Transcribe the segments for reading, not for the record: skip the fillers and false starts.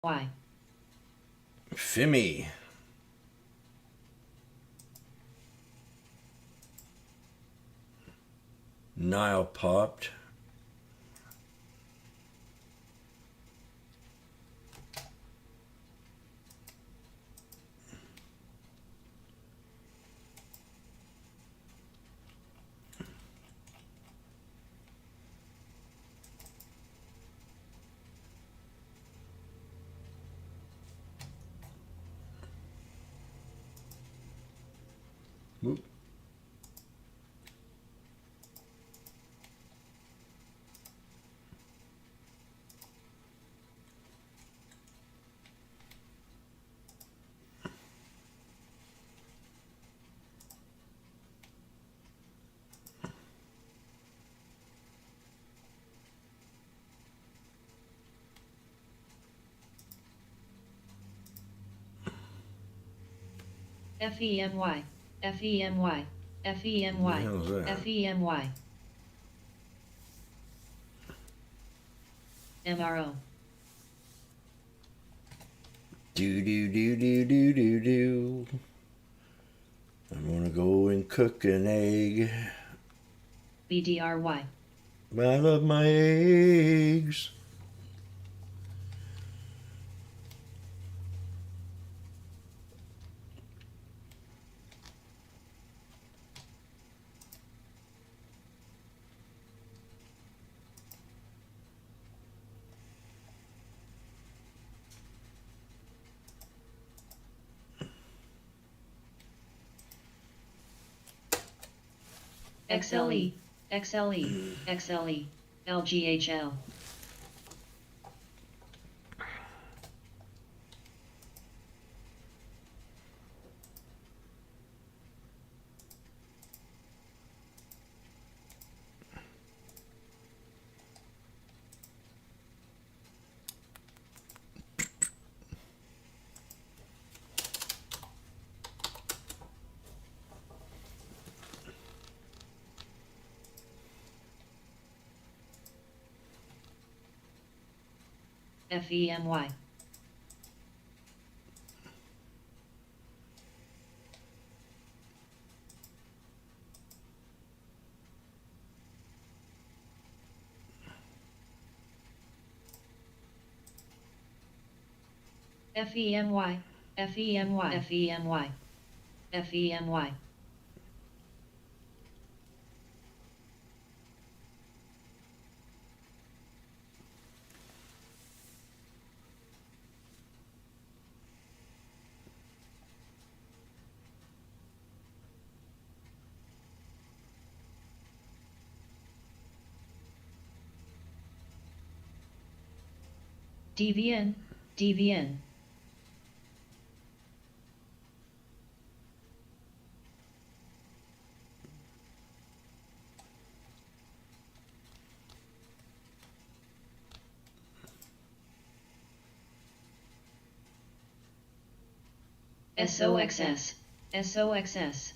Y. Fimmy. Nile popped. Whoop. FEMY. FEMY. FEMY. What the hell is that? FEMY. MRO. Do do do do do do do. I'm gonna go and cook an egg. BDRY. I love my eggs. XLE. XLE. XLE. LGHL. FEMY. FEMY. FEMY. FEMY. FEMY. DVN. DVN. SOXS. SOXS.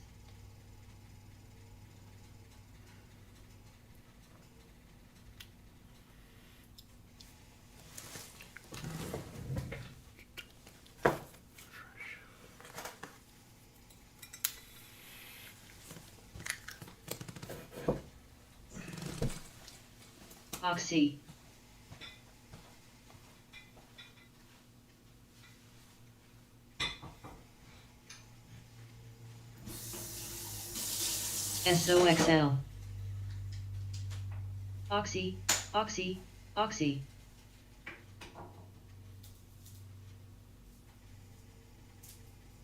Oxy. SOXL. Oxy. Oxy. Oxy.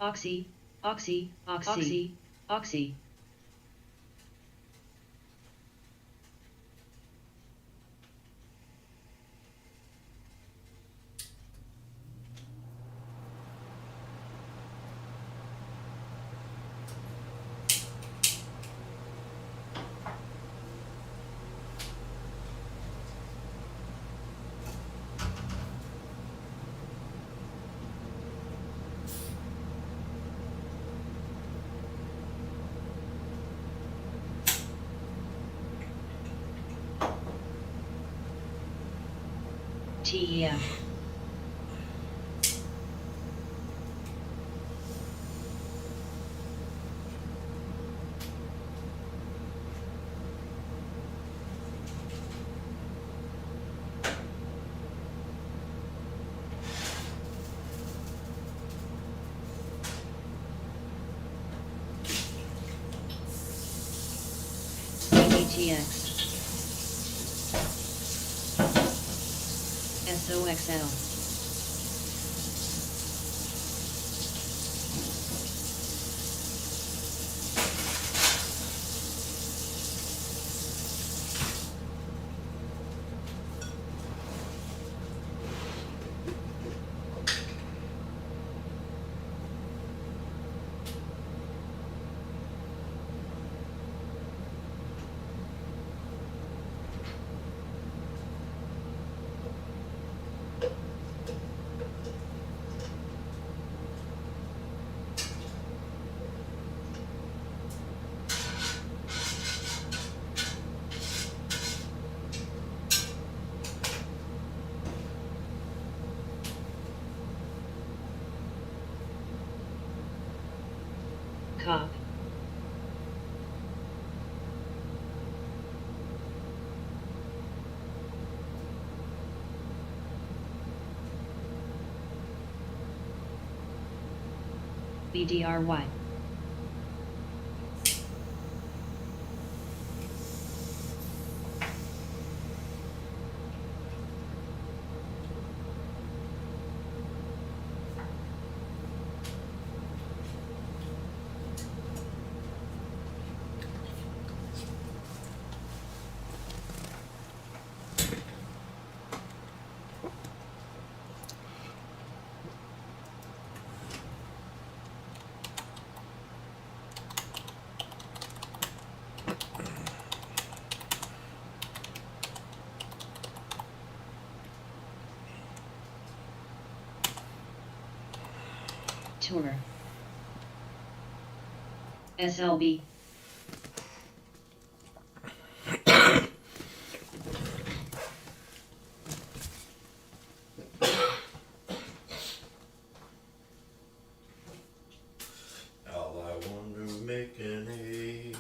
Oxy. Oxy. Oxy. Oxy. TEF. TX. SOXL. Cop. BDRY. Tour. SLB. All I want to make an egg.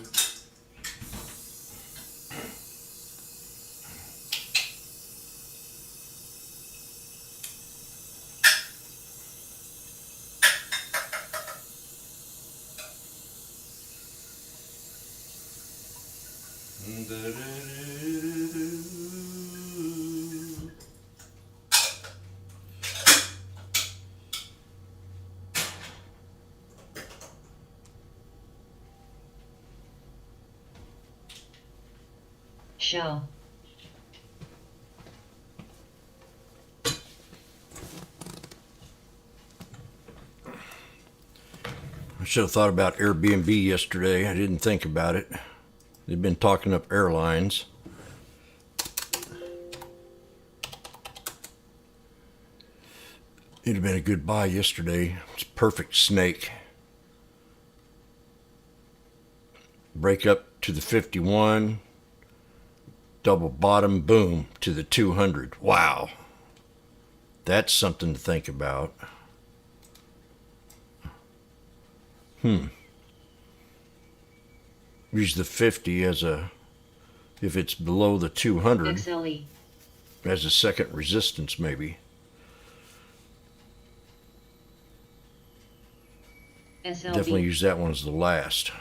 Shell. I should have thought about Airbnb yesterday. I didn't think about it. They've been talking up airlines. It'd have been a good buy yesterday. It's perfect snake. Break up to the 51. Double bottom, boom, to the 200. Wow. That's something to think about. Use the 50 as a, if it's below the 200, XLE. as a second resistance maybe. SLB. Definitely use that one as the last.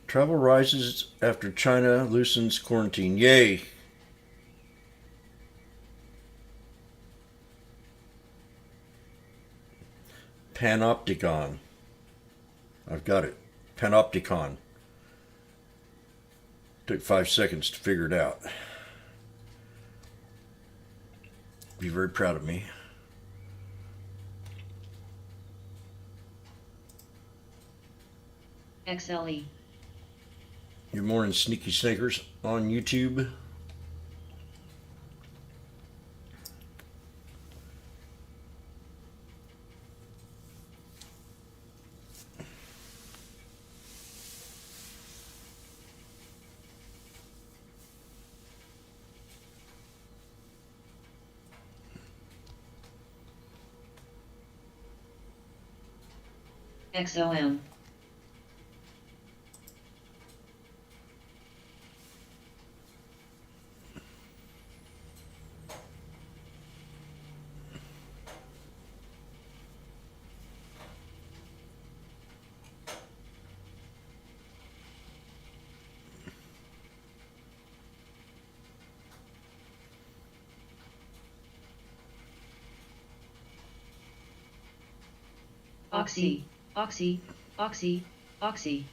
Travel rises after China loosens quarantine. Yay! Panopticon. I've got it. Panopticon. Took 5 seconds to figure it out. Be very proud of me. XLE. Good morning, Sneaky Snakers on YouTube. XOM. oxy, oxy, oxy, oxy.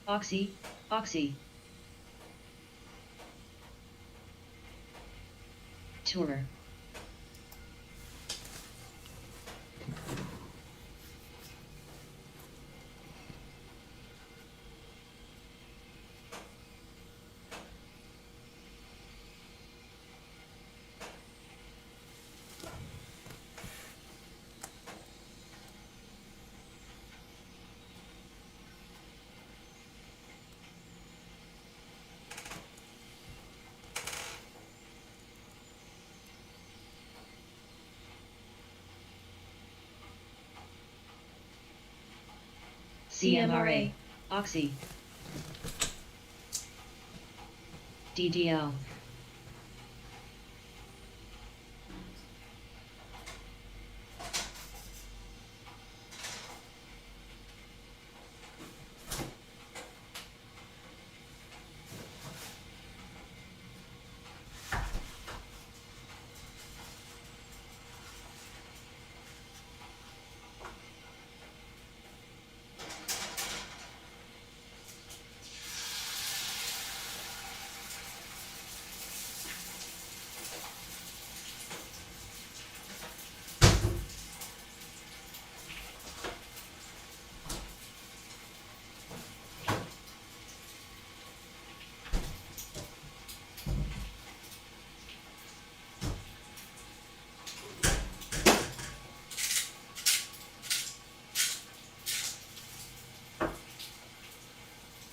Oxy, oxy. Tour. CMRA, oxy. DDL.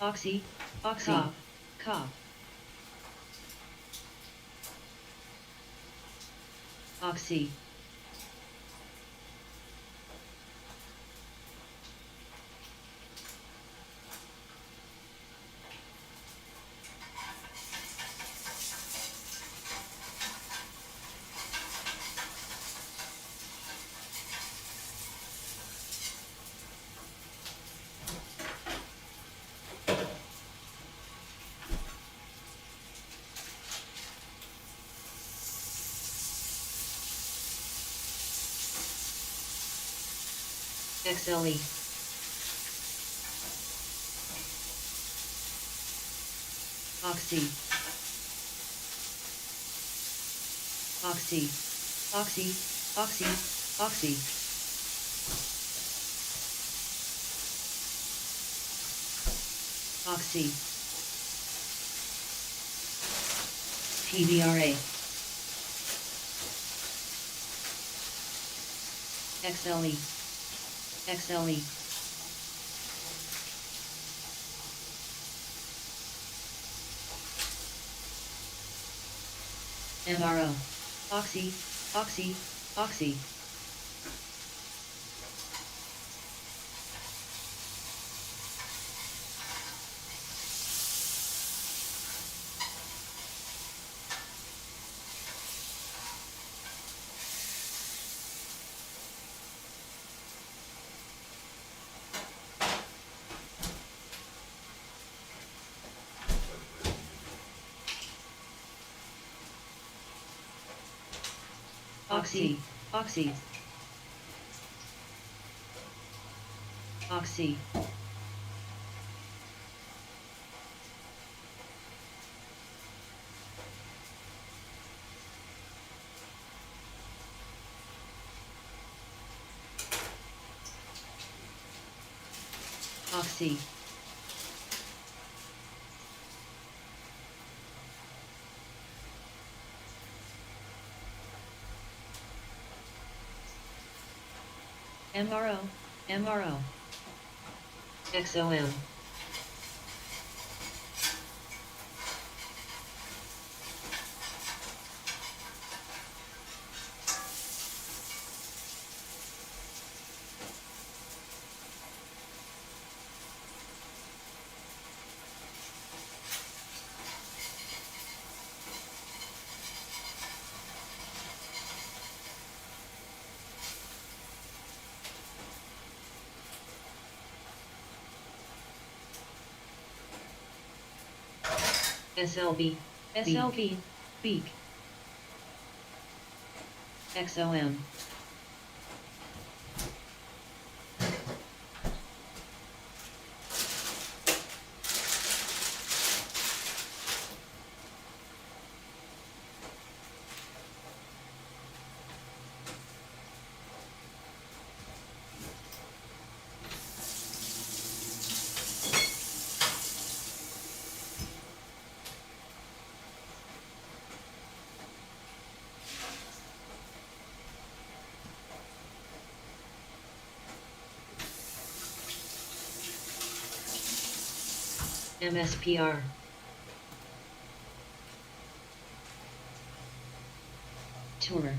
Oxy, oxy, cough. Oxy. XLE. Oxy. Oxy. Oxy. Oxy. Oxy. Oxy. PBRA. XLE. XLE. MRO. Oxy. Oxy. Oxy. Oxy, oxy, oxy, oxy, MRO, MRO, XOM, SLB, SLB, beak, XOM, MSPR, tour,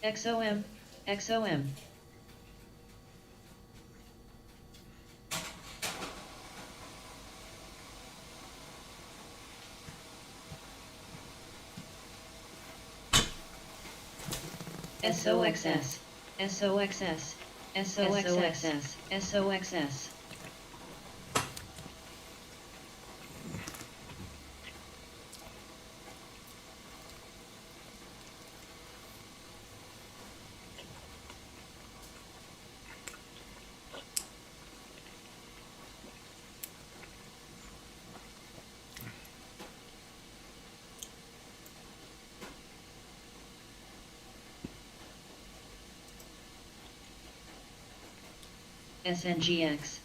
XOM, XOM, SOXS, SOXS, SOXS, SOXS, SNGX,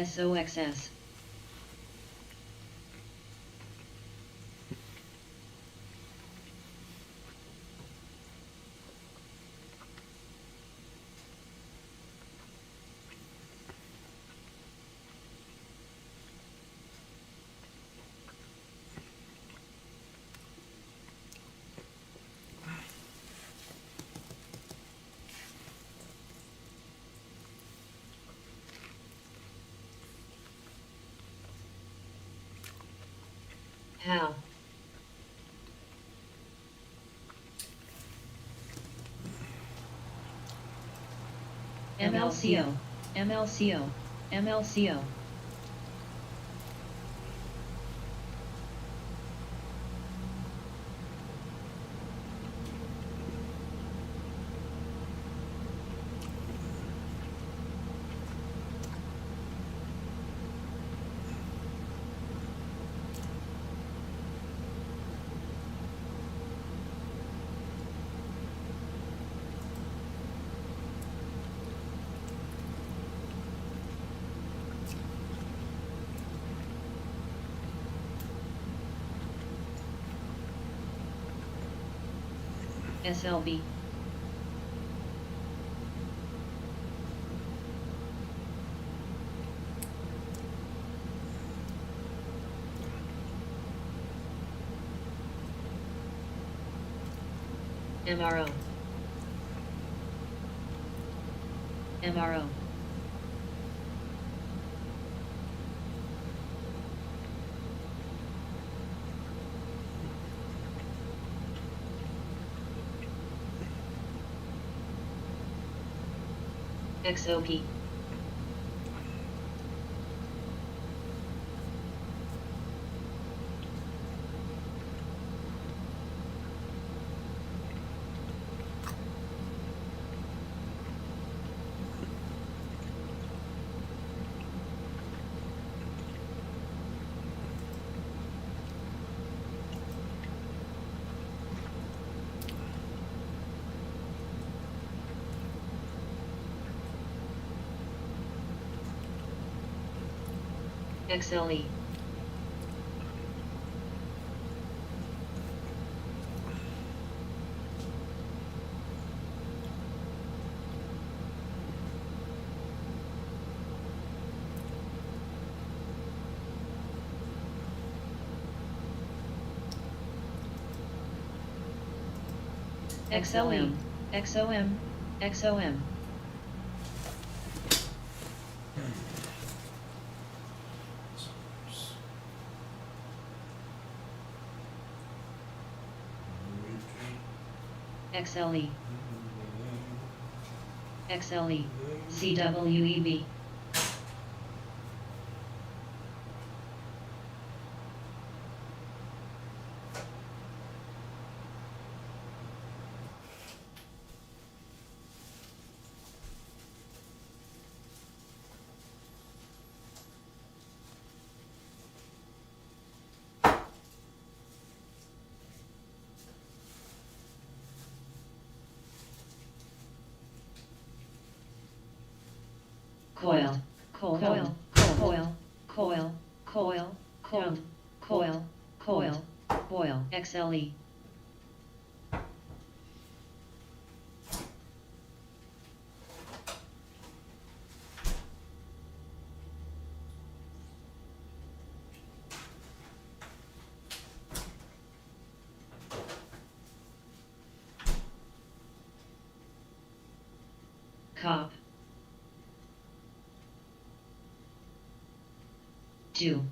SOXS, HOW, MLCO, MLCO, MLCO, SLB, MRO, MRO, XOP, XLE, XLM, XOM, XOM, XLE, XLE, CWEB, coil, coil, coil, coil, coil, coil, coil, coil, coil, boil, XLE, cop, 2,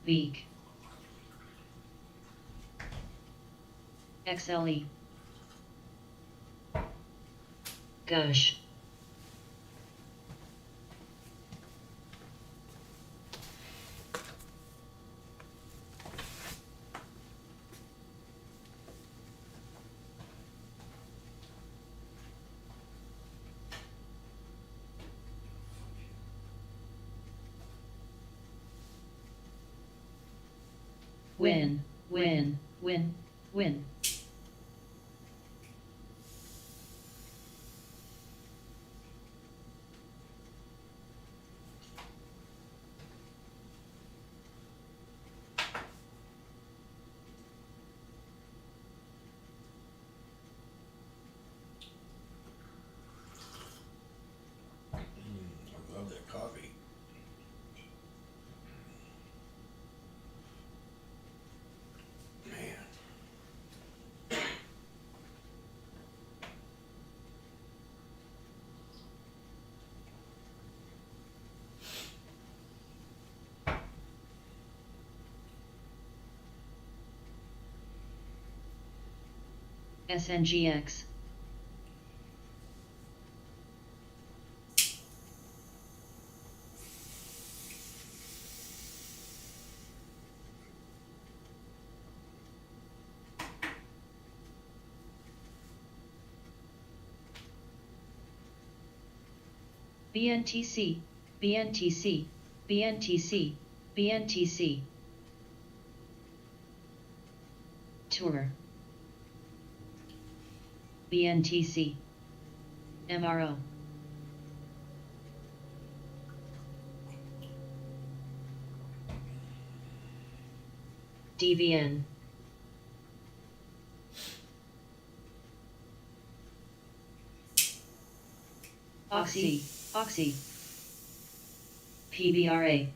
beak, XLE, gush, win, win, win, win, I love that coffee. Man. SNGX, BNTC, BNTC, BNTC, BNTC, tour, BNTC, MRO, DVN, Oxy, Oxy. PBRA.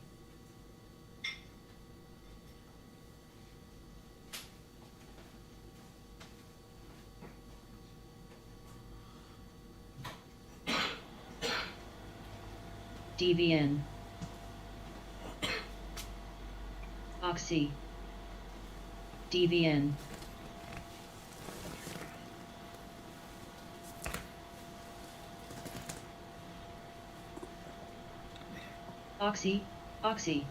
DVN. Oxy. DVN. Oxy, Oxy.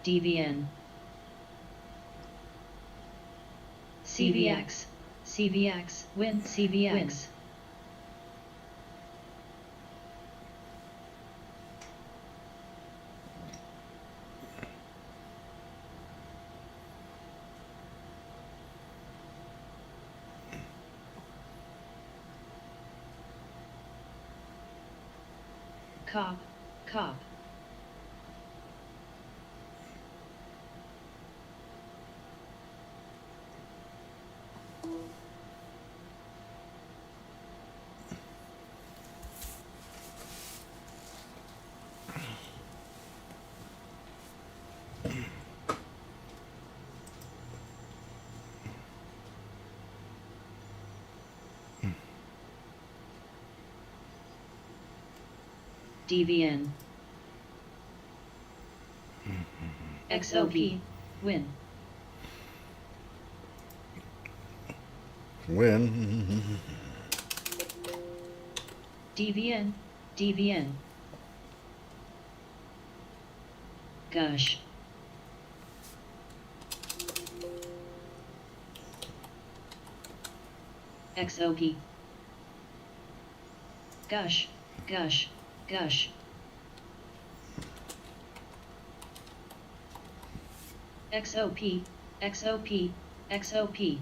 DVN. CVX, CVX, win, CVX. Cop, cop. DVN. XOP, win. Win. DVN, DVN. Gush. XOP. Gush, gush, gush. XOP, XOP, XOP.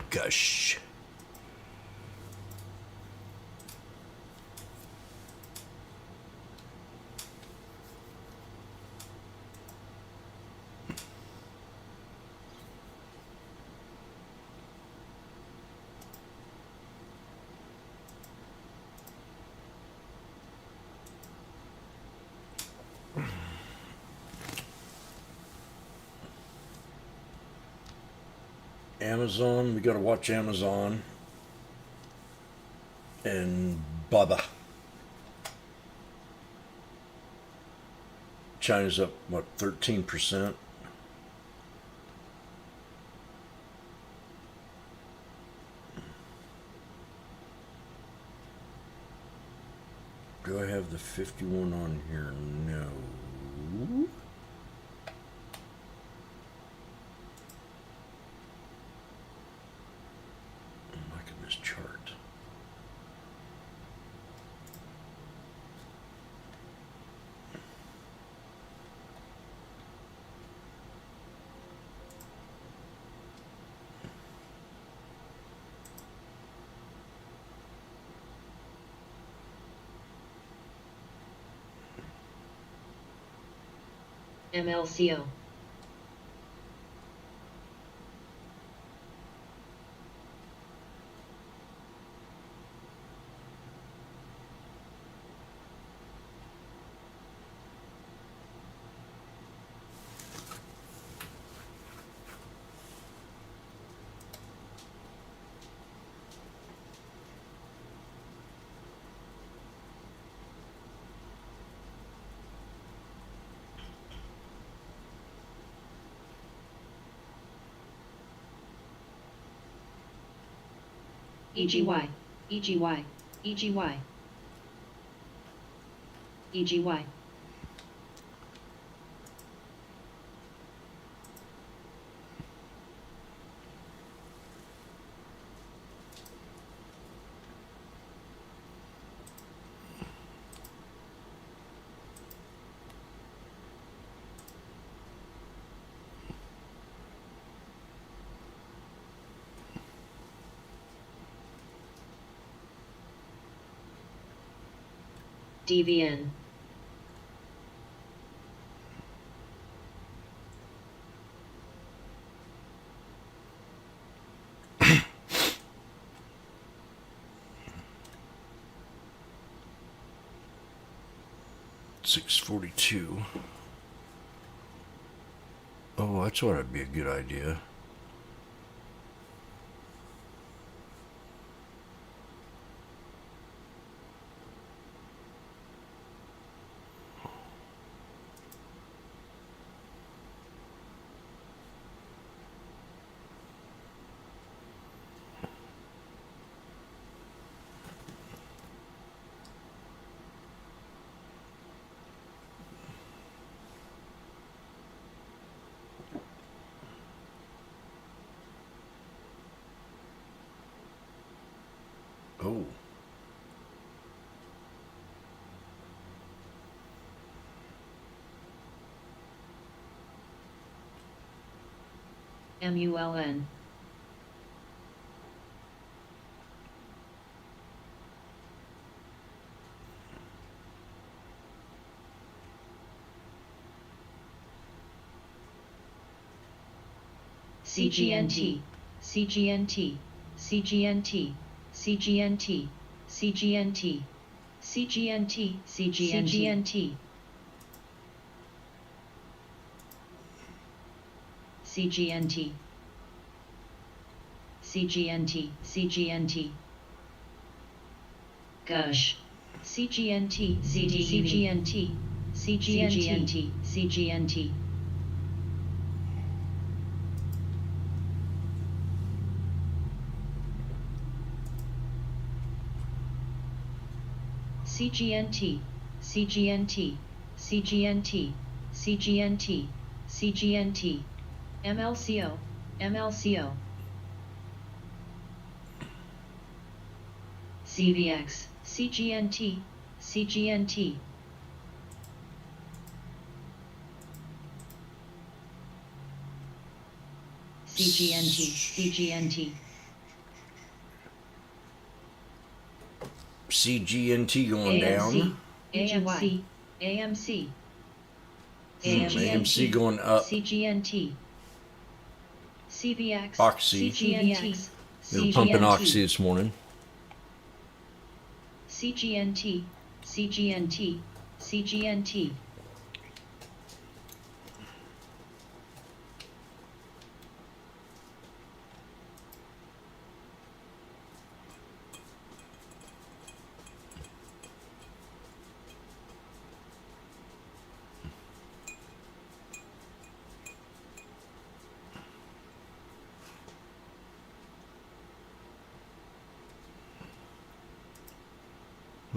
Gush. Amazon, we gotta watch Amazon. And Baba. China's up, what, 13%? Do I have the 51 on here? No. I'm liking this chart. MLCO. EGY, EGY, EGY, EGY. DVN. $6.42. Oh, that's what would be a good idea. Oh. MULN. CGNT, CGNT, CGNT, CGNT, CGNT, CGNT, CGNT, CGNT, CGNT, CGNT, Gush, CGNT, CGNT, CGNT, CGNT. CGNT, CGNT, CGNT, CGNT, CGNT, MLCO, MLCO, CVX, CGNT, CGNT, CGNT, CGNT, CGNT going AMC, down. AMC, AMC, AMC going up. CGNT, CVX, Oxy. CGNT, They were pumping Oxy CGNT, this morning. CGNT, CGNT, CGNT.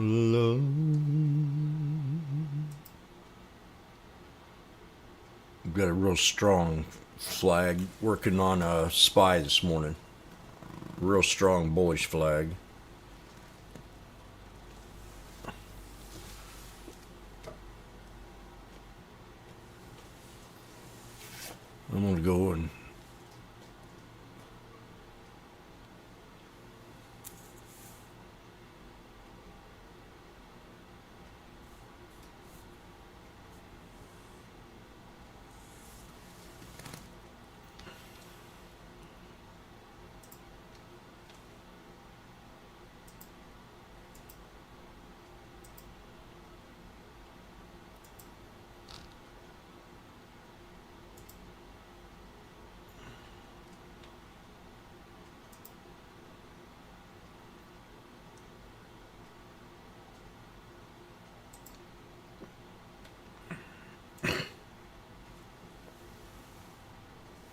Love. We've got a real strong flag working on a SPY this morning. Real strong bullish flag. I'm going to go and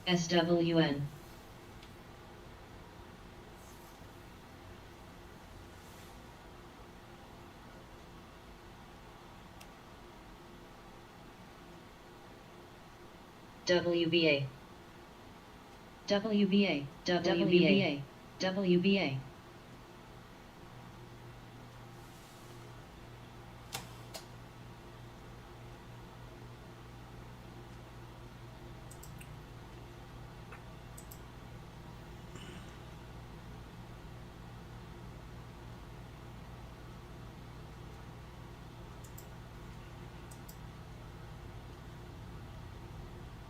SWN. WBA. WBA. WBA. WBA.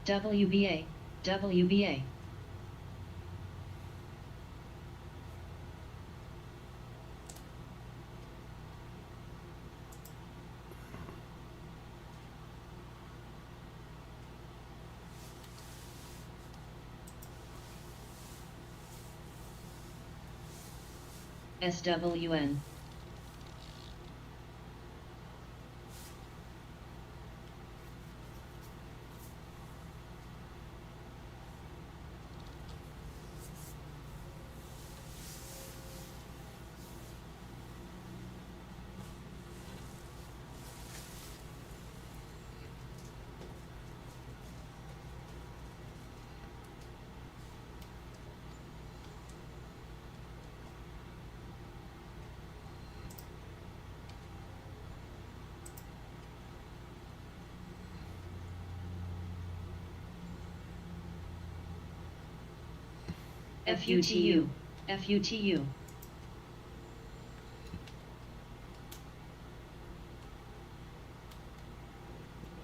WBA, WBA. SWN. FUTU, FUTU.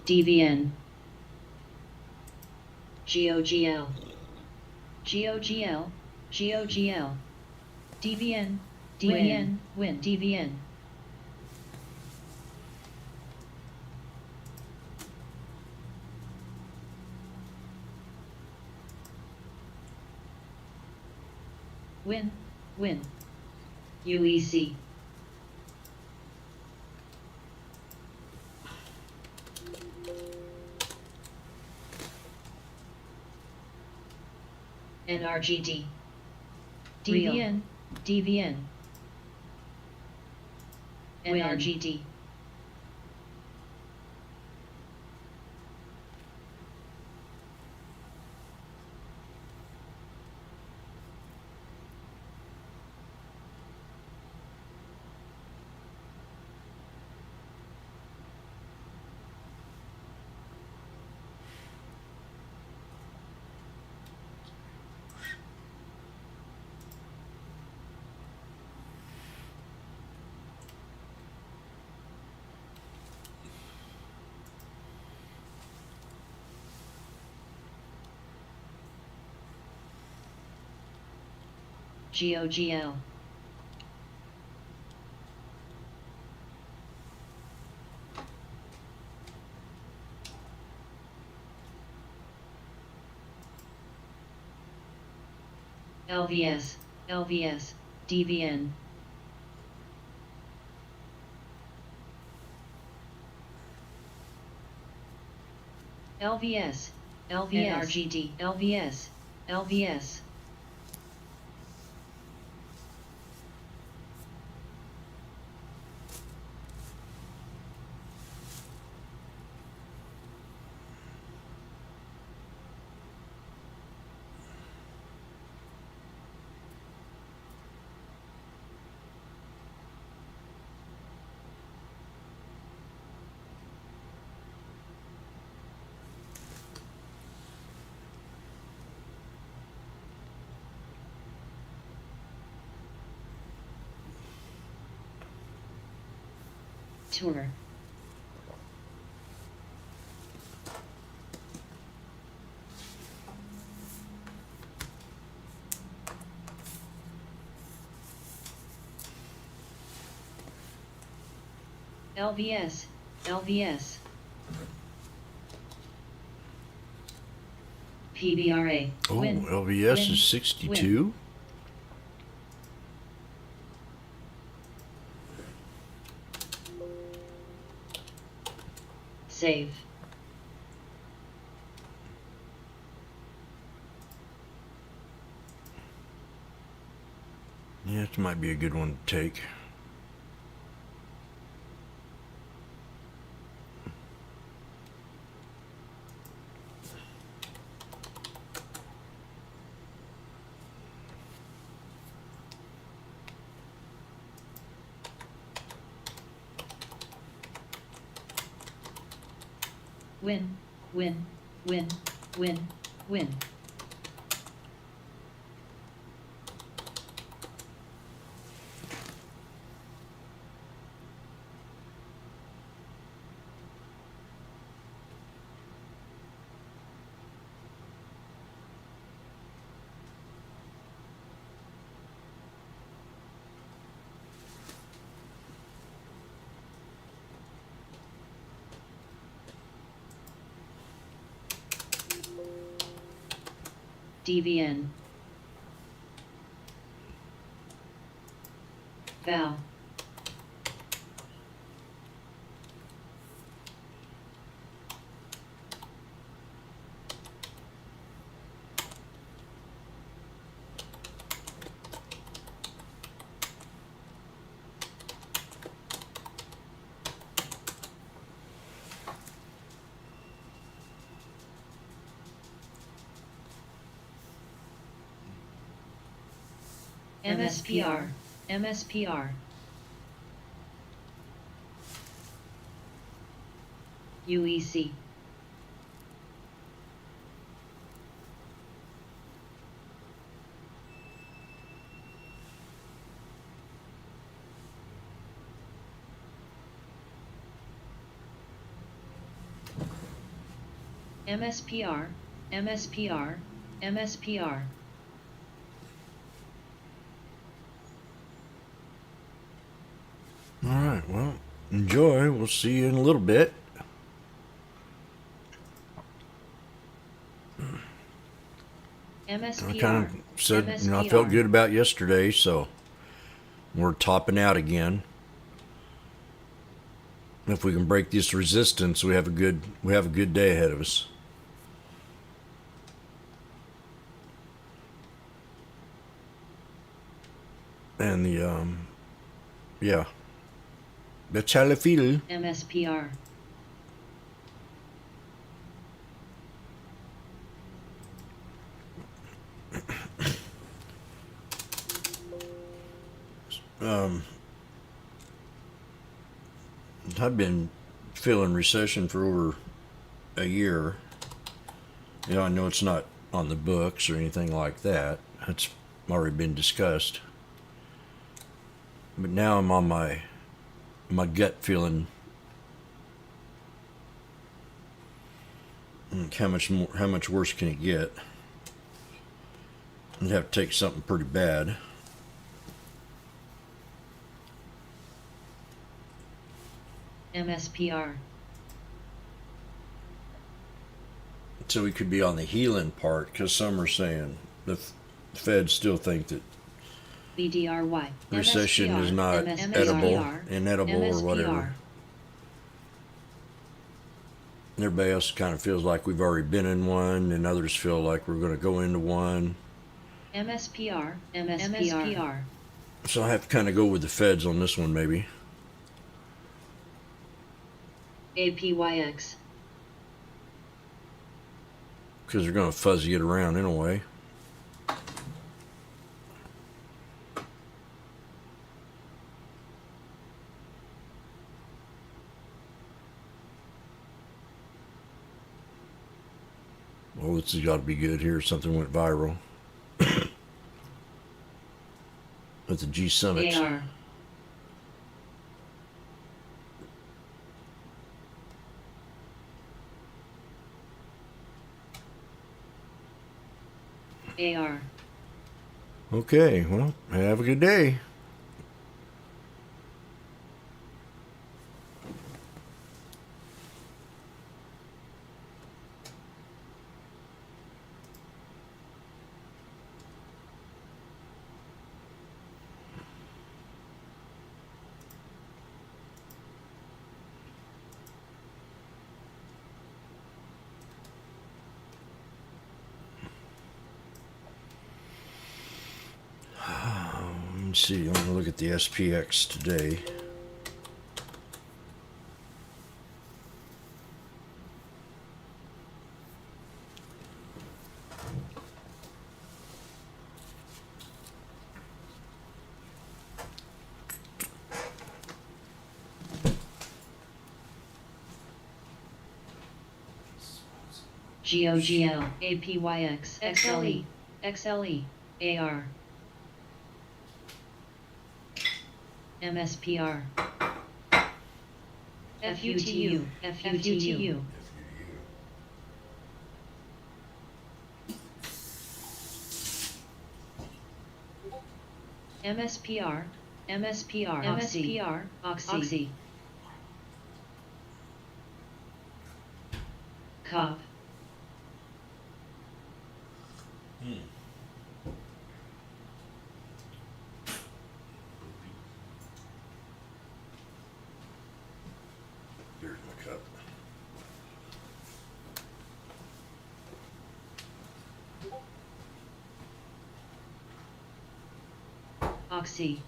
DVN. GOGL. GOGL, GOGL. DVN, DVN, win, DVN. Win, win. UEC. NRGD. DVN, DVN. NRGD. GOGL. LVS, LVS, DVN. LVS, LVS, NRGD, LVS, LVS. Tour. LVS, LVS. PBRA. Oh, Win, LVS win, is 62. Save. Yeah, this might be a good one to take. Win, win, win, win, win. DVN. Val. MSPR. MSPR. UEC. MSPR. MSPR. MSPR. All right, well, enjoy. We'll see you in a little bit. MSPR. I kind of said, I MSPR. felt good about yesterday, so we're topping out again. If we can break this resistance, we have a good day ahead of us. And yeah, that's how I feel. MSPR. I've been feeling recession for over a year. I know it's not on the books or anything like that. It's already been discussed. But now I'm on my gut feeling. How much worse can it get? I'd have to take something pretty bad. MSPR. So we could be on the healing part, because some are saying the Feds still think that BDRY. recession is not inedible or whatever. Everybody else kind of feels like we've already been in one, and others feel like we're going to go into one. MSPR. MSPR. So I have to kind of go with the Feds on this one, maybe. APYX. Because they're going to fuzzy it around in a way. Well, this has got to be good here. Something went viral. At the G Summit. AR. AR. Okay, well, have a good day. Let's see, I'm going to look at the SPX today. GOGL. APYX. XLE. XLE. AR. MSPR. FUTU. FUTU. MSPR. MSPR. MSPR. Oxy. COP. Here's my cup. Oxy.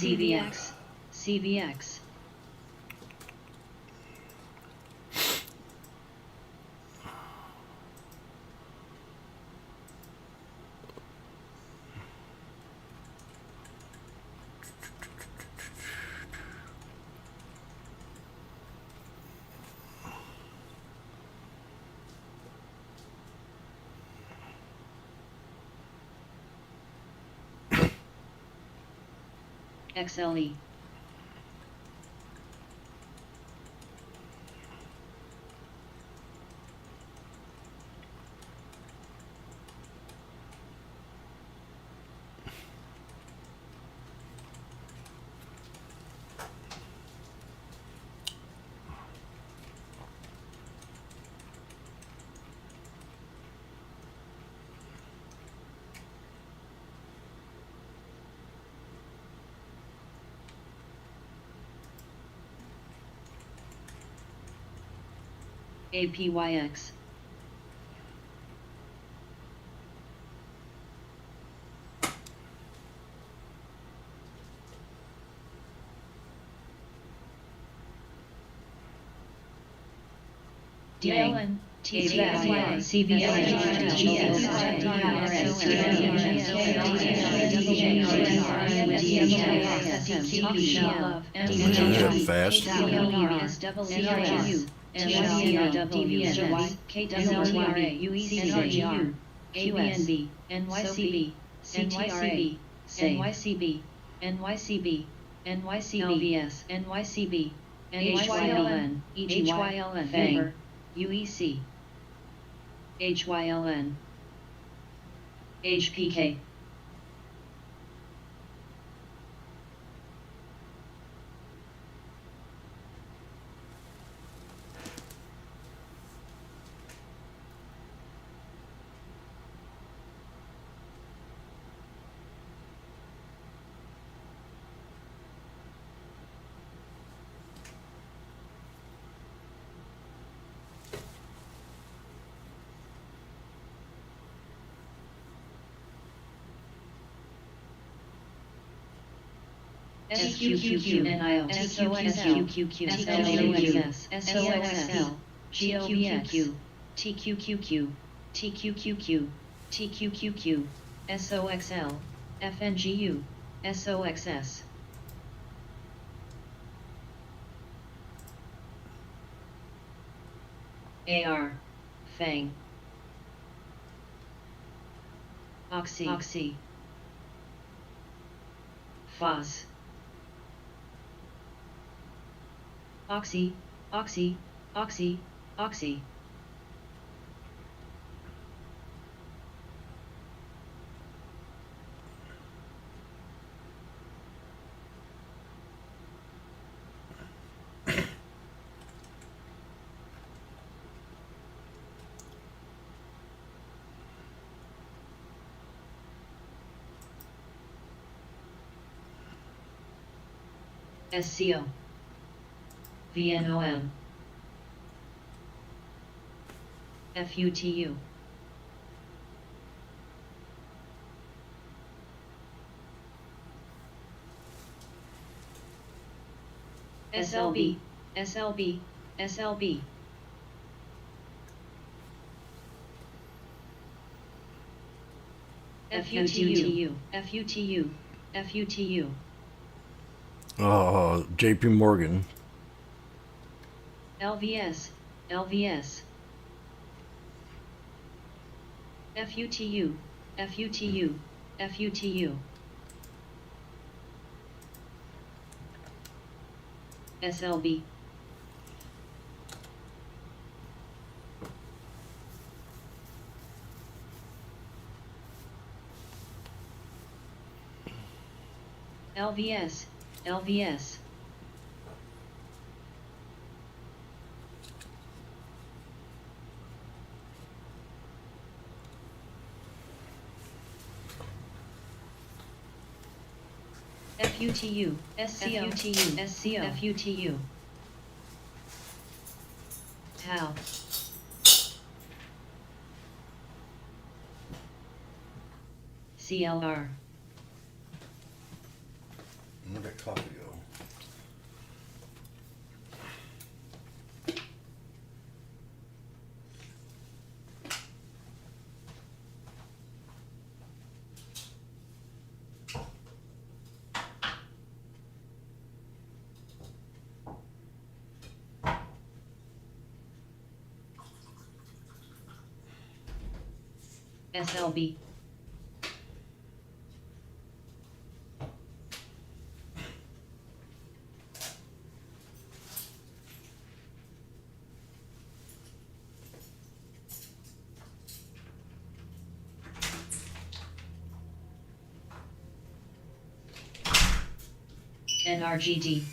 CVX. CVX. XLE. APYX. DLN. Favor. UEC. HYLN. HPK. SQQQ, SOXL, SOXL, GOVX, TQQQ, TQQQ, TQQQ, SOXL, FNGU, SOXS. AR, Fang. Oxy, Foz. Oxy, Oxy, Oxy, Oxy. SCO. VNOM. FUTU. SLB, SLB, SLB. FUTU, FUTU, FUTU. JP Morgan. LVS, LVS. FUTU, FUTU, FUTU. SLB. LVS, LVS. FUTU, SCO, FUTU, SCO, FUTU. How? CLR. Where'd that coffee go? SLB. NRGD.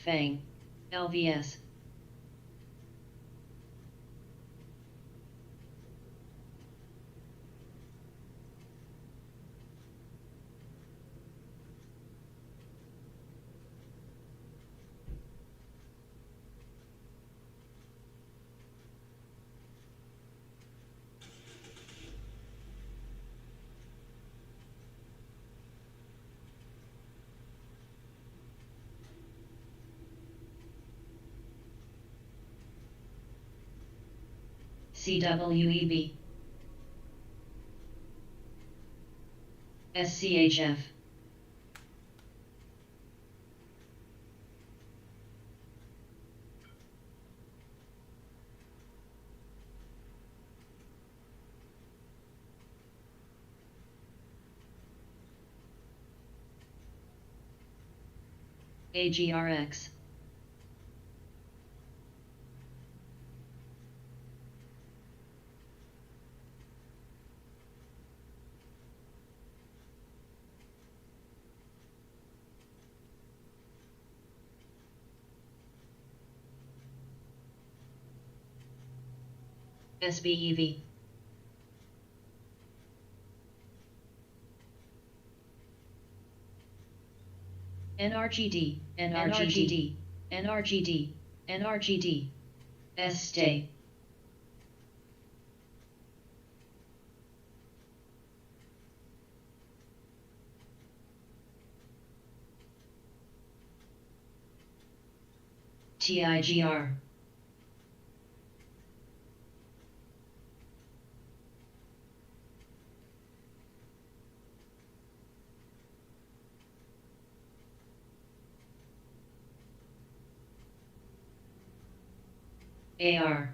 Fang. LVS. CWEB. SCHF. AGRX. SBEV. NRGD, NRGD, NRGD, NRGD. S-Stay. TIGR. AR.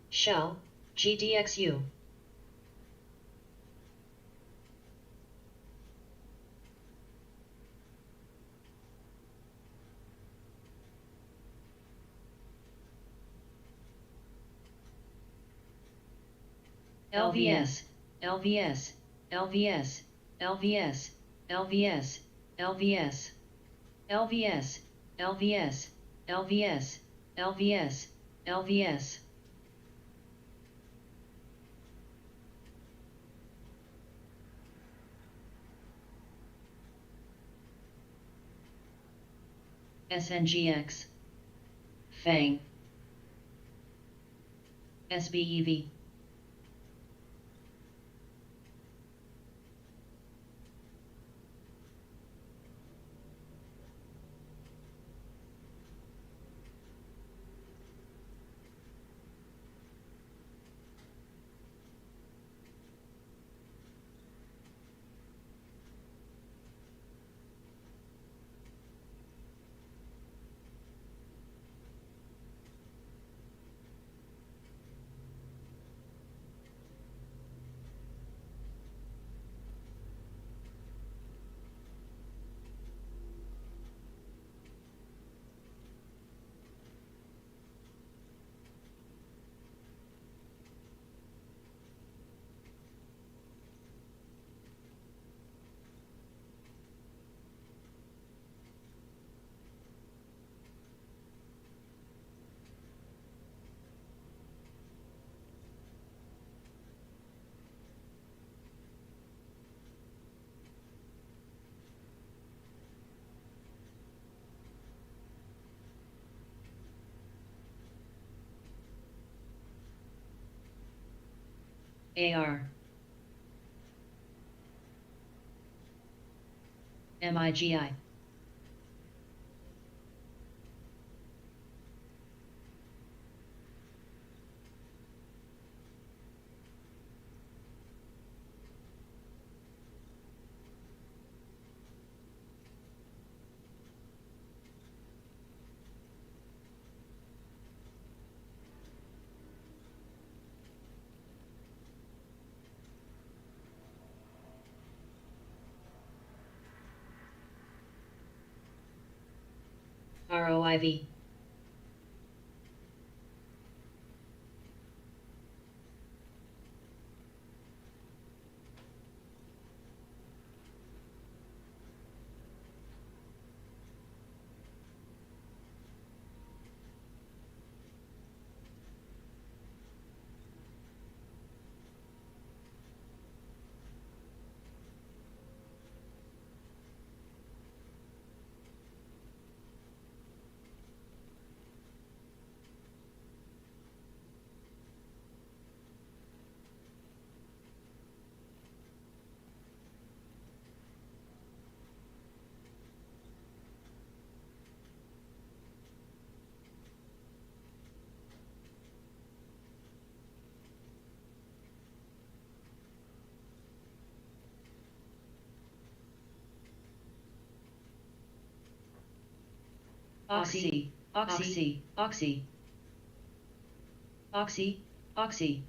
Shell, GDXU. LVS, LVS, LVS, LVS, LVS, LVS, LVS, LVS, LVS, LVS, LVS. SNGX. Fang. SBEV. AR. MIGI. ROIV. Oxy, oxy, oxy, oxy, oxy.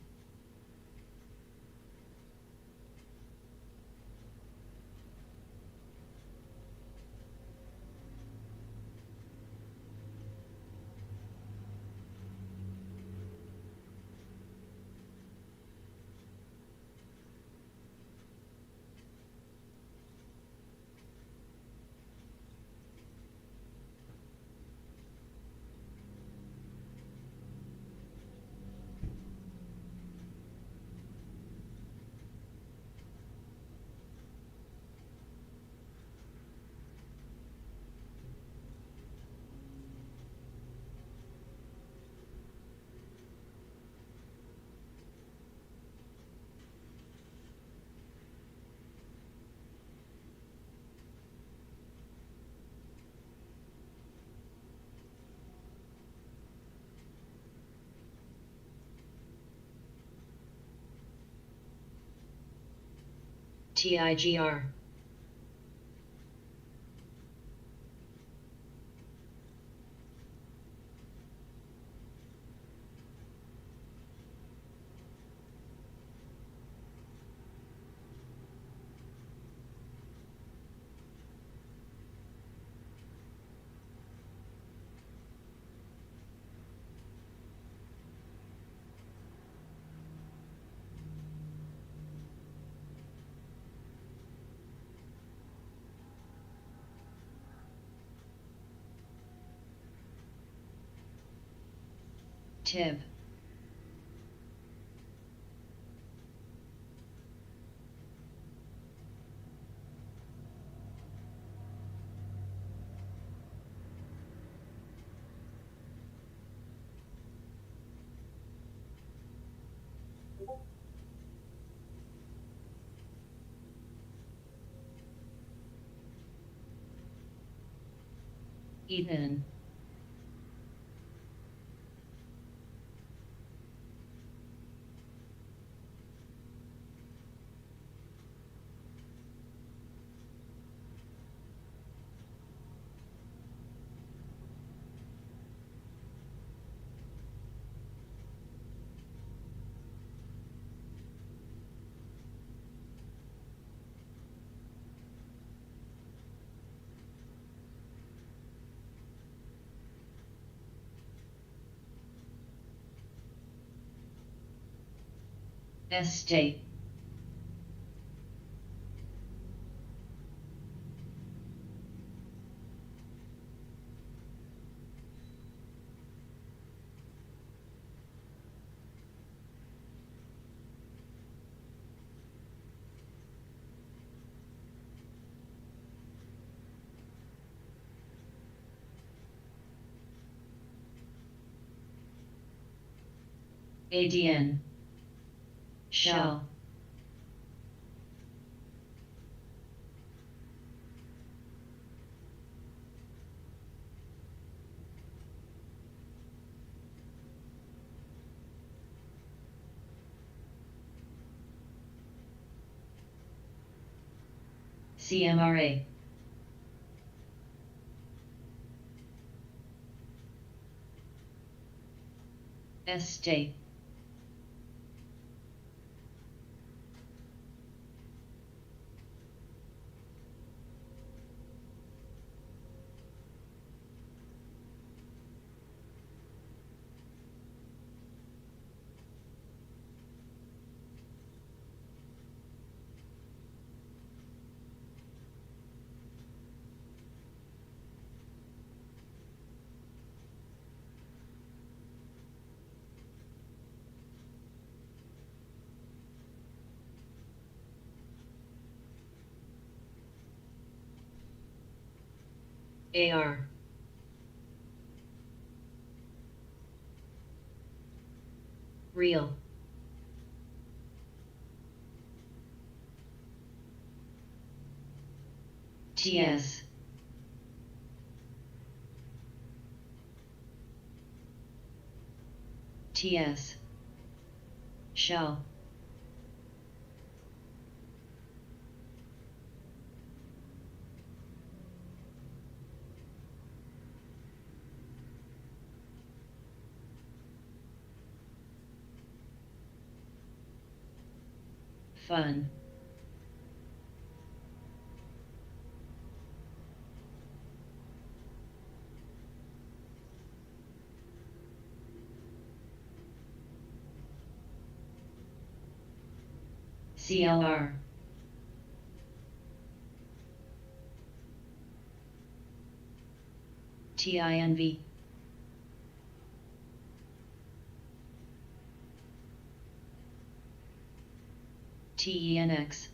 TIGR. Tib. Ethan. Estate. ADN. Shall. CMRA. Estate. AR. Real. TS. TS. Shall. Fun. CLR. TINV. TENX.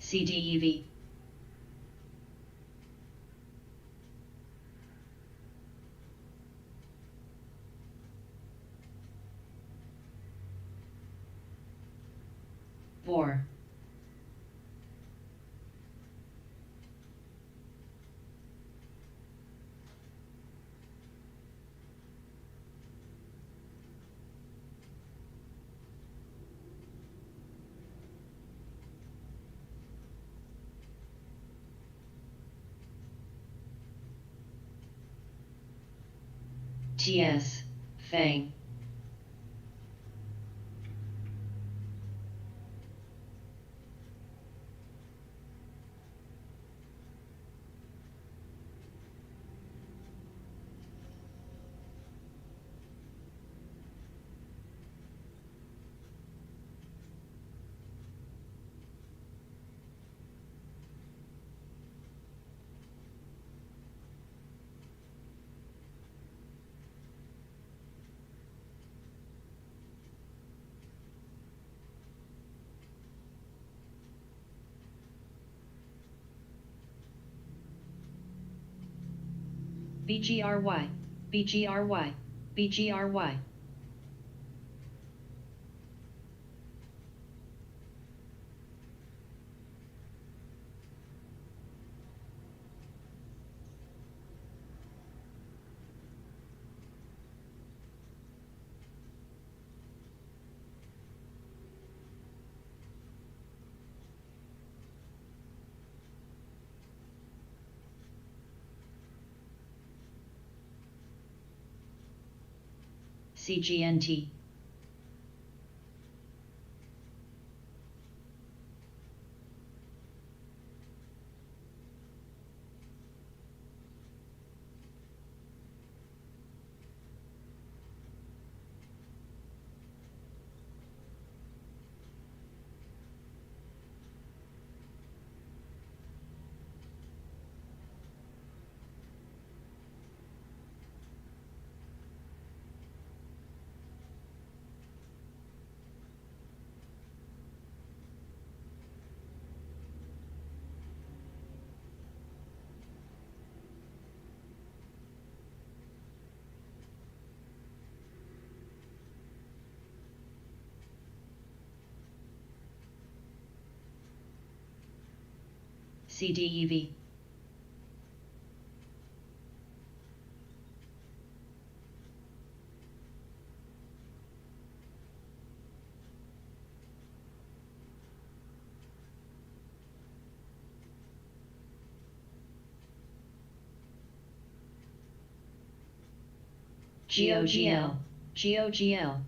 CDEV. Vor. TS. Fang. BGRY. BGRY. BGRY. CGNT. CDEV. GOGL. GOGL.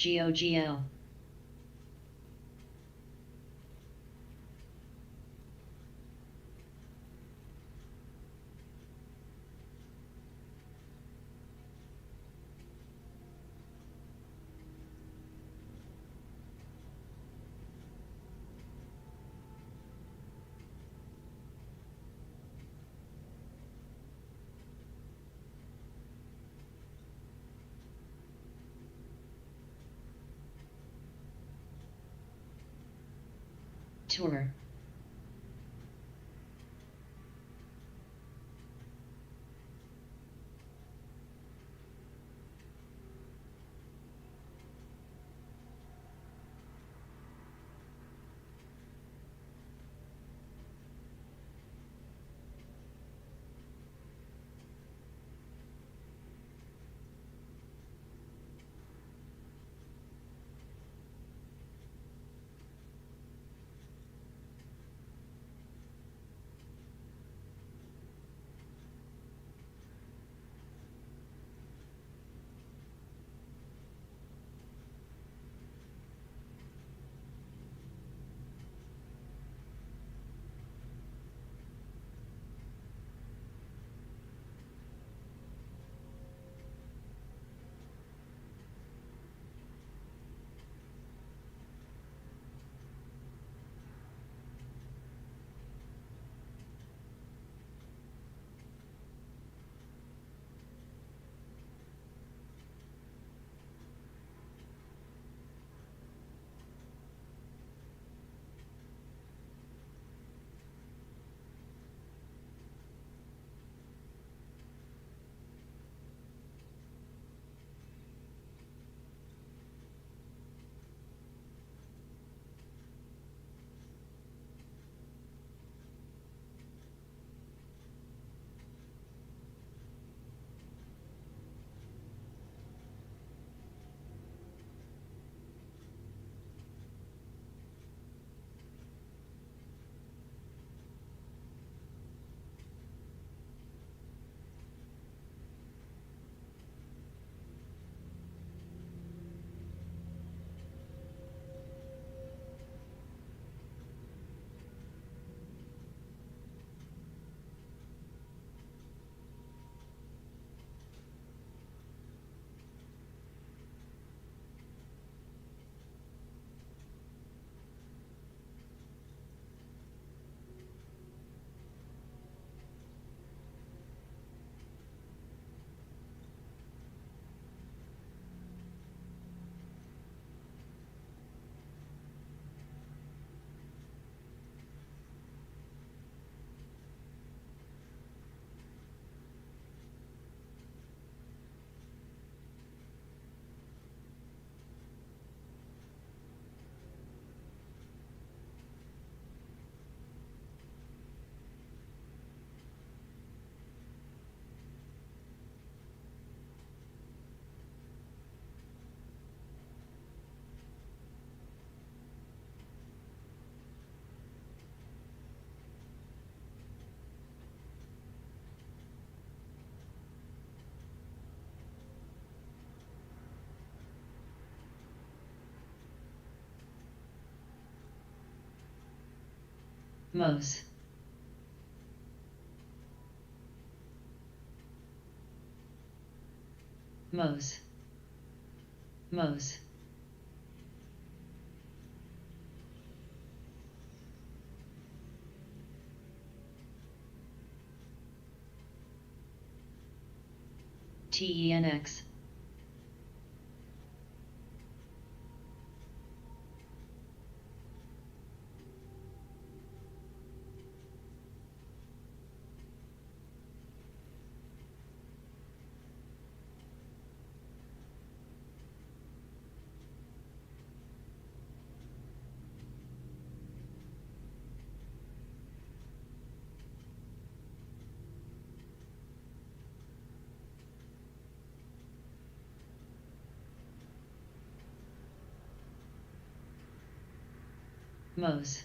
GOGL. Tour. Mose. Mose. Mose. TENX. Mose.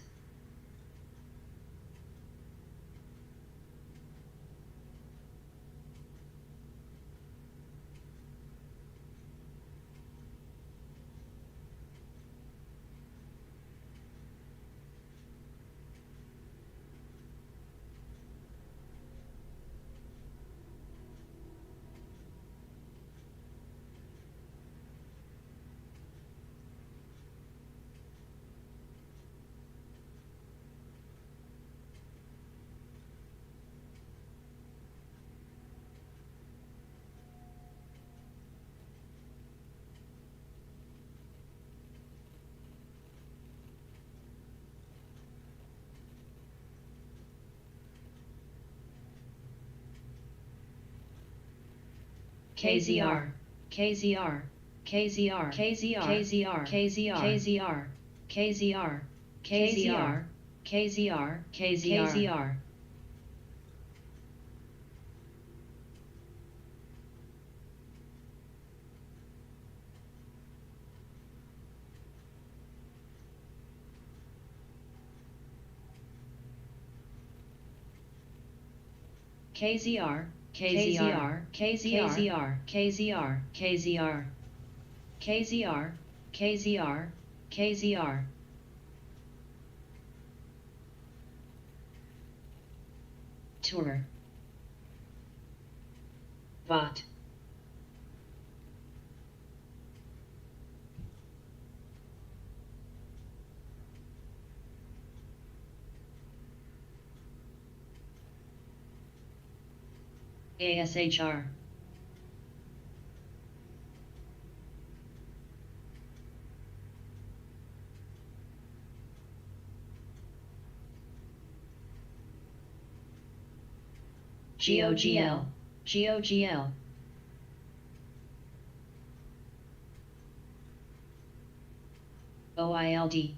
KZR, KZR, KZR, KZR, KZR, KZR, KZR, KZR, KZR, KZR, KZR. KZR, KZR, KZR, KZR, KZR, KZR, KZR, KZR. Tour. Bot. ASHR. GOGL, GOGL. OILD.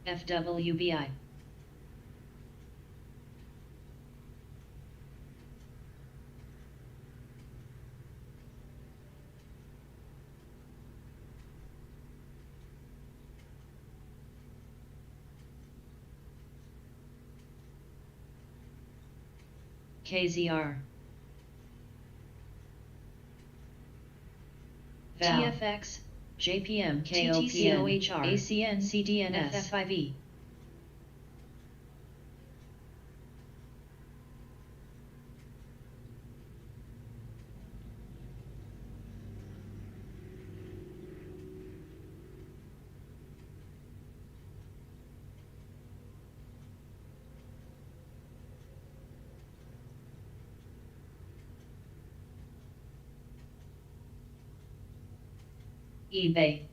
FWBI. KZR. Val. TFX, JPM, KOPN, ACN, CDN, FFIV. eBay.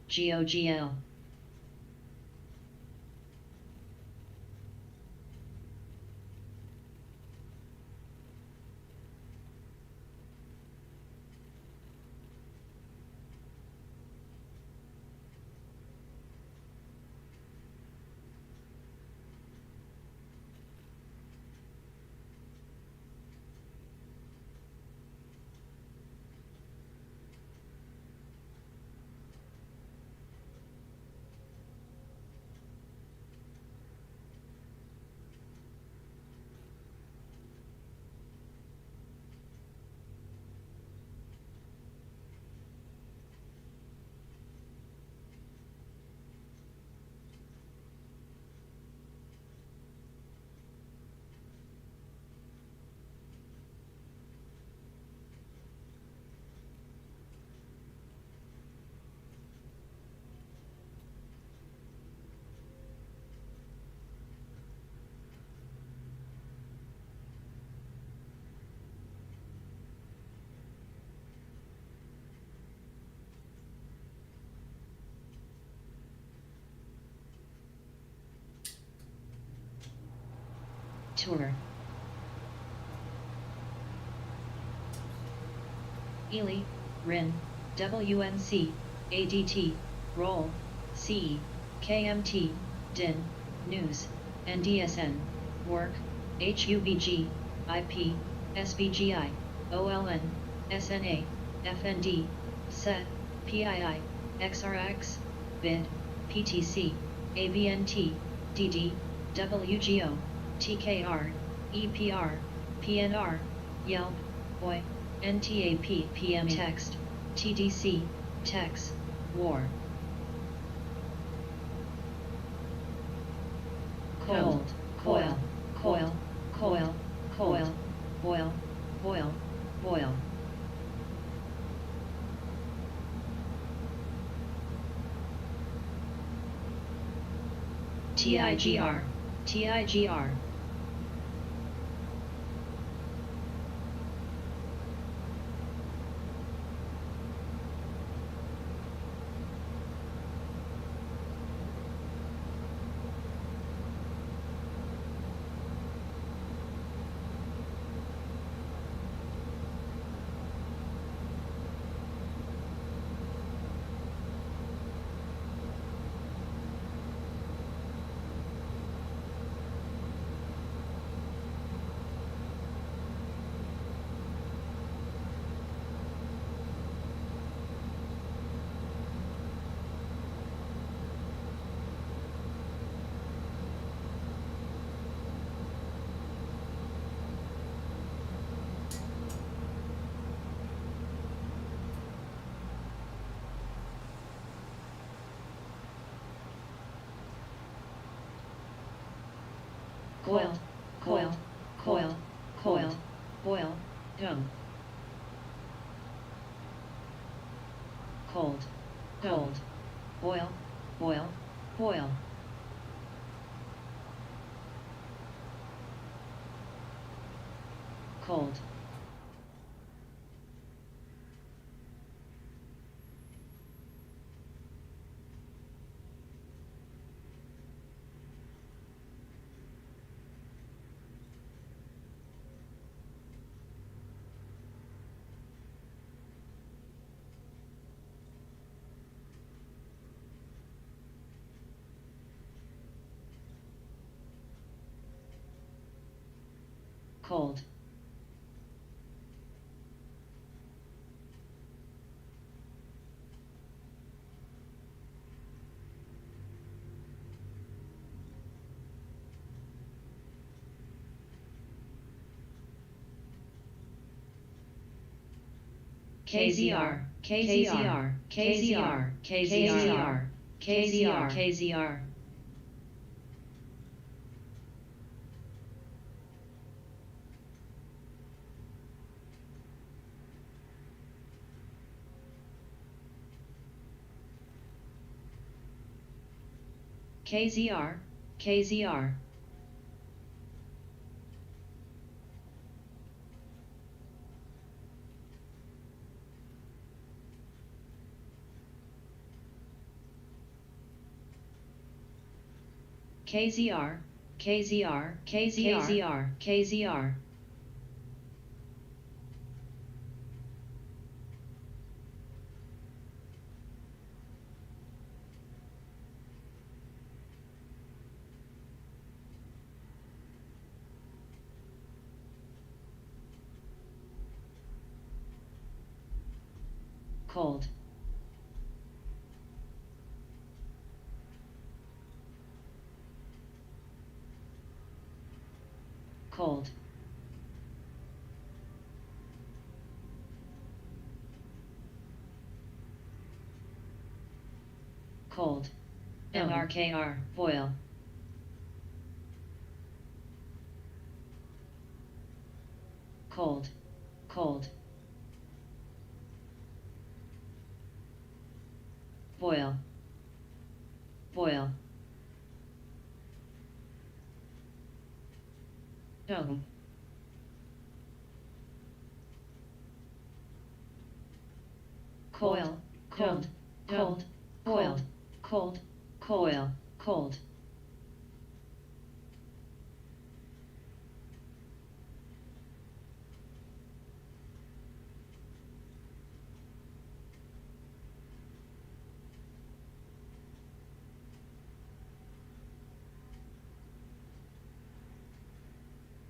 GOGL. tour. Ely, Rin, WNC, ADT, Roll, CE, KMT, DIN, News, NDSN, Work, HUBG, IP, SBGI, OLN, SNA, FND, SET, PII, XRX, BID, PTC, ABNT, DD, WGO, TKR, EPR, PNR, Yelp, OI, NTAP, PM Text, TDC, TEX, WAR. Cold, coil, coil, coil, coil, boil, boil, boil. TIGR, TIGR. Coil, coil, coil, coil, boil, dung. Cold, cold, boil, boil, boil. Cold. Cold. KZR, KZR, KZR, KZR, KZR, KZR. KZR, KZR. KZR, KZR, KZR, KZR. Cold. Cold. Cold. NRKR, boil. Cold. Cold. Boil. Boil. Dung. Coil, cold, cold, coil, cold, coil, cold.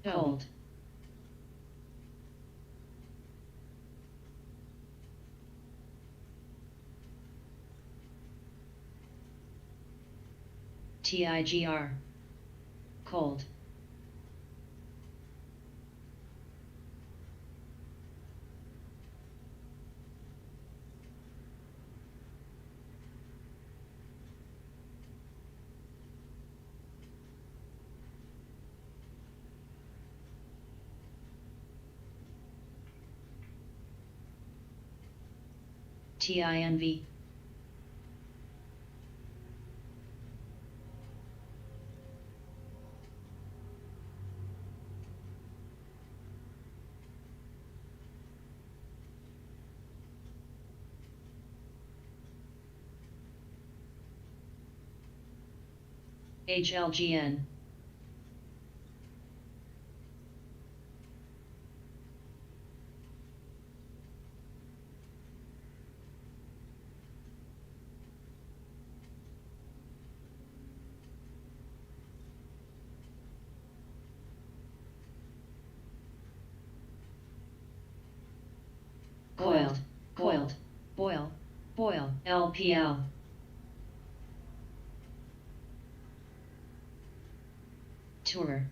cold, tigr, cold, tinv, hlgn, coiled, coiled, boil, boil, lpl, tour,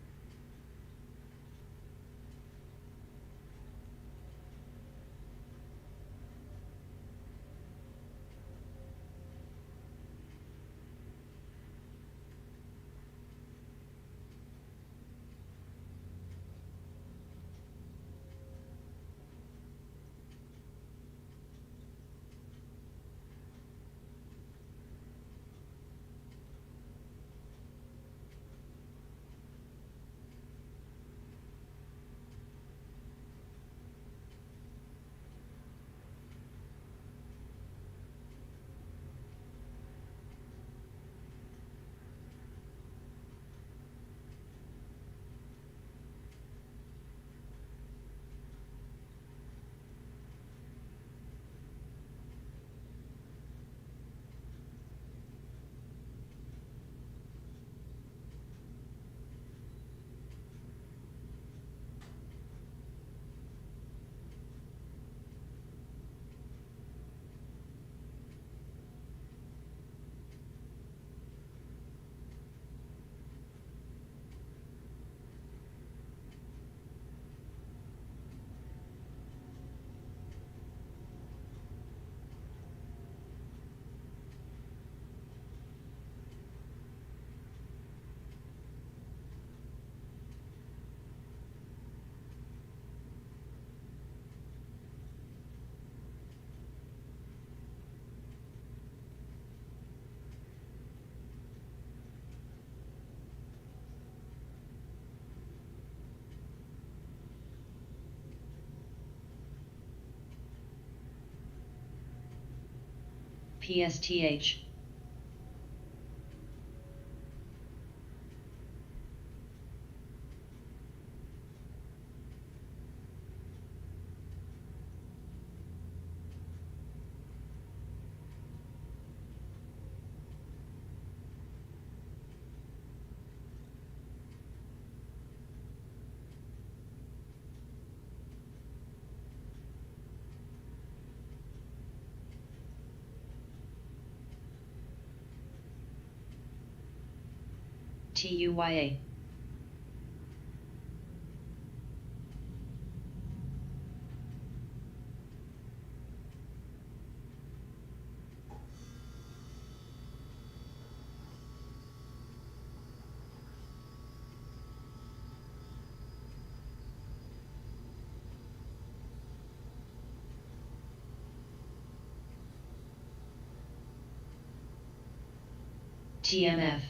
psth, tuya, tmf,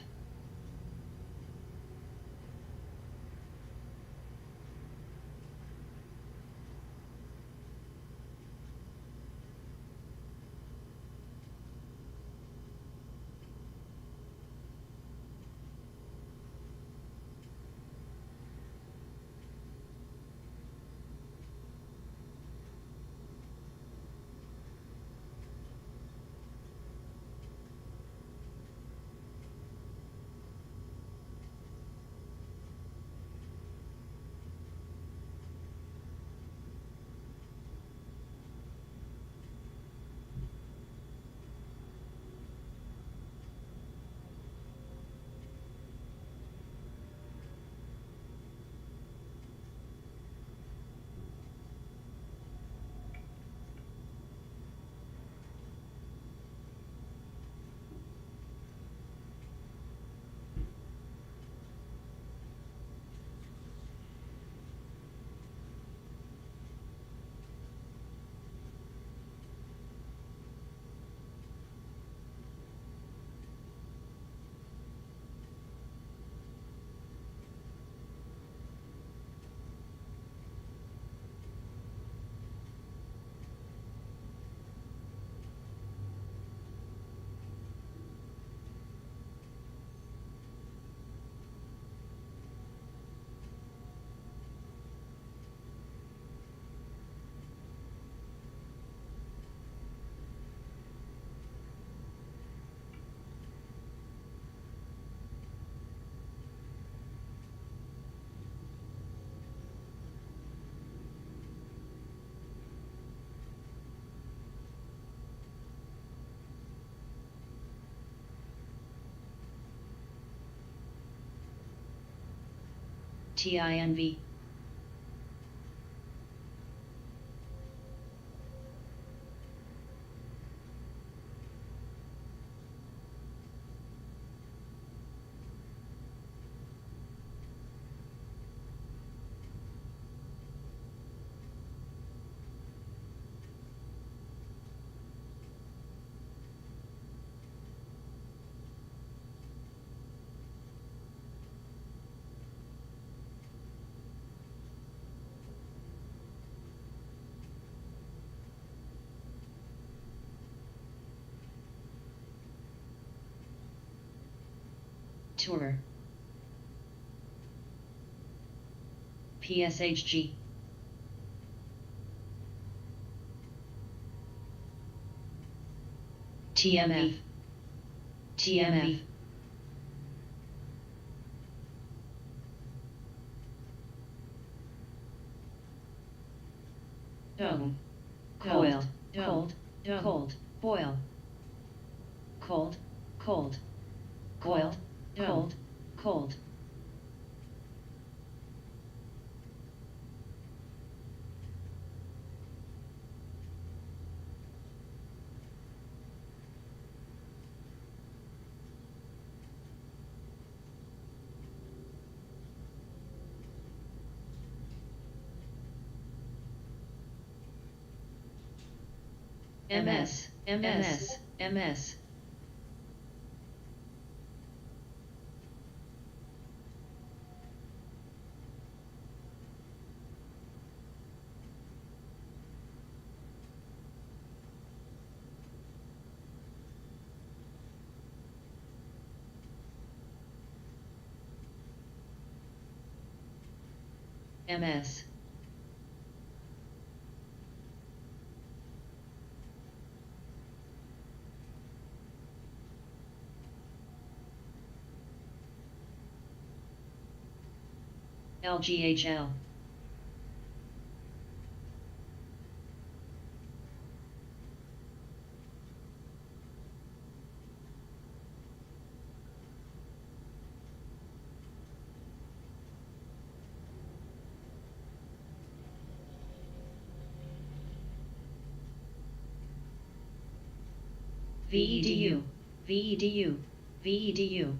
TINV. Tour. PSHG. TMF. TMF. Dome. Coiled. Cold. Cold. Boil. Cold. Cold. Coiled. Cold. Cold. MS. MS. MS. MS. LGHL. VEDU. VEDU. VEDU.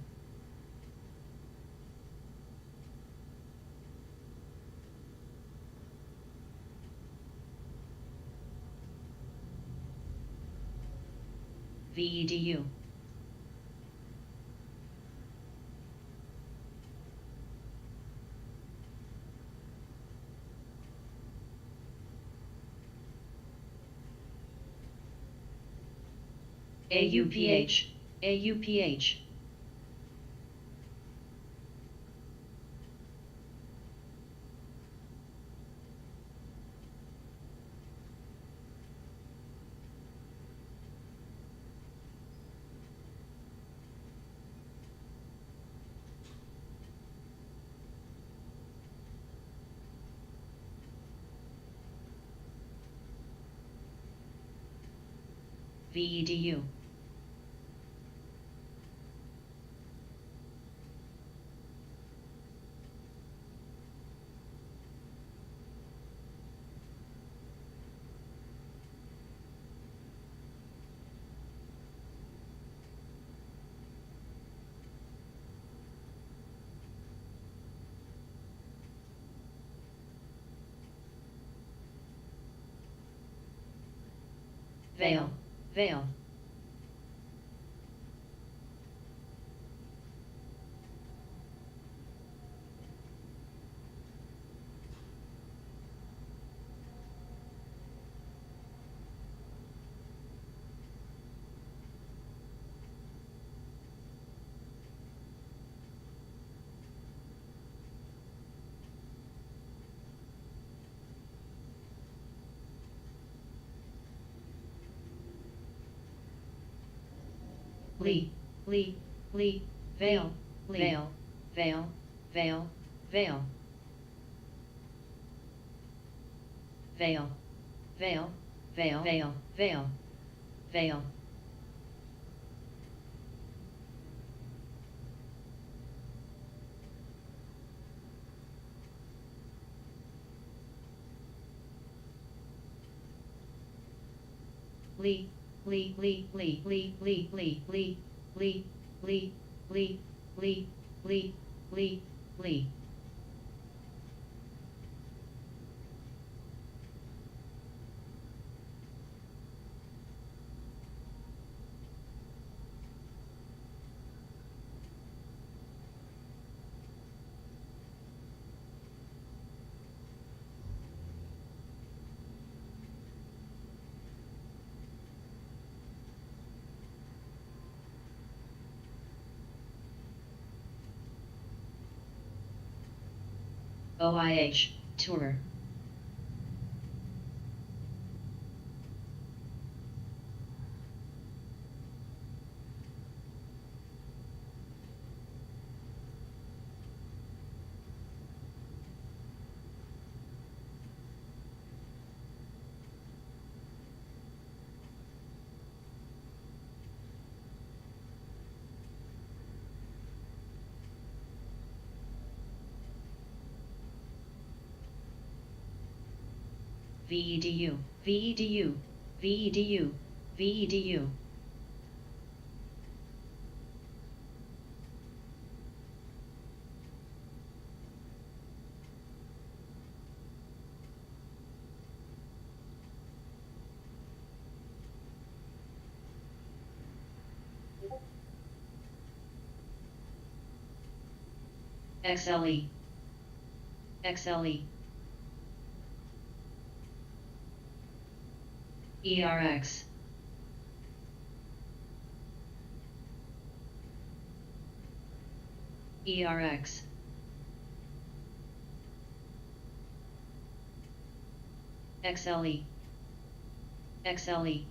VEDU. AUPH. AUPH. VEDU. Veil. Veil. Lee, Lee, Lee, Veil, Veil, Veil, Veil, Veil. Veil, Veil, Veil, Veil, Veil, Veil. Lee, Lee, Lee, Lee, Lee, Lee, Lee, Lee, Lee, Lee, Lee, Lee, Lee, Lee, Lee. OIH, tour. VEDU, VEDU, VEDU, VEDU. XLE, XLE. ERX. ERX. XLE. XLE.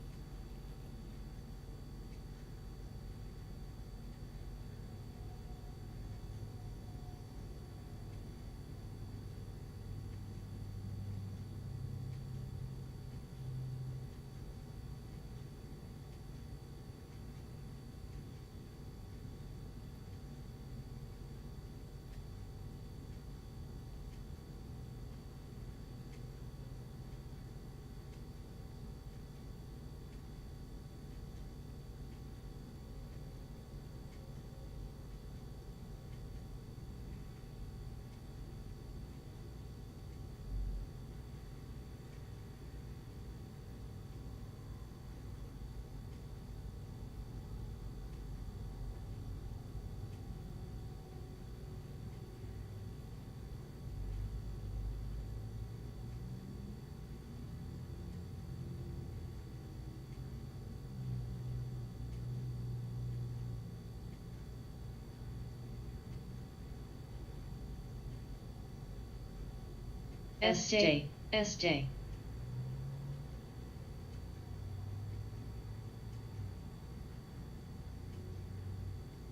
SJ, SJ.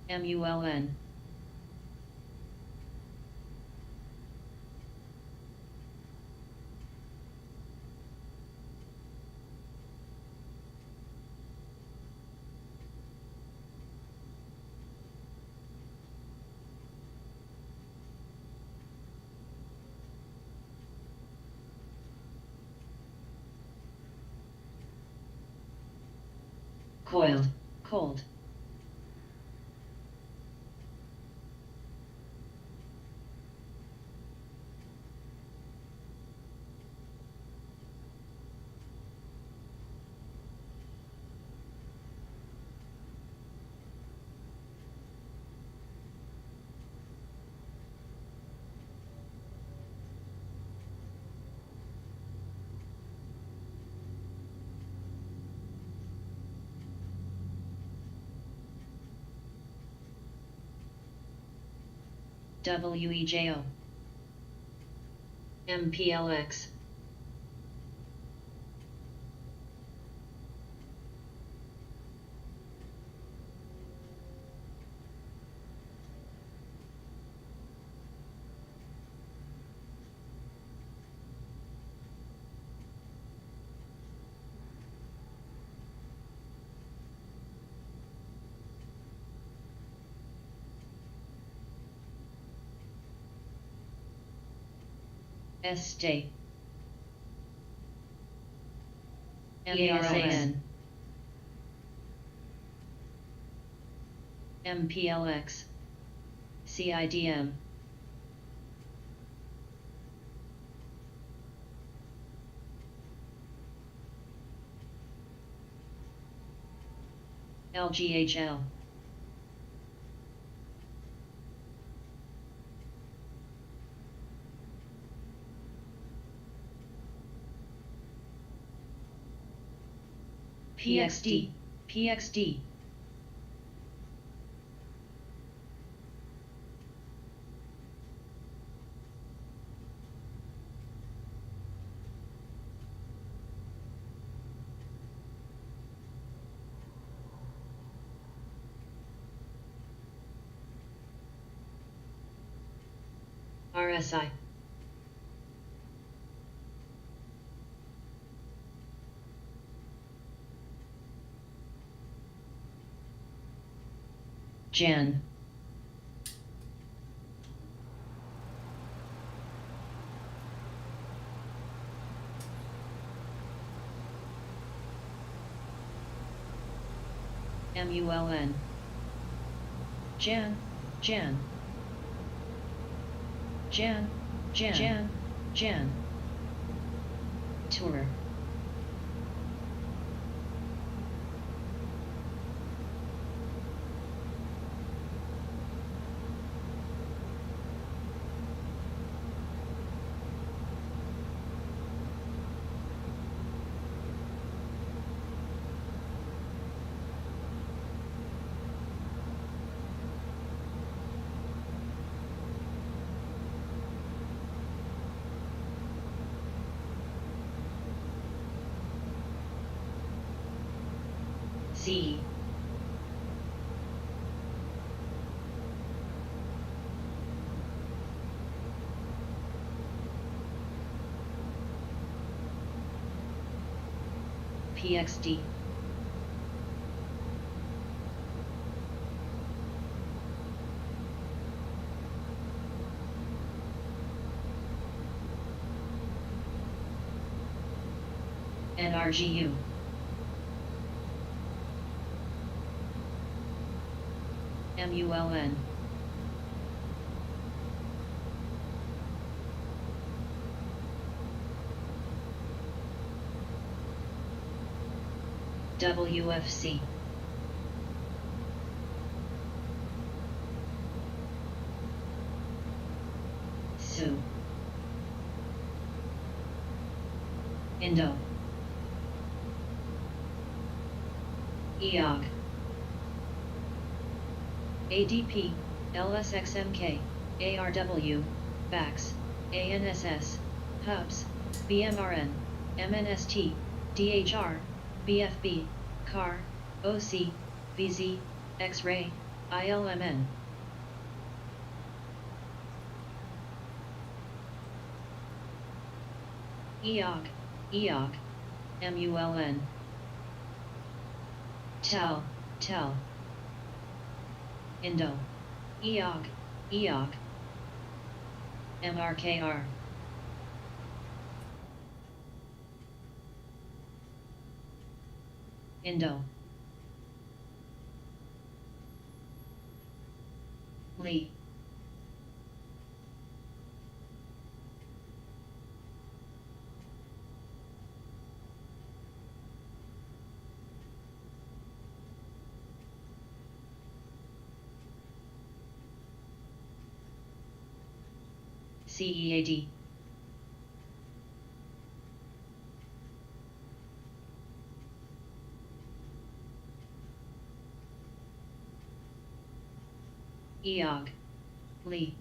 MULN. Coiled, cold. WEJO. MPLX. SJ. MASAN. MPLX, CIDM, LGHL, PXD, PXD, RSI, Jan, MULN, Jan, Jan, Jan, Jan, Jan, Jan, Tour, C, PXD, NRGU, MULN, WFC, SU, Indo, EOG, ADP, LSXMK, ARW, BAX, ANSS, Hubs, BMRN, MNST, DHR, BFB, CAR, OC, VZ, X-Ray, ILMN. EOG, EOG, MULN. TEL, TEL. Indo, EOG, EOG. MRKR. Indo. Lee. CEAD. EOG. Lee.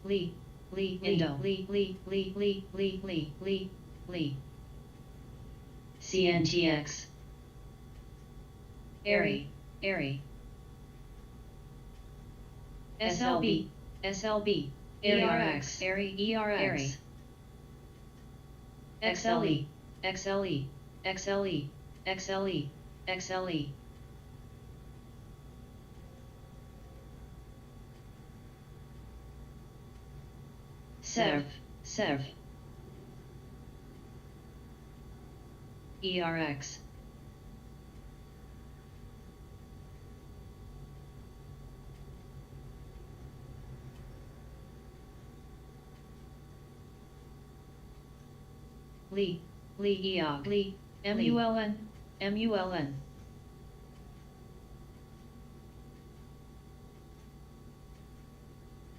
Lee. Lee. Indo. Lee. Lee. Lee. Lee. Lee. Lee. Lee. Lee. CNTX. Airy. Airy. SLB. SLB. ERX. Airy. ERX. XLE. XLE. XLE. XLE. XLE. Serv. Serv. ERX. Lee, Lee Eog, Lee, MULN, MULN.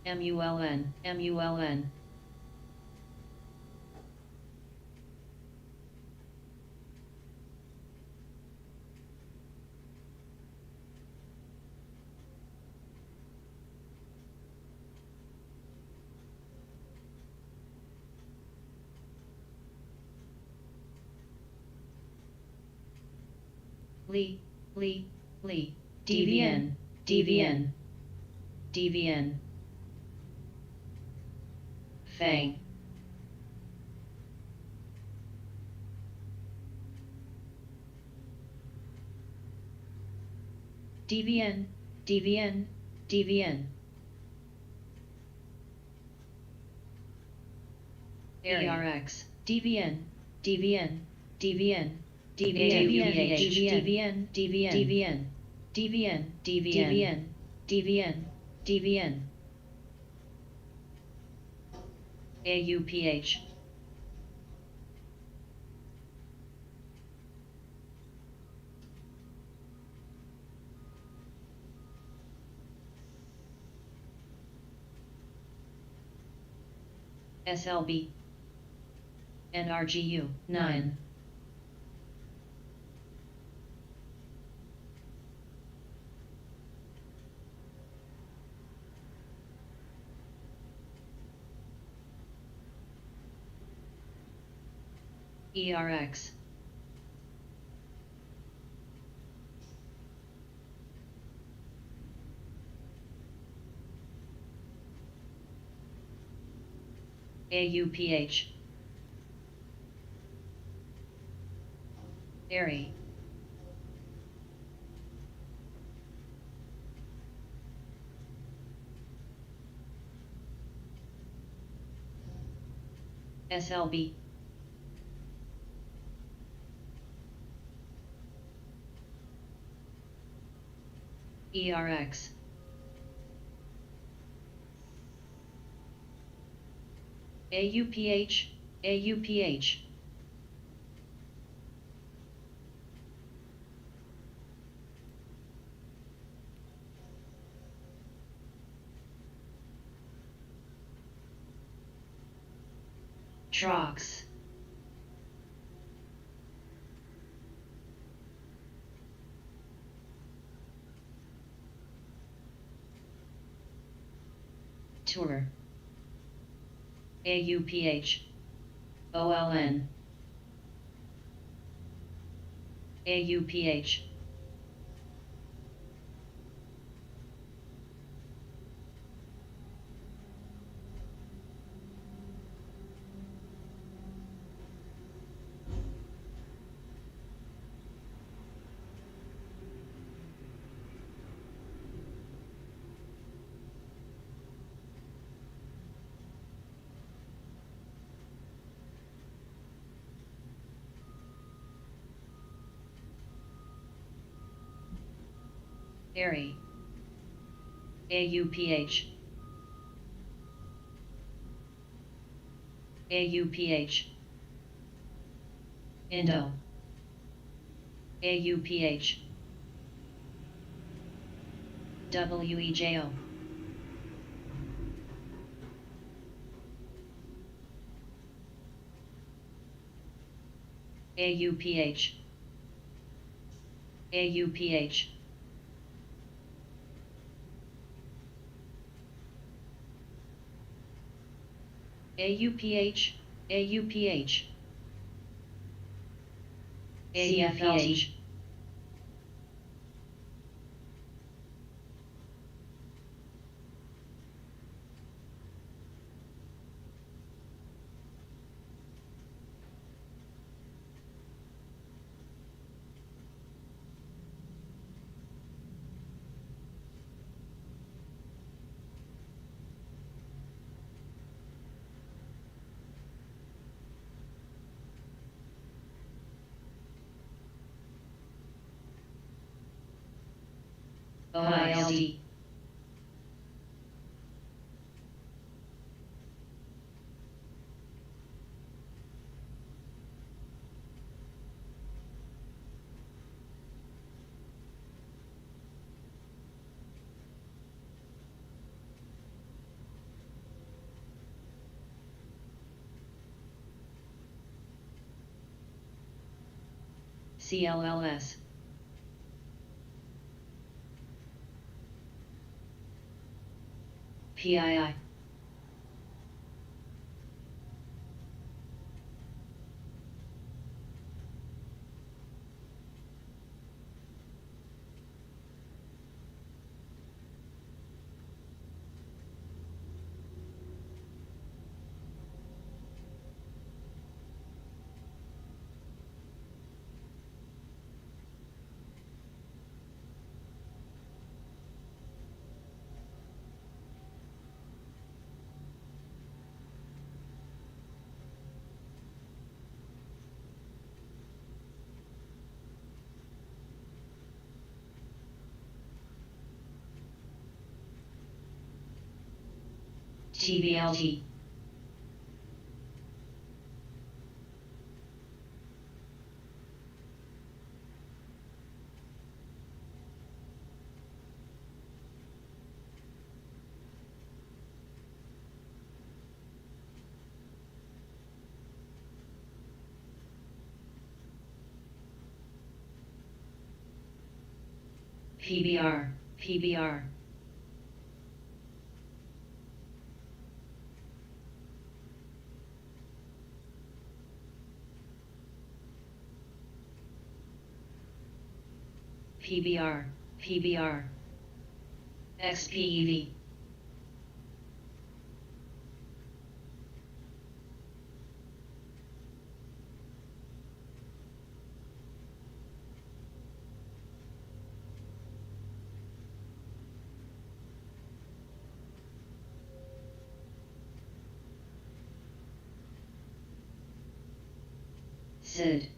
MULN, MULN. Lee, Lee, Lee, DVN, DVN, DVN. Fang. DVN, DVN, DVN. ARX, DVN, DVN, DVN, DVN, DVN, DVN, DVN, DVN, DVN, DVN. AUPH. SLB. NRGU 9. ERX. AUPH. Airy. SLB. ERX. AUPH, AUPH. Trox. Tour. AUPH. OLN. AUPH. Airy. AUPH. AUPH. Indo. AUPH. WEJO. AUPH. AUPH. AUPH, AUPH. CFLT. OILD. CLLS. PII. TBLT. PBR, PBR. PBR, PBR. XPEV. SID.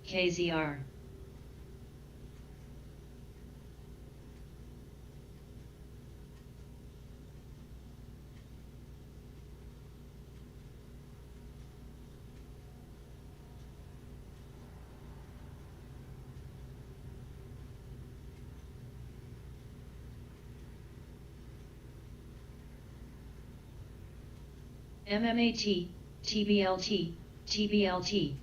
KZR. MMAT, TBLT, TBLT.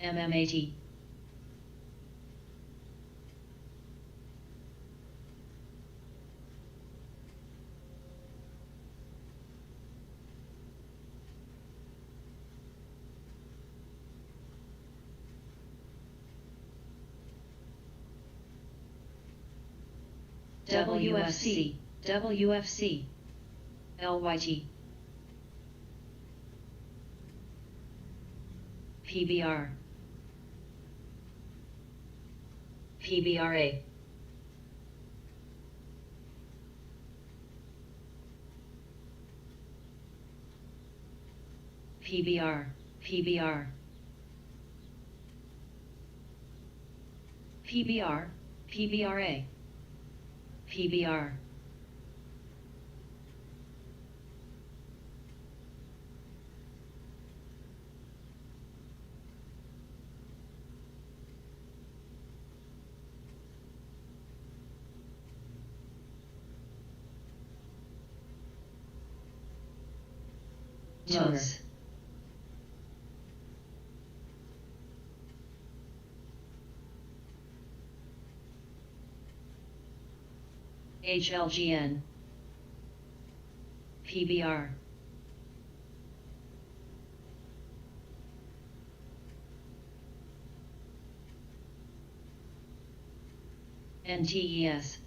MMAT. WFC, WFC. LYT. PBR. PBRA. PBR, PBR. PBR, PBRA. PBR. TOS. HLGN. PBR. NTES.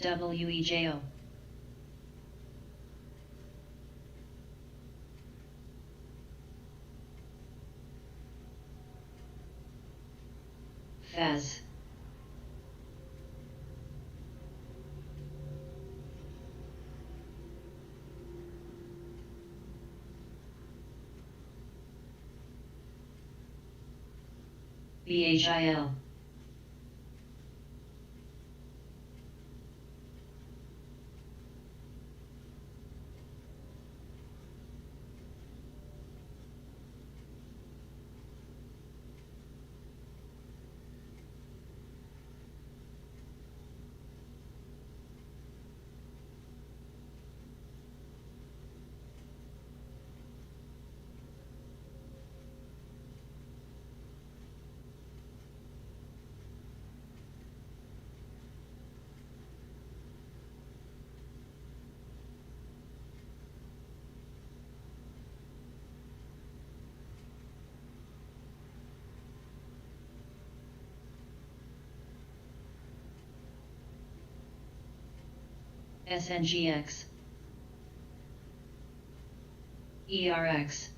WEJO. Faz. BHIL. SNGX. ERX.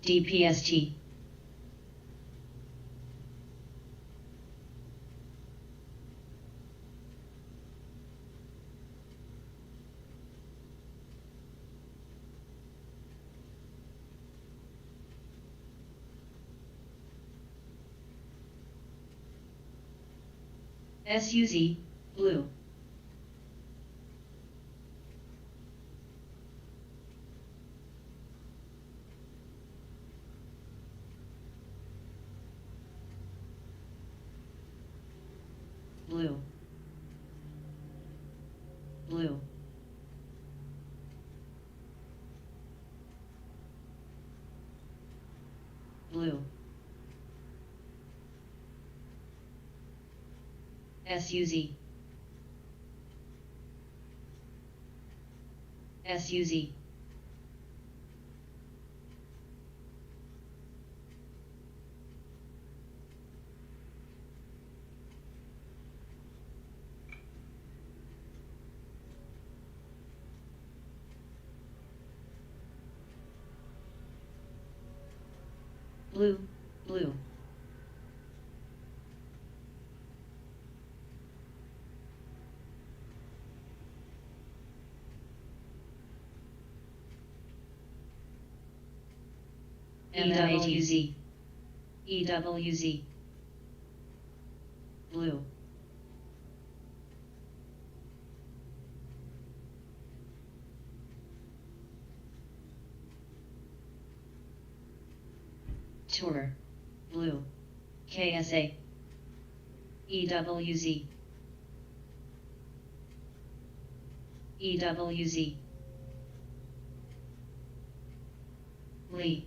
DPST. SUZ, blue. Blue. Blue. Blue. SUZ. SUZ. Blue, blue. EWZ. EWZ. Blue. Tour. Blue. KSA. EWZ. EWZ. Lee.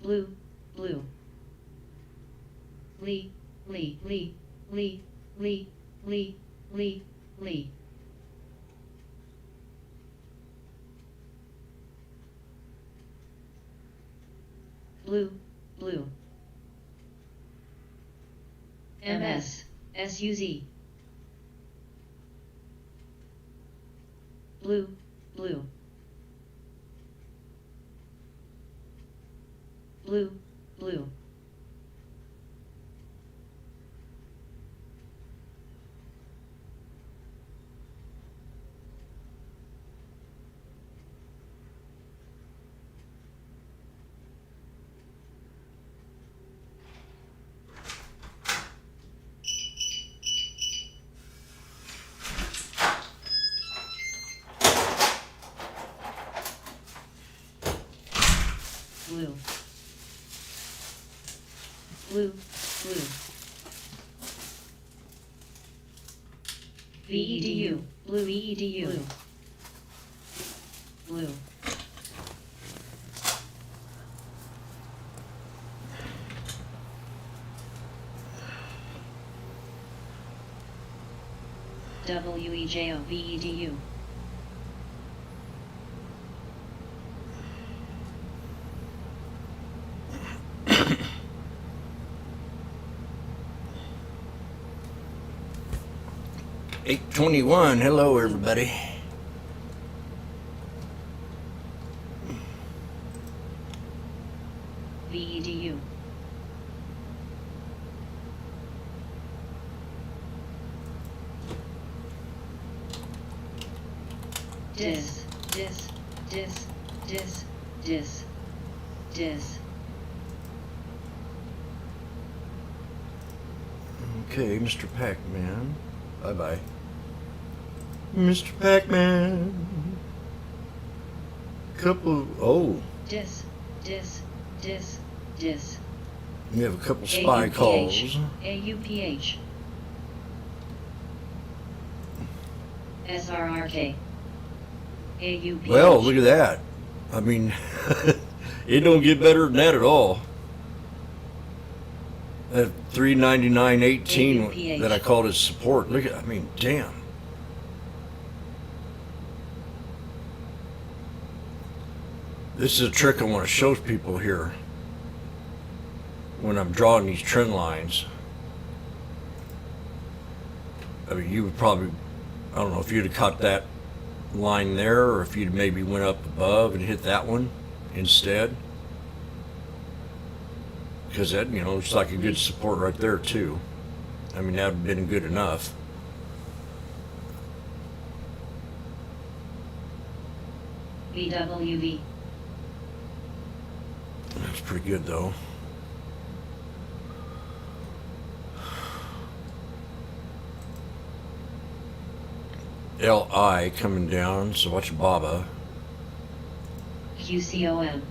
Blue, blue. Lee, Lee, Lee, Lee, Lee, Lee, Lee, Lee. blue, blue. MS, SUZ. Blue, blue. Blue, blue. Blue. Blue, blue. VEDU, blue EEDU. Blue. Blue. WEJO VEDU. $8:21. Hello, everybody. VEDU. Dis, dis, dis, dis, dis, dis. Okay, Mr. Pac-Man. Bye-bye. Mr. Pac-Man. Oh, Dis, dis, dis, dis. we have a couple spy calls. AUPH. SRRK. AUPH. Well, look at that. I mean, it don't get better than that at all. That 399.18 that I called as support. Look at, I mean, damn. This is a trick I want to show people here when I'm drawing these trend lines. I mean, you would probably, I don't know if you'd have caught that line there or if you'd maybe went up above and hit that one instead. Because that, you know, looks like a good support right there too. I mean, that would have been good enough. VWV. That's pretty good though. LI coming down, so watch Baba. QCOM.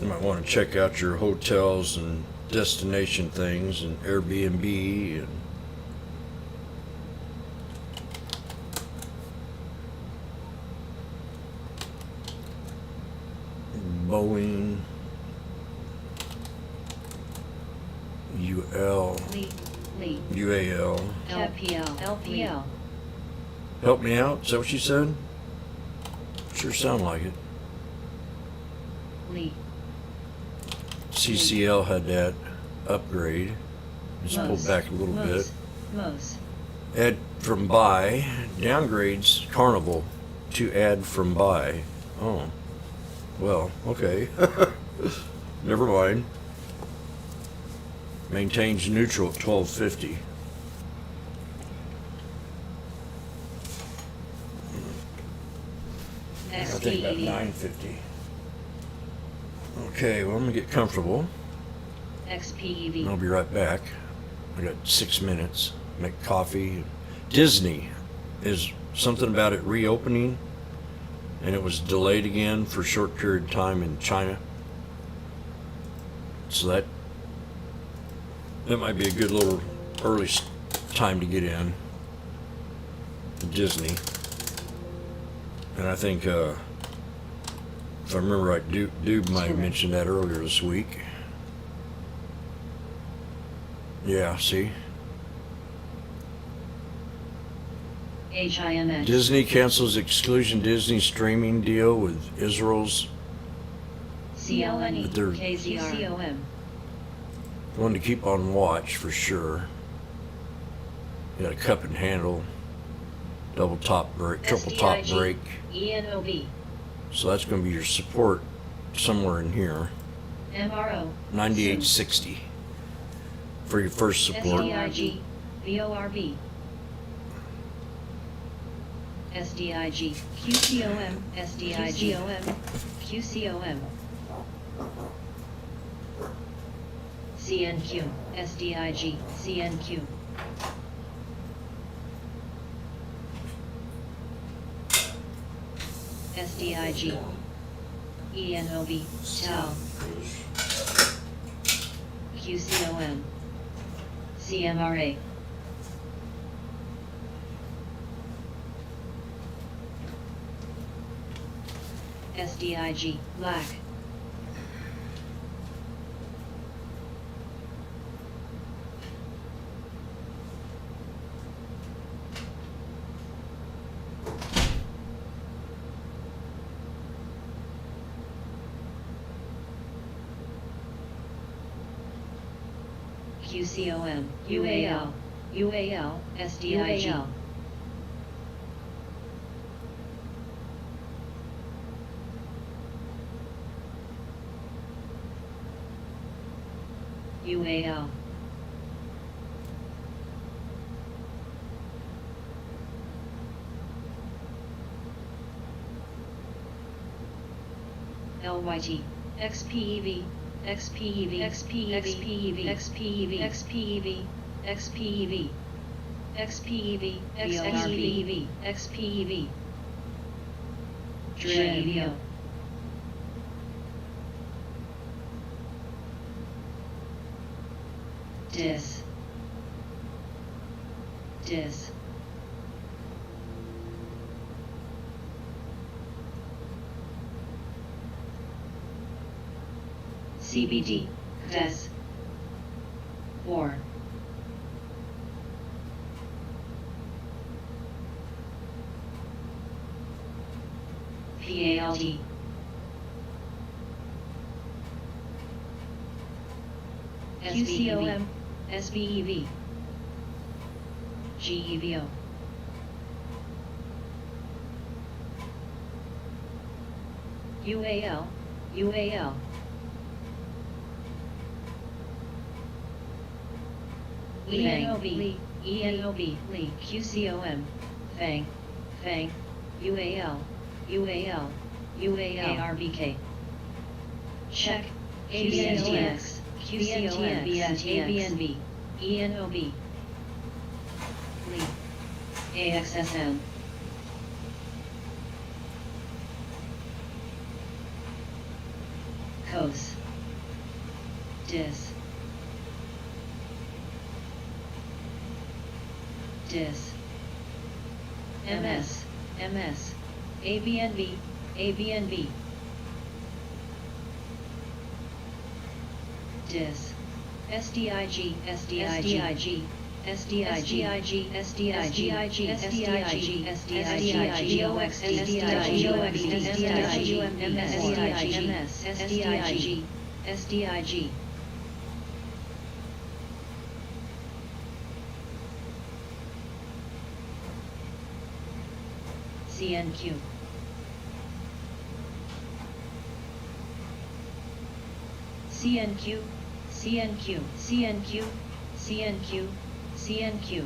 You might want to check out your hotels and destination things and Airbnb and Boeing, UL, Lee. Lee. UAL. LPL. LPL. Help me out? Is that what you said? Sure sound like it. Lee. CCL had that upgrade. Just pulled back a little bit. Mose. Add from buy. Downgrades Carnival to add from buy. Oh. Well, okay. Never mind. Maintains neutral at 1250. I think about 950. Okay, well, I'm gonna get comfortable. XPEV. I'll be right back. I got 6 minutes. Make coffee. Disney is something about it reopening, and it was delayed again for a short period of time in China. So that might be a good little early time to get in. Disney. And I think, if I remember right, Dube might have mentioned that earlier this week. Yeah, see? HIMX. Disney cancels exclusion Disney streaming deal with Israel's CLNE, But they're- KZRCOM, One to keep on watch for sure. You got a cup and handle, double top brake, triple top SDIG. brake. ENOB, So that's going to be your support somewhere in here. MRO, 9860 for your first support. SDIG, VORB, SDIG, QCOM, SDIG, QCOM, CNQ, SDIG, CNQ, SDIG, ENOB, TAL, QCOM, CMRA, SDIG, black, QCOM, UAL, UAL, SDIG, UAL, LYT, XPEV, XPEV, XPEV, XPEV, XPEV, XPEV, XPEV, XPEV, XPEV, DREVO, DIS, DIS, CBD, DES, War, PALD, QCOM, SBEV, GEVO, UAL, UAL, ENOB, ENOB, QCOM, FANG, FANG, UAL, UAL, UAL, ARBK, check, ABNTX, QCOM, ABNB, ENOB, AXSM, COS, DIS, DIS, MS, MS, ABNB, ABNB, DIS, SDIG, SDIG, SDIG, SDIG, SDIG, SDIG, SDIG, OX, SDIG, OX, SDIG, MS, SDIG, MS, SDIG, SDIG, CNQ, CNQ, CNQ, CNQ, CNQ, CNQ,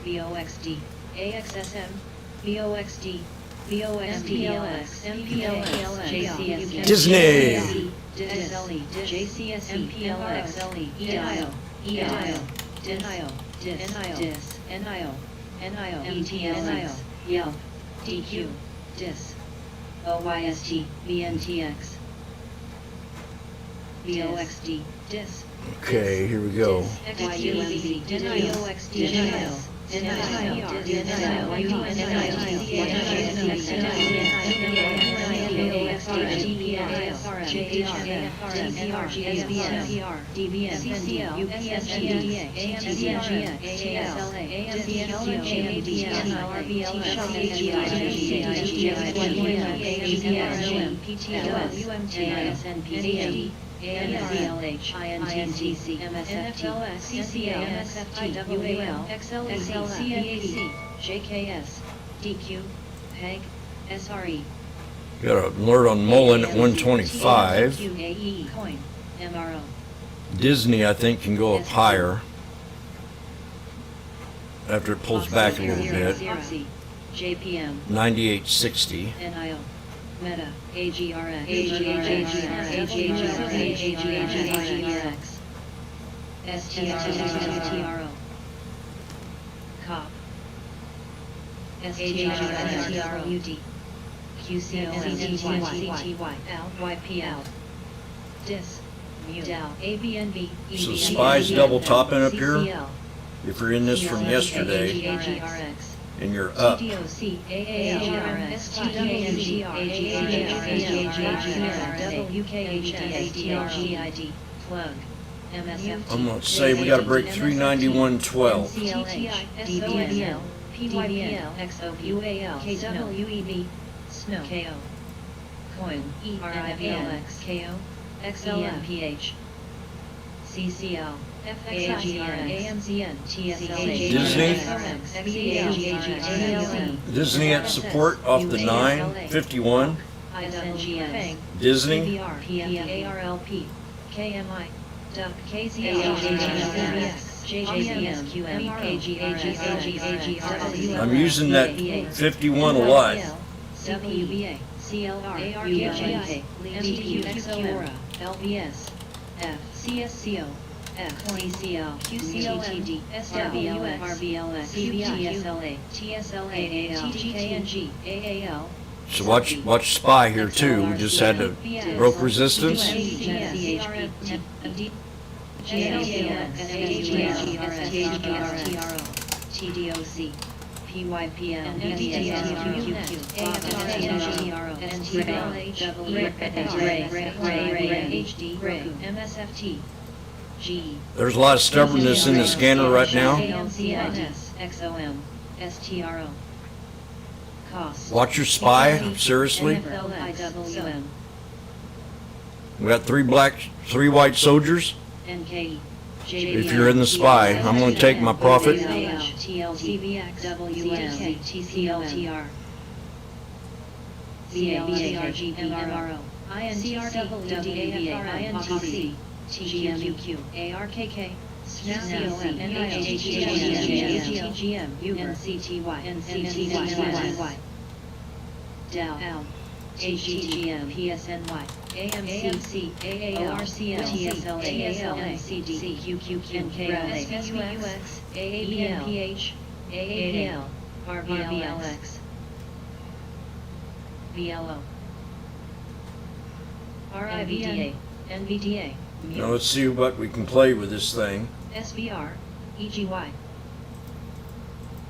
VOXD, AXSM, VOXD, VOXD, MPLX, MPLX, JCS, Disney. SLE, JCS, MPLX, LE, EIO, EIO, DISIO, DIS, NIO, NIO, ETLX, YEL, DQ, DIS, OYST, VNTX, VOXD, DIS, Okay, here we go. YUMC, VOXD, DIO, AMVLH, INTC, MSFT, CCL, MSFT, UAL, XLE, CNAC, JKS, DQ, PEG, SRE. Got an alert on Mullen at 125. QAE, Coin, MRO. Disney, I think, can go up higher after it pulls back a little bit. JPM, 98.60. NIO, Meta, AGRX, STRO, COP, STRUD, QCOMCTY, YPL, DIS, DAL, ABNB, So SPY's double topping up here. If you're in this from yesterday AGRX, and you're up, TDOC, AALRM, STDANG, WKHS, Plug, MSFT. I'm going to say we got to break 391.12. TTI, DBL, PYPL, XOUAL, KWEB, Snow, KO, Coin, ERIVLX, KO, XLMPH, CCL, FXIGRN, AMZN, TSLH, Disney at support off the 951. ISNGN, Disney. PRP, KMI, DUC, KZL, JJBM, QM, KGRS, I'm using that 51 a lot. WBA, CLR, UJI, MTQ, XORA, LBS, F, CSCO, F, CCL, QCOTD, SWF, RBLX, CBTSLA, TSLA, AL, TGKNG, AAL. So watch SPY here too. We just had to broke resistance. TDOC, PYPL, MSFT, G. There's a lot of stubbornness in the scanner right now. XOM, STRO. Cost. Watch your SPY, seriously. NFLXOM, We got three white soldiers. NKE. If you're in the SPY, I'm going to take my profit. TLTVX, WM, TCLTR, CABRG, MRO, INCRW, INTC, TGMUQ, ARKK, SNAP, TGM, UNCTY, NCTY, DAL, HGGM, PSNY, AMCC, AARCL, TSLA, ASLMCD, QQQ, SVUX, AABNPH, AAL, RBLX, VLO, RIVDA, NVDA, Now let's see what we can play with this thing. SVR, EGY,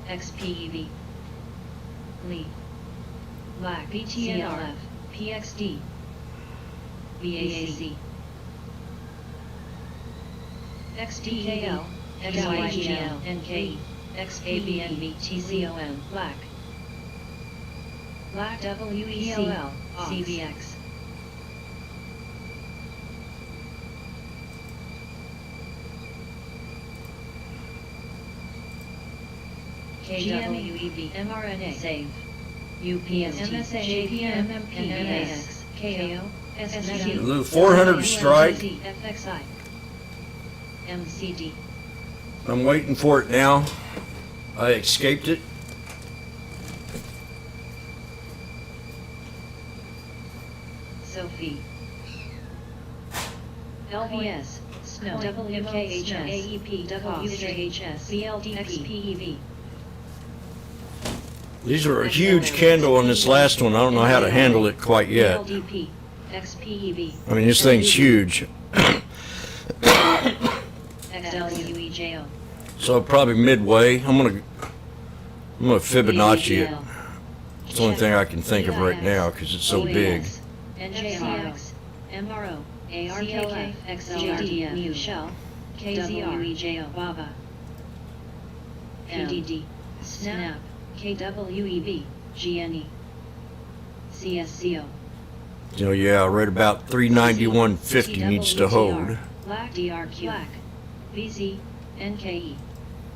XPEV, LEAD, LAC, PTNRF, PXD, VAC, XDKL, XYGL, NKE, XABNB, TCOM, LAC, LAC, WECL, CVX. KWEB, mRNA, SAVE, UPST, JPM, MPAX, KO, SSQ, The 400 strike. FXI, MCD, I'm waiting for it now. I escaped it. Sophie, LVS, Snow, WMKHS, AEP, WHS, BLD, XPEV. These are a huge candle on this last one. I don't know how to handle it quite yet. LDP, XPEV, I mean, this thing's huge. XLUEJO, So probably midway. I'm going to I'm gonna Fibonacci it. VAGL, It's the only thing I can think of right now because it's so big. NJRX, MRO, ARKK, XLRDF, Shell, KZREJO, Baba, PDD, Snap, KWEB, GNE, CSCO. You know, yeah, right about 391.50 needs to hold. Black DRQ, Black, VZ, NKE,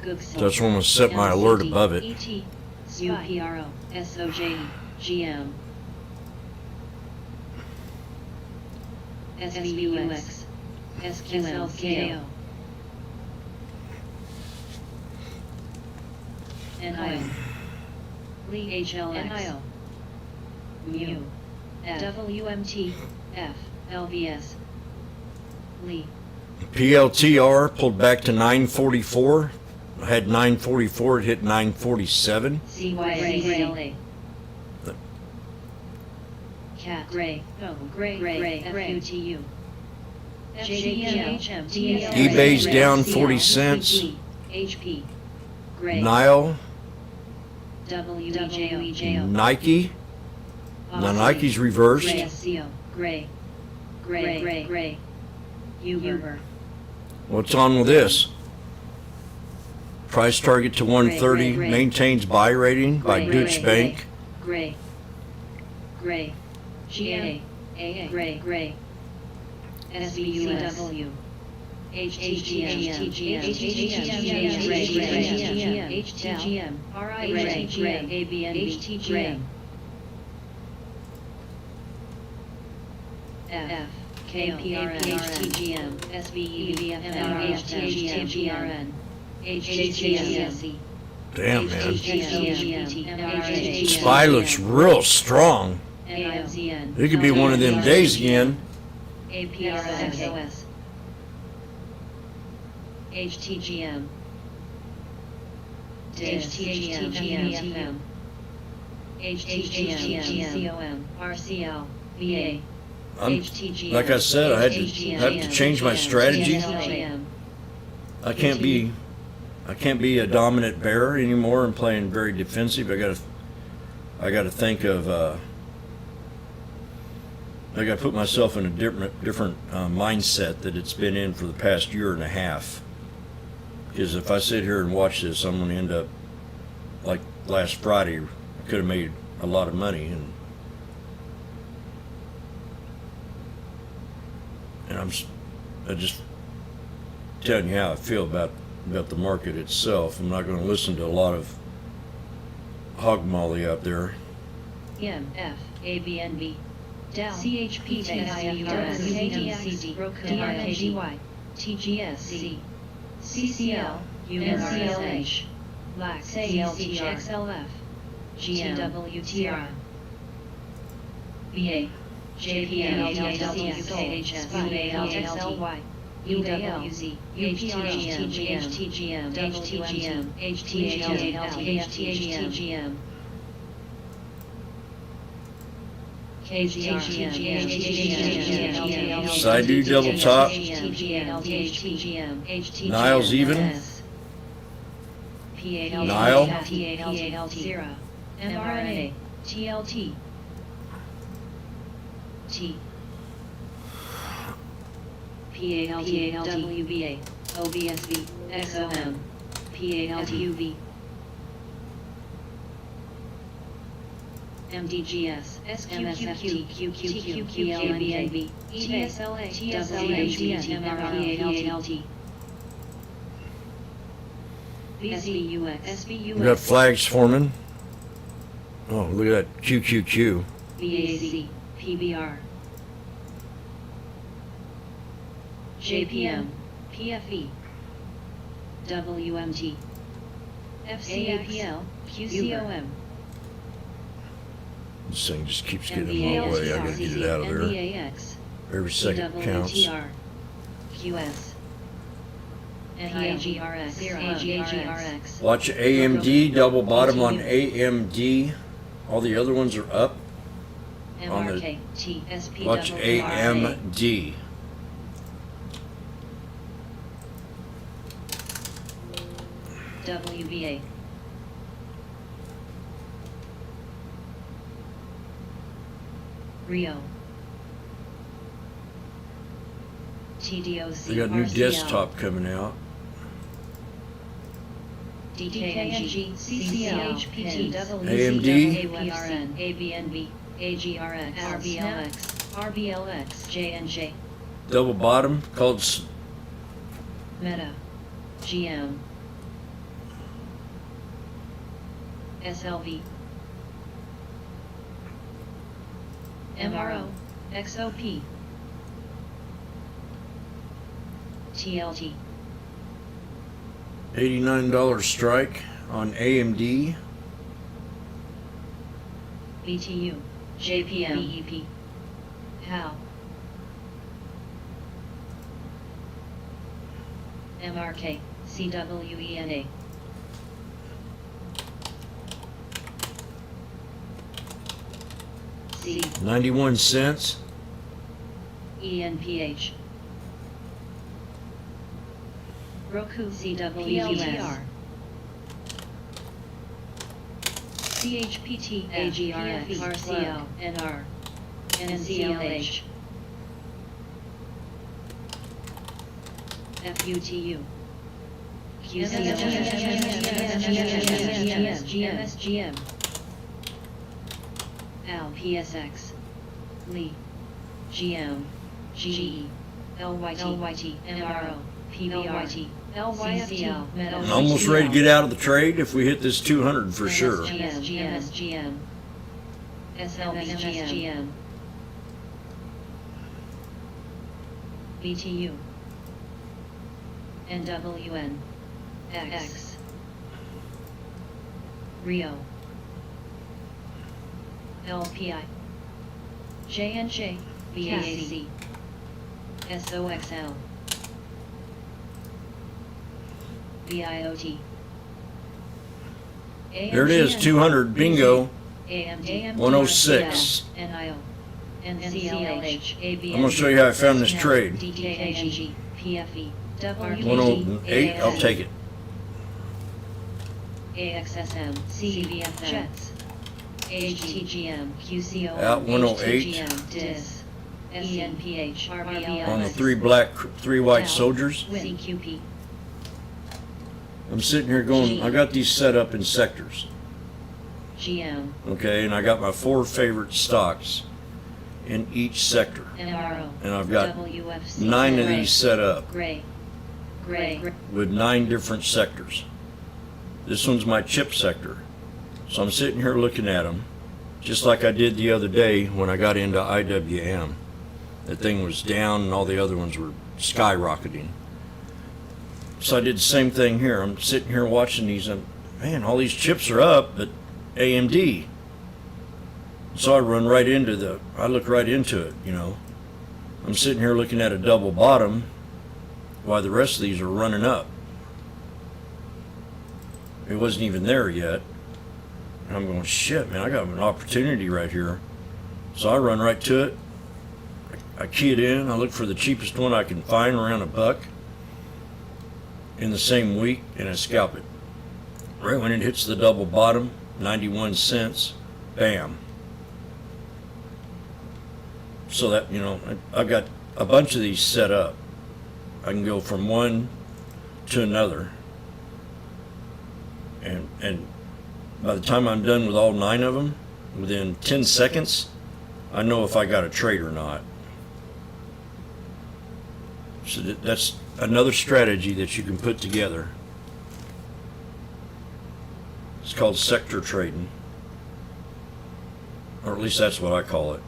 Google. So that's where I'm gonna set my alert above it. ET, UPRO, SOJE, GM, SVUX, SQLKO, NIO, Lee HLX, NIO, Mu, WMT, F, LVS, Lee. PLTR pulled back to 944. I had 944, it hit 947. CYCLA. Cat Gray, oh Gray, FUTU. JPM, eBay's down 40 cents. HP, Gray, Nile, WEJO, Nike. Now Nike's reversed. Gray SCO, Gray, Uber. What's on with this? Price target to 130, Gray. maintains buy rating by Deutsche Bank. Gray, GA, Gray, SVUW, HTGM, HTGM, RIGM, ABNB, HTGM, F, KPRN, HTGM, SVEVF, HTGM, HTGM, Damn, man. HTGM, SPY looks real strong. NIOZN, It could be one of them days again. APRSOS, HTGM, HTGM, HTGM, RCL, VA, HTGM, Like I said, I had to change my strategy. I can't be a dominant bear anymore and playing very defensive. I gotta think of I gotta put myself in a different mindset that it's been in for the past year and a half. Because if I sit here and watch this, I'm gonna end up like last Friday. I could have made a lot of money, and I'm just telling you how I feel about the market itself. I'm not going to listen to a lot of hog molly out there. MF, ABNB, Dow, CHP, TIFRS, KDMCD, DRKGY, TGSC, CCL, UNCLH, Black, CLT, XLF, GMWTR, VA, JPM, LWKHS, VALXLY, UWZ, HTGM, HTGM, HTGM, HTGM, KGM, Side do double top. Niles even. Nile. mRNA, TLT, T, PALTWBA, OBSV, XOM, PALTUV, MDGS, SQQQ, QQQ, QLNB, TSLA, TSLA, MRPALT, SVUX, We got flags forming. Oh, look at that QQQ. BAZ, PBR, JPM, PFE, WMT, FCAPL, QCOM, This thing just keeps getting in my way. I gotta get it out of there. NVAX, Every second counts. WTR, QS, NIAGRX, AGRX, Watch AMD, double bottom on AMD. All the other ones are up. On the- MRK, TSP, Watch AMD. WBA, Rio. TDOC. They got a new RCL. desktop coming out. DKNG, CCL, HPT, AMD. APRN, ABNB, AGRX, RBLX, RBLX, JNJ, Double bottom called Meta, GM, SLV, MRO, XOP, TLT, $89 strike on AMD. BTU, JPM, BEP, HAL, MRK, CWENA, C, 91 cents. ENPH, Roku, CWPLTR, CHPT, AGRX, RCL, NR, NCLH, FUTU, GMSGM, AL, PSX, Lee, GM, GE, LYT, MRO, PBRT, LYFT, I'm almost ready to get out of the trade if we hit this 200 for sure. GM, SLVGM, BTU, NWN, X, Rio, LPI, JNJ, BAC, SOXL, BIOT. There it is, 200, bingo. AMD, 106. NIO, NCLH, ABN. I'm gonna show you how I found this trade. DKNG, PFE, 108, I'll take it. AXSM, CVFM, Jets, HTGM, QCO, Out 108. HTGM, DIS, ENPH, RBL, On the three white soldiers. CQP, I'm sitting here going, I got these set up in sectors, GM, okay, and I got my 4 favorite stocks in each sector. MRO, And I've got WFC, 9 of these set up Gray, with 9 different sectors. This one's my chip sector. So I'm sitting here looking at them, just like I did the other day when I got into IWM. That thing was down and all the other ones were skyrocketing. So I did the same thing here. I'm sitting here watching these, and man, all these chips are up, but AMD. So I look right into it, you know. I'm sitting here looking at a double bottom while the rest of these are running up. It wasn't even there yet. And I'm going, shit, man, I got an opportunity right here. So I run right to it. I key it in. I look for the cheapest one I can find around $1 in the same week, and I scalp it. Right when it hits the double bottom, 91 cents, bam. So that, you know, I've got a bunch of these set up. I can go from one to another. And by the time I'm done with all 9 of them, within 10 seconds, I know if I got a trade or not. So that's another strategy that you can put together. It's called sector trading, or at least that's what I call it.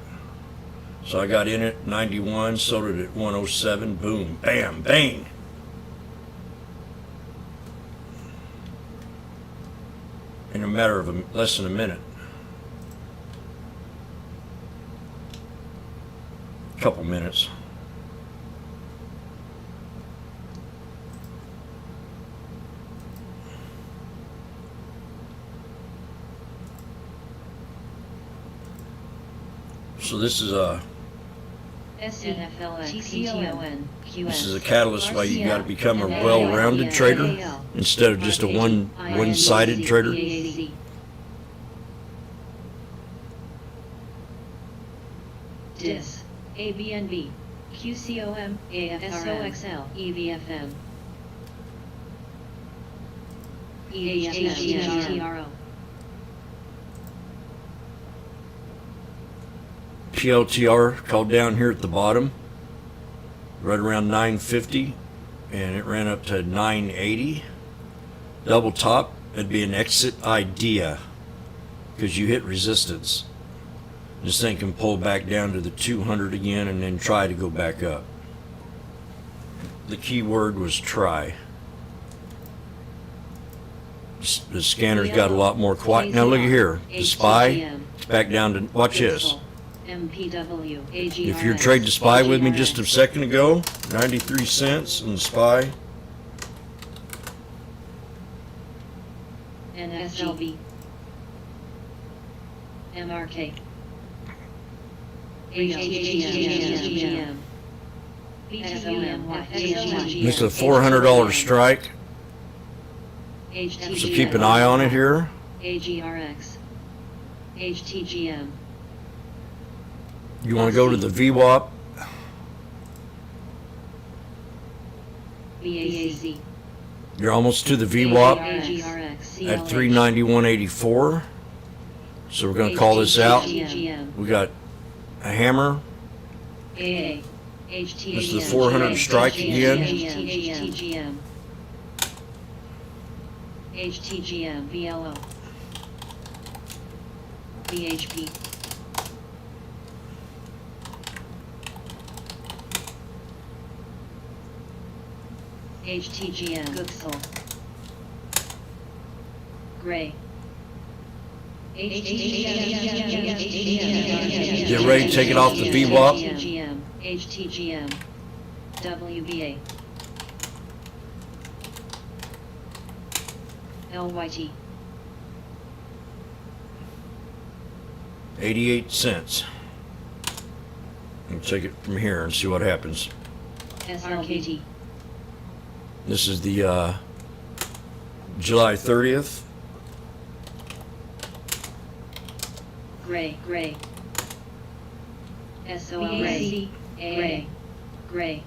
So I got in at 91, sold it at 107, boom, bam, bang. In a matter of less than a minute. Couple minutes. So this is a catalyst why you got to become a well-rounded trader instead of just a one-sided trader. DIS, ABNB, QCOM, AFRM, EVFM, EHTRO. PLTR called down here at the bottom, right around 950, and it ran up to 980. Double top, it'd be an exit idea because you hit resistance. This thing can pull back down to the 200 again and then try to go back up. The key word was try. The scanner's got a lot more quiet. Now look at here. The SPY, it's back down to, watch this. If you're trading SPY with me just a second ago, 93 cents in SPY. NSLB, MRK, HTGM, This is a $400 strike, so keep an eye on it here. AGRX, HTGM, You want to go to the VWAP. BAC, You're almost to the VWAP AGRX, at 391.84. So we're going to call this out. We got a hammer. AA, This is the 400 strike again. HTGM, HTGM, VLO, BHP, HTGM, Gooksel, Gray, Get ready to take it off the VWAP. HTGM, HTGM, WBA, LYT, 88 cents. We'll take it from here and see what happens. SRKT, This is the July 30th. Gray, Gray, SOL, Gray, AA, Gray,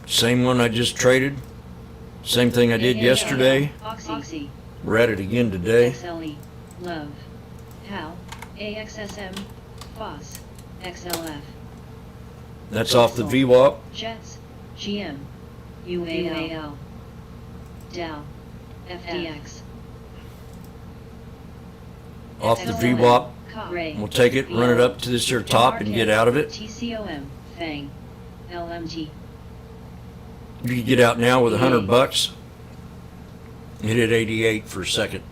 Same one I just traded. Same thing I did yesterday. Oxy, We're at it again today. XLE, Love, HAL, AXSM, FOS, XLF, That's off the VWAP. Jets, GM, UAL, Dow, FDX, Off the VWAP. Gray, We'll take it, run it up to this here top and get out of it. TCOM, FANG, LMT, You can get out now with $100. It hit 88 for a second.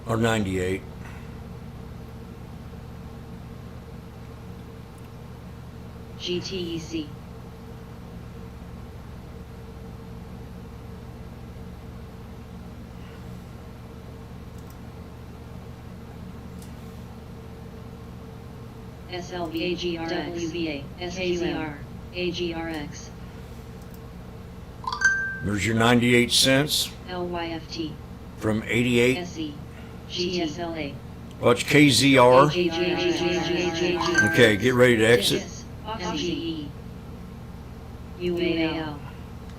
Or 98. GTEC, SLV, AGRX, WBA, SKZR, AGRX, There's your 98 cents LYFT, from 88. SE, GSLA, Watch KZR. AGRX, Okay, get ready to exit. MGE, UAL,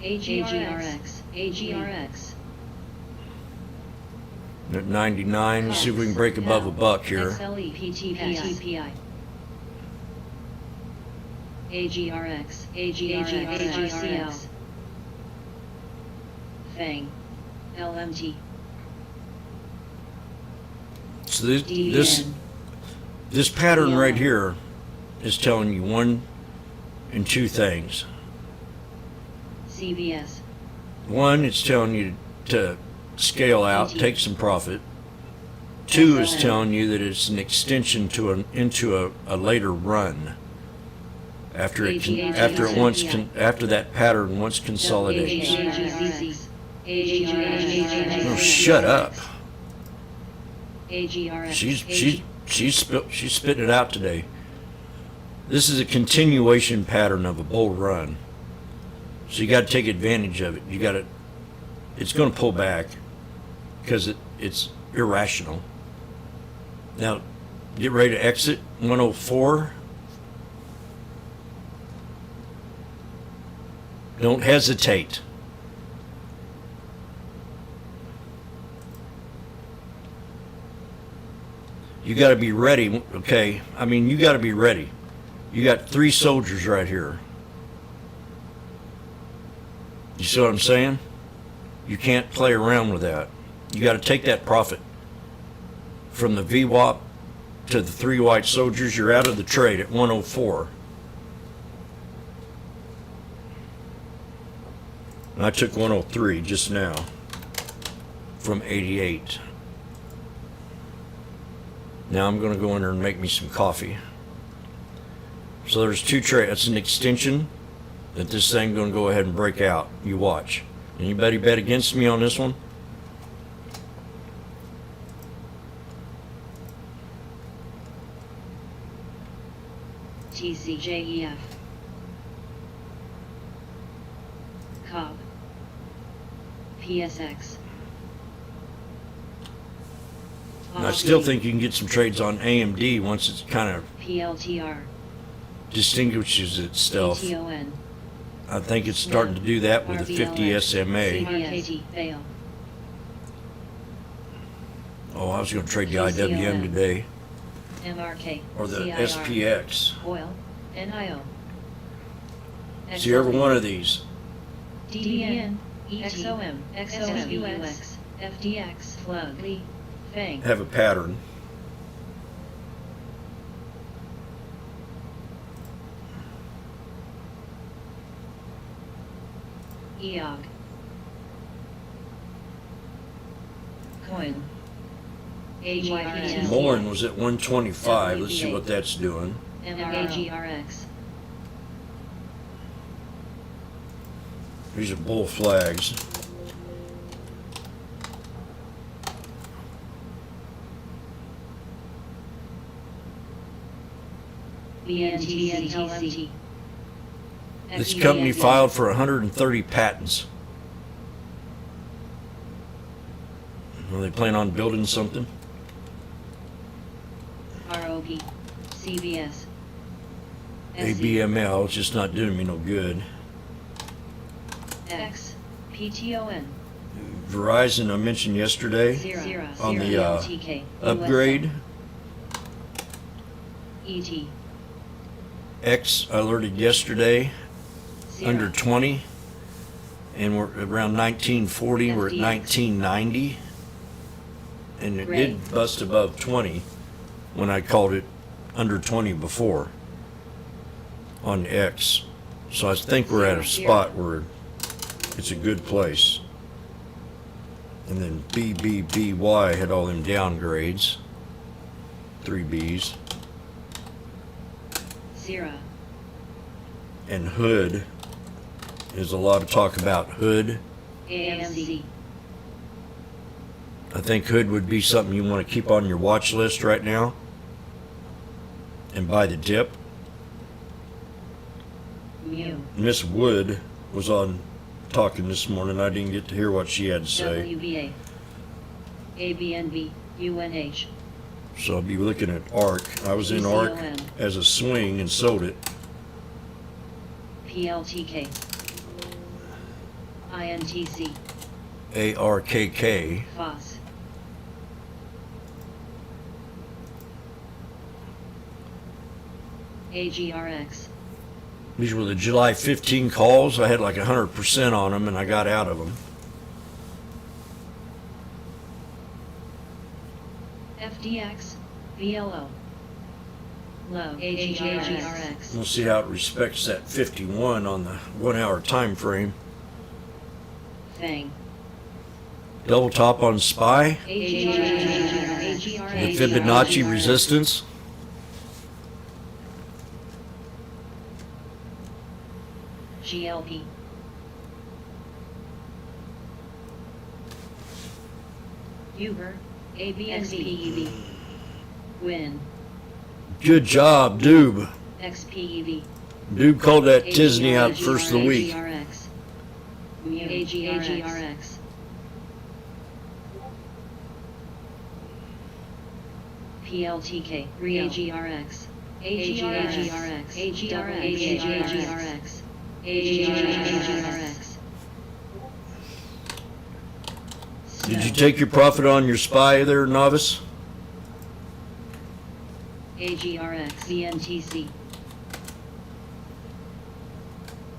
AGRX, AGRX, At 99. See if we can break above a buck here. XLE, PTPI, AGRX, AGRX, FANG, LMT, So this DN, pattern right here is telling you one and two things. CBS, One, it's telling you to scale out, take some profit. Two is telling you that it's an extension to into a later run. After after that pattern once consolidates. Oh, shut up. She's spitting it out today. This is a continuation pattern of a bull run. So you got to take advantage of it. It's going to pull back because irrational. Now, get ready to exit 104. Don't hesitate. You got to be ready, okay? I mean, you got to be ready. You got 3 soldiers right here. You see what I'm saying? You can't play around with that. You got to take that profit. From the VWAP to the 3 white soldiers, you're out of the trade at 104. And I took 103 just now from 88. Now I'm going to go in there and make me some coffee. So there's 2 trades. That's an extension that this thing going to go ahead and break out. You watch. Anybody bet against me on this one? TCJEF. Cobb. PSX. And I still think you can get some trades on AMD once it's kind of PLTR. distinguishes itself. ATON. I think it's starting to do that with the 50 SMA. CBS. Fail. Oh, I was going to trade the IWM today. MRK. Or the CIR. SPX. Oil. NIO. See every one of these. DDN. XOM. XOMUX. FDX. Plug. Lee. Fang. Have a pattern. EOG. Coin. AGRX. Mullen was at 125. Let's see what that's doing. AGRX. These are bull flags. BNTC. This company filed for 130 patents. Well, they plan on building something. ROP. CBS. ABML, it's just not doing me no good. X. PTON. Verizon, I mentioned yesterday, 0. on the TK. upgrade. ET. X, I alerted yesterday, under 20. And we're around 1940, we're at FDX. 1990. And it Great. did bust above 20 when I called it under 20 before on X. So I think we're at a spot where it's a good place. And then BBBY had all them downgrades. 3 Bs. 0. And Hood. There's a lot of talk about Hood. AMC. I think Hood would be something you want to keep on your watch list right now. And buy the dip. Mu. Miss Wood was on talking this morning. I didn't get to hear what she had to say. WBA. ABNB. UNH. So I'll be looking at ARC. I was in ARC PCOM. as a swing and sold it. PLTK. INTC. ARKK. FOS. AGRX. These were the July 15 calls. I had like 100% on them and I got out of them. FDX. VLO. Low. AGRX. We'll see how it respects that 51 on the 1 hour time frame. FANG. Double top on SPY. AGRX. The Fibonacci resistance. GLP. Uber. ABNB. Win. Good job, Doob. XPEV. Doob called that Disney out first of the week. AGRX. AGRX. PLTK, AGRX, AGRX, AGRX, AGRX. Did you take your profit on your SPY there, novice? AGRX, BNTC,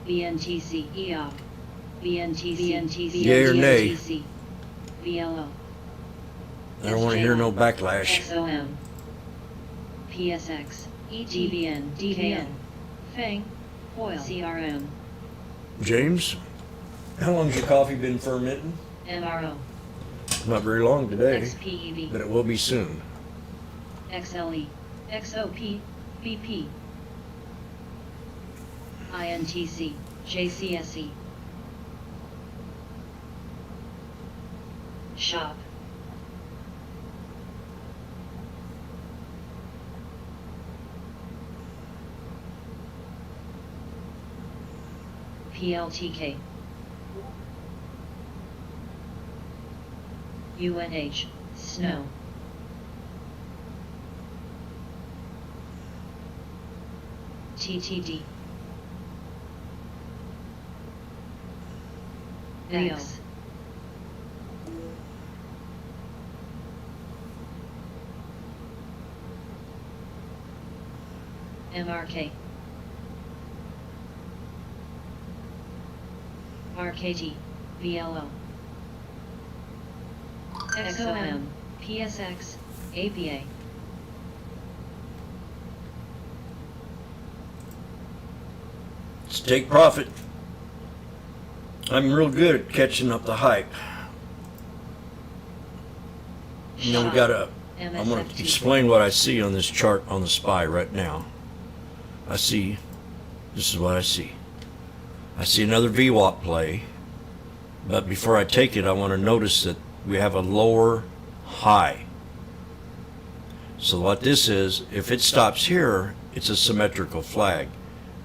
BNTC, EOP, BNTC, Yay or nay? BNTC, VLO, I don't want to hear no backlash. XOM, PSX, ETBN, DKN, FANG, Oil, CRM, James, how long's your coffee been fermenting? MRO, Not very long today, XPEV, but it will be soon. XLE, XOP, BP, INTC, JCSE, Shop, PLTK, UNH, Snow, TTD, Rio, MRK, RKT, VLO, XOM, PSX, APA, Let's take profit. I'm real good at catching up the hype. You know, we gotta, I'm gonna MSFT, explain what I see on this chart on the SPY right now. This is what I see. I see another VWAP play, but before I take it, I want to notice that we have a lower high. So what this is, if it stops here, it's a symmetrical flag.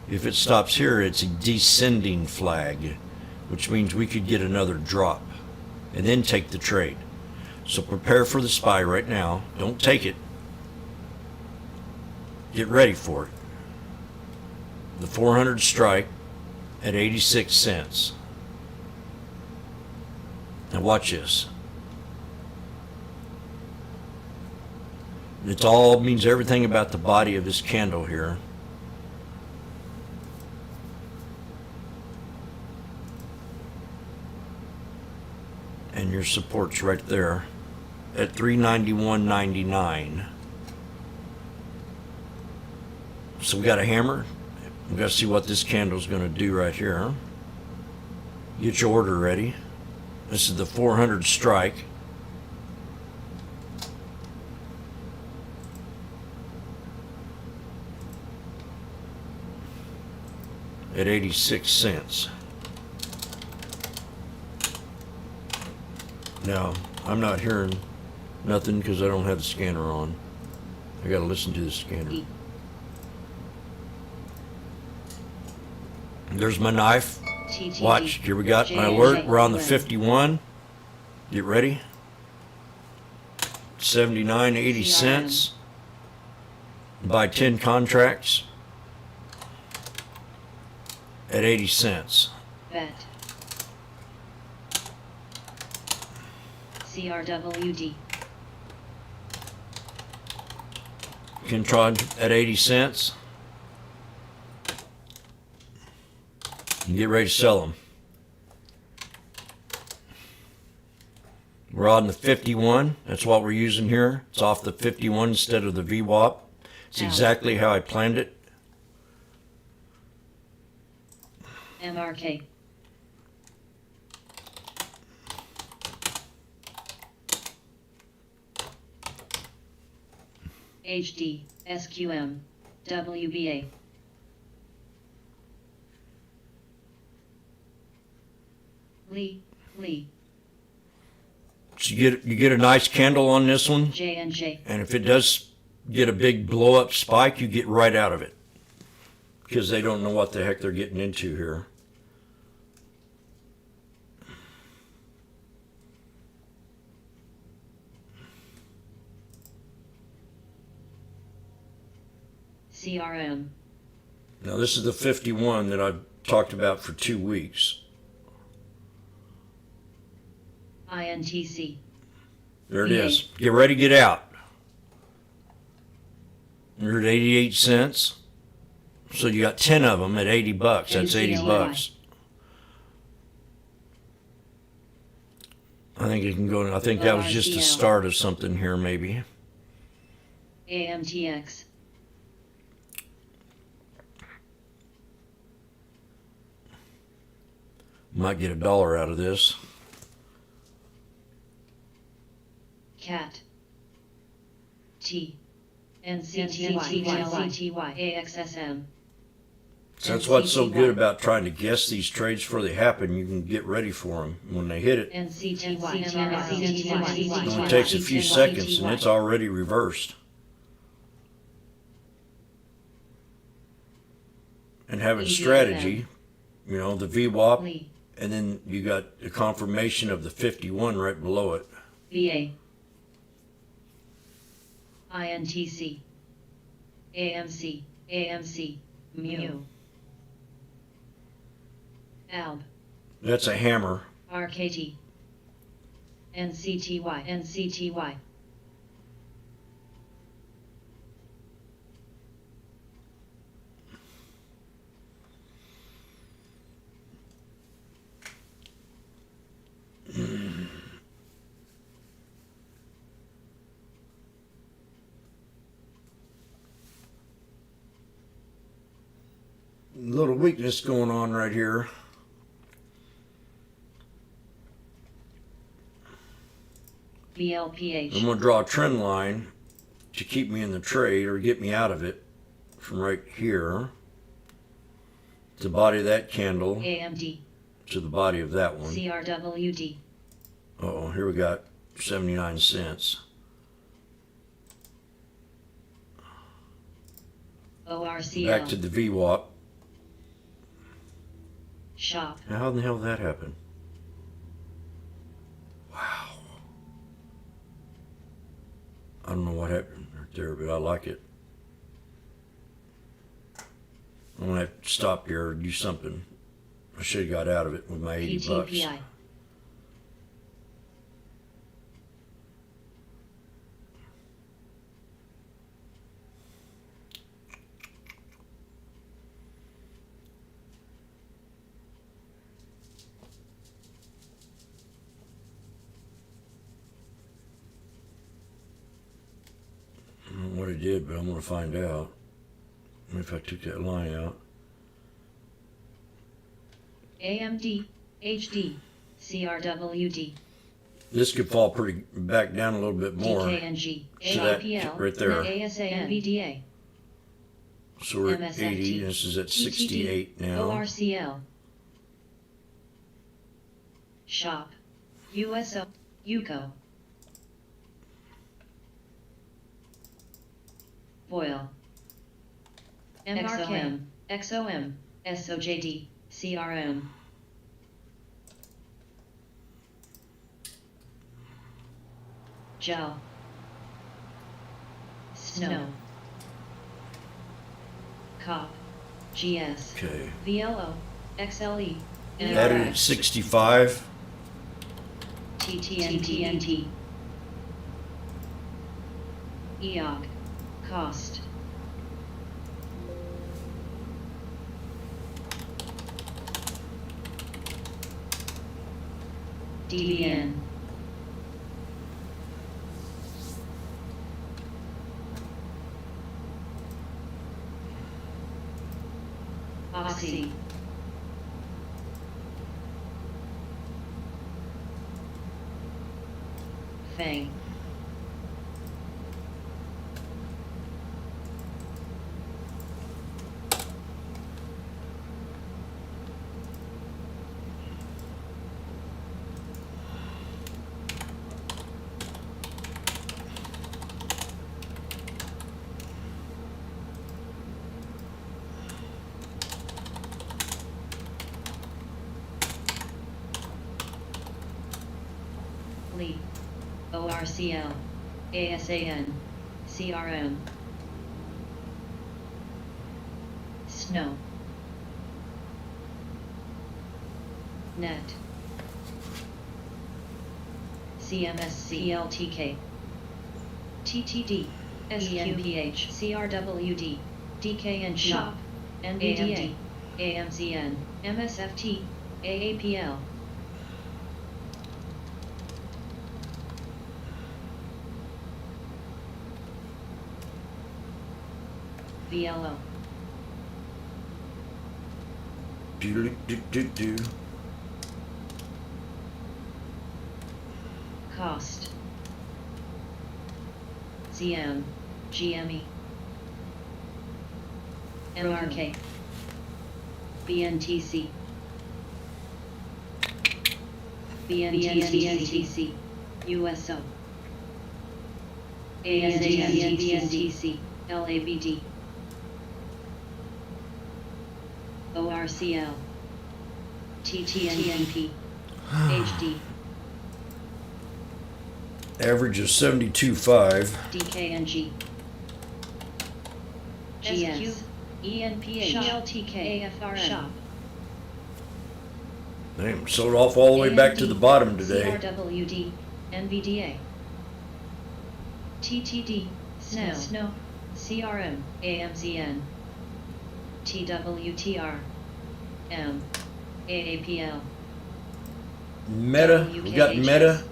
If it stops here, it's a descending flag, which means we could get another drop and then take the trade. So prepare for the SPY right now. Don't take it. Get ready for it. The 400 strike at 86 cents. Now watch this. It all means everything about the body of this candle here. And your support's right there at 391.99. So we got a hammer. We got to see what this candle's going to do right here. Get your order ready. This is the 400 strike. At 86 cents. Now, I'm not hearing nothing because I don't have the scanner on. I got to listen to the scanner. There's my knife. TTD, Watch, here we got my alert. We're on the 51. Get ready. 79.80 cents. Buy 10 contracts at 80 cents. Bet, CRWD, Kentron at 80 cents. And get ready to sell them. We're on the 51. That's what we're using here. It's off the 51 instead of the VWAP. It's exactly how I planned it. MRK, HD, SQM, WBA, Lee, So you get a nice candle on this one, J&J, and if it does get a big blow up spike, you get right out of it because they don't know what the heck they're getting into here. CRM. Now this is the 51 that I've talked about for 2 weeks. INTC. There it VA. is. Get ready, get out. You're at 88 cents. So you got 10 of them at 80 bucks. That's 80 NCLY. bucks. I think it can go. I think that was just the ORCL. start of something here, maybe. AMTX. Might get $1 out of this. CAT. T. NCTY. AXSM. So that's what's so good about trying to guess these trades before they happen. You can get ready for them. When they hit it, NCTY. it only takes a few seconds and it's already reversed. And having strategy, you know, the VWAP, Lee. and then you got a confirmation of the 51 right below it. VA. INTC. AMC. AMC. Mu. ALB. That's a hammer. RKT. NCTY. NCTY. Little weakness going on right here. BLPH. I'm going to draw a trend line to keep me in the trade or get me out of it from right here. The body of that candle AMD. to the body of that one. CRWD. Uh-oh, here we got 79 cents. ORCL. Back to the VWAP. Shop. Now, how in the hell did that happen? Wow. I don't know what happened right there, but I like it. I'm going to have to stop here or do something. I should have got out of it with my 80 bucks. PTPI. I don't know what I did, but I'm going to find out. If I took that line out. AMD. HD. CRWD. This could fall pretty back down a little bit more. DKNG. See that AIPL. right there? ASAN. NVDA. So we're at MSFT. 80, this is at 68 now. ORCL. Shop. USO. UCO. Foil. MRKM. XOM. SOJD. CRM. Gel. Snow. Cop. GS. Okay. VLO. XLE. Added at 65. TTNT. EOG. Cost. DBN. Oxy. Fang. Lee. ORCL. ASAN. CRM. Snow. Net. CMSCLTK. TTD. SQPH. CRWD. DKN Shop. NVDA. AMZN. MSFT. AAPL. VLO. Do. Cost. CM. GME. MRK. BNTC. BNTC. USO. ASASTC. LABD. ORCL. TTNP. HD. Average of 72.5. DKNG. GS. ENPH. LTK. AFRN. Shop. Damn, sold off all the way back to the bottom today. CRWD. NVDA. TTD. Snow. CRM. AMZN. TWTR. M. AAPL. Meta, we got Meta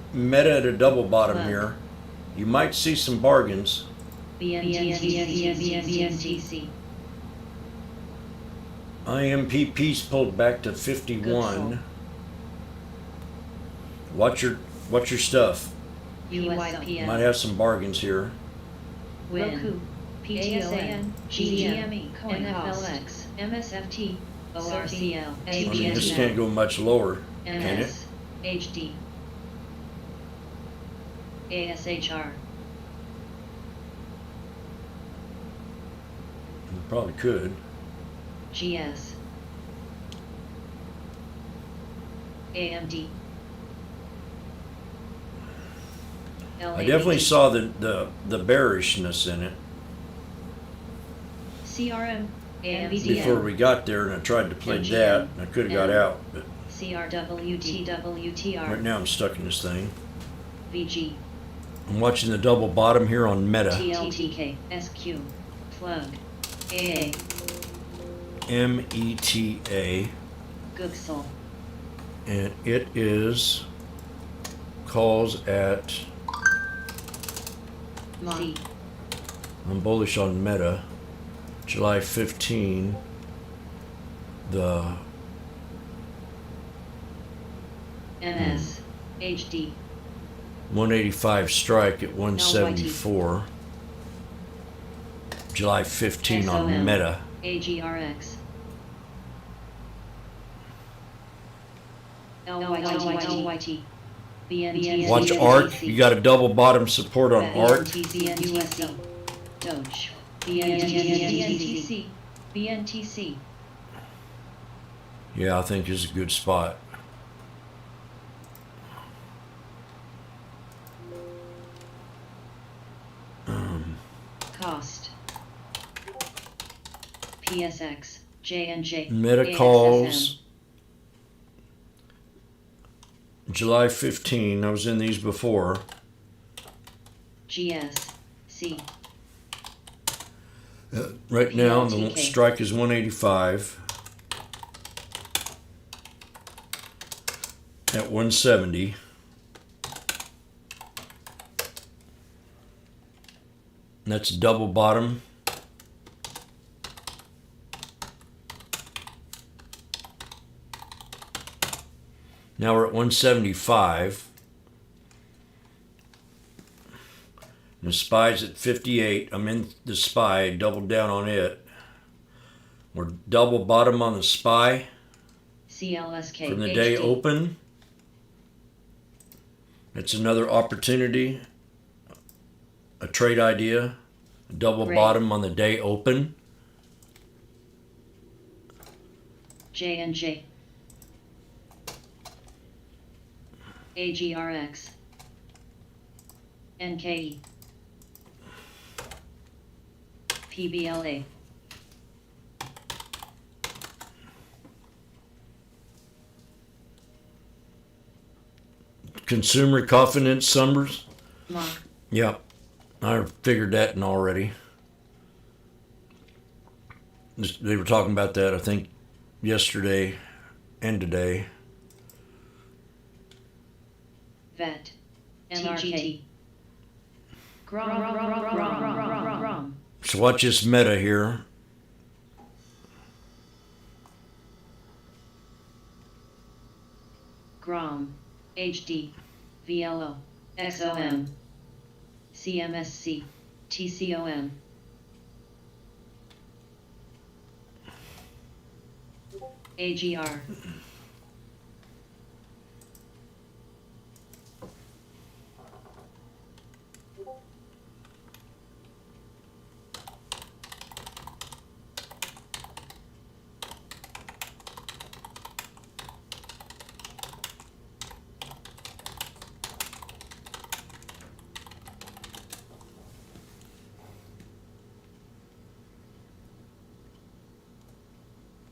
at a double bottom here. You might see some bargains. BNTC. IMPP's pulled back to 51. Watch your stuff. UYPN. Might have some bargains here. Roku. PTON. GME. NFLX. MSFT. ORCL. I mean, this can't go much lower, can it? MS. HD. ASHR. You probably could. GS. AMD. I definitely saw the bearishness in it CRM. AMVDM. before we got there, and I tried to play that, and I could have got out, but CRWTWTR. right now I'm stuck in this thing. VG. I'm watching the double bottom here on Meta. TLTK. SQ. Plug. AA. META, Gooksel. and it is calls at. C. I'm bullish on Meta. July 15. The NS. HD. 185 strike at 174. July 15 SOM. on Meta. AGRX. LYT. BNTC. Watch ARC. You got a double bottom support on ARC. BNTC. Doge. BNTC. BNTC. Yeah, I think is a good spot. Cost. PSX. J&J. Meta calls. July 15. I was in these before. GS. C. Right now, the PLTK. strike is 185 at 170. And that's double bottom. Now we're at 175. And the SPY's at 58. I'm in the SPY, doubled down on it. We're double bottom on the SPY CLSK. from the day HD. open. It's another opportunity, a trade idea. Double Great. bottom on the day open. J&J. AGRX. NKE. PBLA. consumer confidence numbers. Lock. Yep, I figured that in already. They were talking about that, I think, yesterday and today. Vet. TGT. Grom. So watch this meta here. Grom. HD. VLO. XOM. CMSC. TCOM. AGR.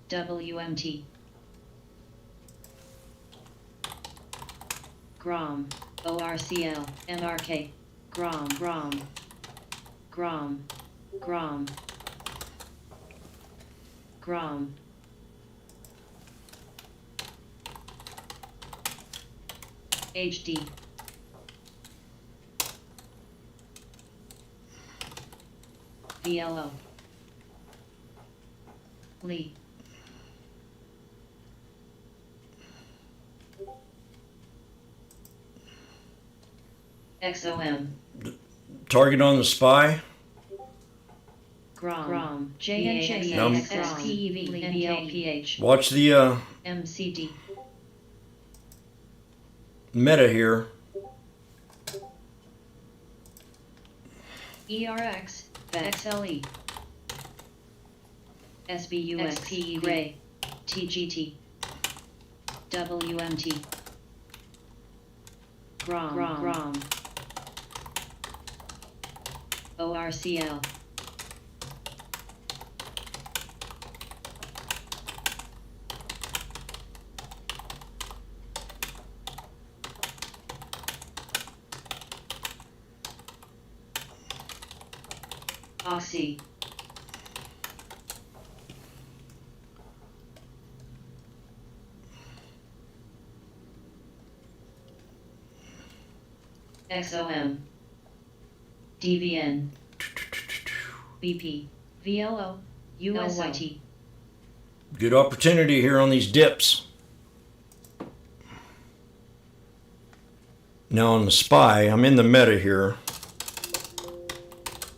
WMT. Grom. ORCL. NRK. Grom. HD. VLO. Lee. XOM. Target on the SPY. Grom. JNJ. Num- SPEV. NBLPH. Watch the MCD. meta here. ERX. XLE. SBUX. XPEV. Gray. TGT. WMT. Grom. ORCL. Oxy. XOM. DVN. BP. VLO. USYT. Good opportunity here on these dips. Now on the SPY, I'm in the meta here.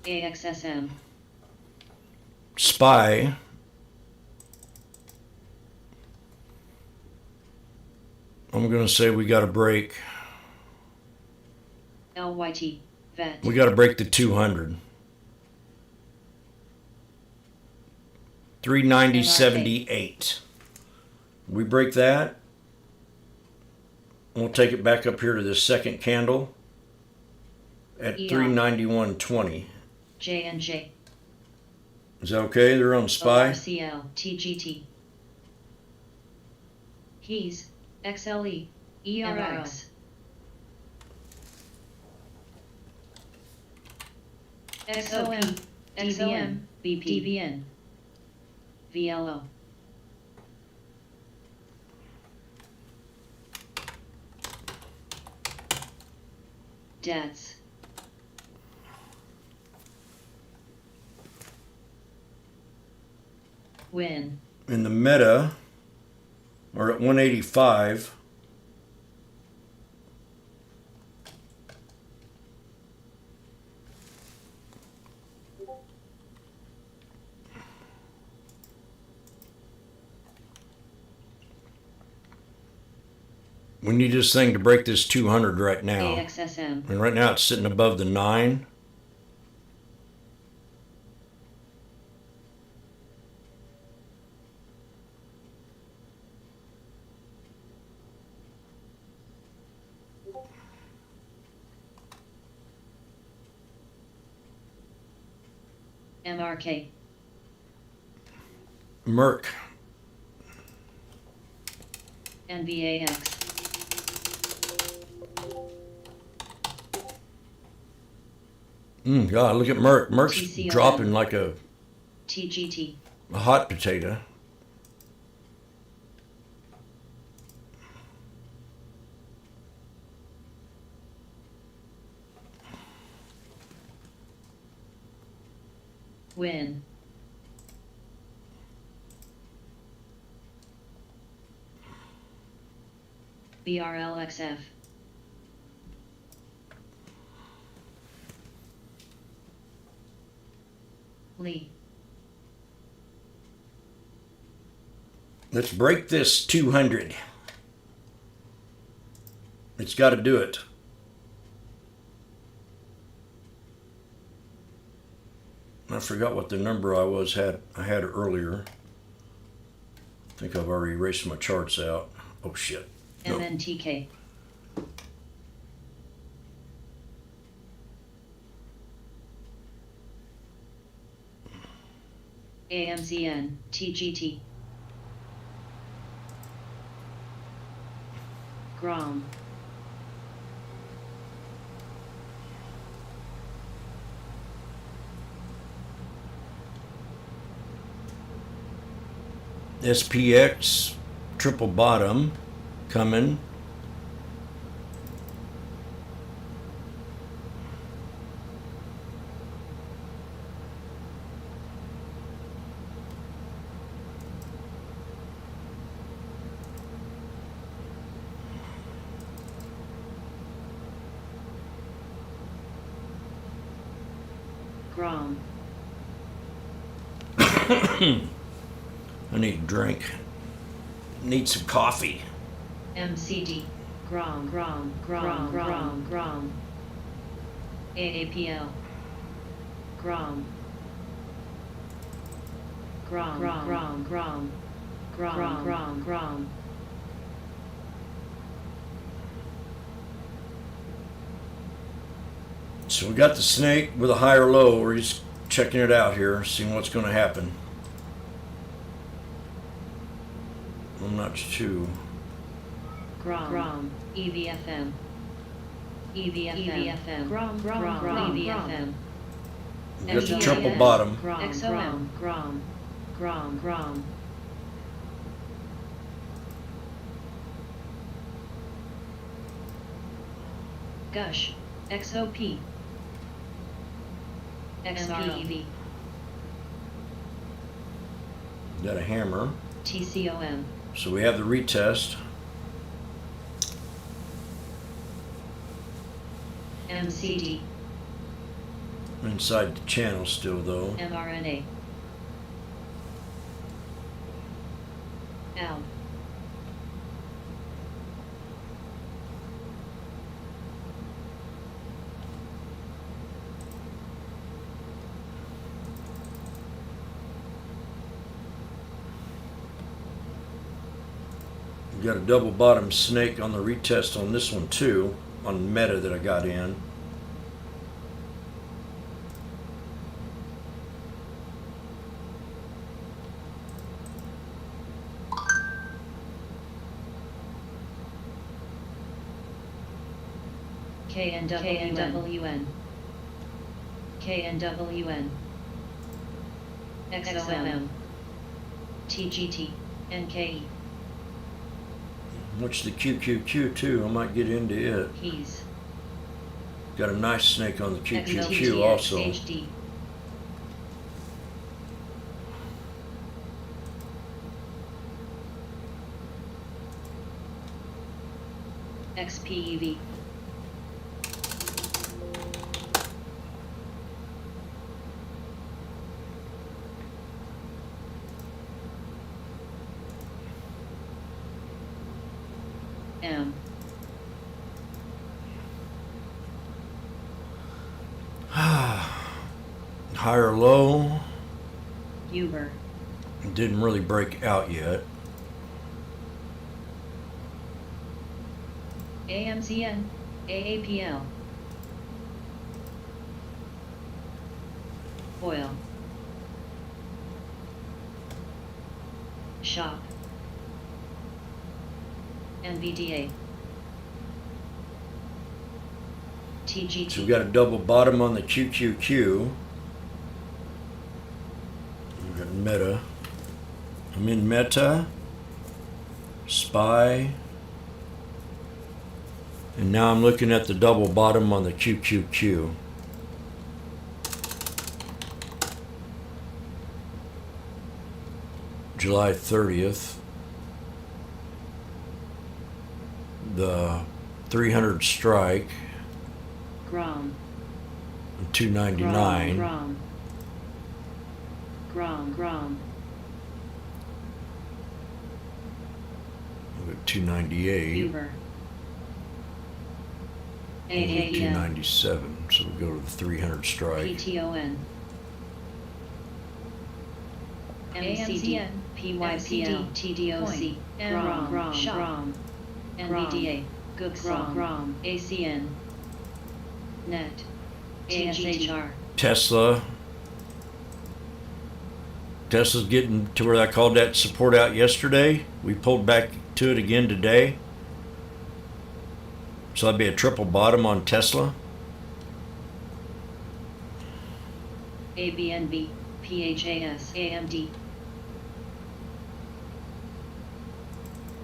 AXSM. SPY. I'm going to say we got to break. LYT. Vet. We got to break the 200. 390.78. We break that. We'll take it back up here to the second candle at 391.20. JNJ. Is that okay? They're on SPY. ORCL. TGT. Keys. XLE. ERX. XOM. XOM. BP. DVN. VLO. Debts. Win. In the meta, we're at 185. We need this thing to break this 200 right now. AXSM. And right now it's sitting above the 9. MRK. Merc. NVAX. God, look at Merc. Merc's TCOM. dropping like a TGT. hot potato. Win. BRLXF. Lee. Let's break this 200. It's got to do it. I forgot what the number I had earlier. I think I've already erased my charts out. Oh shit. No. MNTK. AMZN. TGT. Grom. SPX triple bottom coming. Grom. I need a drink. Need some coffee. MCD. Grom. AAPL. Grom. So we got the snake with a high or low. We're just checking it out here, seeing what's going to happen. I'm not too. Grom. EVFM. Grom. EVFM. We got the triple bottom. XOM. Grom. Gush. XOP. XREV. Got a hammer. TCOM. So we have the retest. MCD. Inside the channel still though. mRNA. L. We got a double bottom snake on the retest on this one too, on meta that I got in. KNWN. XOM. TGT. NKE. Watch the QQQ too, I might get into it. Keys. Got a nice snake on the QQQ XOTX also. HD. XPEV. M. High or low, Uber. didn't really break out yet. AMZN. AAPL. Oil. Shop. NVDA. TG. So we got a double bottom on the QQQ. We got Meta. I'm in Meta, SPY, and now I'm looking at the double bottom on the QQQ. July 30th. The 300 strike, Grom. 299. Grom. Grom. Grom. We got 298. Uber. And AAM. 297. So we go to the 300 strike. PTON. MCD. PYPL. TDOC. Grom. Grom. NVDA. Grom. ACN. Net. ASHR. Tesla. Tesla's getting to where I called that support out yesterday. We pulled back to it again today. So that'd be a triple bottom on Tesla. ABNB. PHAS. AMD.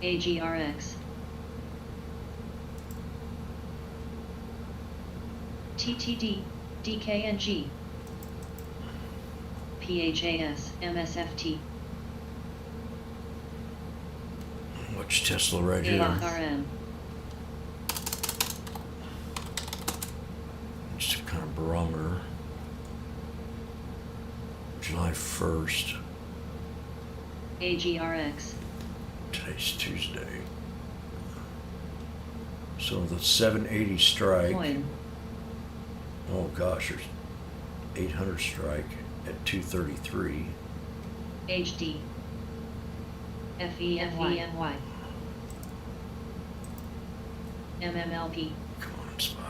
AGRX. TTD. DKNG. PHAS. MSFT. Watch Tesla right here. AFRM. Just a kind of barometer. July 1st. AGRX. Today's Tuesday. So the 780 strike. Coin. Oh gosh, there's 800 strike at 233. HD. FEMY. MMLP. Come on, SPY.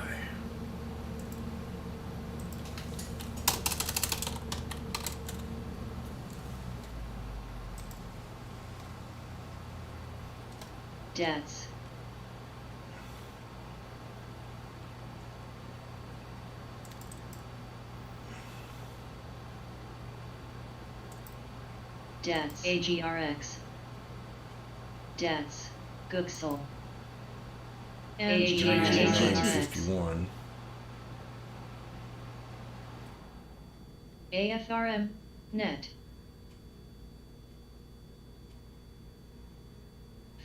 Debts. Debts. AGRX. Debts. Gooksel. AGRX. 951. AFRM. Net.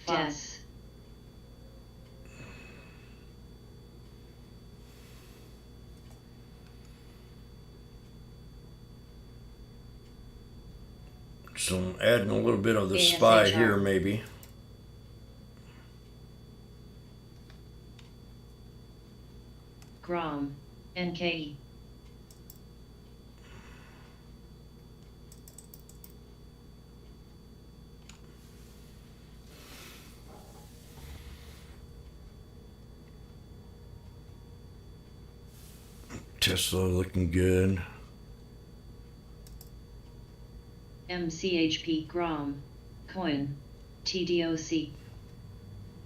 Debts. So I'm adding a little bit of the SPY ASHR. here, maybe. Grom. NKE. Tesla looking good. MCHP. Grom. Coin. TDOC.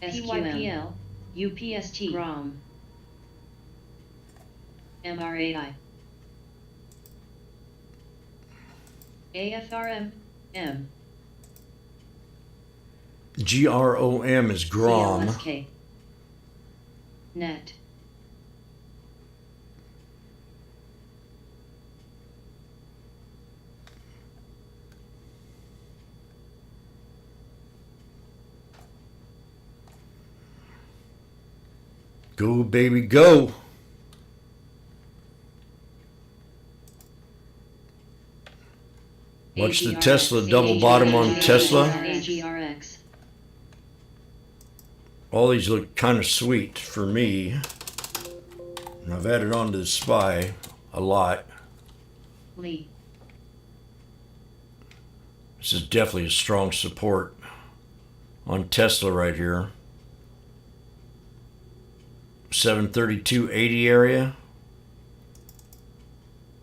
SQM. UPST. Grom. MRAI. AFRM. M. GROM is Grom. CLSK. Net. Go, baby, go. Watch the AGRX. Tesla double bottom on Tesla. AGRX. All these look kind of sweet for me. And I've added on to the SPY a lot. Lee. This is definitely a strong support on Tesla right here. 732.80 area.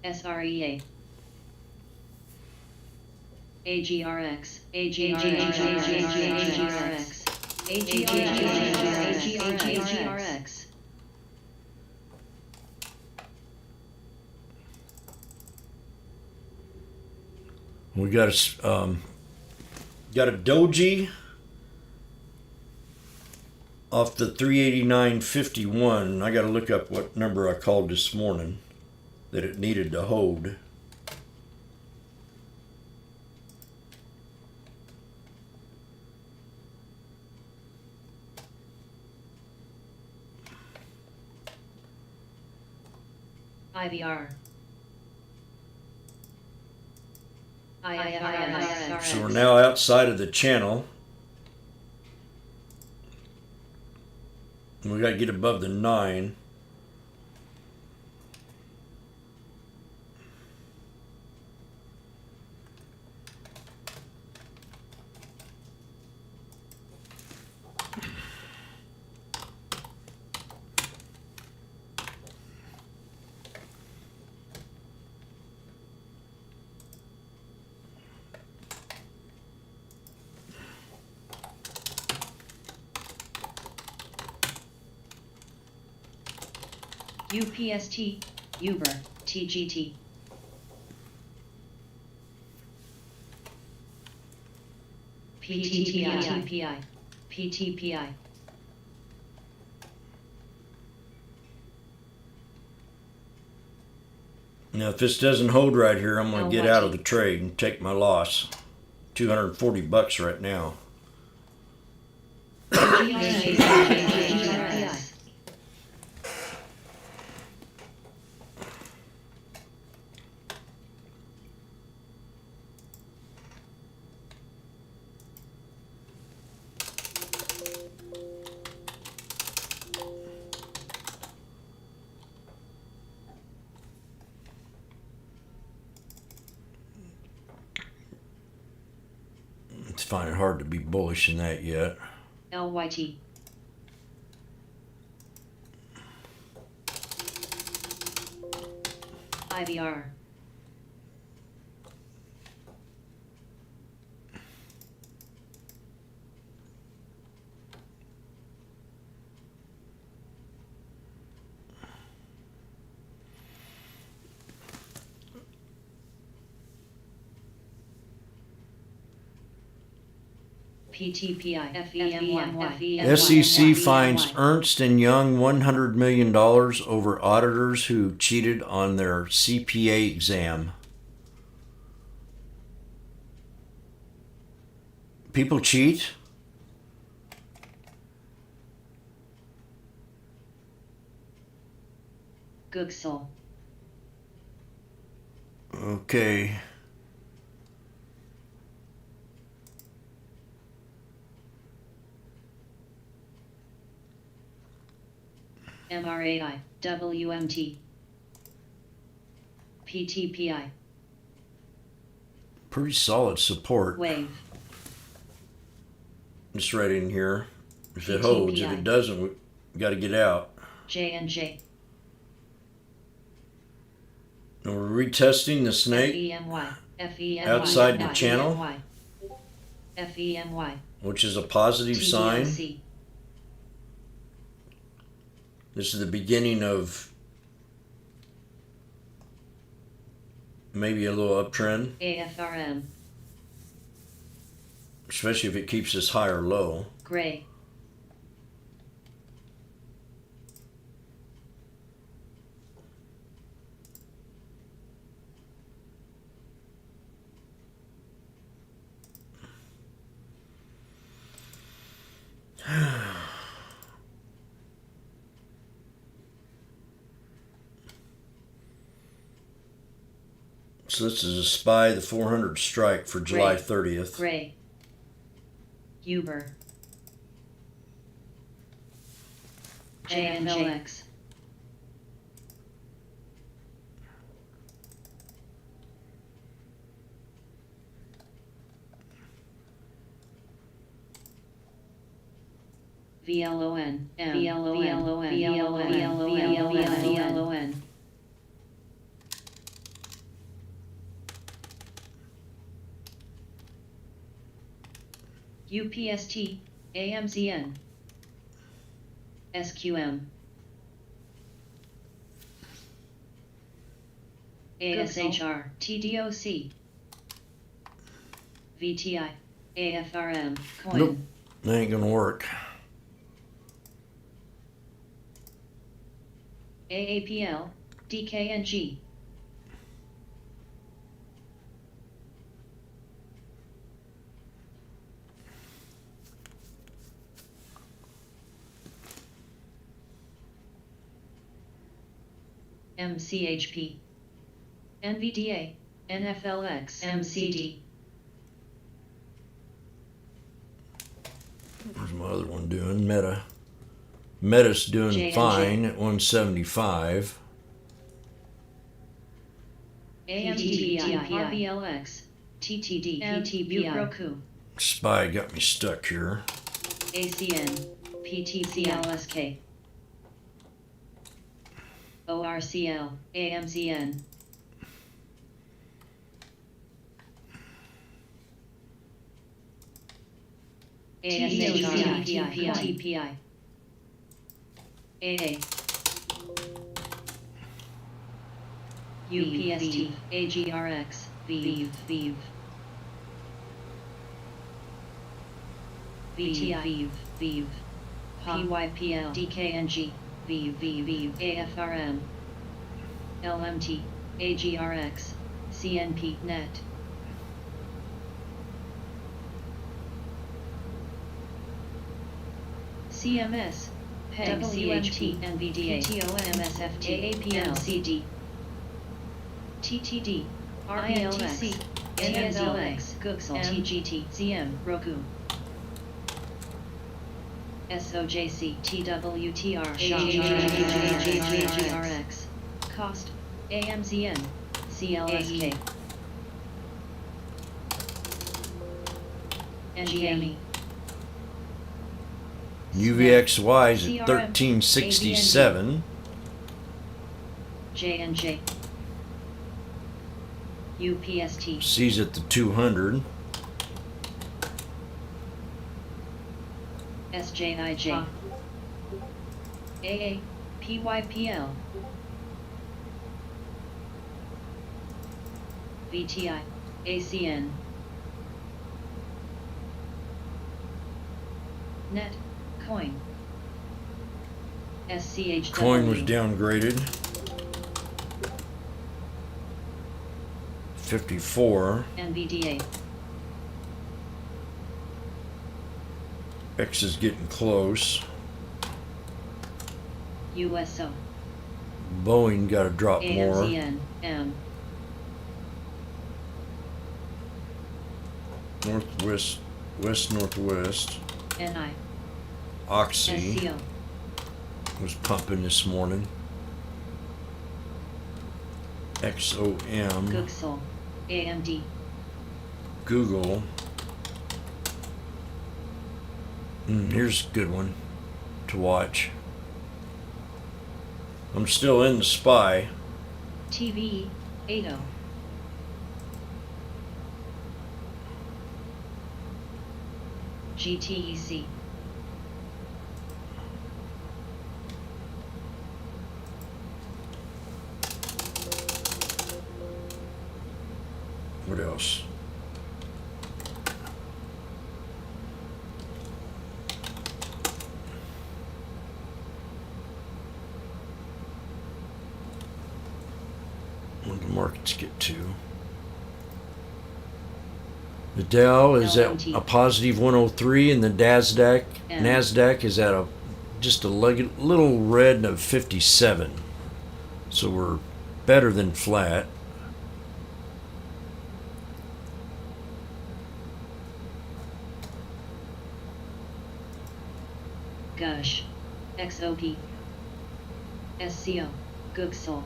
SREA. AGRX. AGRX. AGRX. AGRX. We got a doji off the 389.51. I got to look up what number I called this morning that it needed to hold. IVR. So we're now outside of the channel. We got to get above the 9. UPST, Uber, TGT. PTPI, PTPI. Now, if this doesn't hold right here, I'm going to get out of the trade and take my loss. $240 right now. It's finding it hard to be bullish in that yet. LYT. IVR. PTPI, FEMY. SEC fines Ernst & Young $100 million over auditors who cheated on their CPA exam. People cheat? Googsel. Okay. MRAI, WMT. PTPI. Pretty solid support. Wave. Just right in here. If it holds, if it doesn't, we got to get out. J&J. And we're retesting the snake FEMY. outside the channel, FEMY. which is a positive sign. TDOC. This is the beginning of maybe a little uptrend, AFRM. especially if it keeps this high or low. Gray. So this is a SPY, the 400 strike for July 30th. Gray. Uber. JNX. VLON. VLON. UPST, AMZN, SQM, ASHR, TDOC, VTI, AFRM, coin. Nope. That ain't gonna work. AAPL, DKNG. MCHP, NVDA, NFLX, MCD. Where's my other one doing? Meta. Meta's doing J&J. fine at 175. AMDPI, RBLX, TTD, PTPI, Roku, Spy got me stuck here. ACN, PTCLSK, ORCL, AMZN. TPI, AA, UPST, AGRX, VIV, VTI, VIV, PYPL, DKNG, VIV, AFRM, LMT, AGRX, CNP, NET. CMS, PEG, CHP, NVDA, PTO, MSFT, AAPL, CD, TTD, RBLX, TSLX, Gooksel, TGT, ZM, Roku, SOJC, TWTR, AGRX, Cost, AMZN, CLSK, NGME. UVXY is at CRM, 1367. J&J, UPST, C's at the 200. SJIJ, AA, PYPL, VTI, ACN, Net, Coin, SCHW, Coin was downgraded. 54. NVDA, X is getting close. USO, Boeing got to drop more. AMZN, M, Northwest, west northwest. NI, Oxy SCO, was pumping this morning. XOM. Gooksel, AMD, Google. Here's a good one to watch. I'm still in the SPY. TV, 80, GTEC, What else? What do the markets get to? The Dow is at LMT. a positive 103, and the NASDAQ M. NASDAQ is at a just a little red of 57. So we're better than flat. Gush, XOP, SCO, Gooksel,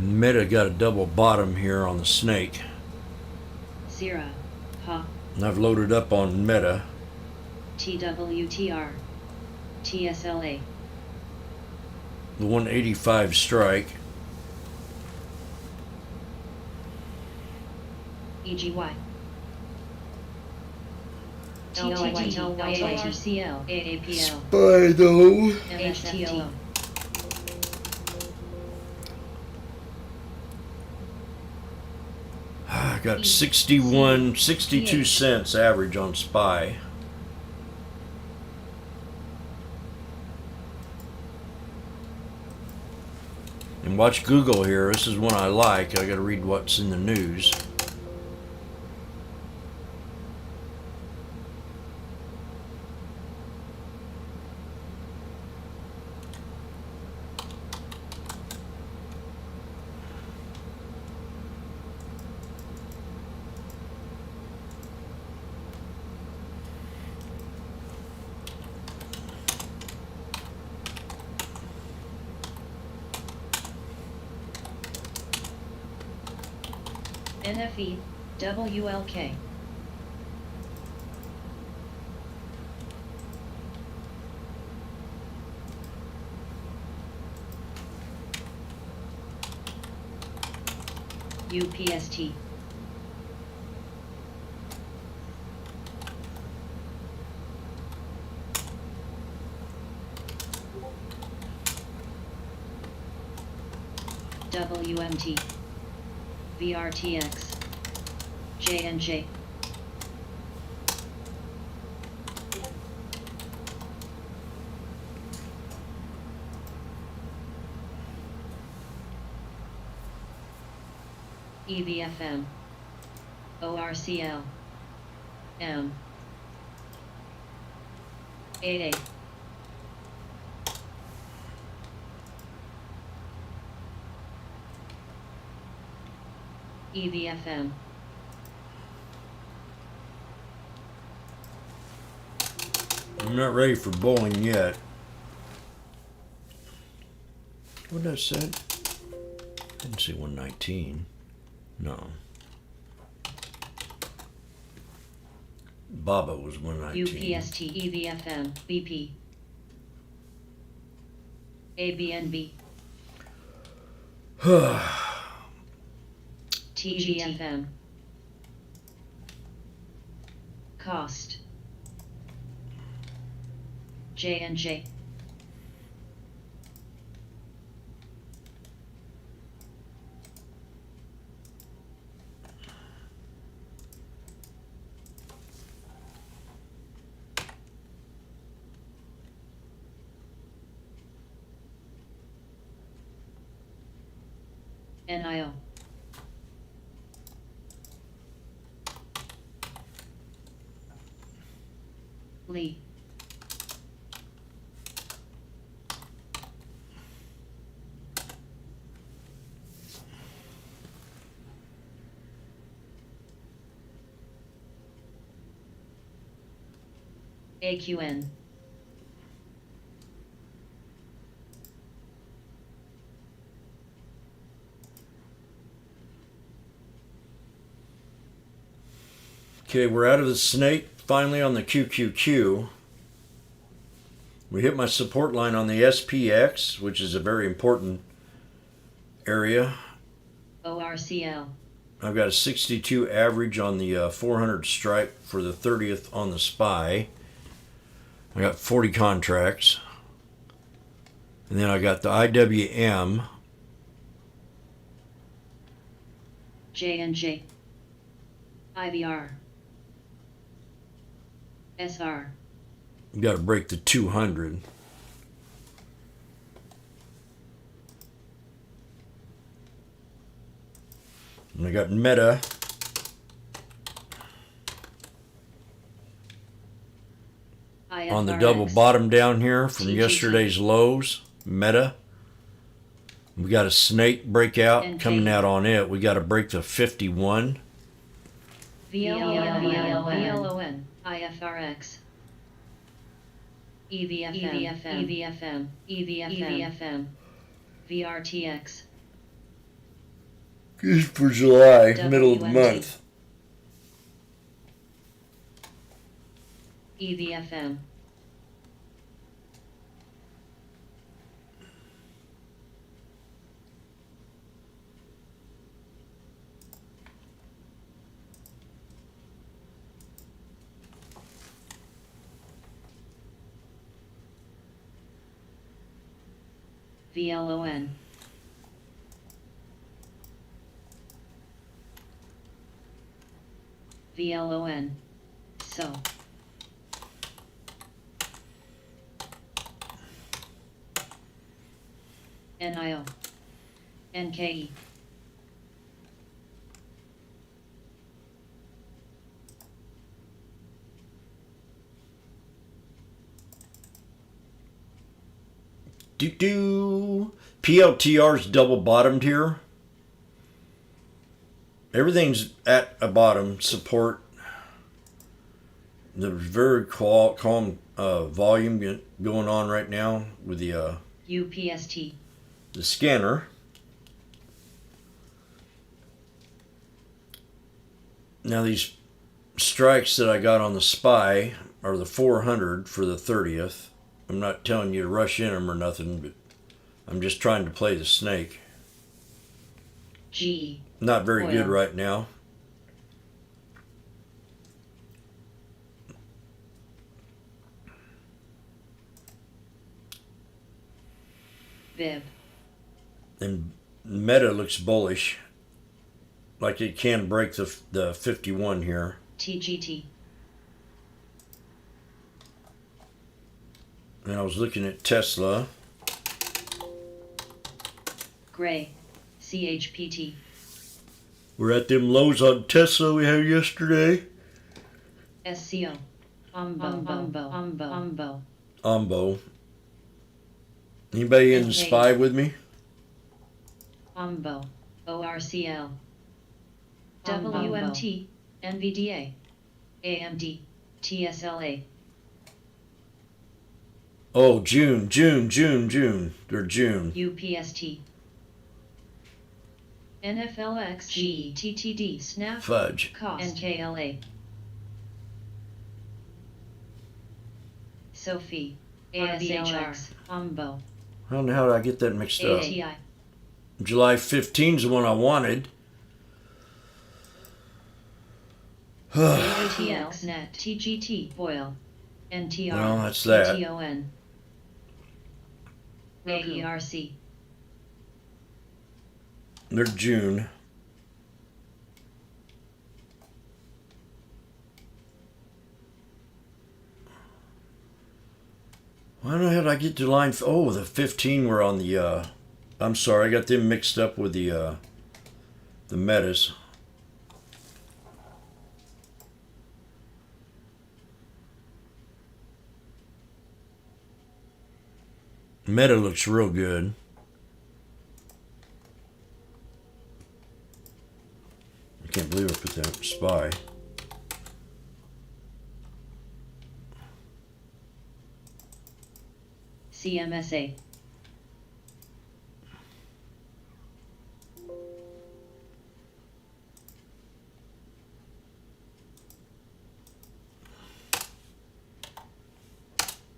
Meta got a double bottom here on the snake. Sierra, Ha, And I've loaded up on Meta. TWTR, TSLA, The 185 strike. EGY, LYTLYATCL, AAPL, Spido. HTO, got 62 cents average on SPY. And watch Google here. This is one I like. I gotta read what's in the news. NFE, WLK. UPST. WMT. VRTX. J&J. EVFM. ORCL. M. AA. EVFM. I'm not ready for bowling yet. What did I say? Didn't see 119. No. Baba was 119. UPST, EVFM, BP. ABNB. TGFM. Cost. J&J. NIO. Lee. AQN. Okay, we're out of the snake. Finally on the QQQ. We hit my support line on the SPX, which is a very important area. ORCL. I've got a 62 average on the 400 strike for the 30th on the SPY. I got 40 contracts. And then I got the IWM. J&J. IVR. SR. Got to break the 200. And I got Meta. On the double bottom down here from yesterday's lows, Meta. We got a snake breakout coming out on it. We got to break the 51. VLON, IFRX. EVFM, VRTX. Good for July, middle of the month. EVFM. VLON. VLON. So. NIO. NKE. PLTR's double bottomed here. Everything's at a bottom support. There's very calm volume going on right now with the UPST. the scanner. Now these strikes that I got on the SPY are the 400 for the 30th. I'm not telling you to rush in them or nothing, but I'm just trying to play the snake. G. Not very Oil. good right now. Vib. And Meta looks bullish, like it can break the 51 here. TGT. And I was looking at Tesla. Gray. CHPT. We're at them lows on Tesla we had yesterday. SCO. Umbo. Ombo. Anybody in the Okay. SPY with me? Umbo. ORCL. WMT. NVDA. AMD. TSLA. Oh, June. They're June. UPST. NFLX. GTTD. Snap. Fudge. Cost. NKLA. Sophie. ASHR. Umbo. I don't know how I get that mixed up. ATI. July 15's the one I wanted. ATX Net. TGT. Boil. NTR. Well, that's that. TTON. AERC. They're June. I don't know how did I get to line. Oh, the 15 were on the. I'm sorry, I got them mixed up with the metas. Meta looks real good. I can't believe I put that SPY. CMSA.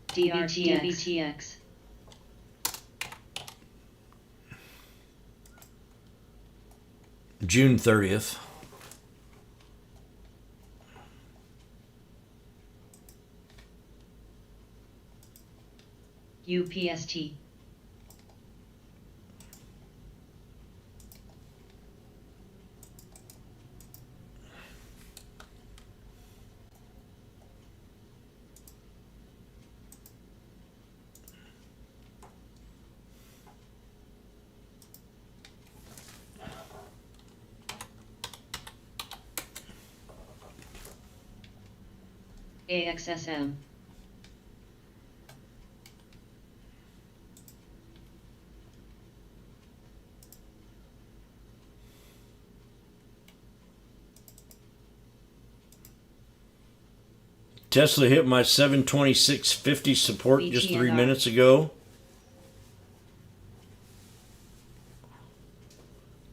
DBTX. June 30th. UPST. AXSM. Tesla hit my 726.50 support just 3 BTNR. minutes ago.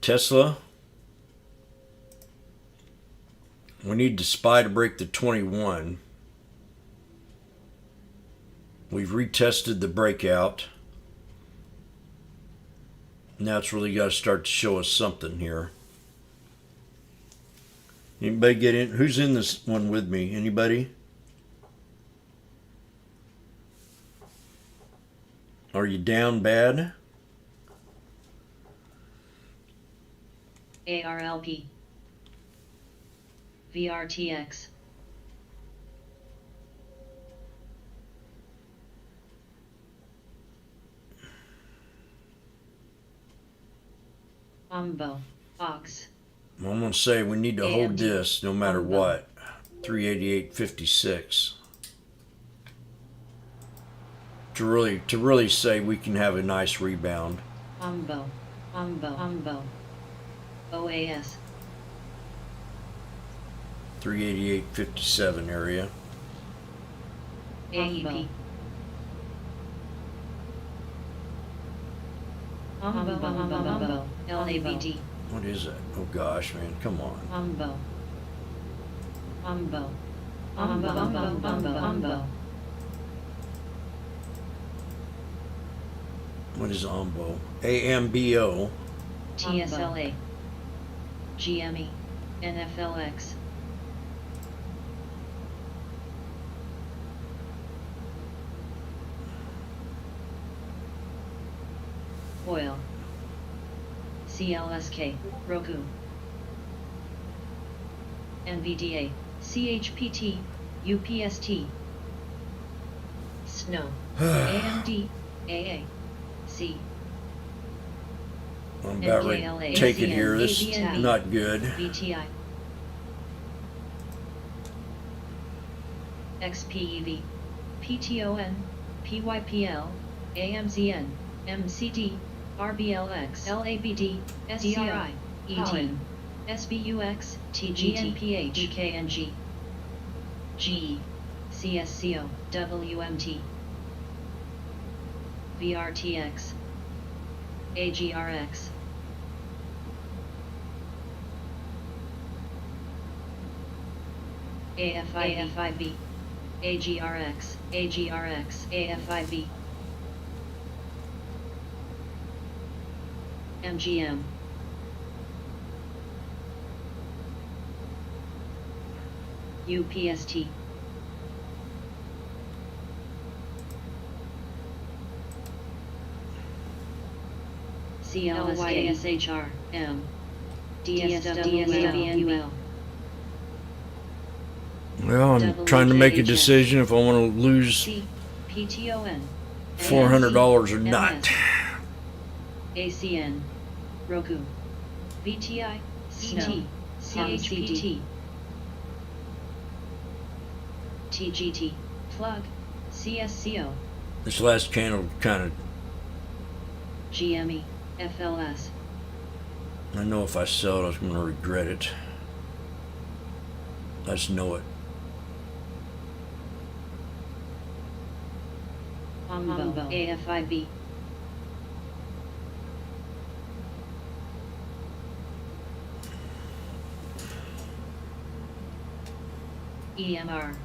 Tesla. We need the SPY to break the 21. We've retested the breakout. Now it's really got to start to show us something here. Anybody get in? Who's in this one with me? Anybody? Are you down bad? ARLP. VRTX. Umbo. Ox. I'm gonna say we need to hold AMD. this no matter Umbo. what. 388.56. To really say we can have a nice rebound. Umbo. OAS. 388.57 area. AEP. Umbo. LABD. What is that? Oh gosh, man, come on. Umbo. What is OMBO? AMBO. TSLA. GME. NFLX. Oil. CLSK. Roku. NVDA. CHPT. UPST. Snow. AMD. AA. C. I'm about ready to take it here. This is not good. VTI. XPEV. PTON. PYPL. AMZN. MCD. RBLX. LABD. SCRI. ET. SBUX. TGNPH. EKNG. GE. CSCO. WMT. VRTX. AGRX. AFIB. AGRX. AFIB. MGM. UPST. CLSKSHR. M. DSWNUL. Well, I'm trying to make a decision if I want to lose C. PTON. $400 or not. ACN. Roku. VTI. CT. CHPT. TGT. Plug. CSCO. This last channel kind of, GME. FLS. I know if I sell it, I was going to regret it. I just know it. Umbo. AFIB. EMR.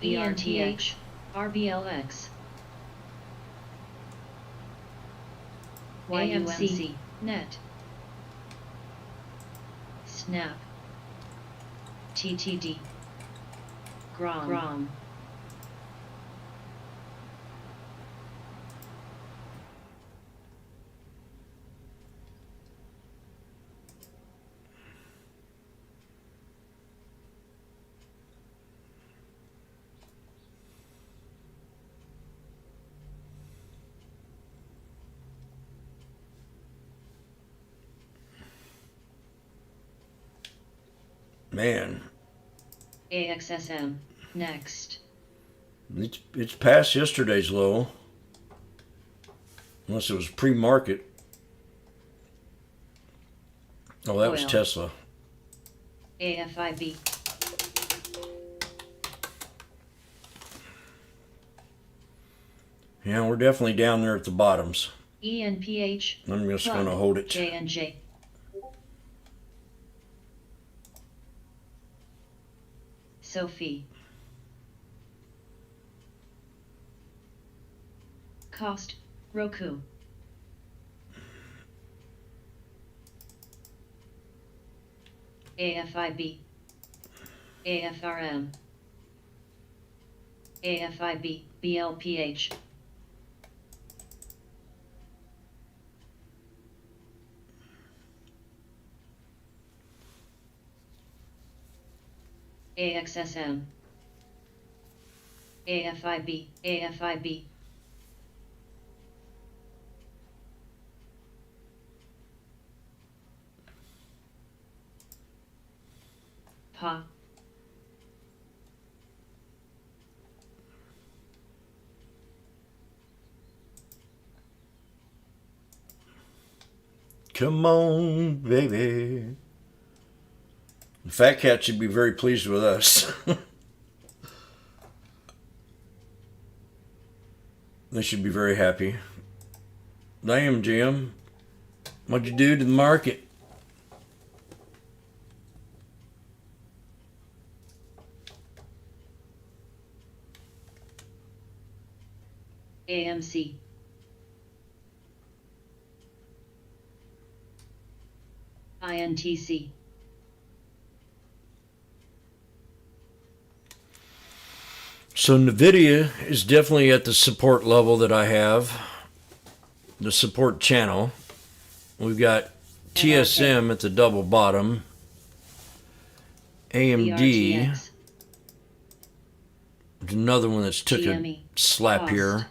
VRTH. RBLX. YMC. Net. Snap. TTD. Grom. Man, AXSM. Next. it's past yesterday's low. Unless it was pre-market. Oh, that was Oil. Tesla. AFIB. Yeah, we're definitely down there at the bottoms. ENPH. I'm just going to hold it. J&J. Sophie. Cost. Roku. AFIB. AFRM. AFIB. BLPH. AXSM, AFIB, AFIB, PA, Come on, baby. The fat cat should be very pleased with us. They should be very happy. Damn, Jim. What'd you do to the market? AMC, INTC, So NVIDIA is definitely at the support level that I have. The support channel. We've got TSM at the double bottom. AMD. VRTX, There's another one that's took a GME, slap cost. here.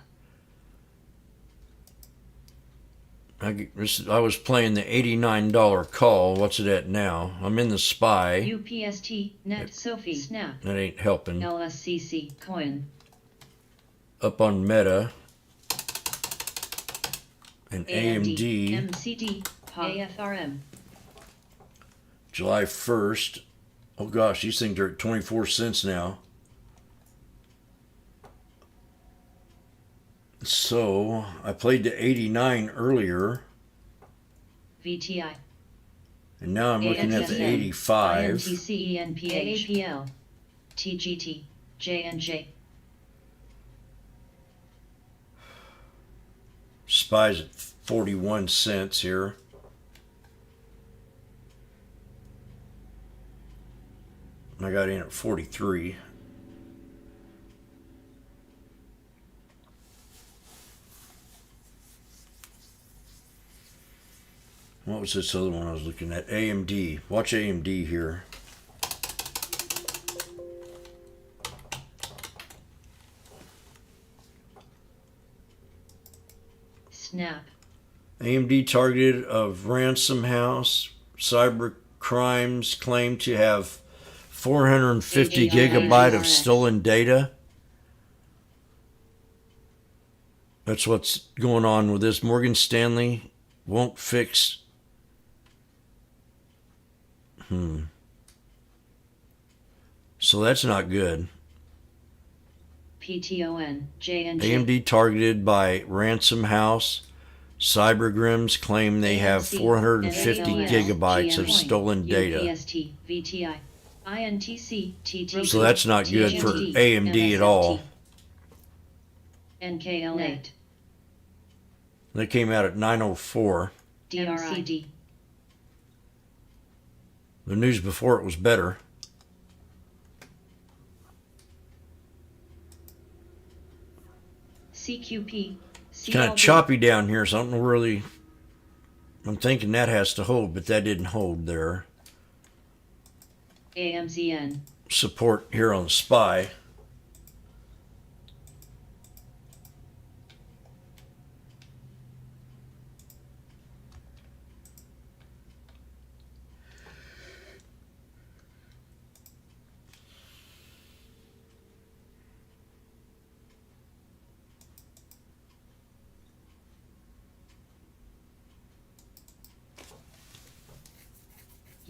I was playing the $89 call. What's it at now? I'm in the SPY. UPST, Net, Sophie, Snap, That ain't helping. LSCC, Coin, Up on Meta. And AMD, AMD. MCD, AFRM, July 1st. Oh gosh, these things are at 24 cents now. So I played to 89 earlier, VTI, and now I'm looking at the AXSM, 85. INTC, ENPH, AAPL, TGT, J&J, SPY's at 41 cents here. I got in at 43. What was this other one I was looking at? AMD. Watch AMD here. Snap, AMD targeted of ransom house. Cyber crimes claim to have 450 gigabyte of stolen data. That's what's going on with this. Morgan Stanley won't fix. So that's not good. PTON, J&J, AMD targeted by ransom house. Cybergrims claim they have AMC, 450 NALS, gigabytes of GM, stolen data. UPST, VTI, INTC, TT, So that's not good for TGT, AMD at all. NKL8, They came out at 904. DRID, The news before it was better. CQP, It's kind of choppy down here, so I don't really. I'm thinking that has to hold, but that didn't hold there. AMZN, Support here on SPY.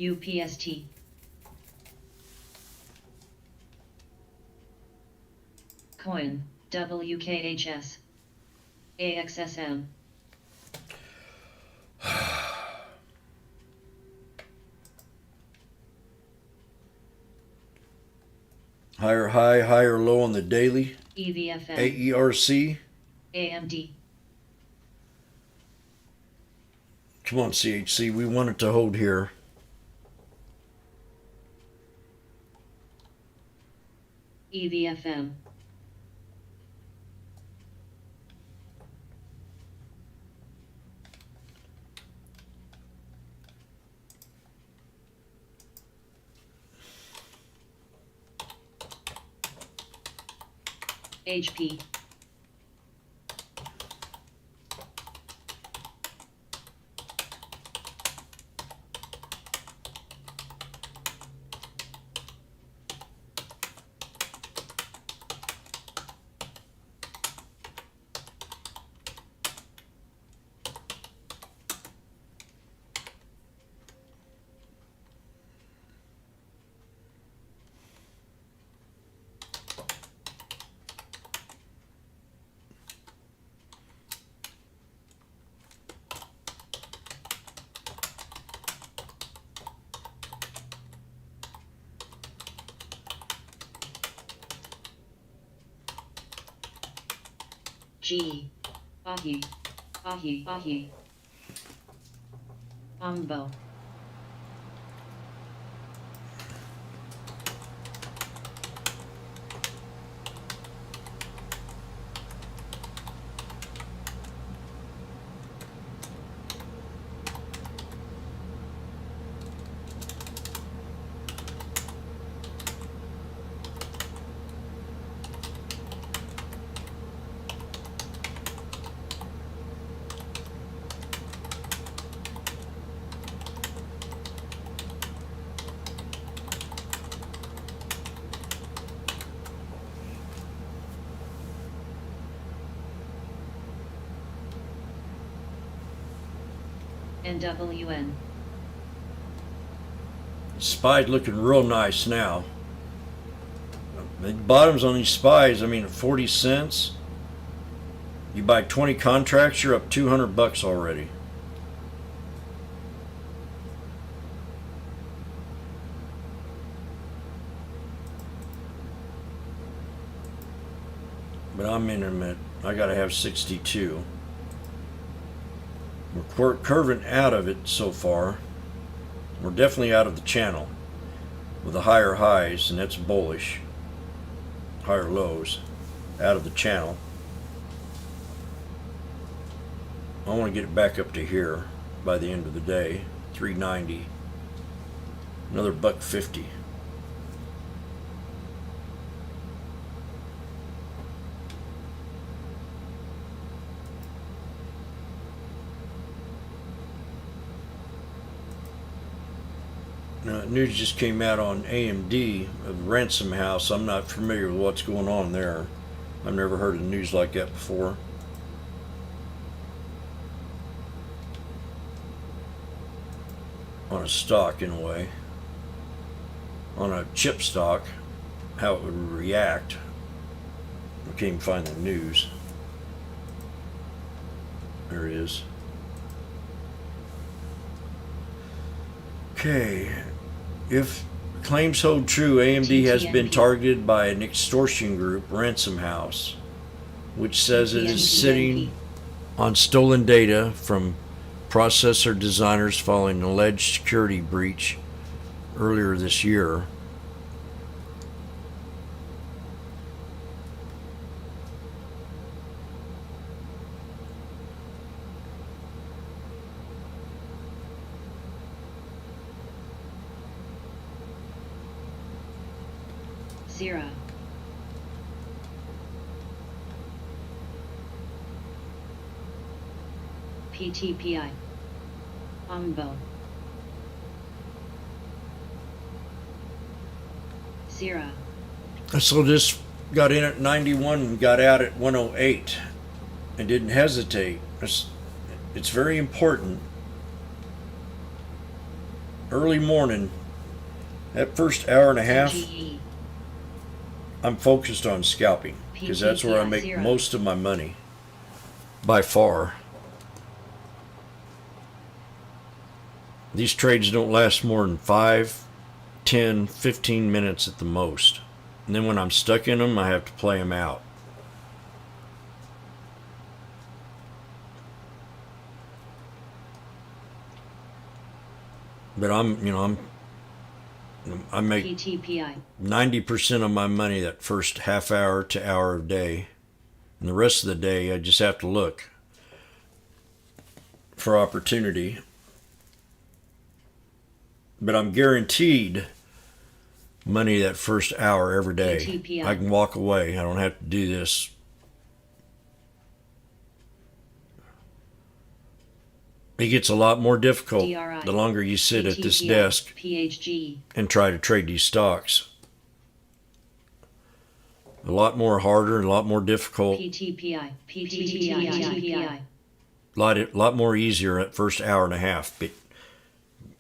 UPST, Coin, WKHS, AXSM, Higher high, higher low on the daily. EVFM, AERC. AMD, Come on, CHC. We want it to hold here. EVFM, HP. G. Ahi. Ahi. Ahi. Ambo. NWN. SPY's looking real nice now. The bottoms on these SPYs, I mean, at 40 cents. You buy 20 contracts, you're up $200 already. But I'm in them at, I gotta have 62. We're curving out of it so far. We're definitely out of the channel with the higher highs, and that's bullish. Higher lows, out of the channel. I want to get it back up to here by the end of the day. 390. Another $1.50. Now, news just came out on AMD of Ransom House. I'm not familiar with what's going on there. I've never heard of news like that before. On a stock, in a way. On a chip stock, how it would react. I can't even find the news. There it is. Okay. If claims hold true, AMD has been targeted by an extortion group, Ransom House, which says it is sitting on stolen data from processor designers following an alleged security breach earlier this year. Zero. PTPI. Umbo. Zero. So this got in at 91 and got out at 108 and didn't hesitate. It's very important. Early morning, that first hour and a half, GE. I'm focused on scalping because that's where I make PTPI 0. most of my money by far. These trades don't last more than 5, 10, 15 minutes at the most. And then when I'm stuck in them, I have to play them out. But I make PTPI. 90% of my money that first half hour to hour of day. And the rest of the day, I just have to look for opportunity. But I'm guaranteed money that first hour every day. PTPI. I can walk away. I don't have to do this. It gets a lot more difficult DRI. the longer you sit at this PTPI. desk PHG. and try to trade these stocks. A lot more harder, a lot more difficult, PTPI. PTPI. lot more easier at first hour and a half.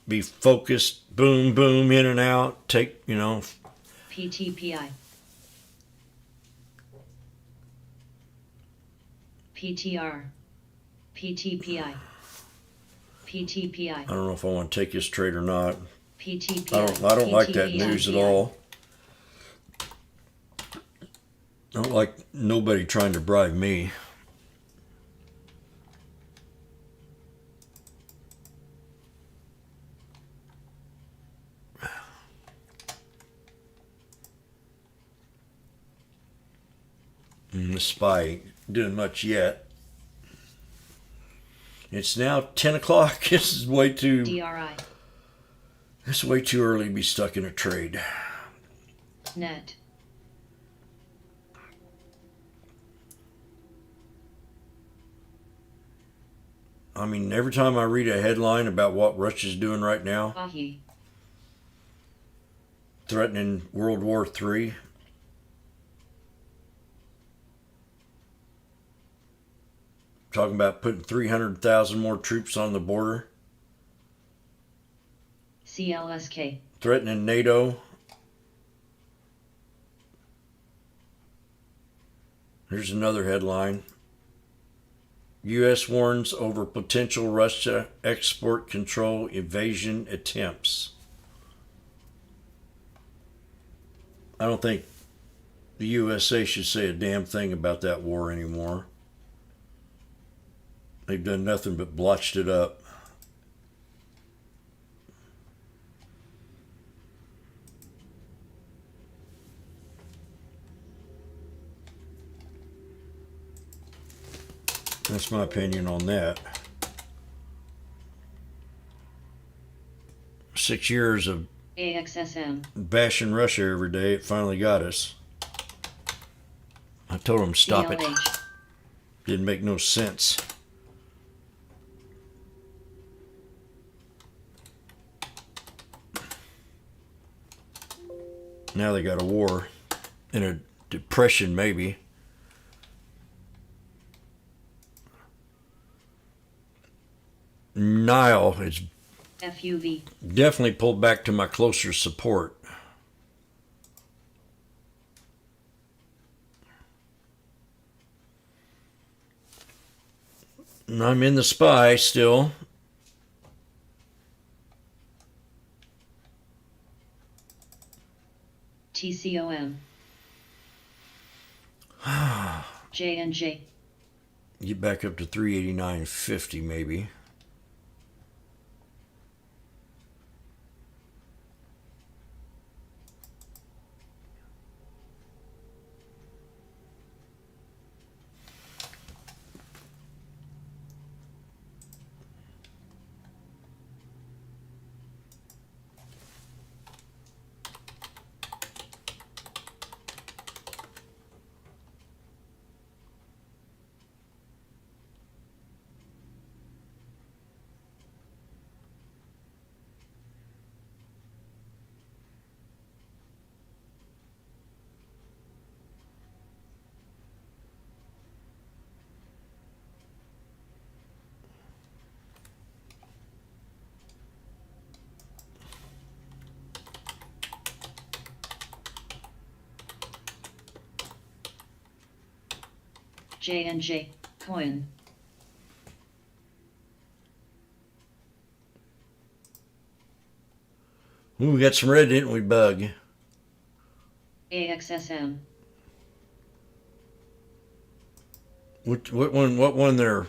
Be focused, boom, boom, in and out. Take, PTPI. PTR. PTPI. PTPI. I don't know if I want to take this trade or not. PTPI. I don't like that news at all. I don't like nobody trying to bribe me. And the SPY ain't doing much yet. It's now 10 o'clock. This is way too DRI. It's way too early to be stuck in a trade. Net. I mean, every time I read a headline about what Russia's doing right now, Ahi. threatening World War III, talking about putting 300,000 more troops on the border, CLSK. threatening NATO. Here's another headline. U.S. warns over potential Russia export control evasion attempts. I don't think the USA should say a damn thing about that war anymore. They've done nothing but blotched it up. That's my opinion on that. 6 years of AXSM. bashing Russia every day, it finally got us. I told them stop it. CLH. Didn't make no sense. Now they got a war and a depression maybe. Nile is FUV. definitely pulled back to my closer support. And I'm in the SPY still. TCOM. J&J. Get back up to 389.50 maybe. J&J. Coin. Ooh, we got some red, didn't we, Bug? AXSM. What one? What one there?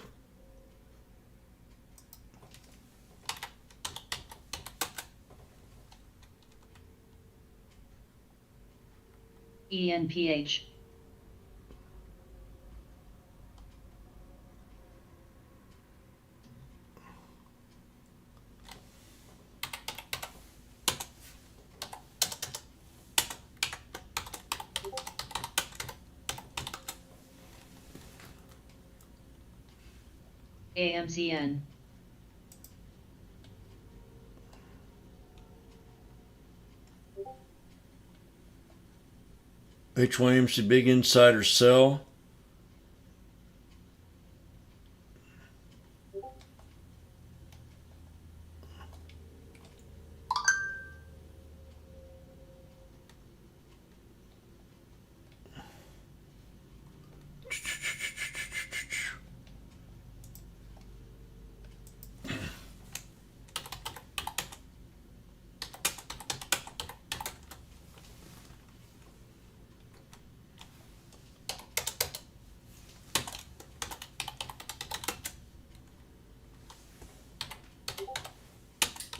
ENPH. AMZN. H1MC Big Insider Sell.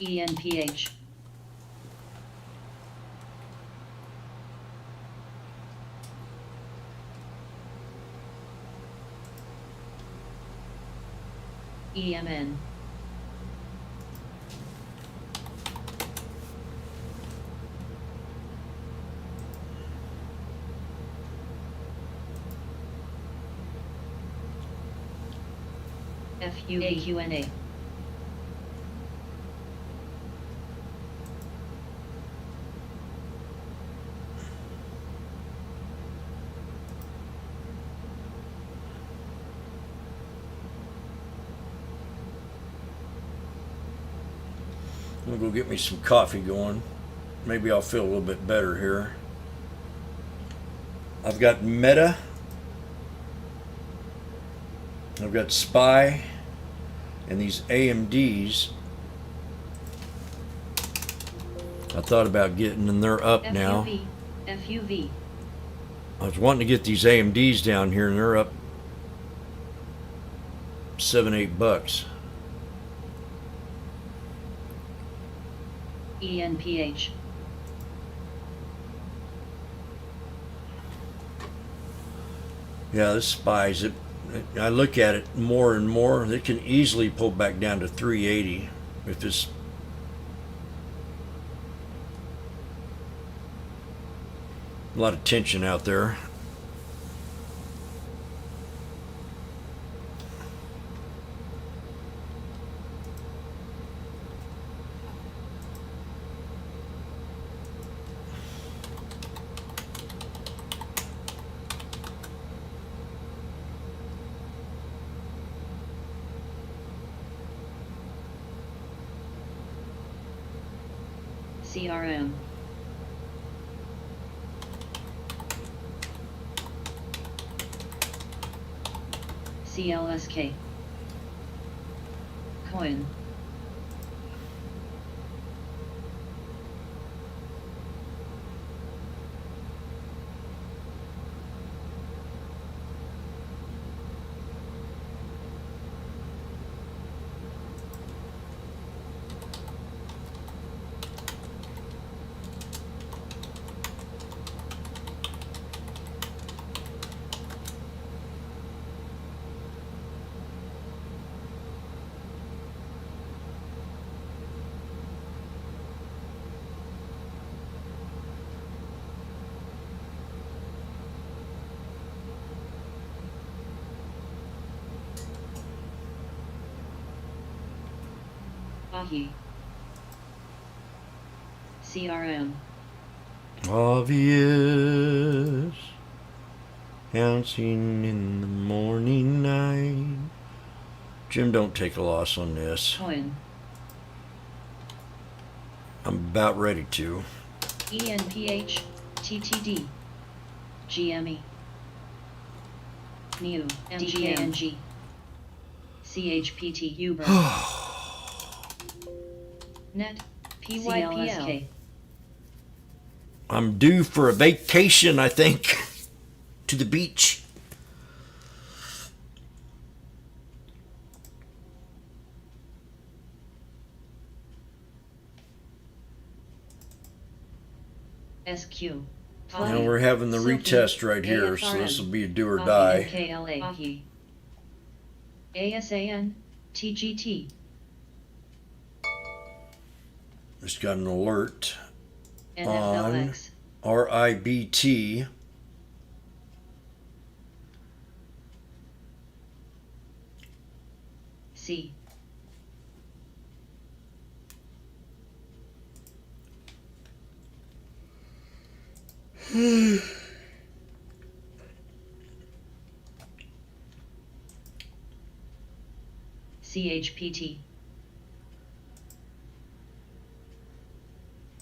ENPH. EMN. FUAQNA. I'm gonna go get me some coffee going. Maybe I'll feel a little bit better here. I've got Meta. I've got Spy. And these AMDs. I thought about getting, and they're up now. FUV. I was wanting to get these AMDs down here, and they're up $7-8. ENPH. Yeah, this Spy's it. I look at it more and more. It can easily pull back down to 380 if it's a lot of tension out there. CRM. CLSK. Coin. Ahi. CRM. Obvious. Bouncing in the morning night. Jim, don't take a loss on this. Coin. I'm about ready to. ENPH. TTD. GME. NEW. MGANG. CHPT Uber. Net. PYPL. I'm due for a vacation, I think, to the beach. SQ. Now we're having the retest right here, so this will be a do or die. Ahi. ASAN. TGT. Just got an alert on NFLX. RIBT. C. CHPT.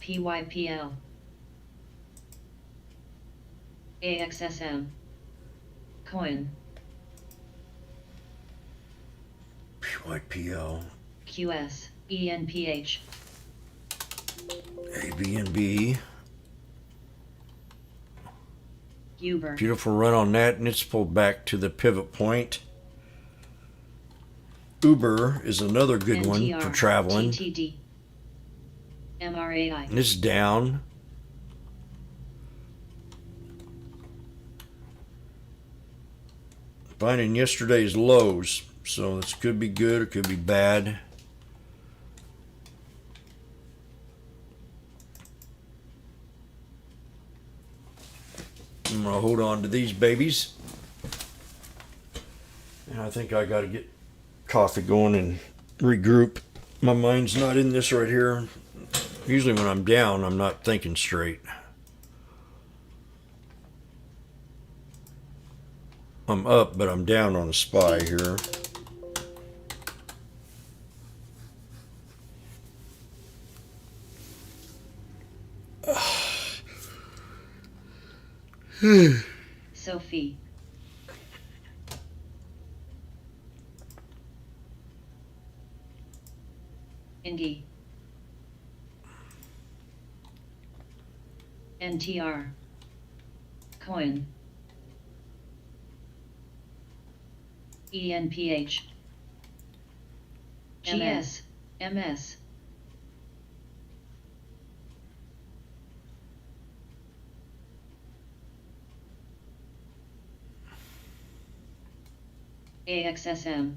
PYPL. AXSM. Coin. PYPL. QS. ENPH. ABNB. Uber. Beautiful run on that, and it's pulled back to the pivot point. Uber is another good one NTR, for traveling. TTD. MRAI. And it's down. Finding yesterday's lows, so this could be good or could be bad. I'm gonna hold on to these babies. And I think I gotta get coffee going and regroup. My mind's not in this right here. Usually when I'm down, I'm not thinking straight. I'm up, but I'm down on a SPY here. Sophie. Indy. NTR. Coin. ENPH. GS. MS. AXSM.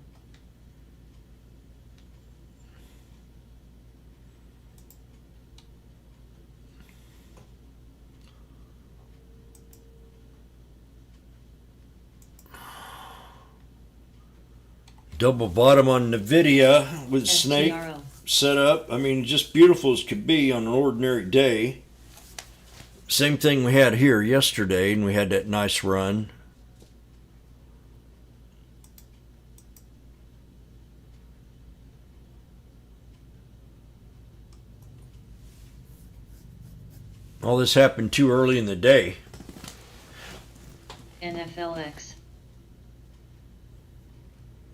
Double bottom on NVIDIA with snake STRO. set up. I mean, just beautiful as could be on an ordinary day. Same thing we had here yesterday, and we had that nice run. All this happened too early in the day. NFLX.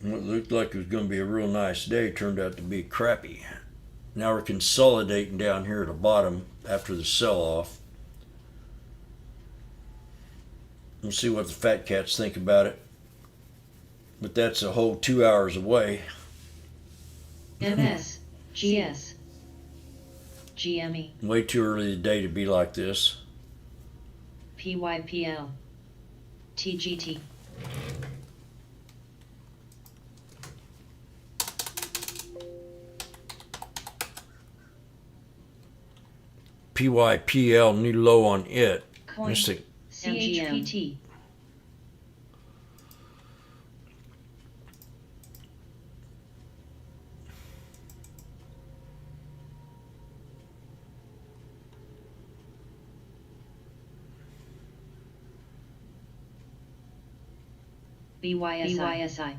What looked like it was going to be a real nice day turned out to be crappy. Now we're consolidating down here at the bottom after the sell-off. We'll see what the fat cats think about it. But that's a whole 2 hours away. MS. GS. GME. Way too early in the day to be like this. PYPL. TGT. PYPL, new low on it. Coin. Mystic. CHPT. BYSI.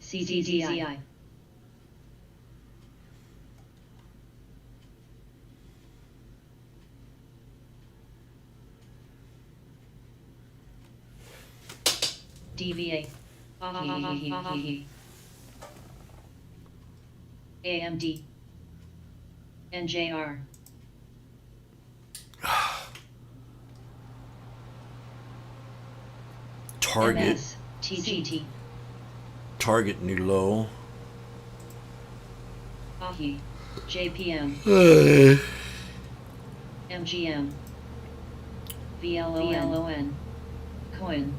CZZI. DVA. AMD. NJR. Target. MS. TGT. Target new low. AHI. JPM. MGM. VLON. Coin.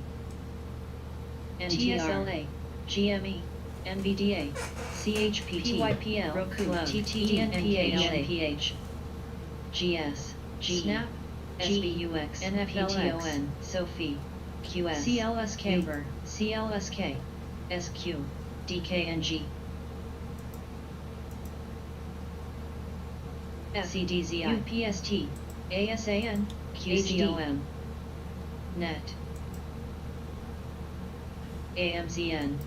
NTSLA. GME. NVDA. CHPT. PYPL. Roku. TTNPH. GS. Snap. SBUX. NFLX. Sophie. QS CLSK Uber CLSK SQ DKNG SEDZI UPST ASAN QCOM Net AMZN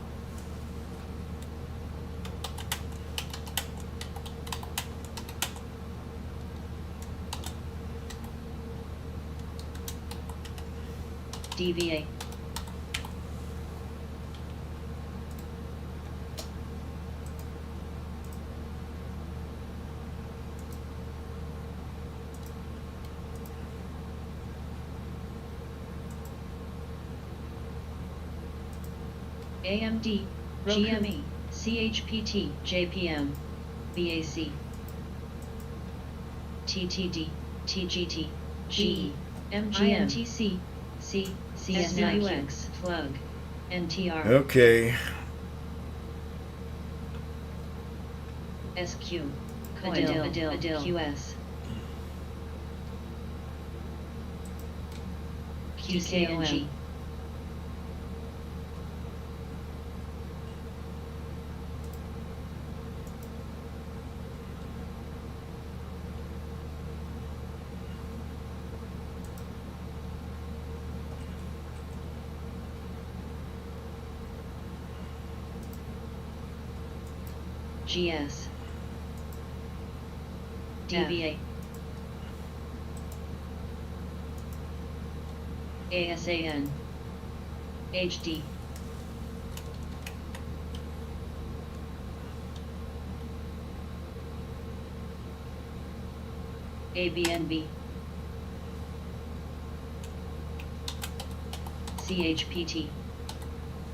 DVA AMD GME CHPT JPM BAC TTD TGT GE MGM INTC C CSUX plug NTR Okay. SQ Adil QS QKNG GS DVA ASAN HD ABNB CHPT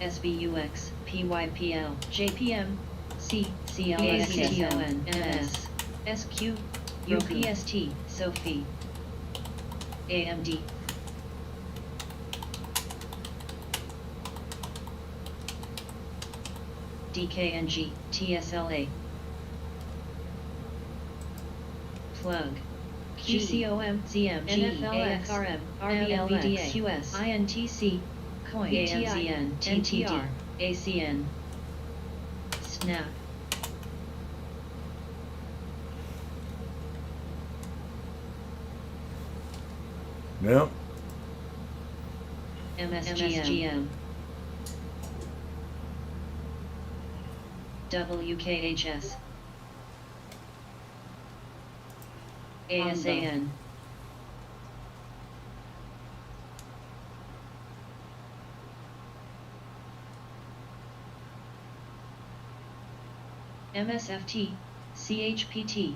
SBUX PYPL JPM C CLSKTON MS SQ UPST Sophie AMD DKNG TSLA plug QCOM ZM NFL XRM RBLVDA QS INTC Coin AMZN TTR ACN Snap Yep. MSGM WKHS ASAN MSFT CHPT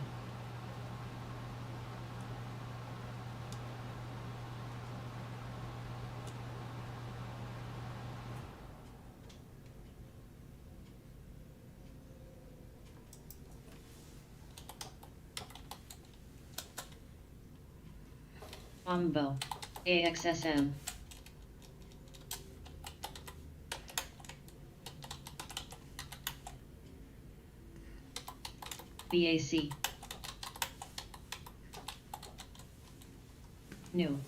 OMBO AXSM BAC New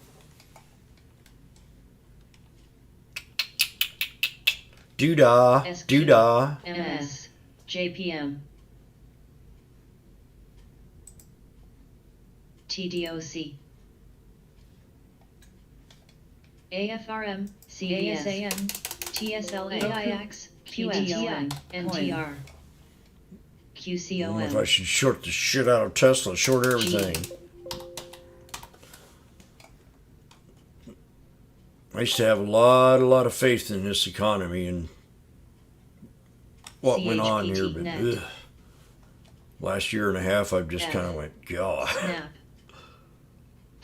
Doodah. SQ Doodah. MS JPM TDOC AFRM CASAN TSLA IX QTI NTR I don't know if I QCOM should short the shit out of Tesla, short everything. I used to have a lot of faith in this economy and what went on here, but net. last year and a half I've just kind of went, God. Snap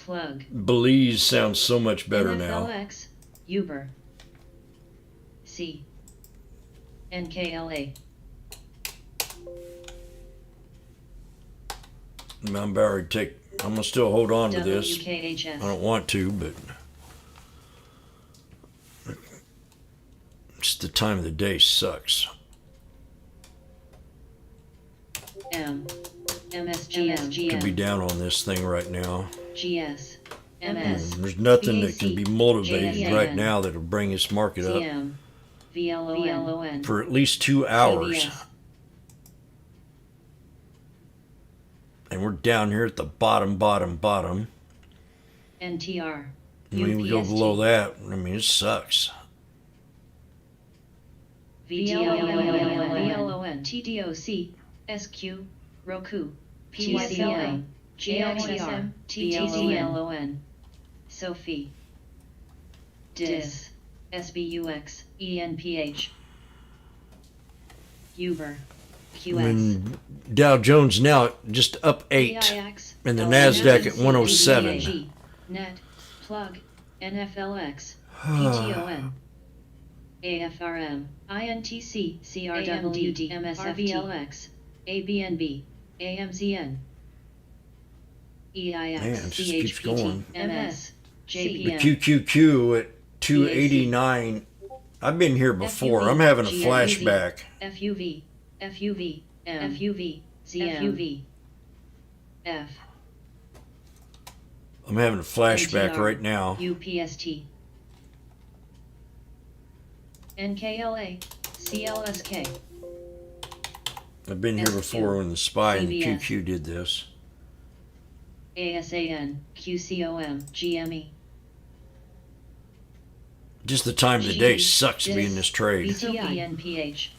plug Belize sounds so much better now. NFLX Uber C NKLA I'm gonna still hold on to this. I WKHS don't want to, but just the time of the day sucks. M MSGM Could be down on this thing right now. GS MS. There's nothing that can be motivated JSN. right now that'll bring this market up CM. VLON. for at least 2 hours. CBS. And we're down here at the bottom. NTR. When we go UPST. below that, I mean, it sucks. VLON. TDOC. SQ. Roku. PYCL. GLTR. TTCLON. Sophie. DIS. SBUX. ENPH. Uber. QS. When Dow Jones now just up 8, PIX. and the NASDAQ at 107. DDAG. Net. Plug. NFLX. PTON. AFRM. INTC. CRWD. MSFTLX. ABNB. AMZN. EIX. Man, it just keeps going. MS. The JPM. QQQ at 289. I've been here before. I'm having a flashback. FUV. FUV. FUV. ZM. FUV. F. I'm having a flashback NTR. right now. UPST. NKLA. CLSK. I've been here before when the SPY and the CBS. QQ did this. ASAN. QCOM. GME. Just the time of the day sucks to be in this trade. BTI. NPH.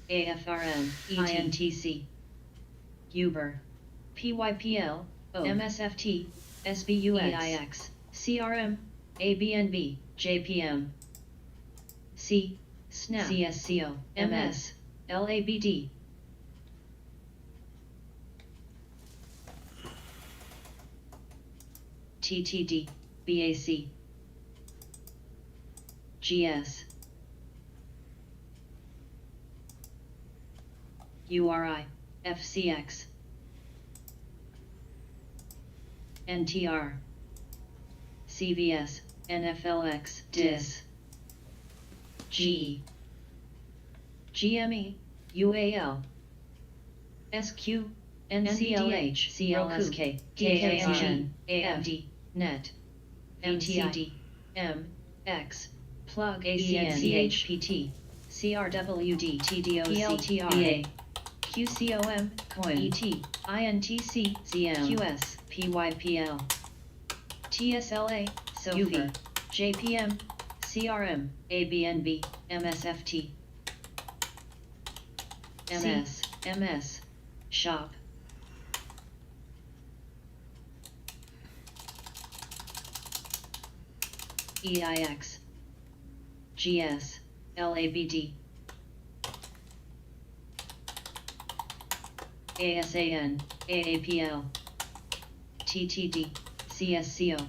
AFRM. INTC. Uber. PYPL. MSFT. SBUX. EIX. CRM. ABNB. JPM. C. SNAP. CSCO. MS. LABD. TTD. BAC. GS. URI. FCX. NTR. CVS. NFLX. DIS. GE. GME. UAL. SQ. NCLH. CLSK. KKN. AMD. NET. MTD. MX. Plug. ACNCHPT. CRWD. TDOC. PLTR. QCOM. Coin. ET. INTC. CM. QS. PYPL. TSLA. Sophie. Uber. JPM. CRM. ABNB. MSFT. MS. MS. Shop. EIX. GS. LABD. ASAN. AAPL. TTD. CSCO.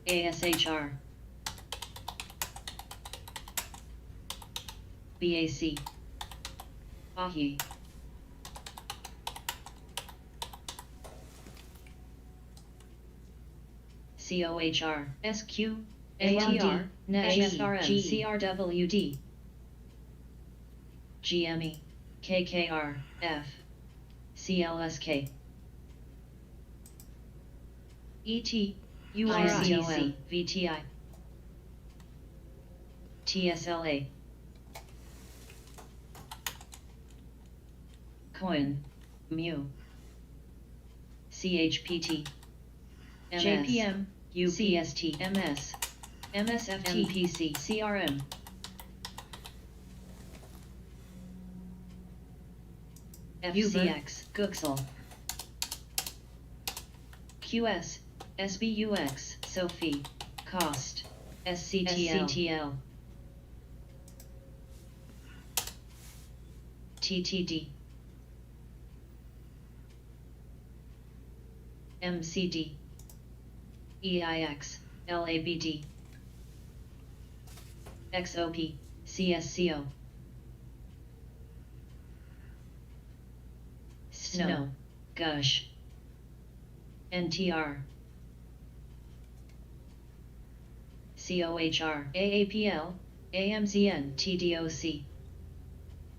ASHR. BAC. AHI. COHR. SQ. ATR. NFRM. CRWD. GME. KKR. F. CLSK. ET. URIC. VTI. TSLA. Coin. Mu. CHPT. MS. JPM. UPST. MS. MSFT. MPC. CRM. FCX. Gooksel. QS. SBUX. Sophie. Cost. SCTL. TTD. MCD. EIX. LABD. XOP. CSCO. Snow. Gush. NTR. COHR, AAPL, AMZN, TDOC,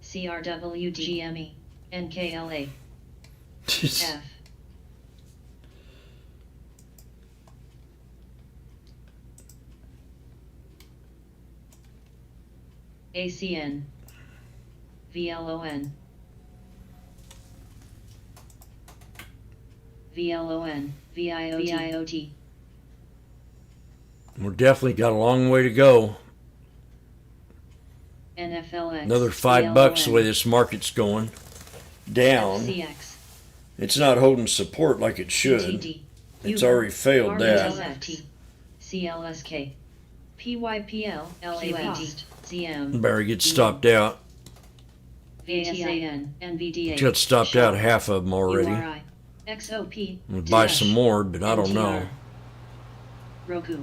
CRWDGME, NKLA, F. ACN, VLON, VLON, VIOT. We're definitely got a long way to go. NFLX, Another $5 the way this market's going down. FCX, It's not holding support like it should. CTD, It's already failed that. RLFT, CLSK, PYPL, LABD, ZM, Barry gets stopped out. VSAN, NVDA, Got stopped out half of them already. URI, XOP, We'll buy some more, but I don't know. Roku,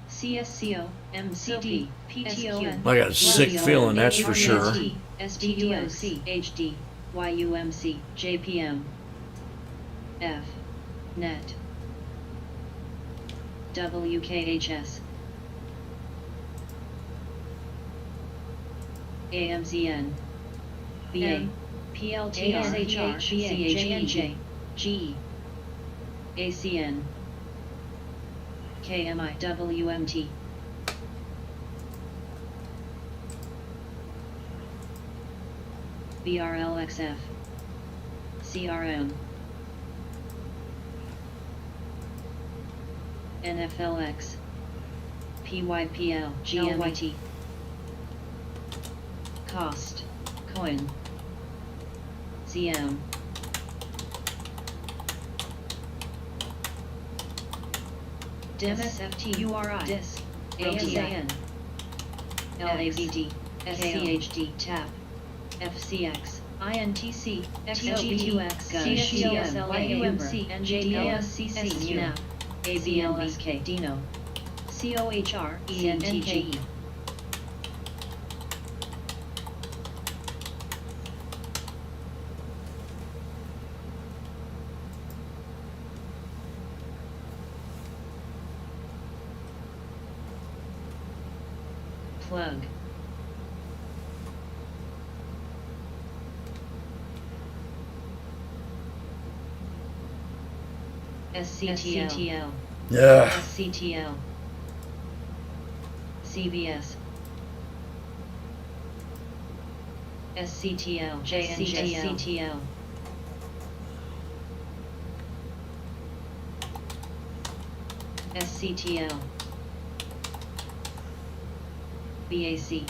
CSCO, MCD, PTON. I got a sick feeling, that's for sure. STUOC, HD, YUMC, JPM, F, NET, WKHS, AMZN, BA, PLTR, CHEJ, GE, ACN, KMI, WMT, BRLXF, CRM, NFLX, PYPL, GMT, Cost, Coin, CM, DISFT, URI, DIS, ASAN, LABD, SCHD, TAP, FCX, INTC, XOBUX, CSGM, YUMC, NJDASCC, SNAP, AVLSK, DINO, COHR, ENTGE. Plug. SCTL, Yeah. SCTL, CBS, SCTL, JNJCTL, SCTL, BAC,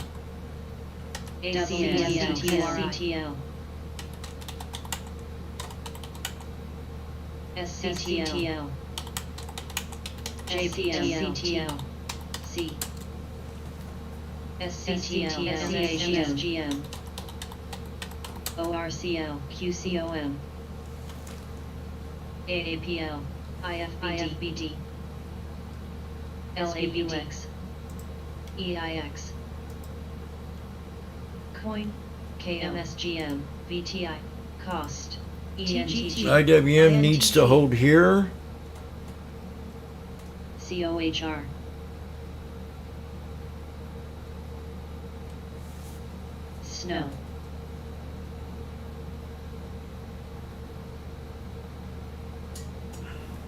ACTL, SCTL, JPL, C, SCTL, SGM, ORCL, QCOM, AAPL, IFBD, LABX, EIX, Coin, KMSGM, VTI, Cost, ENTG, IWM needs to hold here. COHR, Snow,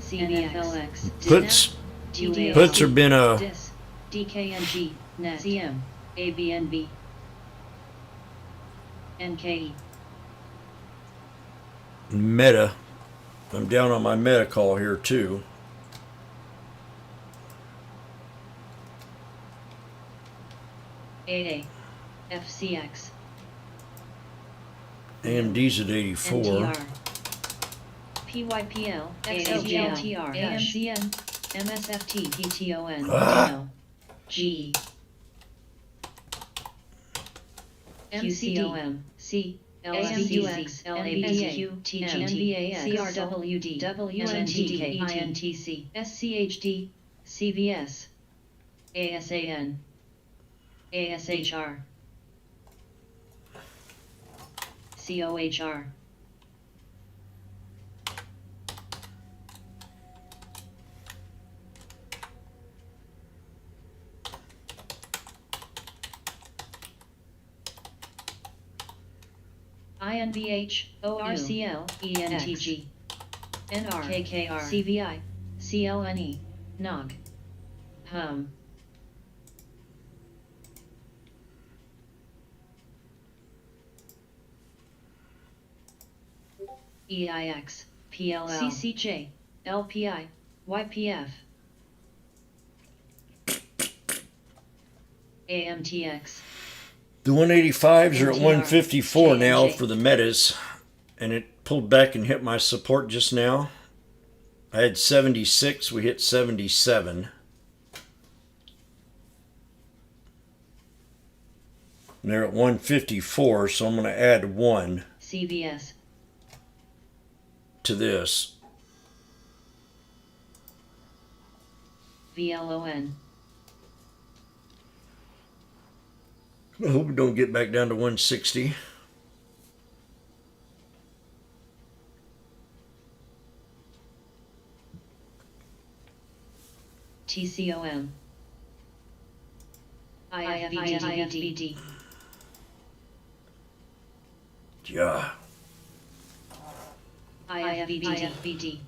CNFLX, Puts have been a DIS, DKNG, NET, CM, ABNB, NKE, meta. I'm down on my meta call here too. AA, FCX, AMD's at 84. NTR, PYPL, XOGLTR, AMZN, MSFT, PTON, DINO, GE, MCOM, C, LSBUX, LABQ, TGNBAX, CRWD, WMTK, INTC, SCHD, CVS, ASAN, ASHR, COHR, INVH, ORCL, ENTG, NR, KKR, CVI, CLNE, NOG, HUM. EIX, PLL, CCJ, LPI, YPF, AMTX, The 185s are at NTR, 154 now J&J. for the metas, and it pulled back and hit my support just now. I had 76, we hit 77. And they're at 154, so I'm going to add 1 CVS, to this. VLON, I hope we don't get back down to 160. TCOM, IFBD, Yeah. IFBD,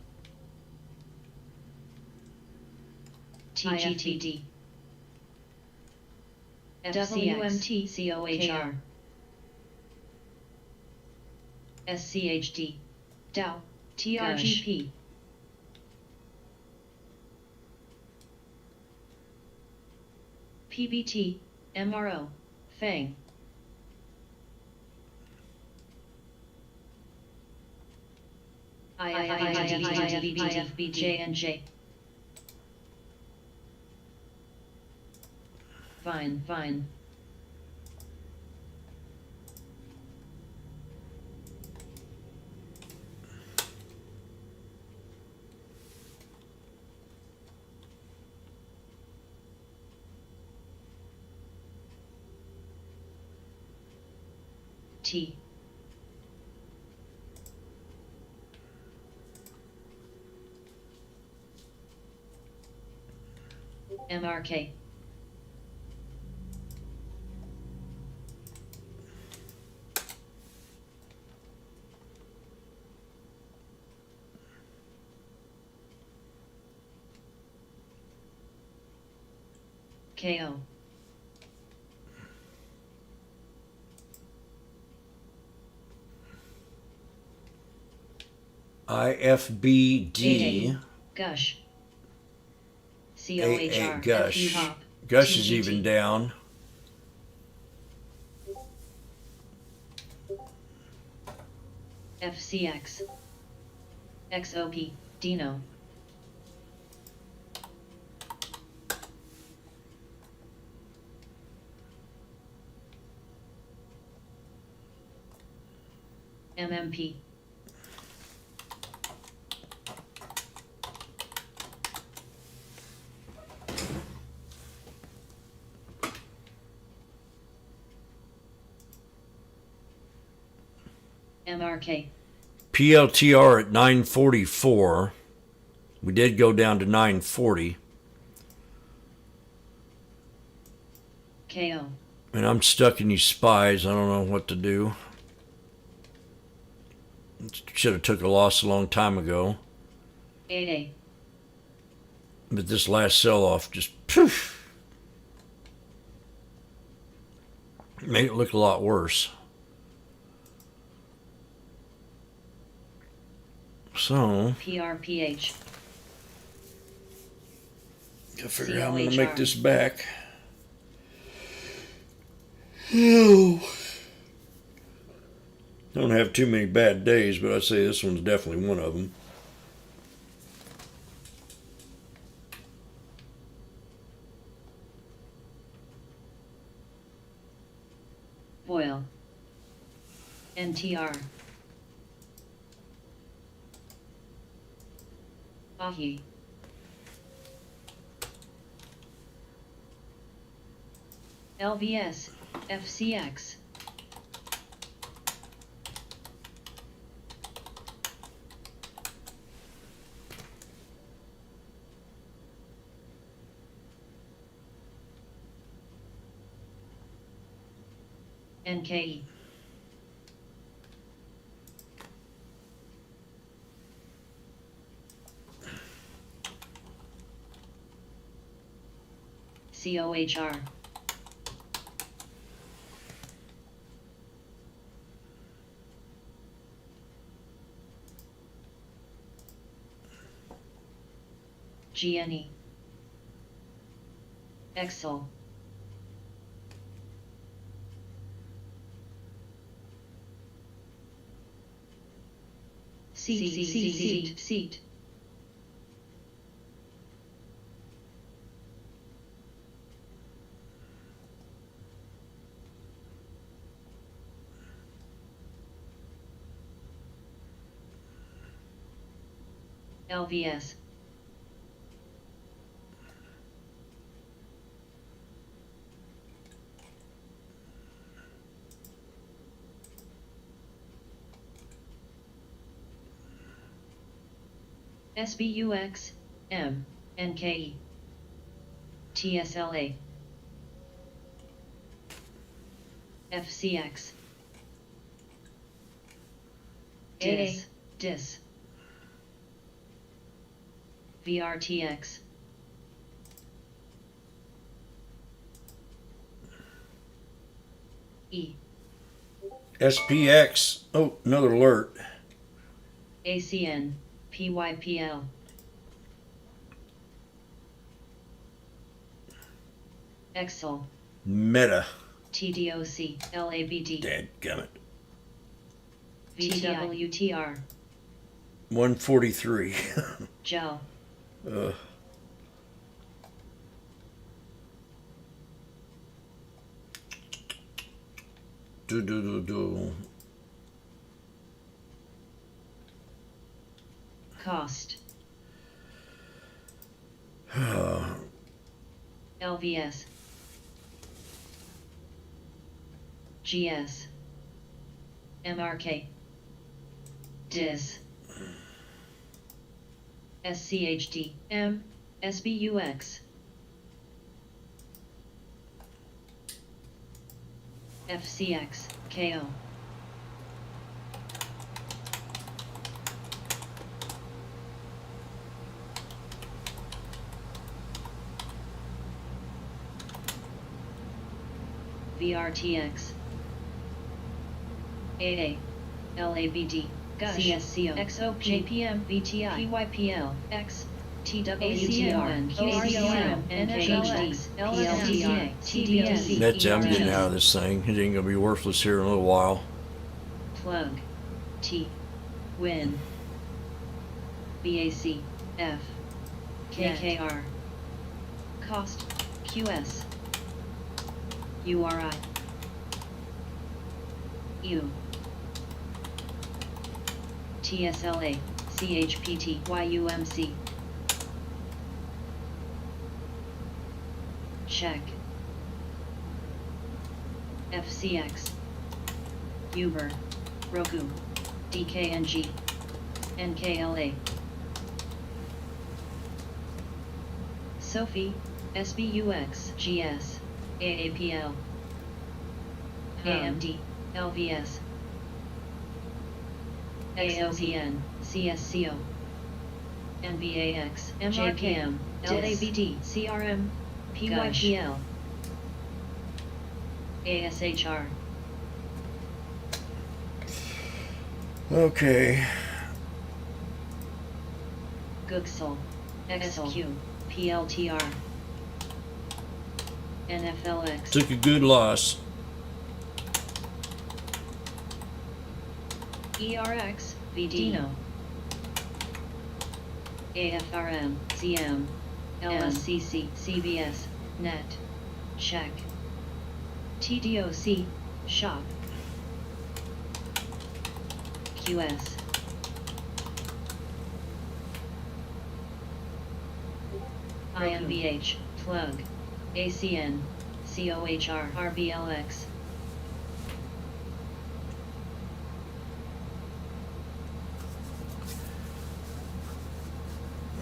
TGTD, WMT, COHR, SCHD, Dow, TRGP, PBT, MRO, FANG, IFBD, J&J, Vine, T, MRK, KO, IFBD. Gush, AA COHR, Gush. FU Hop, Gush is TGT. even down. FCX, XOP, Dino, MMP, MRK, PLTR at 944. We did go down to 940. KO, And I'm stuck in these spies. I don't know what to do. Should have took a loss a long time ago. AA, But this last sell-off just poof, made it look a lot worse. So, PRPH, gotta figure out how I'm gonna COHR. make this back. Ew. I don't have too many bad days, but I'd say this one's definitely one of them. Boyle, NTR, Ahi, LVS, FCX, NKE, COHR. GNE. Excel. Seat. LVS. SBUX, M, NKE, TSLA, FCX, DIS, VRTX, E, SPX. Oh, another alert. ACN, PYPL, Excel, Meta. TDOC, LABD, Dadgummit. VWTR, 143. GEL, uh, do. Cost, LVS, GS, MRK, DIS, SCHD, M, SBUX, FCX, KO, VRTX, AA, LABD, CSCO, XOP, JPM, VTI, PYPL, X, TWTR, QRCM, NFLX, LSDR, TDS. That's it. I'm getting out of this thing. It ain't gonna be worthless here in a little while. Plug, T, Win, BAC, F, KKR, Cost, QS, URI, U, TSLA, CHPT, YUMC. Check. FCX, Uber, Roku, DKNG, NKLA. Sophie, SBUX, GS, AAPL, AMD, LVS, XOPN, CSCO, NVAX, JPM, LABD, CRM, PYPL, ASHR. Okay. Gooksel, XQ, PLTR, NFLX, Took a good loss. ERX, VDino, AFRM, CM, LSCC, CBS, Net, Check, TDOC, Shop, QS, IMVH, Plug, ACN, COHR, RBLX,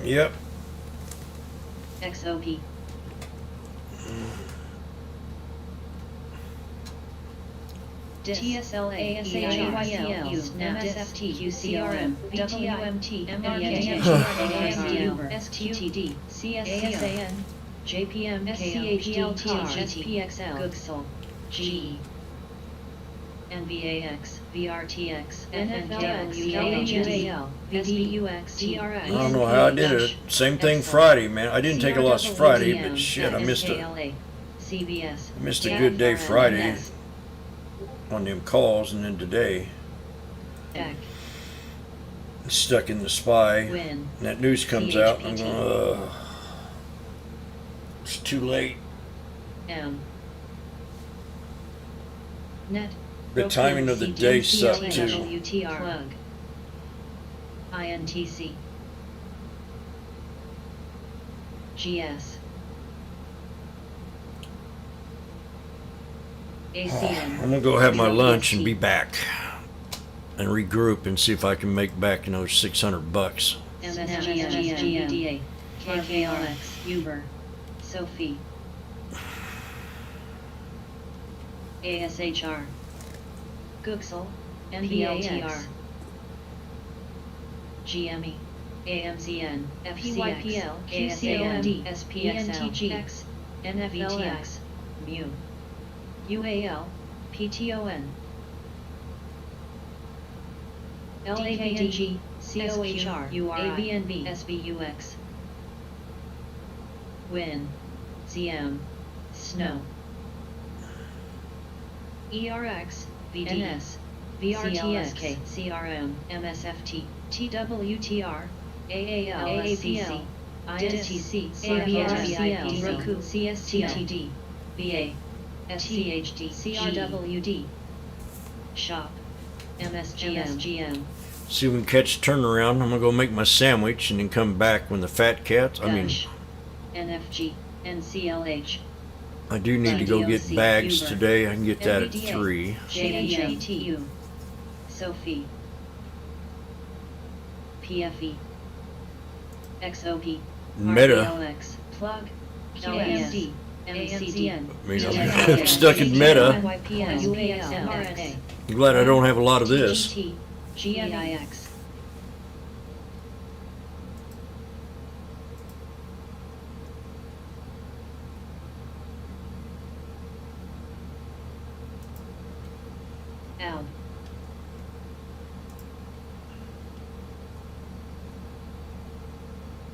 Yep. XOP, TSLA, ASHYL, MSFT, QCRM, WMT, MRK, STTD, CSCO, JPM SCHD SPXL Gooksel GE NVAX VRTX NFLX UAL VDUX TRX. I don't know how I did it. Same thing Friday, man. I didn't take a loss Friday, but shit, I missed a good day Friday on them calls, and then today stuck in the spy. And that news comes out, and I'm going, it's too late. Net. The timing of the day sucked too. Plug. INTC. GS. ACN. I'm gonna go have my lunch and be back and regroup and see if I can make back another $600. MSGM, KKRX, Uber, Sophie, ASHR, Gooksel, NVLTR, GME, AMZN, FCYPL, QCOMD, SPXL, NFLX, MU, UAL, PTON, LAVNG, COHR, ABNB, SBUX, WIN, ZM, SNOW, ERX, VDS, VRTX, CRM, MSFT, TWTR, AAL, AAPL, ISTC, CBS, Roku, CSTTD, BA, FCHD, CRWD, SHOP, MSGM. See if we can catch a turnaround. I'm gonna go make my sandwich and then come back when the fat cats. NFG, NCLH. I do need to go get DLC, bags Uber, today. I can get that at NVDA, 3. JNJTU, Sophie, PFE, XOP, Meta. RBLX, Plug, LAMD, MCDN, I mean, I'm stuck in Meta. I'm glad I don't have a lot of this. GMIX. L.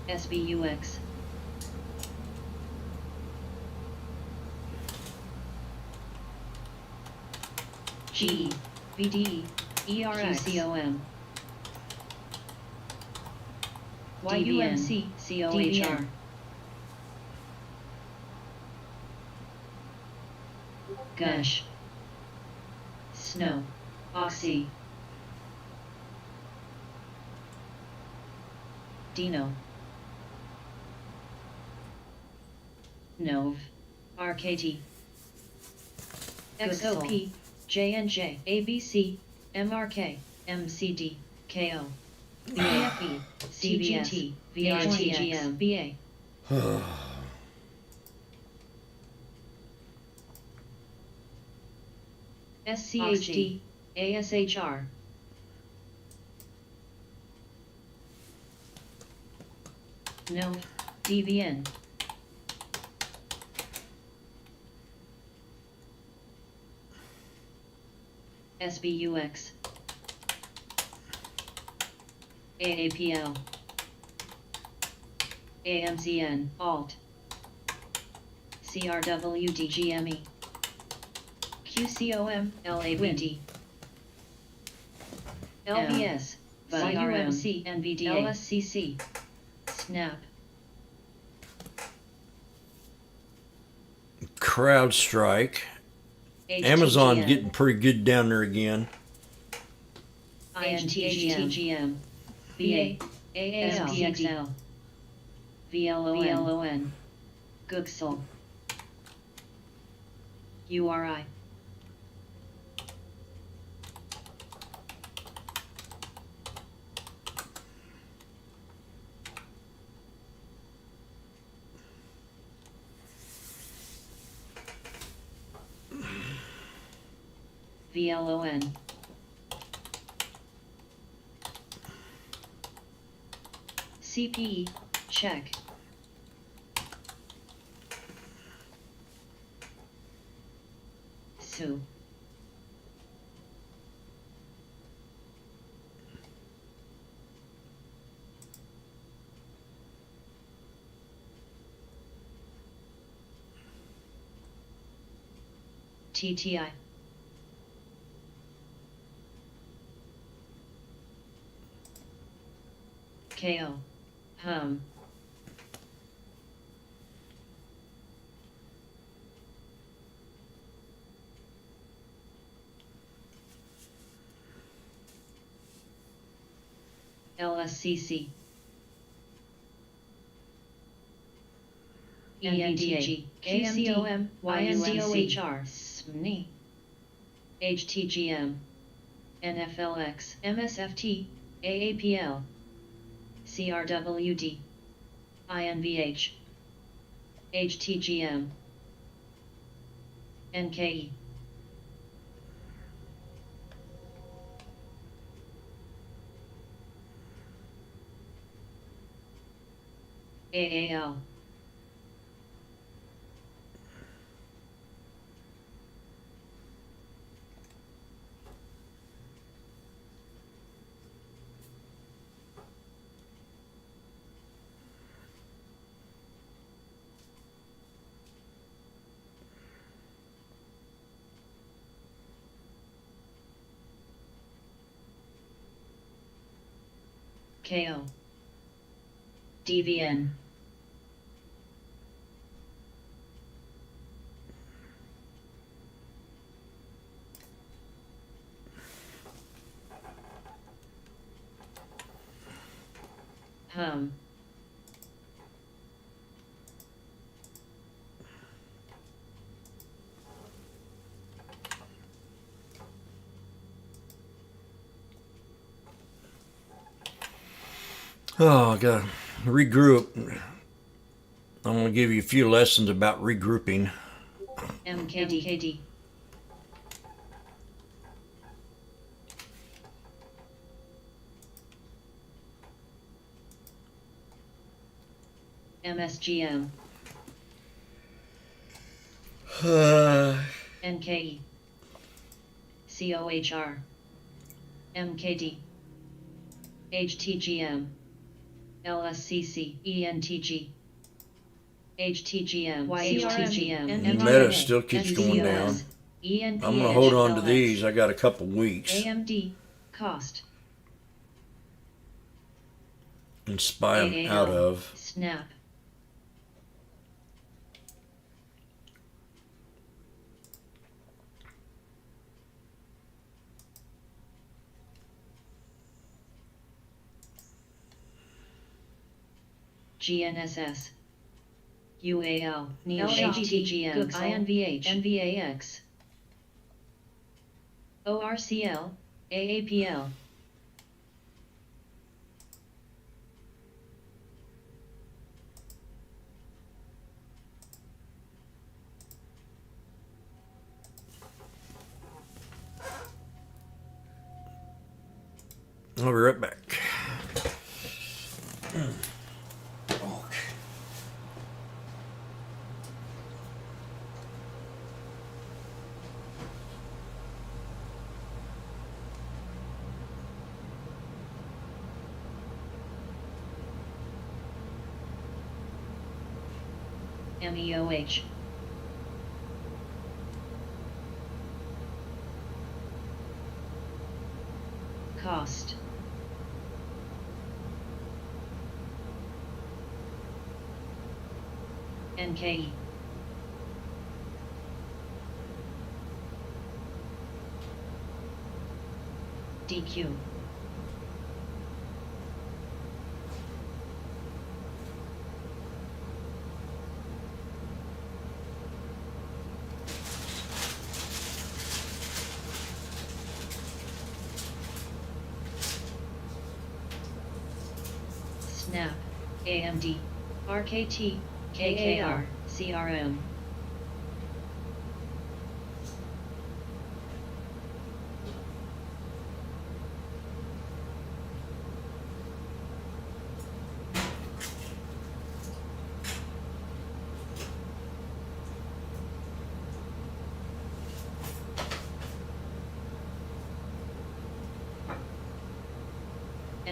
SBUX. G. VD. ERX. QCOM. YUMC. COHR. Gush. Snow. Oxy. Dino. Nov. RKT. XOP. JNJ. ABC. MRK. MCD. KO. BAFE. CBT. VRTGM. BA. SCHD. ASHR. No. DVN. SBUX. AAPL. AMZN. Alt. CRWDGME. QCOM. LAVD. LVS. YUMC. NVDA. LSCC. Snap. CrowdStrike. Amazon getting pretty good down there again. INTGM. VA. AASPXL. VLON. Gooksel. URI. VLON. CPE, check. 2. TTI. KO. Hum. LSCC. ENTG. KCOM. YNDOHR. SMNI. HTGM. NFLX. MSFT. AAPL. CRWD. INVH. HTGM. NKE. AAL. KO. DVN. Hum. Oh, I gotta regroup. I'm gonna give you a few lessons about regrouping. MKD. MSGM. NKE. COHR. MKD. HTGM. LSCC. ENTG. HTGM. CRTGM. The meta still keeps going down. I'm gonna hold on to these. I got a couple weeks AMD. Cost. and spy them out of. Snap. GNSS. UAL. LHTGM. INVH. NVAX. ORCL. AAPL. I'll be right back. MEOH. Cost. NKE. DQ. Snap. AMD. RKT. KKR. CRM.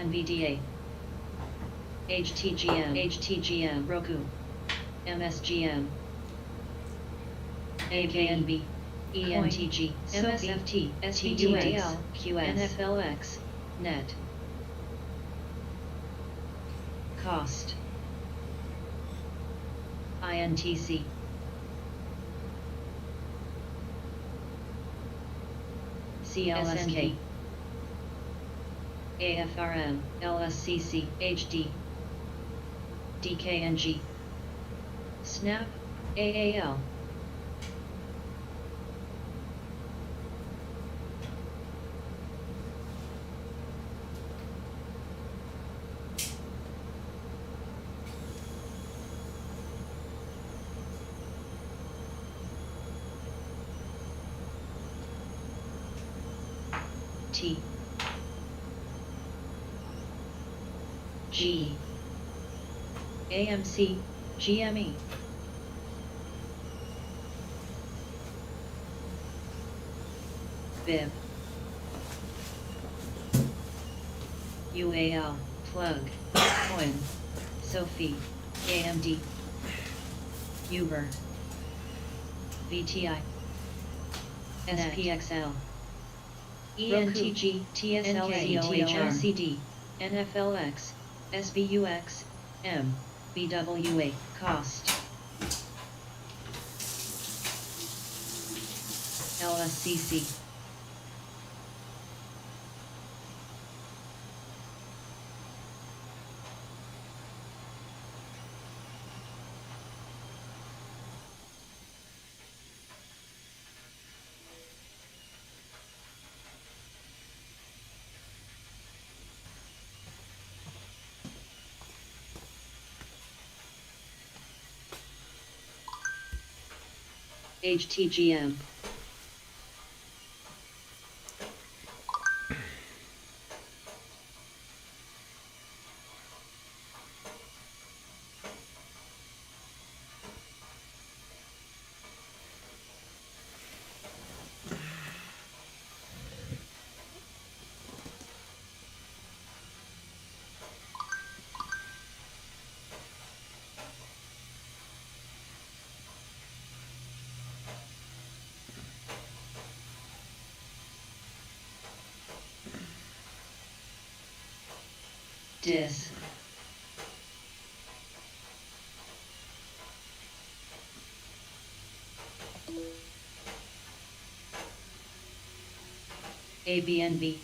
NVDA, HTGM, Roku, MSGM, AKNB, ENTG, MSFT, STUAL, QS, NFLX, Net. Cost, INTC, CLSK, AFRM, LSCC, HD, DKNG, SNAP, AAL. T G AMC GME Bib UAL Plug Coin Sophie AMD Uber VTI SPXL ENTG, TSLA, TOHMCD, NFLX, SBUX, M, BWA, Cost, LSCC, HTGM. Dis. ABNB.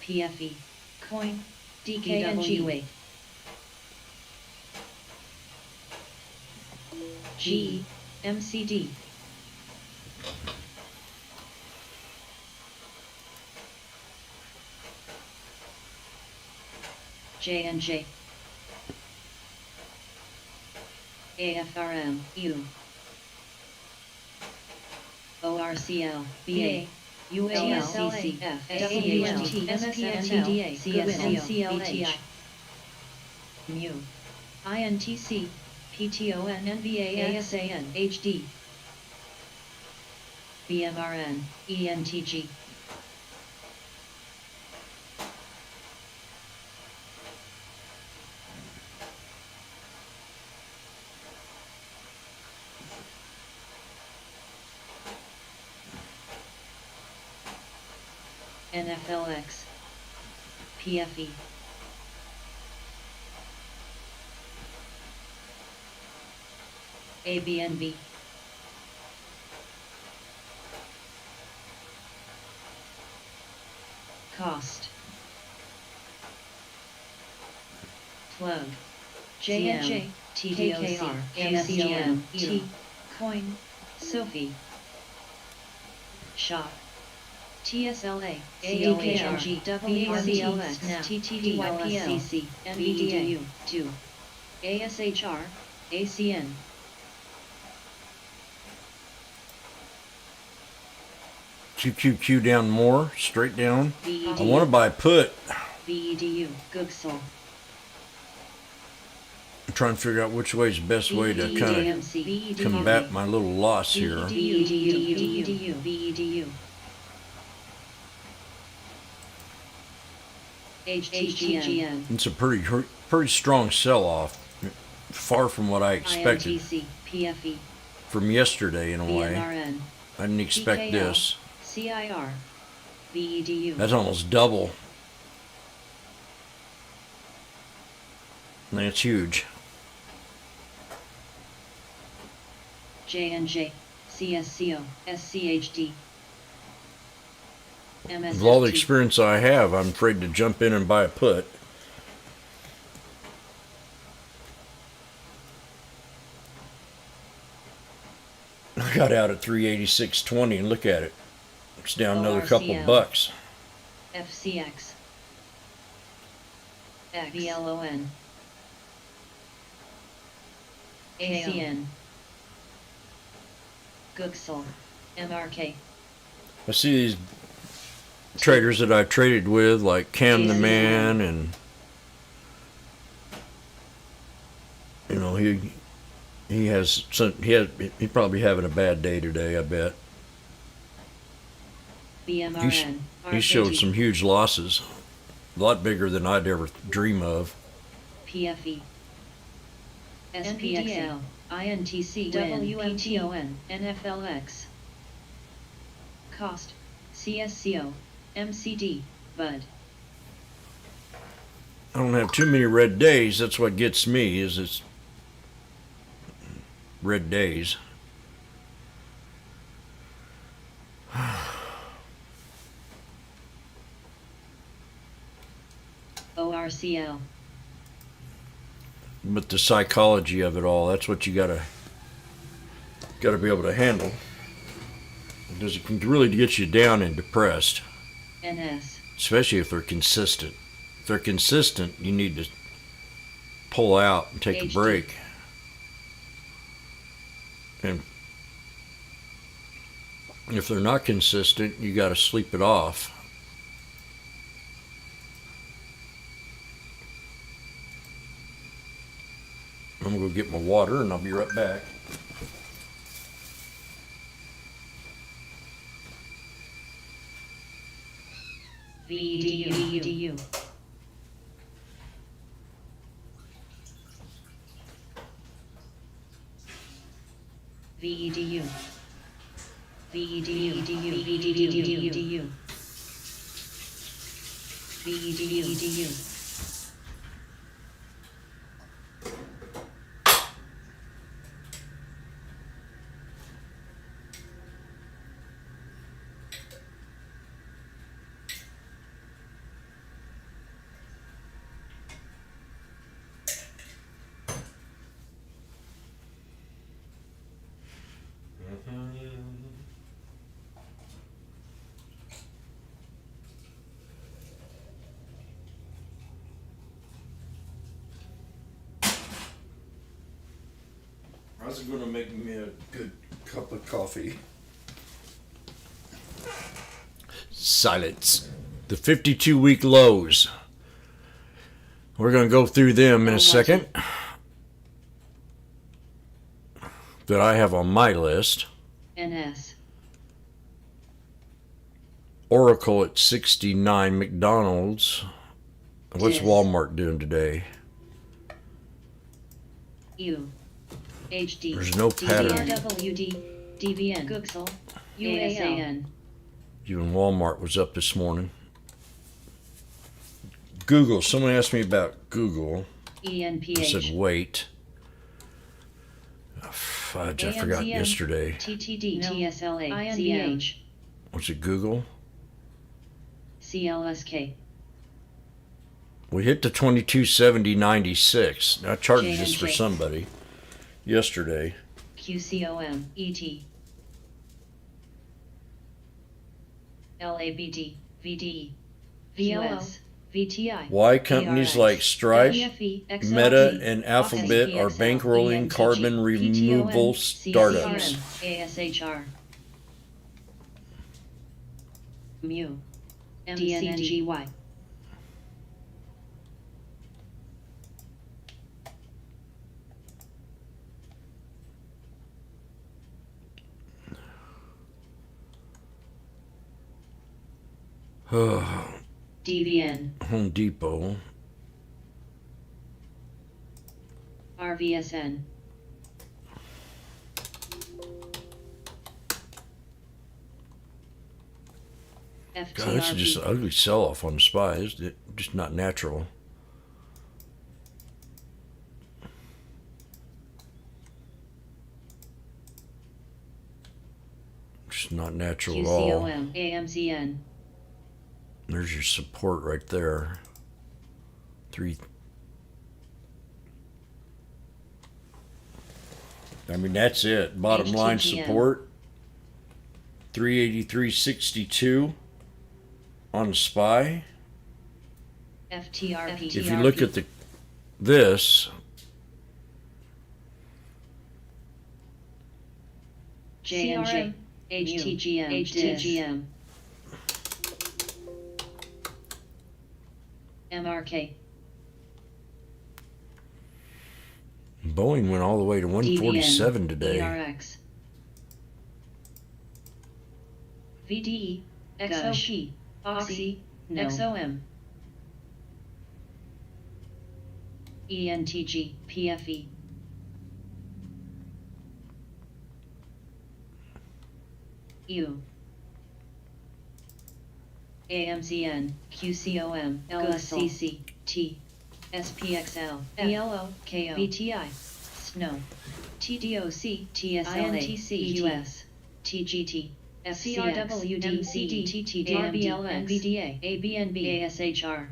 PFE. Coin. DKNG. G. MCD. J&J, AFRM, U, ORCL, BA, UALCC, FACHT, MSFTDA, CSNCLH, MU, INTC, PTON, NVA, ASAN, HD, BMRN, ENTG. NFLX, PFE, ABNB, Cost, Plug, J&J, TDOC, MSGM, T, Coin, Sophie, Shop, TSLA, AOHRG, WRCLX, TTDYPLCC, NVDU, 2, ASHR, ACN. QQQ down more, straight down. VEDU. I want to buy put. VEDU, Googsel. trying to figure out which way is the best way to kind of combat my little loss here. HTGN. It's a pretty strong sell-off, far from what I expected PFE. from yesterday in a way. BNRN. I didn't expect PKL. this. CIR. VEDU. That's almost double. That's huge. JNJ. CSCO. SCHD. With all the experience I have, I'm afraid to jump in and buy a put. I got out at 386.20 and look at it. It's down another couple ORCL. bucks. FCX. VLON. ACN. Gooksel. MRK. I see these traders that I've traded with, like Cam the Man, and you know he's probably having a bad day today. I bet BMRN. he showed some huge losses, a lot bigger than I'd ever dream of. PFE. SPXL. INTC. WMTON. NFLX. Cost. CSCO. MCD. Bud. I don't have too many red days. That's what gets me, is it's red days. ORCL. But the psychology of it all, that's what you gotta be able to handle. Because it can really get you down and depressed. NS. Especially if they're consistent. If they're consistent, you need to pull out and take a HD. break. And if they're not consistent, you got to sleep it off. I'm going to go get my water and I'll be right back. VEDU. VEDU. VEDU. VEDU. VEDU. How's it going to make me a good cup of coffee? Silence. The 52-week lows. We're going to go through them in a second. That I have on my list. NS. Oracle at 69. McDonald's. What's Yes. Walmart doing today? U. HD. There's no pattern. DVN. DVN. Gooksel. UASAN. Even Walmart was up this morning. Google. Someone asked me about Google. ENPH. I said wait. Oh, fudge, I forgot yesterday. TTD. TSLA. INVH. Was it Google? CLSK. We hit the 2270.96. I charted this for J&J. somebody yesterday. QCOM. ET. LABD. VDE. VLS. VTI. Why companies PRX, like Stripe, WFE, XLT, Meta, and Alphabet are XPXL, bankrolling ENTG, carbon removal PTON, startups. CCRM, ASHR. Mu. DNNGY. DVN, Home Depot. RVSN, God, this is just an FTRP, ugly sell-off on the SPY. It's just not natural. Just not natural at all. QCOM, AMZN, There's your support right there. I mean, that's it. Bottom line HTTM. support 383.62 on the SPY. FTRP, If you look at this, JNJ, HTGM, HTGM, MRK, Boeing went all the way to 147 DVN, today. ERX, VDE, XOP, Oxy, XOM, ENTG, PFE, U, AMZN, QCOM, LSCC, T, SPXL, ELO, KO, BTI, SNO, TDOC, TSLA, INTC, US, TGT, FCRWD, MCD, TTD, RBLX, NVDA, ABNB, ASHR,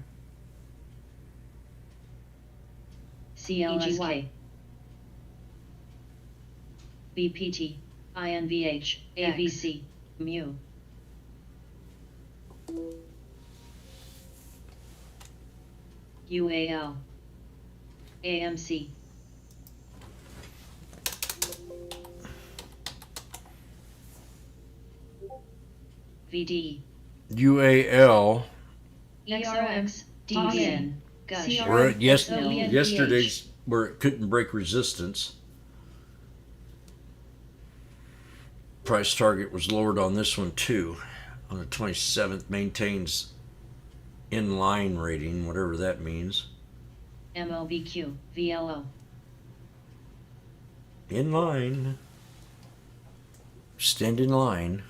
CLSK, BPT, INVH, ABC, MU. UAL, AMC, VD, UAL. ERX, DVN, Gush, We're at XOVNVH. yesterday's where it couldn't break resistance. Price target was lowered on this one too. On the 27th, maintains in line rating, whatever that means. MOBQ, VLO, In line. Stand in line.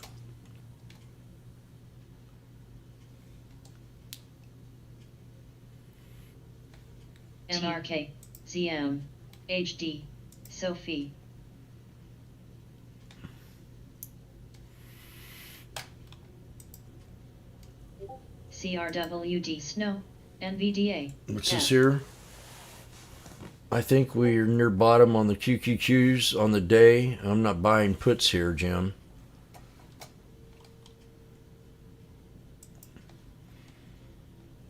MRK, ZM, HD, Sophie, CRWD, Snow, NVDA. What's this here? I think we're near bottom on the QQQs on the day. I'm not buying puts here, Jim.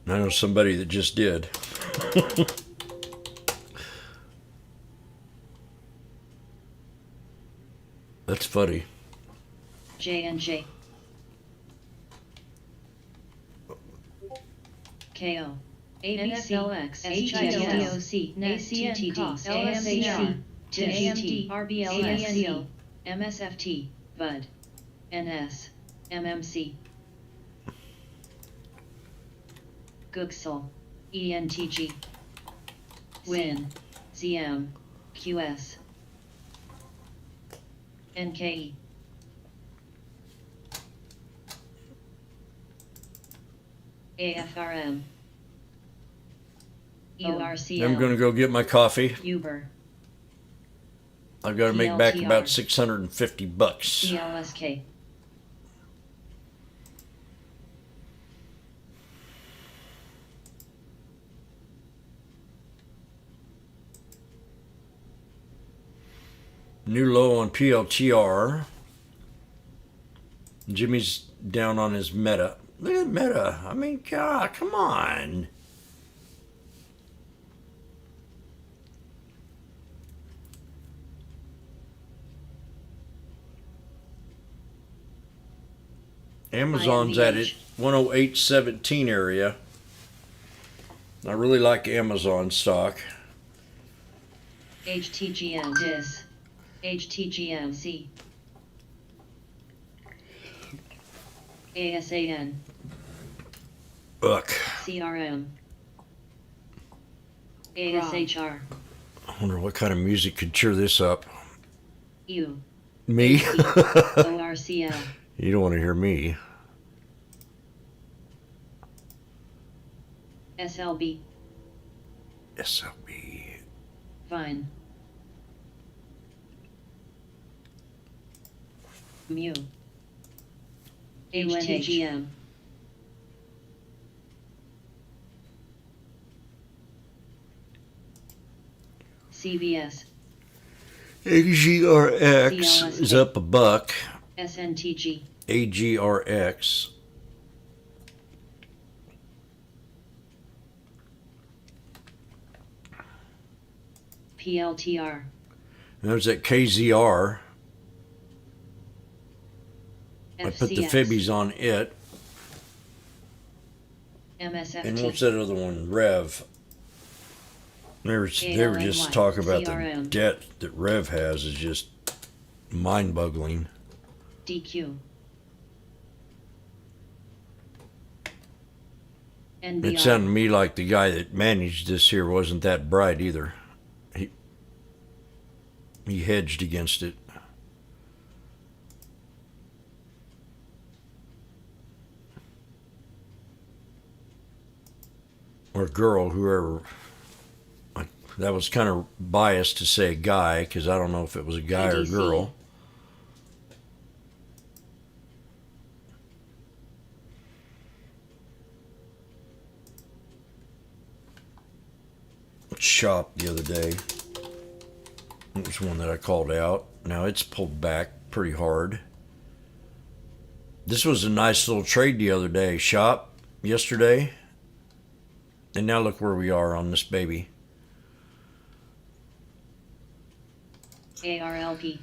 I know somebody that just did. That's funny. J&J, KO, ABCLX, HIDOC, ACTD, LSHR, TGT, RBLSC, MSFT, BUD, NS, MMC, Gooksel, ENTG, WIN, ZM, QS, NKE, AFRM, URCL, I'm going to go get my coffee. Uber, I've got to make back about $650. CLSK, New low on PLTR. Jimmy's down on his Meta. Look at Meta. I mean, God, come on. Amazon's at it 108.17 area. I really like Amazon stock. HTGM, DIS, HTGMC, ASAN, Ugh. CRM. ASHR. I wonder what kind of music could cheer this up. U. Me? ORCL. You don't want to hear me. SLB. SLB. Fine. Mu. HTGM. CBS. AGRX is up a buck. SNTG. AGRX. PLTR. And there's that KZR. I put the FCX. fibbies on it. MSFT. And what's that other one? Rev. They were just talking about the CRM. debt that Rev has is just mind-boggling. DQ. It NBR. sounded to me like the guy that managed this here wasn't that bright either. He hedged against it. Or girl, whoever. That was kind of biased to say guy, because I don't know if it was a guy or IDC. girl. Shop the other day. It was one that I called out. Now it's pulled back pretty hard. This was a nice little trade the other day. Shop yesterday. And now look where we are on this baby. ARLP.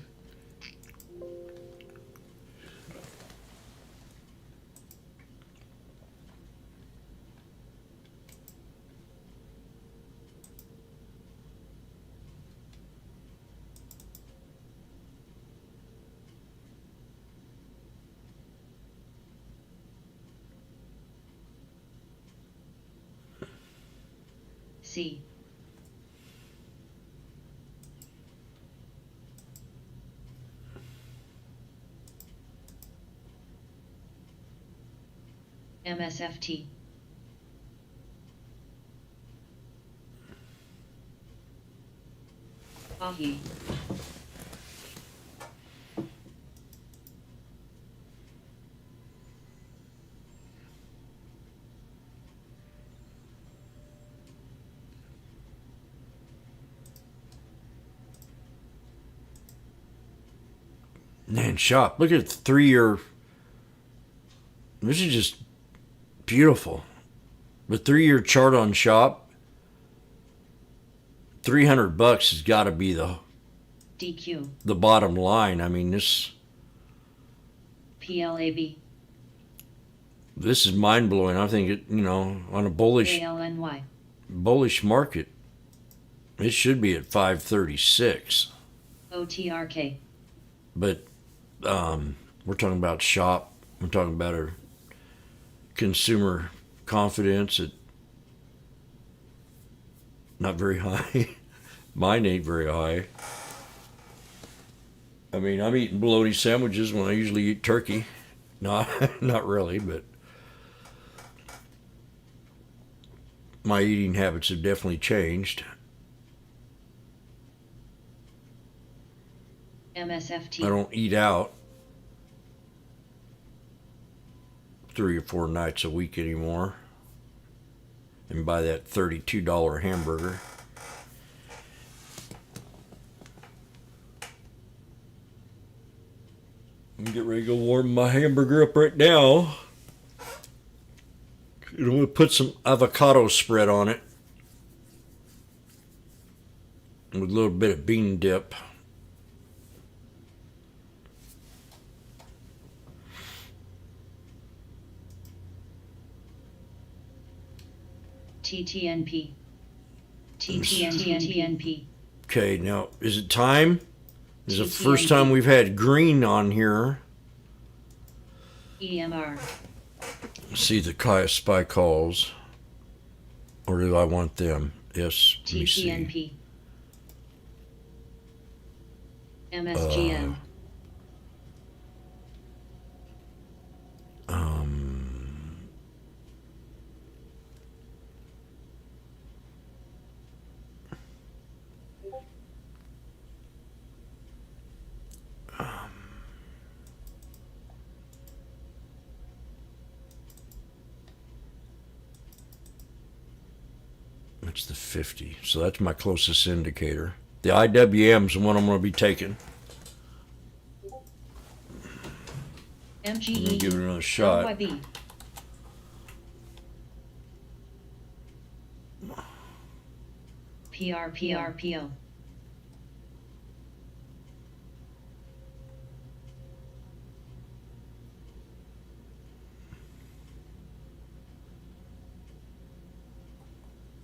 C. MSFT. Ahi. Man, shop. Look at the 3-year. This is just beautiful. The 3-year chart on shop. $300 has got to be DQ. the bottom line. I mean, this PLAB. is mind blowing. I think it, on a ALNY. bullish market, it should be at 536. OTRK. But we're talking about shop. We're talking about our consumer confidence at not very high. Mine ain't very high. I mean, I'm eating bologna sandwiches when I usually eat turkey. No, not really, but my eating habits have definitely changed. MSFT. I don't eat out 3 or 4 nights a week anymore and buy that $32 hamburger. I'm getting ready to go warm my hamburger up right now. I'm going to put some avocado spread on it with a little bit of bean dip. TTNP. TTNP. Okay, now is it time? This is the first TTNP. time we've had green on here. EMR. See the spy calls, or do I want them? Yes, let me see. TPNP. MSGN. That's the 50. So that's my closest indicator. The IWM's the one I'm going to be taking. Let me MGE. give it another shot. LYB. PRPRPO.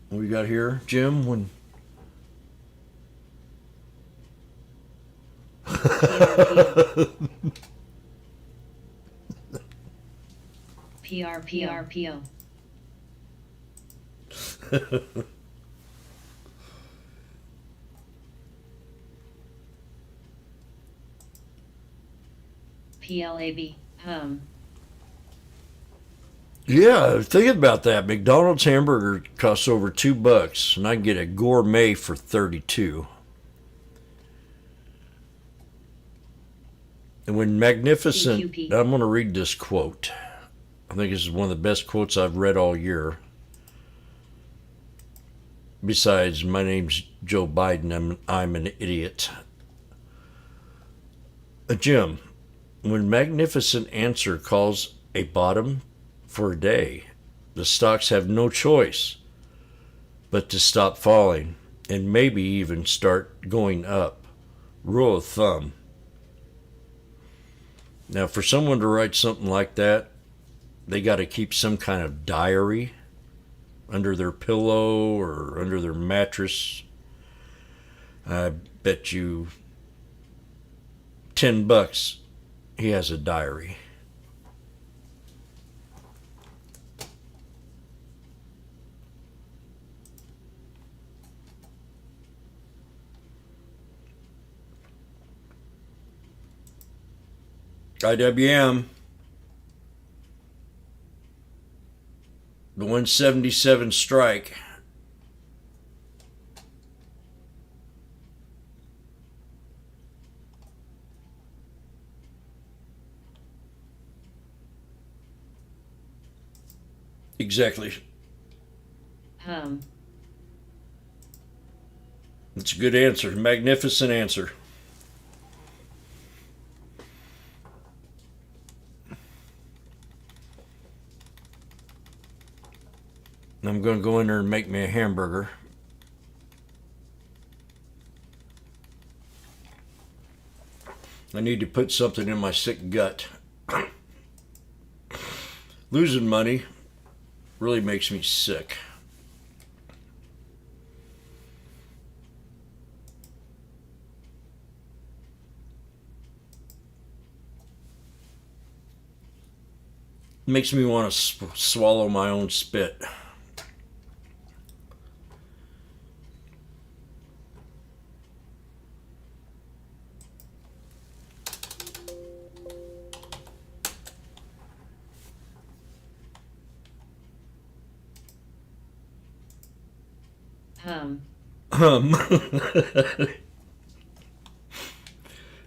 What we got here, Jim? When PRPRPO. PLAB. Yeah, thinking about that, McDonald's hamburger costs over $2, and I can get a gourmet for 32. And when magnificent, CQP. I'm going to read this quote. I think this is one of the best quotes I've read all year. Besides, my name's Joe Biden. I'm an idiot. Jim, when Magnificent Answer calls a bottom for a day, the stocks have no choice but to stop falling and maybe even start going up. Rule of thumb. Now, for someone to write something like that, they got to keep some kind of diary under their pillow or under their mattress. I bet you $10 he has a diary. IWM. The 177 strike. Exactly. It's a good answer. Magnificent answer. I'm going to go in there and make me a hamburger. I need to put something in my sick gut. Losing money really makes me sick. Makes me want to swallow my own spit.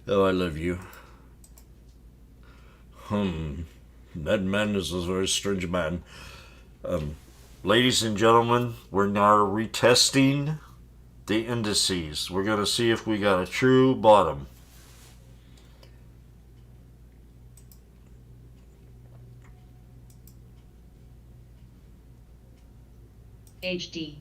Oh, I love you. That man is a very strange man. Ladies and gentlemen, we're now retesting the indices. We're going to see if we got a true bottom. HD.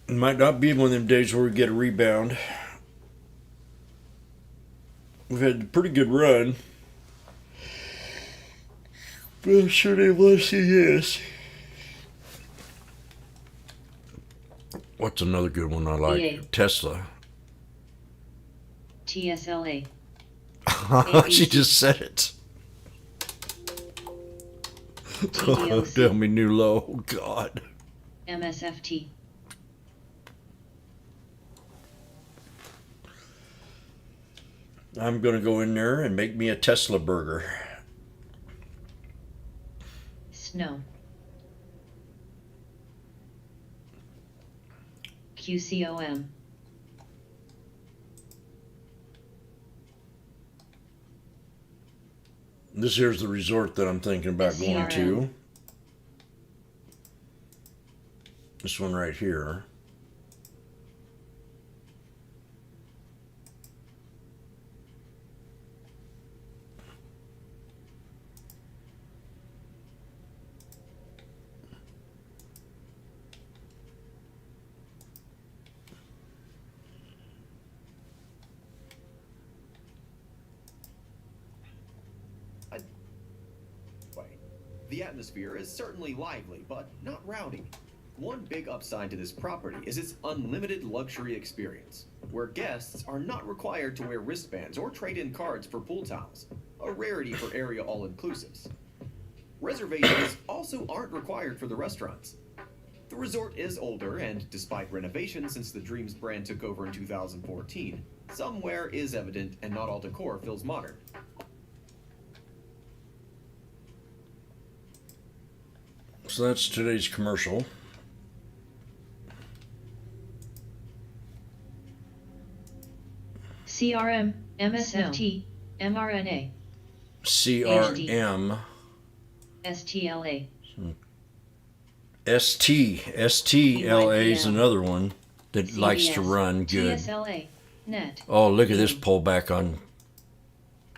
It might not be one of them days where we get a rebound. We've had a pretty good run. But I'm sure they want to see this. What's another good one I like? EA. Tesla. TSLA. She just said it. TDOC. Tell me new low. Oh, God. MSFT. I'm going to go in there and make me a Tesla burger. Snow. QCOM. This here's the resort that I'm thinking about going to. This one right here. The atmosphere is certainly lively, but not rowdy. One big upside to this property is its unlimited luxury experience, where guests are not required to wear wristbands or trade in cards for pool towels, a rarity for area all-inclusives. Reservations also aren't required for the restaurants. The resort is older, and despite renovations since the Dreams brand took over in 2014, some wear is evident and not all decor feels modern. So that's today's commercial. CRM, MSFT, mRNA, CRM. STLA. STLA is another one that likes to run good. TSLA, net. Oh, look at this pullback on,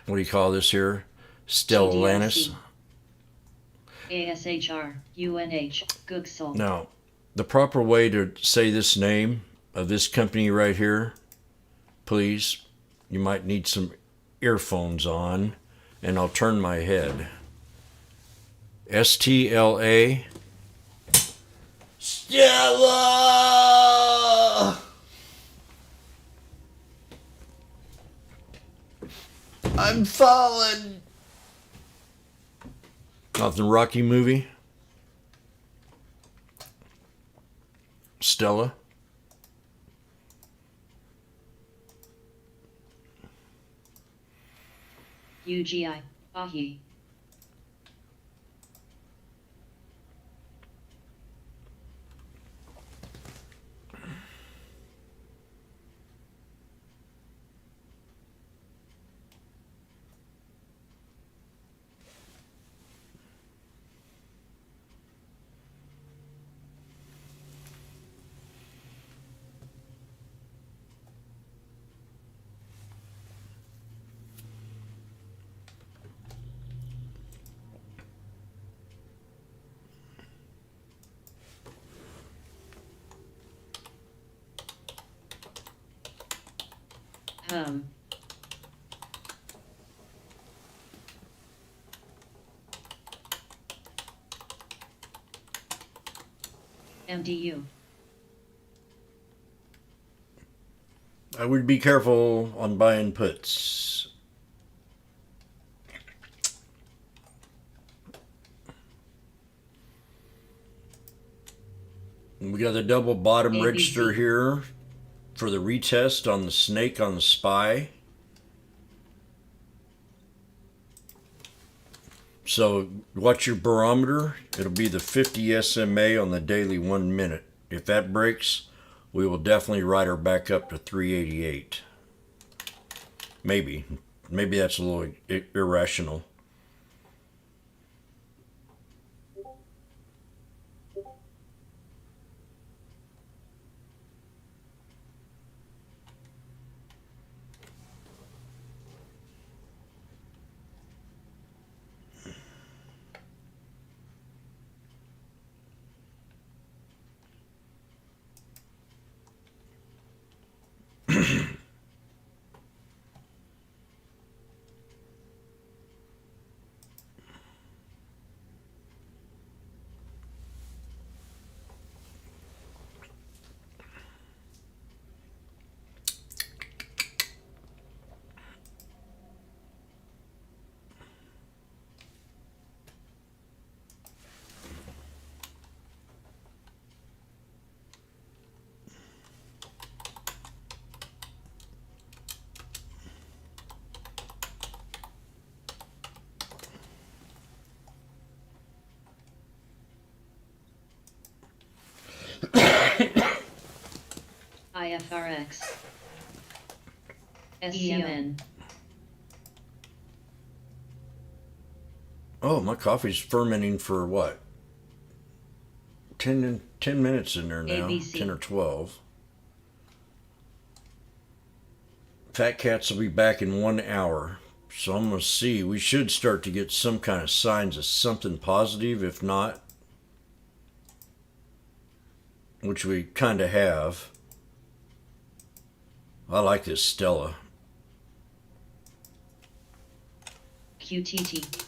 what do you call this here? Stellantis. ASHR, UNH, Googsal. Now, the proper way to say this name of this company right here, please, you might need some earphones on, and I'll turn my head. STLA. Stella! I'm falling. Off the Rocky movie. Stella. UGI, Ahi. MDU. I would be careful on buying puts. We got the double bottom ABC. register here for the retest on the snake on the SPY. So watch your barometer. It'll be the 50 SMA on the daily 1 minute. If that breaks, we will definitely ride her back up to 388. Maybe that's a little irrational. IFRX. SCMN. Oh, my coffee's fermenting for what? 10 minutes in there now. ABC. 10 or 12. Fat Cats will be back in 1 hour. So I'm going to see. We should start to get some kind of signs of something positive. If not, which we kind of have. I like this Stella. QTT.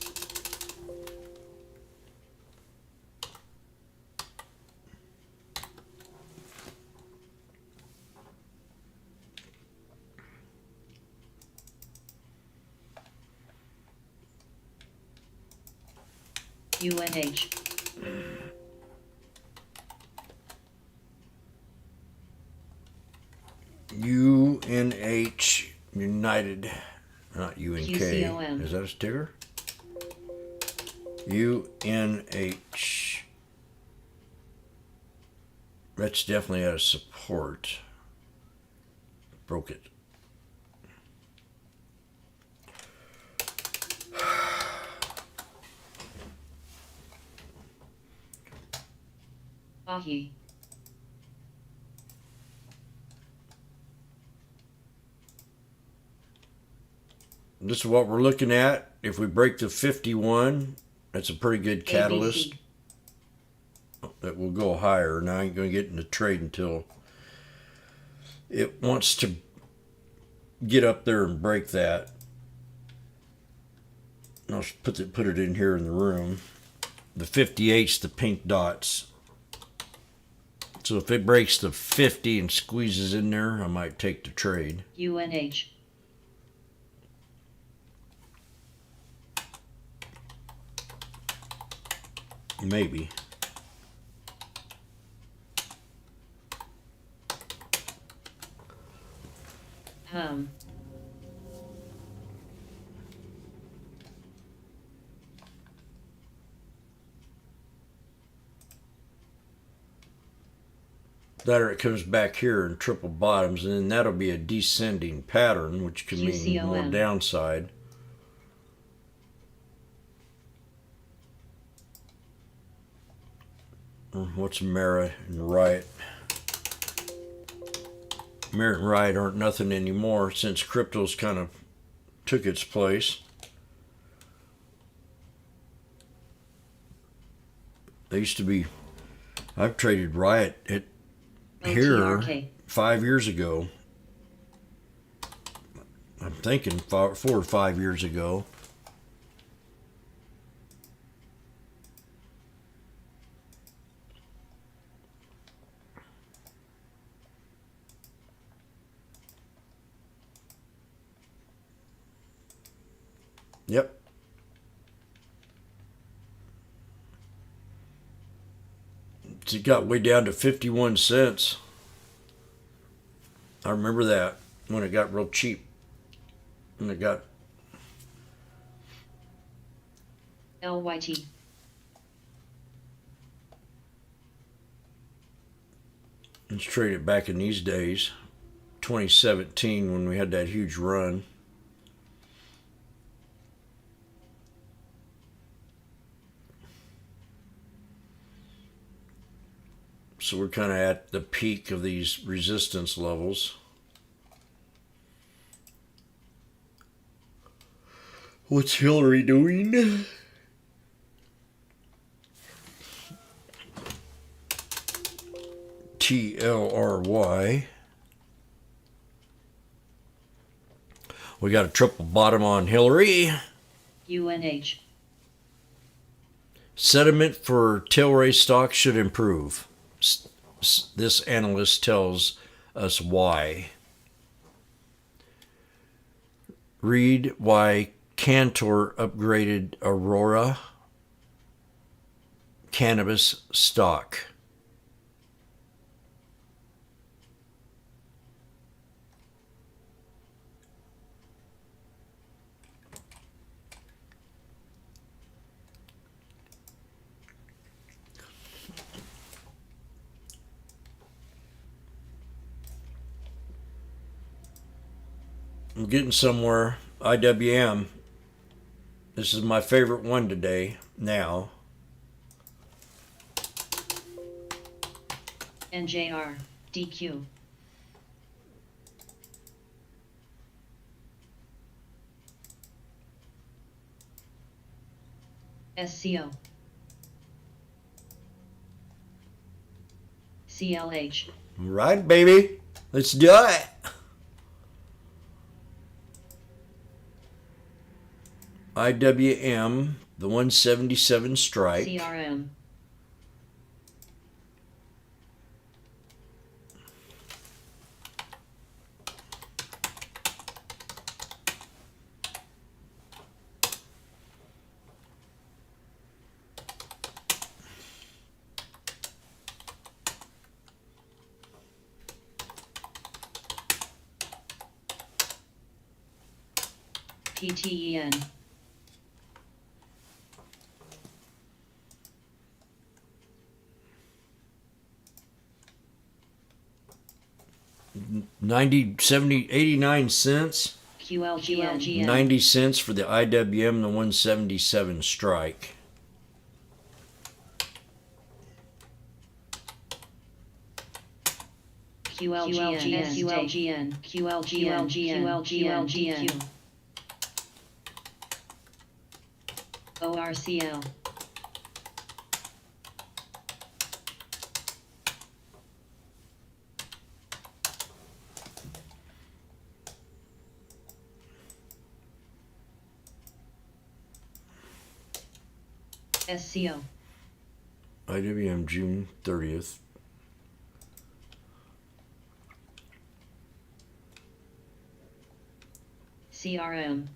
UNH. UNH United, not UNK. QCOM. Is that a sticker? UNH. That's definitely out of support. Broke it. Ahi. This is what we're looking at. If we break the 51, that's a pretty good catalyst. ABC. That will go higher. Now I ain't going to get into trade until it wants to get up there and break that. I'll put it in here in the room. The 58's the pink dots. So if it breaks the 50 and squeezes in there, I might take the trade. UNH. Maybe. That or it comes back here and triple bottoms, and then that'll be a descending pattern, which can mean more QCOM. downside. What's Mara and Riot? Mara and Riot aren't nothing anymore since crypto's kind of took its place. They used to be. I've traded Riot at here OTRK. 5 years ago. I'm thinking 4 or 5 years ago. Yep. It got way down to 51 cents. I remember that when it got real cheap. When it got LYT. let's trade it back in these days. 2017 when we had that huge run. So we're kind of at the peak of these resistance levels. What's Hillary doing? TLRY. We got a triple bottom on Hillary. UNH. Sentiment for Tilray stock should improve. This analyst tells us why. Read why Cantor upgraded Aurora cannabis stock. I'm getting somewhere. IWM. This is my favorite one today. Now. NJR, DQ. SCO. CLH. Right, baby. Let's do it. IWM, the 177 strike. CRM. PTEN. $90, $70, $89. QLGN. 90 cents for the IWM, the 177 strike. QLGN. QLGN. ORCL. SCO. IWM, June 30th. CRM.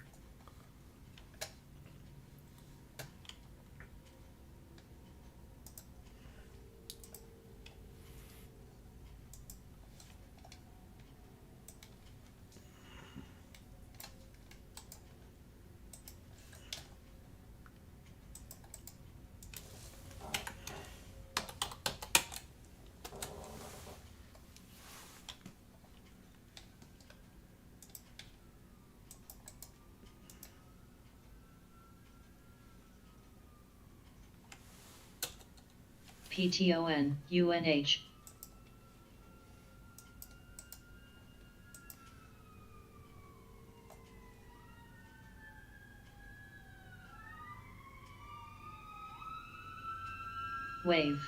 PTON, UNH. Wave.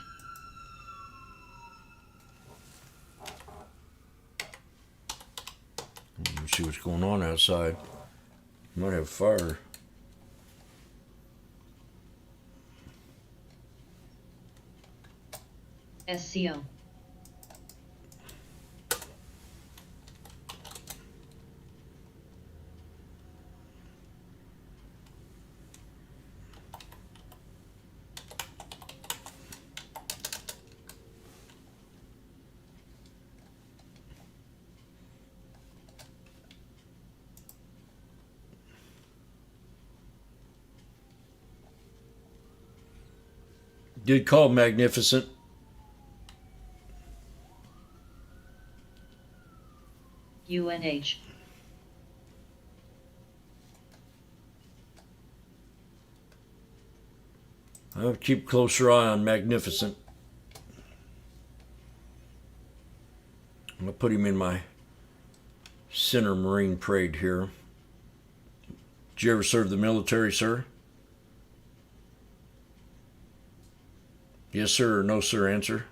Let's see what's going on outside. Might have fire. SCO. Good call, Magnificent. UNH. I'll keep a closer eye on Magnificent. I'm going to put him in my center Marine parade here. Did you ever serve the military, sir? Yes, sir, or no, sir, answer.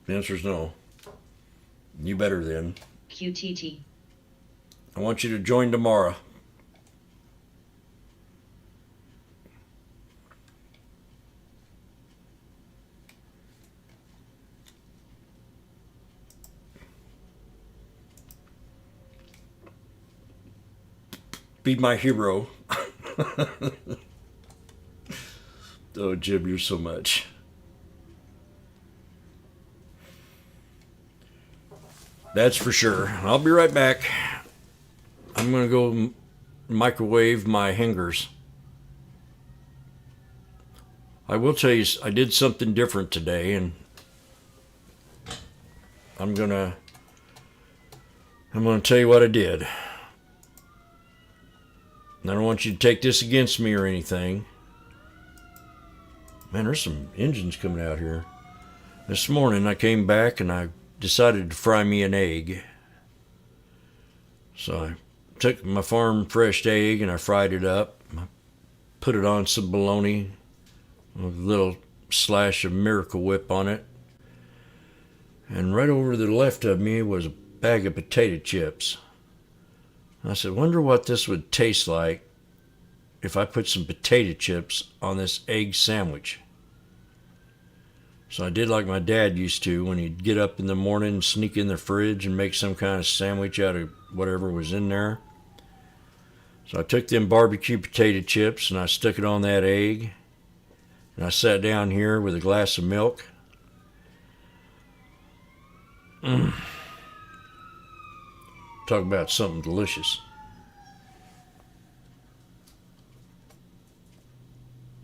The answer is no. You better then. QTT. I want you to join tomorrow. Be my hero. Oh, Jim, you're so much. That's for sure. I'll be right back. I'm going to go microwave my hangers. I will tell you, I did something different today, and I'm gonna tell you what I did. I don't want you to take this against me or anything. Man, there's some engines coming out here. This morning I came back and I decided to fry me an egg. So I took my farm fresh egg and I fried it up. I put it on some bologna, with a little slash of Miracle Whip on it. And right over to the left of me was a bag of potato chips. I said, wonder what this would taste like if I put some potato chips on this egg sandwich. So I did like my dad used to when he'd get up in the morning and sneak in the fridge and make some kind of sandwich out of whatever was in there. So I took them barbecue potato chips and I stuck it on that egg. And I sat down here with a glass of milk. Talk about something delicious.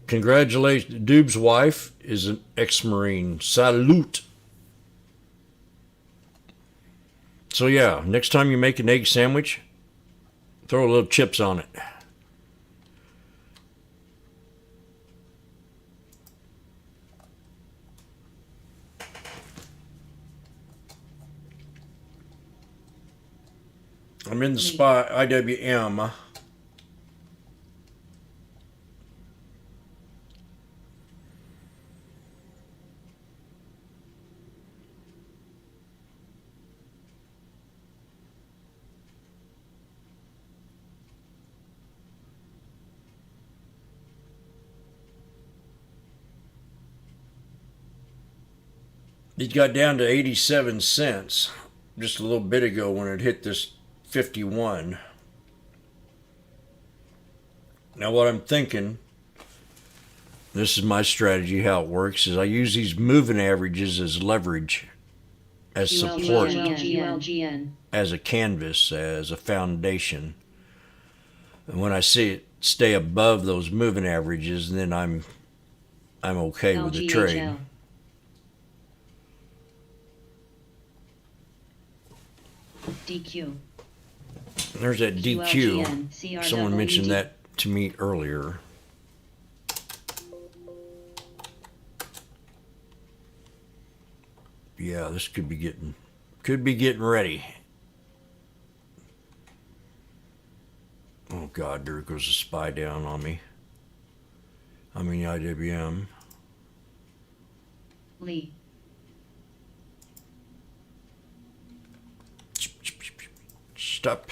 Congratulations. Dube's wife is an ex-Marine. Salute. So yeah, next time you make an egg sandwich, throw a little chips on it. I'm in the spot, IWM. It got down to 87 cents just a little bit ago when it hit this 51. Now what I'm thinking, this is my strategy, how it works, is I use these moving averages as leverage, as support, as a canvas, as a foundation. And when I see it stay above those moving averages, then I'm okay with the trade. DQ. There's that DQ. Someone mentioned that to me earlier. Yeah, this could be getting ready. Oh God, there goes a spy down on me. I'm in the IWM. Lee. Stop.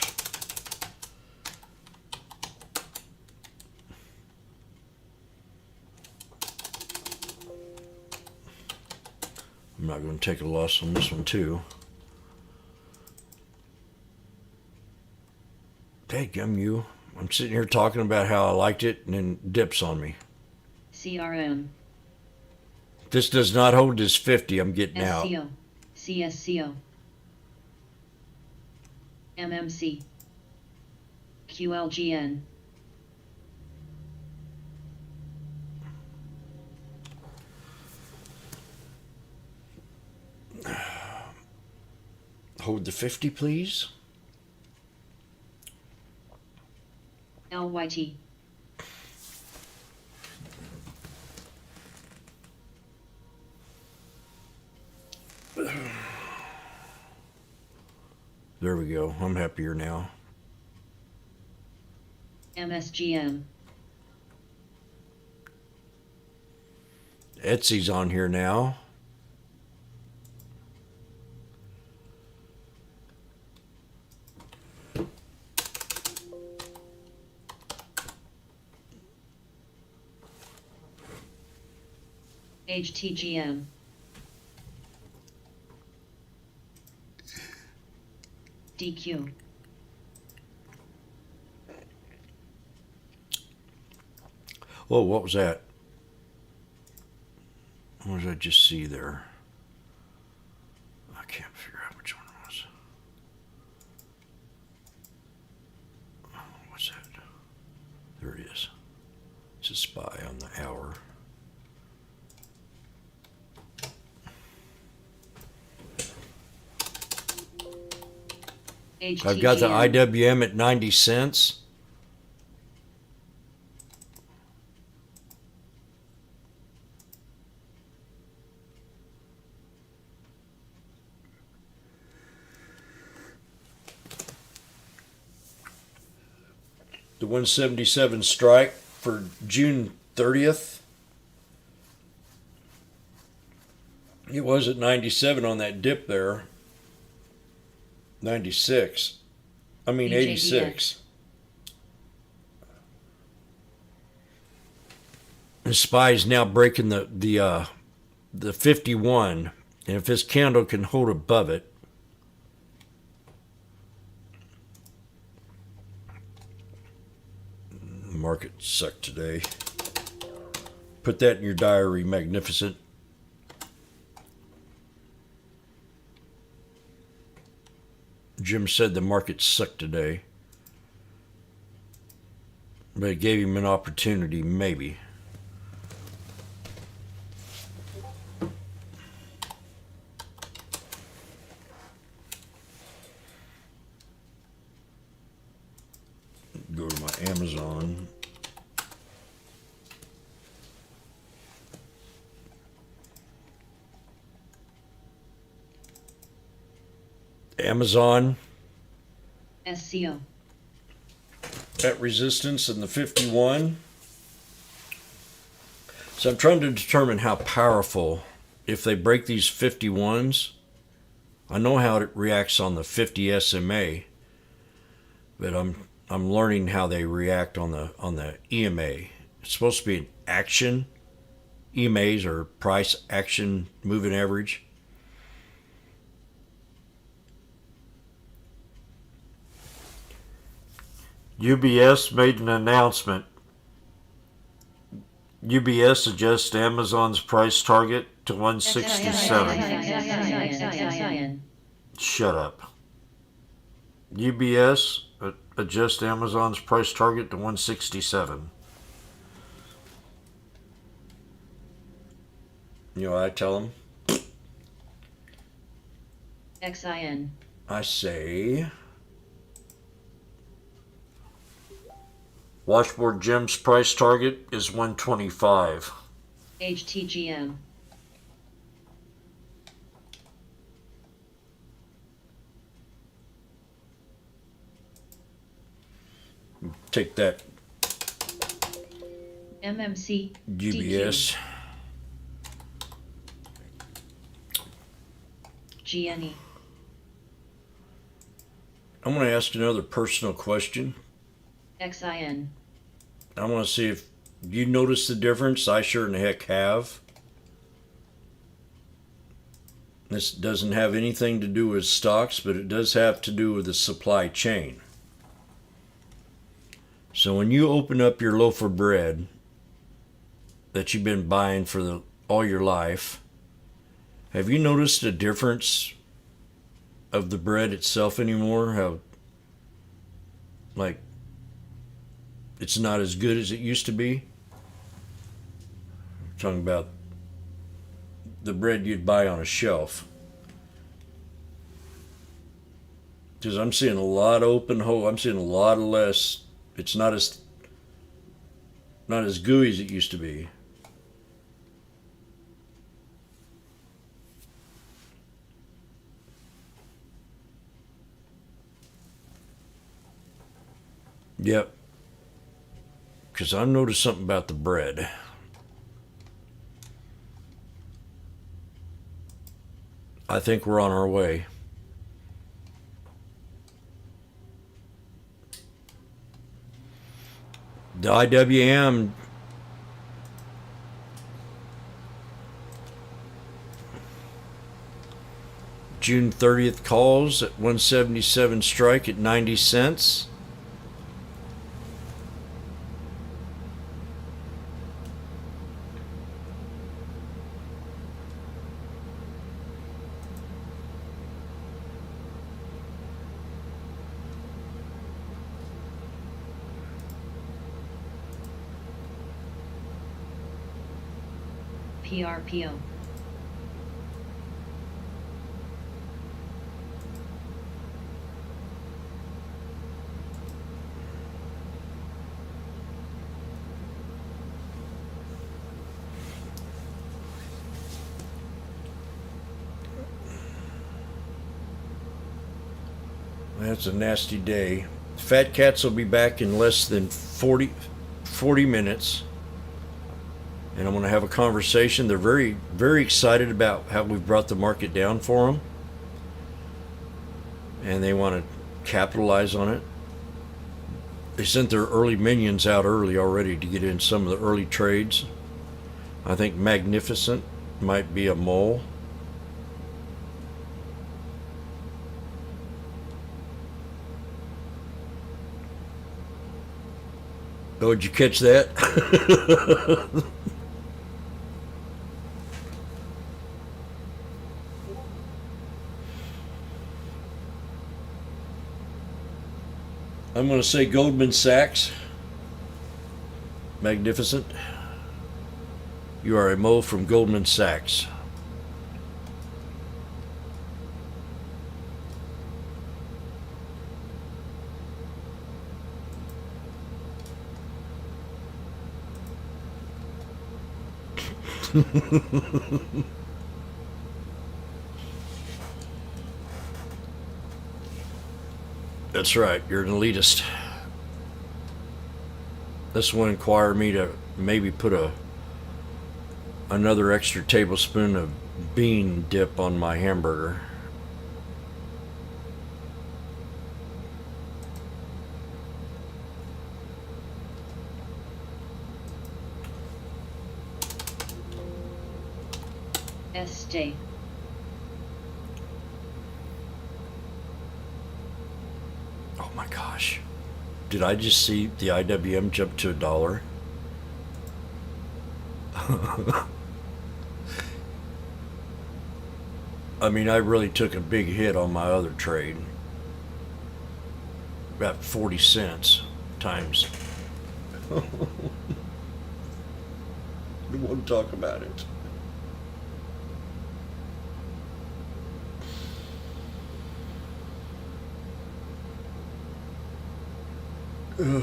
I'm not going to take a loss on this one too. Dadgum you. I'm sitting here talking about how I liked it and then dips on me. CRM. This does not hold this 50. I'm getting out. SCO. CSCO. MMC. QLGN. Hold the 50, please. LYT. There we go. I'm happier now. MSGM. Etsy's on here now. HTGM. DQ. Whoa, what was that? What did I just see there? I can't figure out which one it was. Oh, what's that? There it is. It's a spy on the hour. I've got the HTGM. IWM at 90 cents. The 177 strike for June 30th. It was at 97 on that dip there. 96. I mean BJBX. 86. The SPY is now breaking the 51, and if this candle can hold above it, the market sucked today. Put that in your diary, magnificent. Jim said the market sucked today, but it gave him an opportunity, maybe. Go to my Amazon. Amazon SCO. at resistance in the 51. So I'm trying to determine how powerful, if they break these 51s, I know how it reacts on the 50 SMA, but I'm learning how they react on the EMA. It's supposed to be an action. EMAs are price action moving average. UBS made an announcement. UBS adjusts Amazon's price target to 167. Shut up. UBS adjusts Amazon's price target to 167. You know what I tell them? XIN. I say, Washboardjim's price target is 125. HTGM. Take that, MMC. UBS. GNE. I'm going to ask another personal question. XIN. I want to see if you notice the difference. I sure in the heck have. This doesn't have anything to do with stocks, but it does have to do with the supply chain. So when you open up your loaf of bread that you've been buying for all your life, have you noticed a difference of the bread itself anymore? How, like, it's not as good as it used to be? I'm talking about the bread you'd buy on a shelf. Because I'm seeing a lot of open hole. I'm seeing a lot of less. It's not as gooey as it used to be. Yep. Because I noticed something about the bread. I think we're on our way. The IWM June 30th calls at 177 strike at 90 cents. PRPO. That's a nasty day. Fat Cats will be back in less than 40 minutes. And I'm going to have a conversation. They're very, very excited about how we've brought the market down for them. And they want to capitalize on it. They sent their early minions out early already to get in some of the early trades. I think Magnificent might be a mole. Oh, did you catch that? I'm going to say Goldman Sachs. Magnificent. You are a mole from Goldman Sachs. That's right, you're an elitist. This will inquire me to maybe put another extra tablespoon of bean dip on my hamburger. SJ. Oh my gosh. Did I just see the IWM jump to $1? I mean, I really took a big hit on my other trade. About 40 cents times. I don't want to talk about it. Ugh.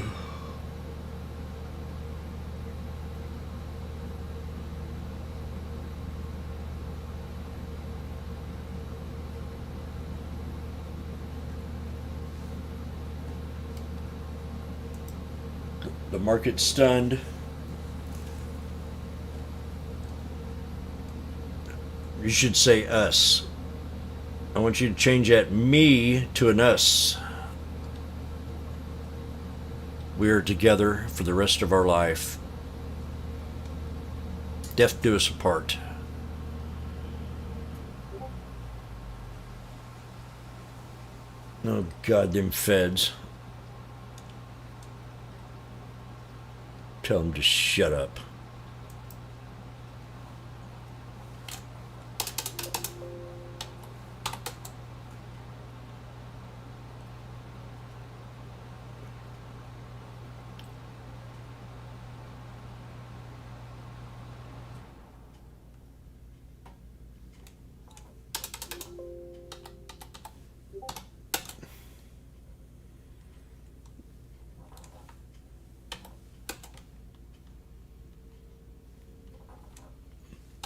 The market's stunned. You should say us. I want you to change that me to an us. We are together for the rest of our life. Death do us apart. Oh God, them feds. Tell them to shut up.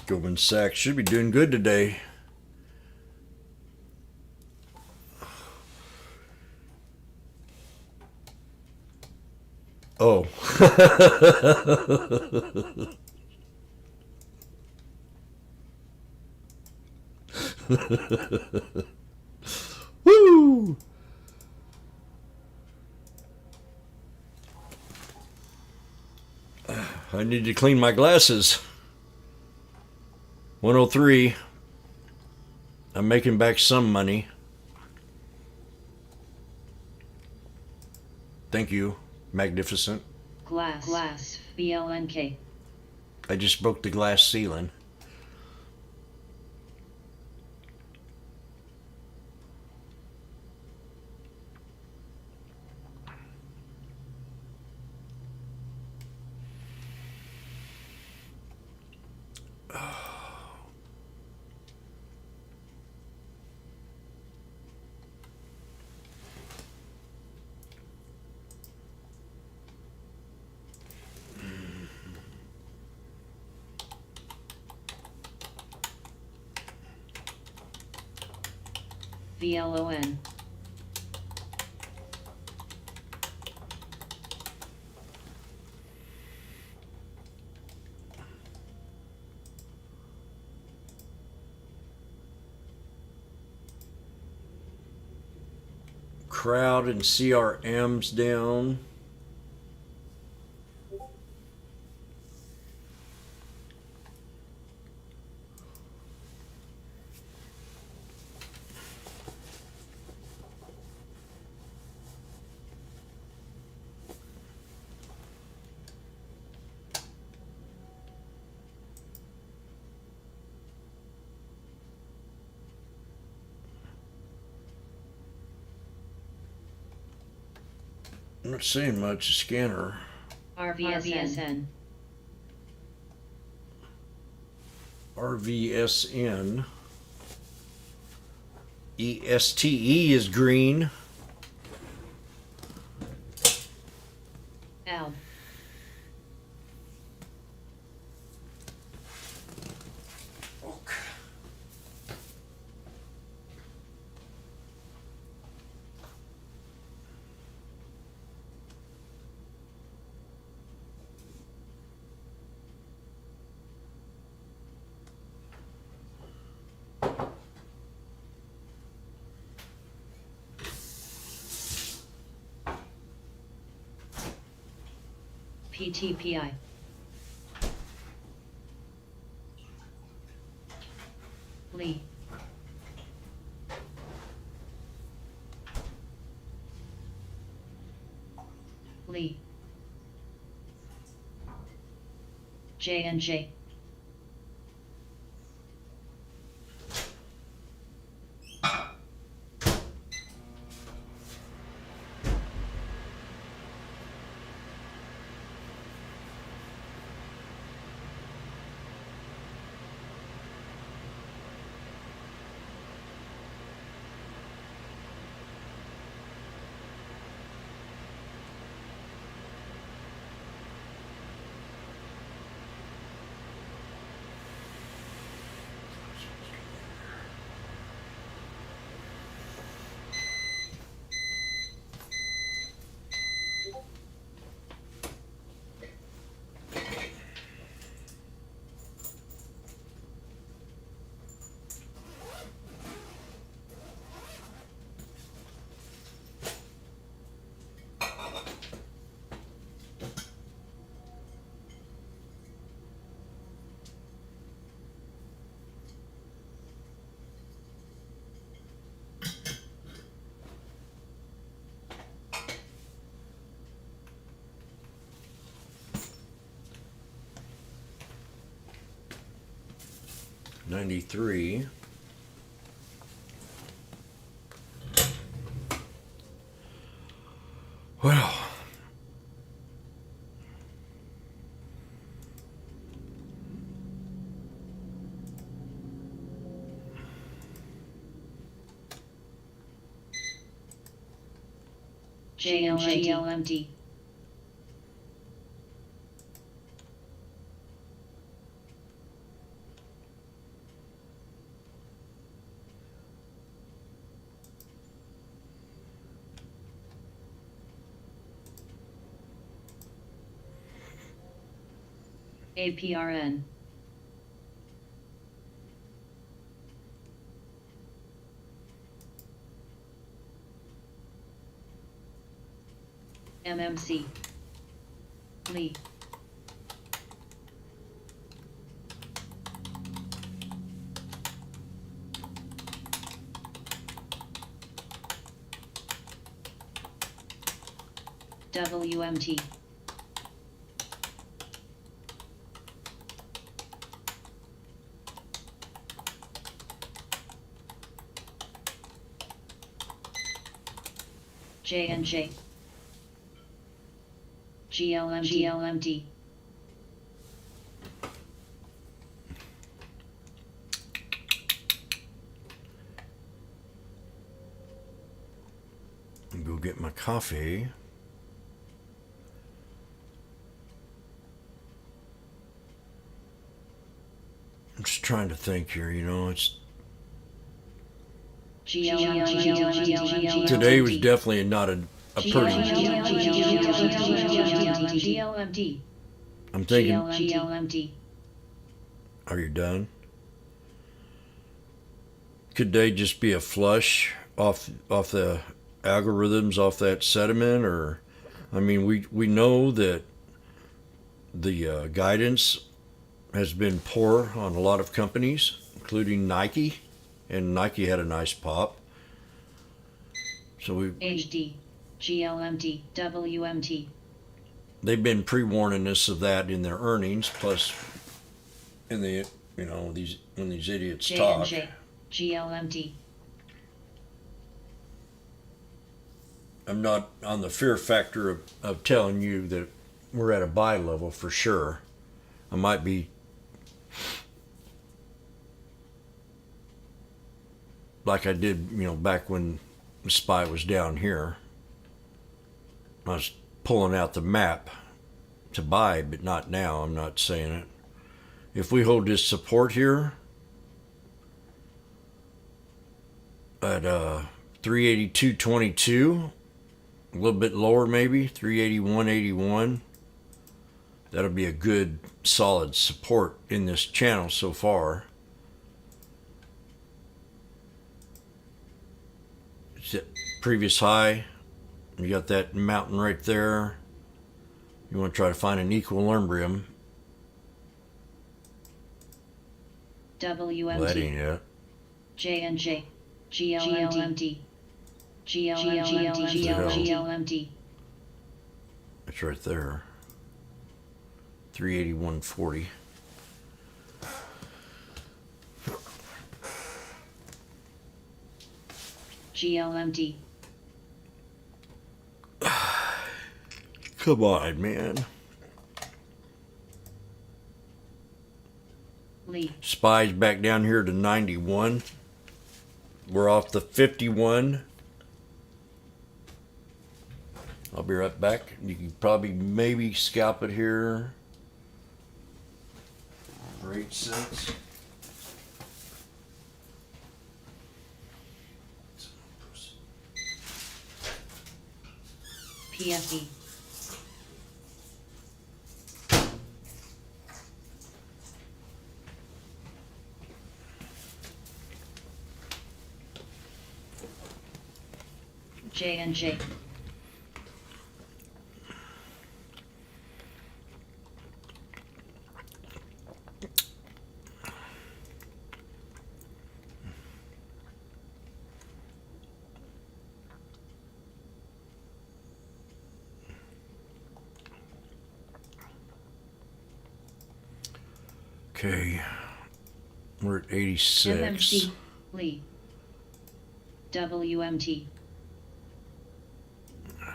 Goldman Sachs should be doing good today. Oh. Woo! I need to clean my glasses. 103. I'm making back some money. Thank you, Magnificent. Glass. BLNK. I just broke the glass ceiling. VLON. Crowd and CRM's down. I'm not seeing much. Scanner. RVSN. RVSN. ESTE is green. L. PTPI. Lee. Lee. J and J. '93. Well, JLMD. APRN. MMC. Lee. WMT. J and J. GLMD. go get my coffee. I'm just trying to think here, you know, it's today was definitely not a pretty. GLMD. I'm thinking, GLMD. are you done? Could they just be a flush off the algorithms off that sediment, or I mean, we know that the guidance has been poor on a lot of companies, including Nike, and Nike had a nice pop. So HD, GLMT, WMT, they've been pre-warning us of that in their earnings, plus in the these when these idiots talk. J&J, GLMT, I'm not on the fear factor of telling you that we're at a buy level for sure. I might be like I did, back when the SPY was down here. I was pulling out the map to buy, but not now. I'm not saying it. If we hold this support here at 382.22, a little bit lower maybe, 381.81, that'll be a good solid support in this channel so far. It's at previous high. You got that mountain right there. You want to try to find an equilibrium. WMT, Well, that ain't it. J&J, GLMT, GLMT, It's right there. 381.40. GLMT, Come on, man. Lee, SPY's back down here to 91. We're off the 51. I'll be right back. You can probably maybe scalp it here for 8 cents. PFE, J&J, Okay. We're at 86. MMC, Lee, WMT,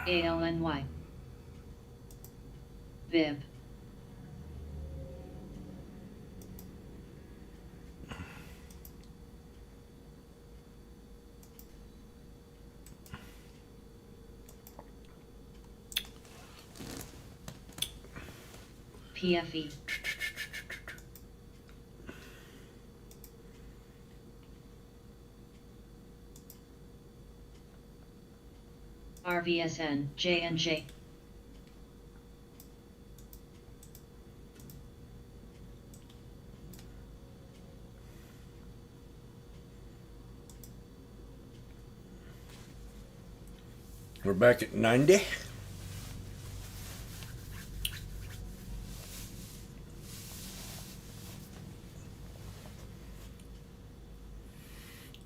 ALNY, VIB, PFE, RVSN, J&J, We're back at 90.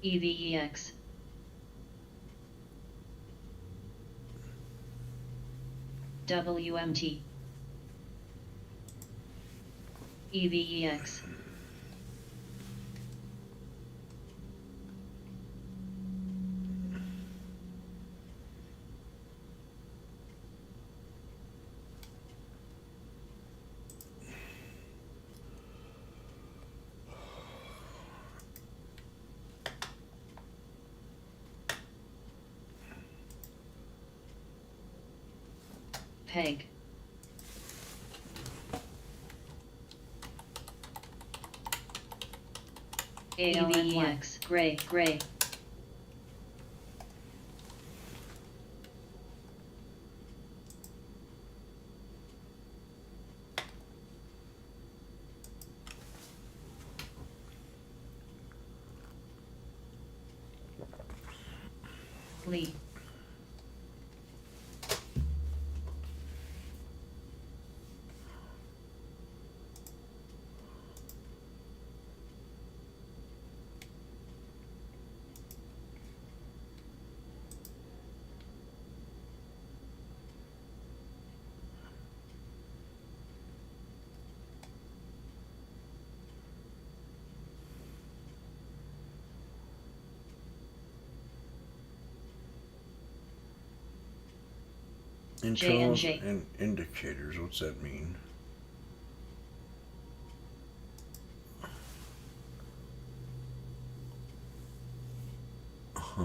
EVEX, WMT, EVEX, PEG, ALNY, gray, Lee, Internals J. and indicators. What's that mean? Huh.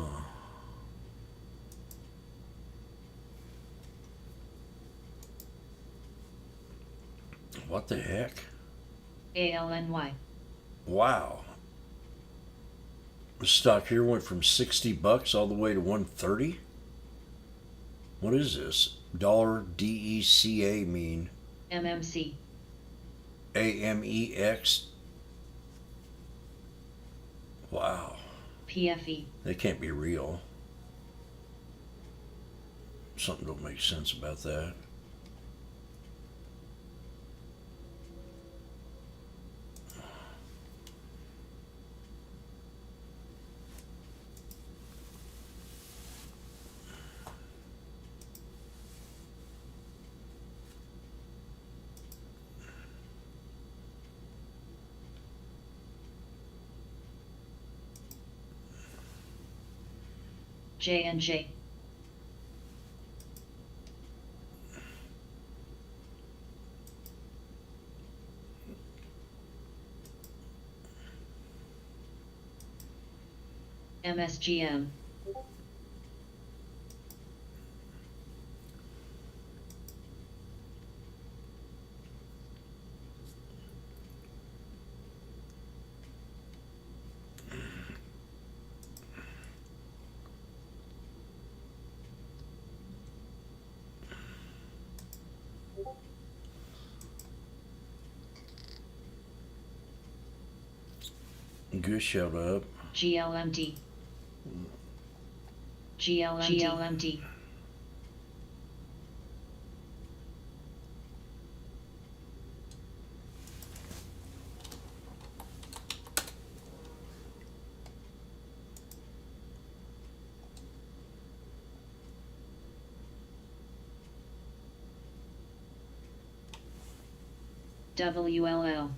What the heck? ALNY. Wow. The stock here went from $60 all the way to 130. What is this? Dollar DECA mean? MMC. AMEX. Wow. PFE. They can't be real. Something don't make sense about that. J. MSGM. Good showed up. GLMD. GLMD. WLL.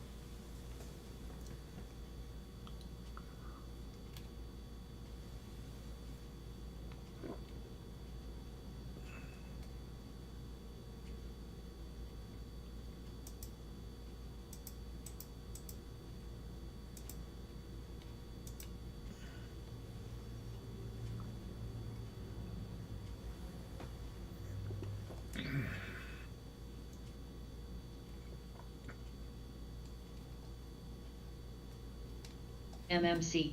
MMC.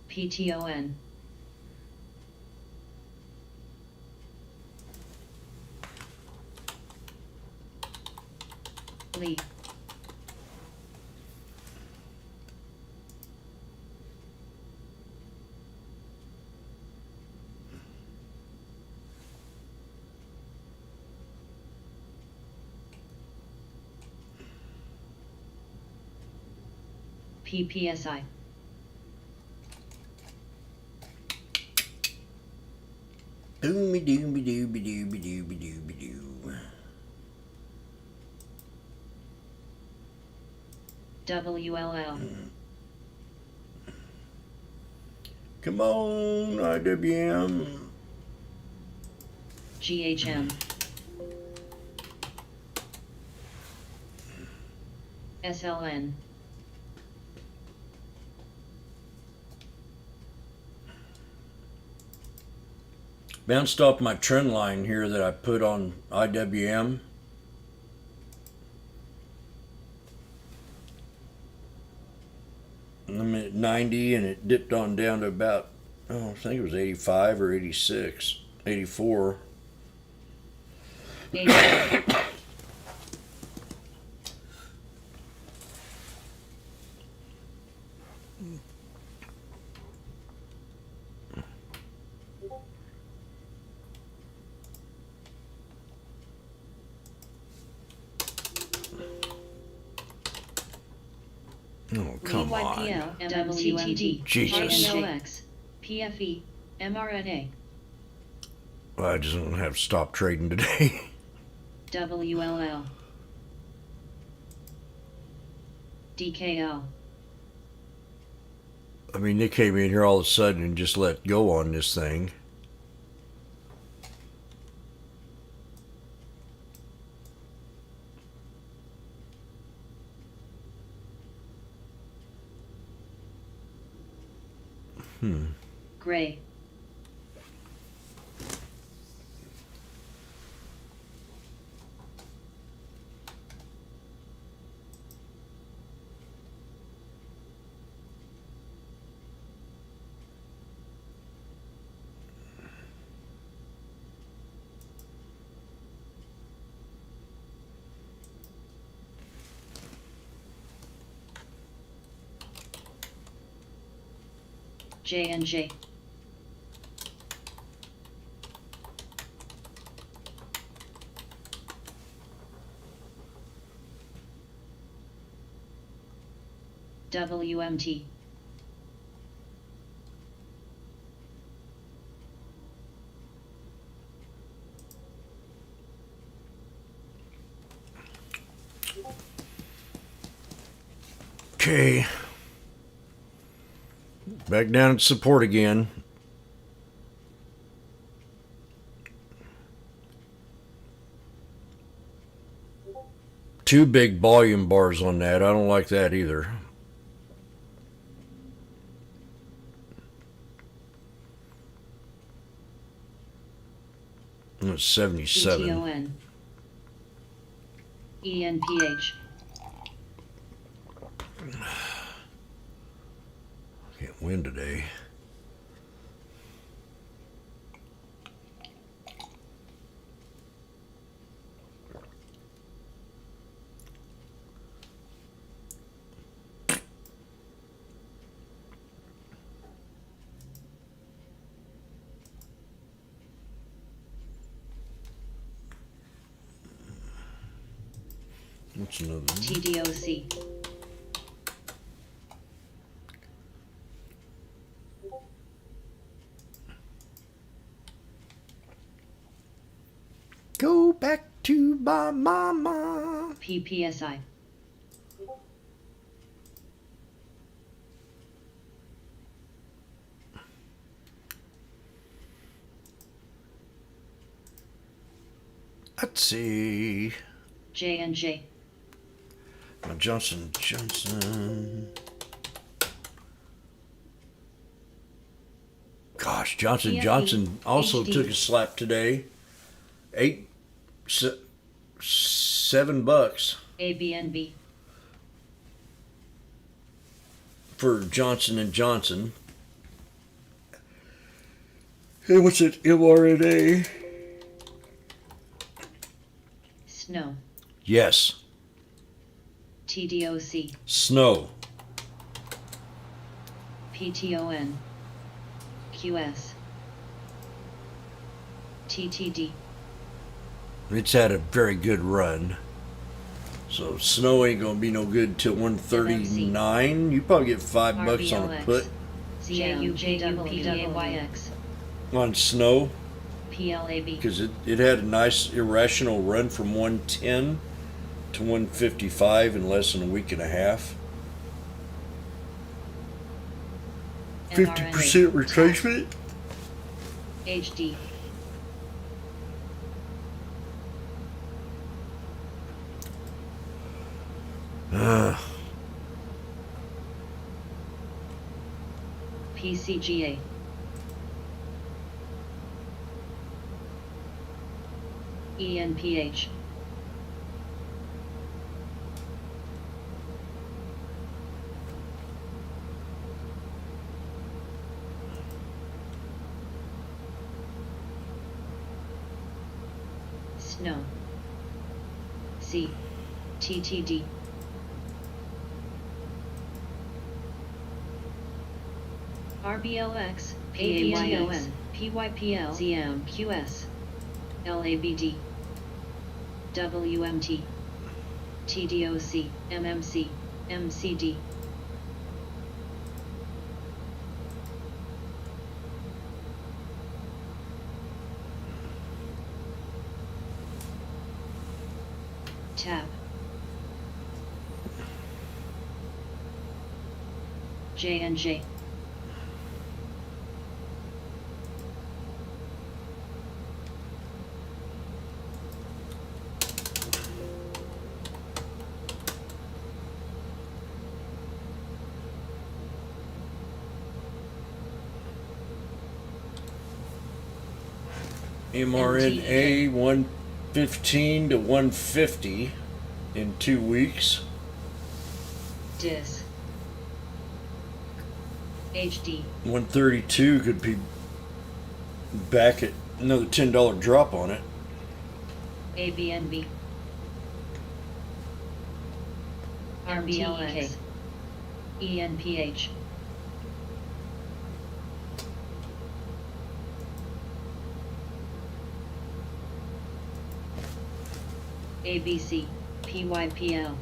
PTON. Lee. PPSI. Dooby dooby dooby dooby dooby dooby doo. WLL. Come on, IWM. GHM. SLN. Bounced off my trend line here that I put on IWM. I'm at 90 and it dipped on down to about, I think it was 85 or 86, 84. Oh, come on. YPL, WTD, Jesus. RNLX, PFE, mRNA, I just don't have to stop trading today. WLL, DKL, I mean, they came in here all of a sudden and just let go on this thing. Gray. J&J. WMT. Okay. Back down at support again. Two big volume bars on that. I don't like that either. It's 77. ETON. ENPH. Can't win today. What's another one? TDOC. Go back to my mama. PPSI. Let's see. J&J. Johnson. Gosh, Johnson Yeah, Johnson also HD. took a slap today. $7 ABNB. for Johnson and Johnson. Hey, what's it? mRNA. Snow. Yes, TDOC. snow. PTON. QS. TTD. It's had a very good run. So snow ain't gonna be no good till 139. You probably get $5 on a RBOX. put ZAUJWPWYX. on snow PLAB. because it had a nice irrational run from 110 to 155 in less than a week and a half. 50% retracement. HD. PCGA. ENPH. Snow. C. TTD. RBLX, PAYS, PYPL, ZM, QS, LABD, WMT, TDOC, MMC, MCD. Tab. J&J. mRNA 115 to 150 in 2 weeks. Dis. HD. 132 could be back at another $10 drop on it. ABNB. RBLX. ENPH. ABC. PYPL.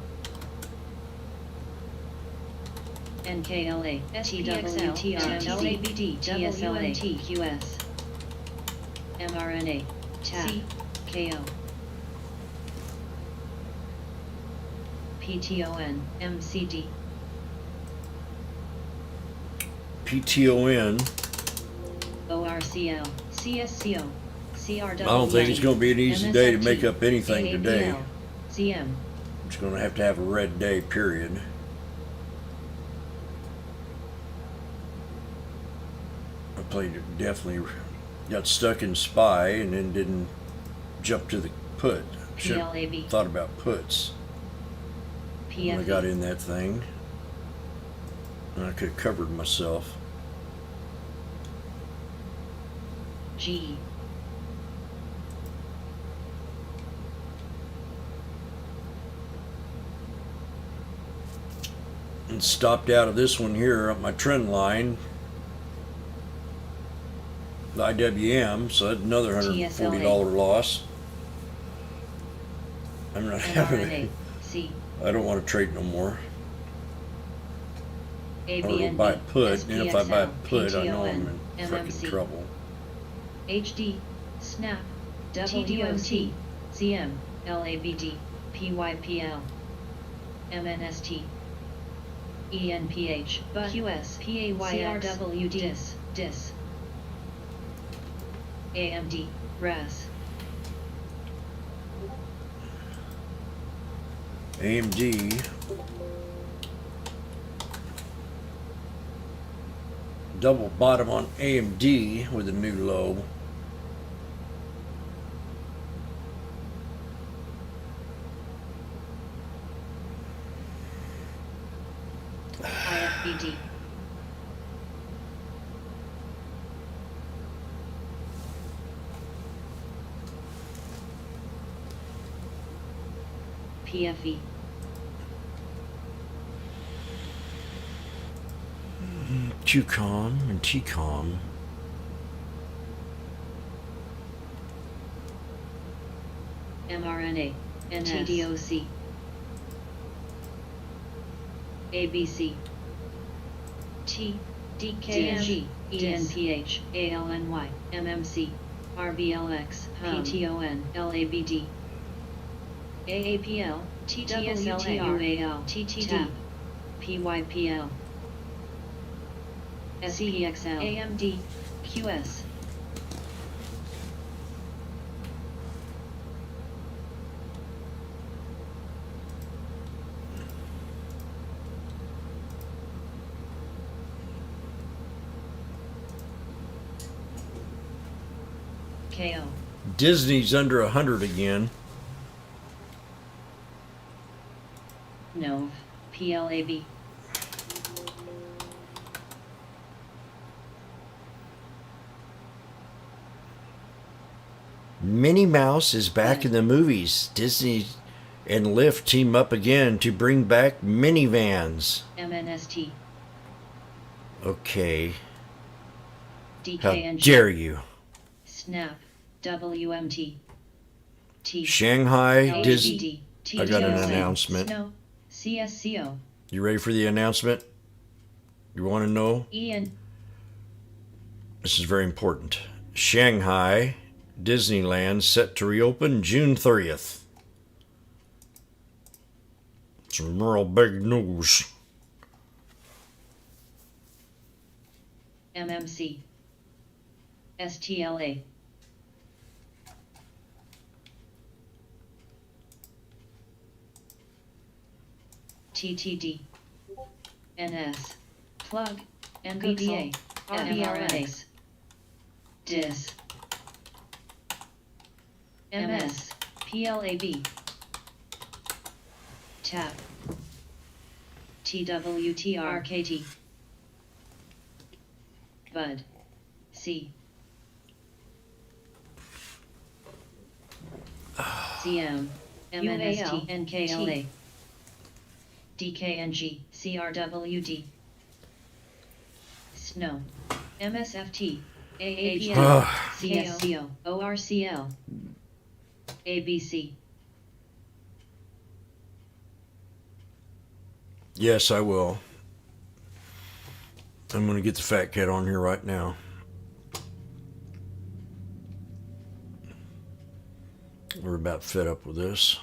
NKLA. TWTR. LABD. TSLA. TQS. mRNA. TAP. KO. PTON. MCD. PTON. ORCL. CSCO. CRW. I don't think it's going to be an easy day to make up anything today. CM. It's going to have a red day, period. I played it, definitely got stuck in SPY and then didn't jump to the put. Should have PLAB. thought about puts when I got PFE. in that thing. And I could have covered myself. GE. And stopped out of this one here up my trend line. The IWM, so that's another $140 loss. I'm not having mRNA. it. C. I don't want to trade no more. I will ABNB. buy a put, and if I buy a SPXL, put, I know I'm PTON, in freaking MMC. trouble. HD. SNAP. TDOT. CM. LABD. PYPL. MNST. ENPH. QS. PAYX. CRWD. DIS. AMD. RAS. AMD. Double bottom on AMD with a new low. IFBD. PFE. QCOM and TCOM. mRNA. TDOC. ABC. T. DKMG. ENPH. ALNY. MMC. RBLX. PTON. LABD. AAPL. TTSLAUAL. TTD. PYPL. SPXL. AMD. QS. KO. Disney's under 100 again. NOV. PLAB. Minnie Mouse is back in the movies. Disney and Lyft team up again to bring back minivans. MNST. Okay. How DKNG. dare you? SNAP. WMT. T. Shanghai Disney. LABD. I got an TTOC. announcement. SNO. CSCO. You ready for the announcement? You want to know? EN. This is very important. Shanghai Disneyland set to reopen June 30th. Some real big news. MMC. STLA. TTD. NS. Plug. NVDA. RBRX. DIS. MS, PLAB. Tap. TWTRKT. Bud. C. CM. MNST NKLA. DKNG CRWD. Snow. MSFT. AAPL. CSCO. ORCL. ABC. Yes, I will. I'm going to get the fat cat on here right now. We're about fed up with this.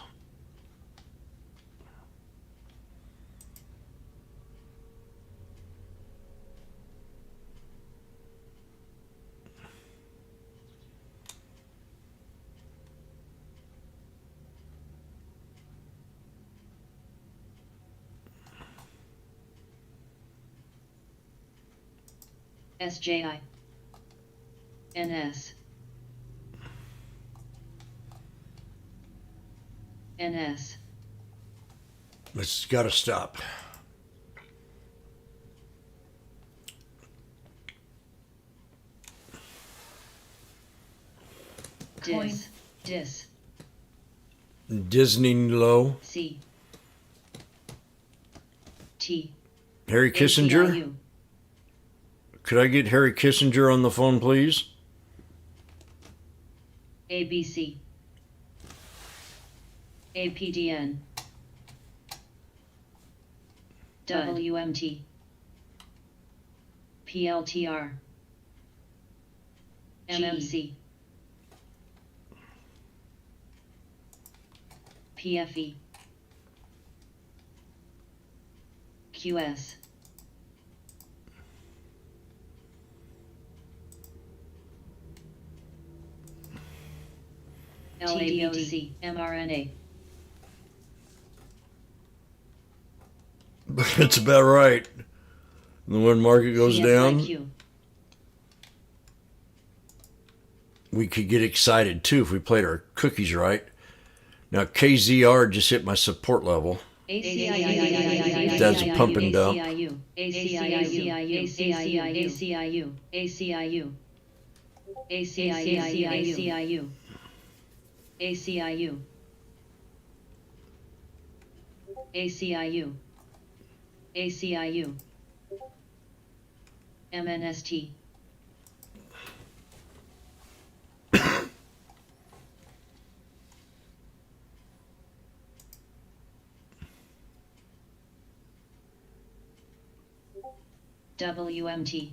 SJI. NS. NS. It's got to stop. Dis. Dis. Disney low. C. T. Harry Kissinger? ACIU. Could I get Harry Kissinger on the phone, please? ABC. APDN. WMT. PLTR. MMC. PFE. QS. LADOC. mRNA. That's about right. And when market goes down, CSIQ. we could get excited too if we played our cookies right. Now KZR just hit my support level. ACIU. That's a pump and dump. ACIU. ACIU. ACIU. ACIU. ACIU. ACIU. ACIU. ACIU. MNST. WMT.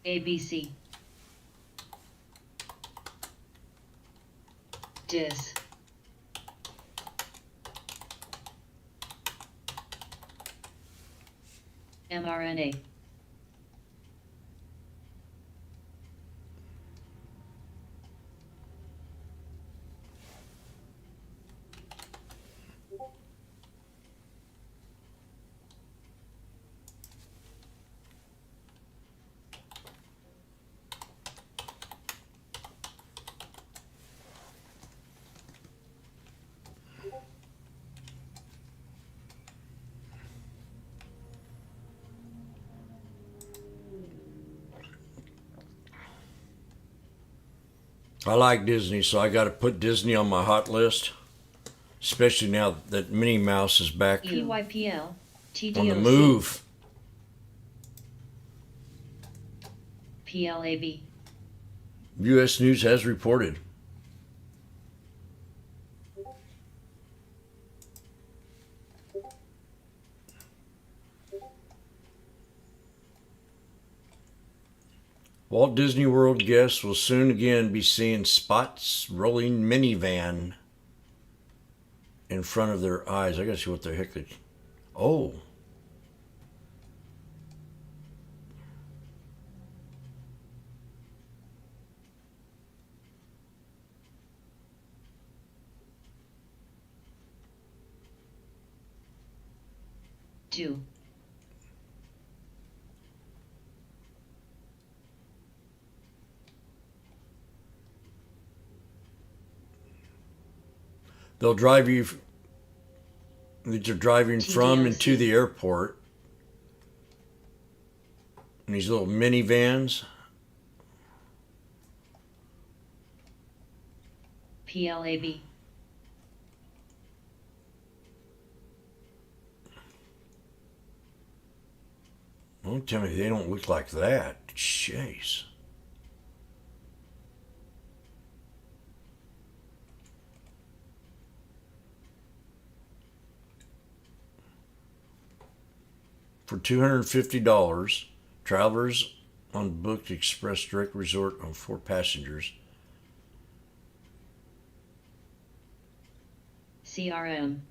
ABC. DIS. mRNA. I like Disney, so I got to put Disney on my hot list, especially now that Minnie Mouse is back PYPL. TDOC. on the move. PLAB. U.S. News has reported. Walt Disney World guests will soon again be seeing Spot's rolling minivan in front of their eyes. I gotta see what the heck they... Oh. Two. They'll drive you. They're driving from and to TDOC. the airport. In these little minivans. PLAB. Don't tell me they don't look like that. Jeez. For $250, travelers on booked Express Direct Resort on 4 passengers. CRM.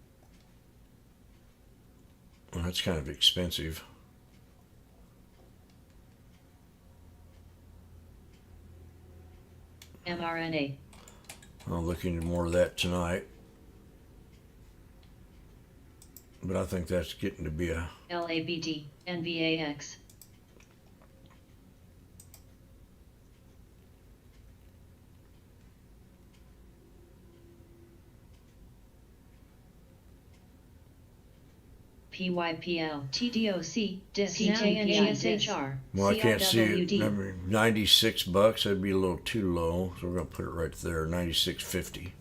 Well, that's kind of expensive. mRNA. I'll look into more of that tonight. But I think that's getting to be a... LABD. NVAX. PYPL. TDOC. CJNGSHR. Well, I can't see it. CRWD. Number $96. That'd be a little too low. So we're going to put it right there. $96.50. I'm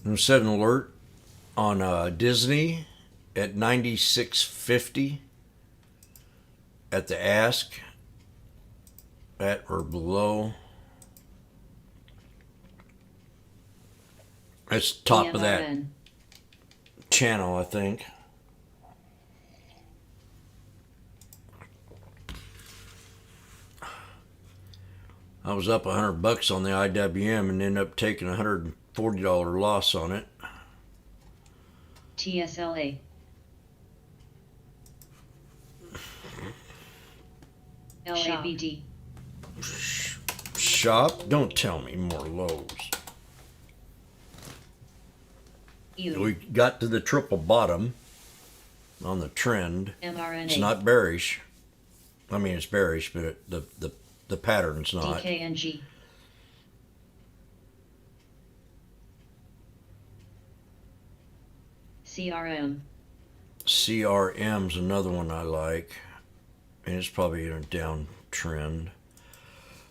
going to set an alert on Disney at $96.50 at the ask at or below. That's top of that EMRN. channel, I think. I was up $100 on the IWM and ended up taking a $140 loss on it. TSLA. LABD. Shop? Don't tell me more lows. U. We got to the triple bottom on the trend. mRNA. It's not bearish. I mean, it's bearish, but the pattern's not. DKNG. CRM. CRM's another one I like, and it's probably in a downtrend.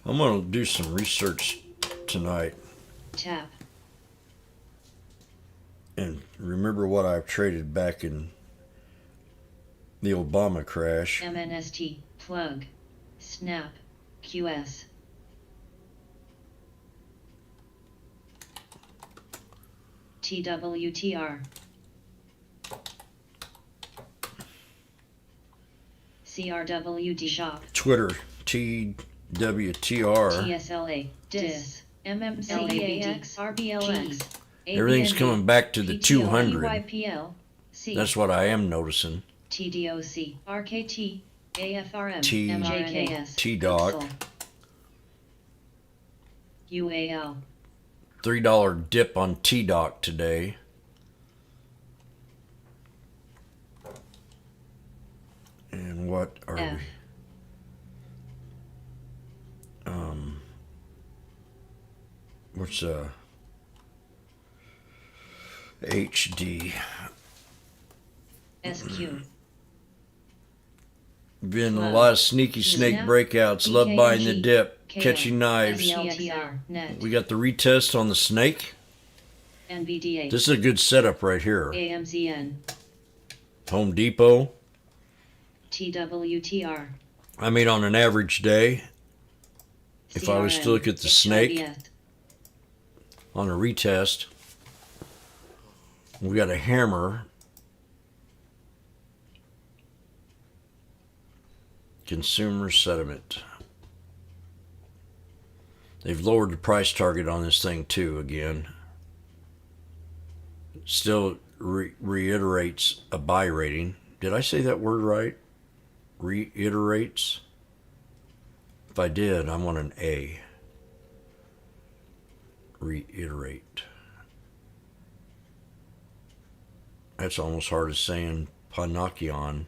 I'm going to do some research tonight TAP. and remember what I've traded back in the Obama crash. MNST. Plug. Snap. QS. TWTR. CRWD. Shop. Twitter, TWTR. TSLA. DIS. MMCAX. RBLX. Everything's coming back to the 200. PYPL. C. That's what I am noticing. TDOC. RKT. AFRM. T- MJKS. T-Doc. Pixel. UAL. $3 dip on T-Doc today. And what are F. we? What's HD? SQ. Been a Club. lot of sneaky snake Snap. breakouts. Love buying the BKNG. dip, KO. catching knives. SLTR. Net. We got the retest on the snake. NVDA. This is a good setup right here. AMZN. Home Depot. TWTR. I mean, on an average day, if I was to look at the snake on a retest, we got a hammer. Consumer sentiment. They've lowered the price target on this thing too again. Still reiterates a buy rating. Did I say that word right? Reiterates? If I did, I want an A. Reiterate. That's almost hard as saying Panakion.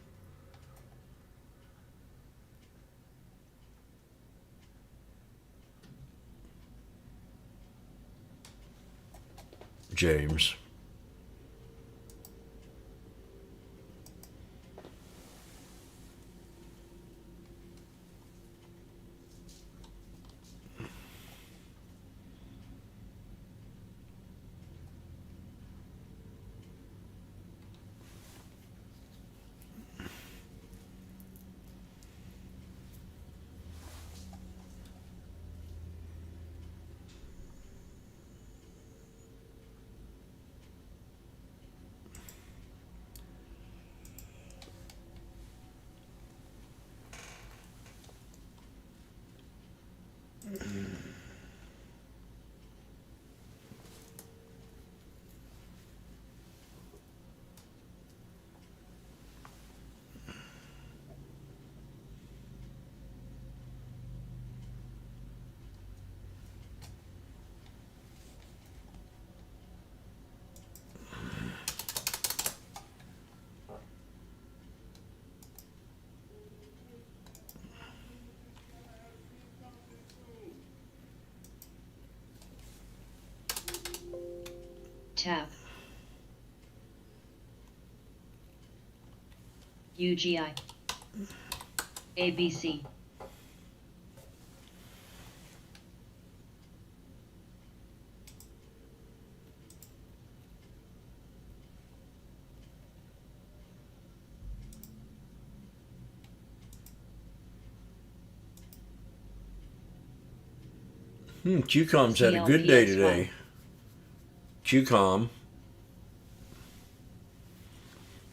James. Tab. UGI. ABC. QCOM's had a good day today. QCOM.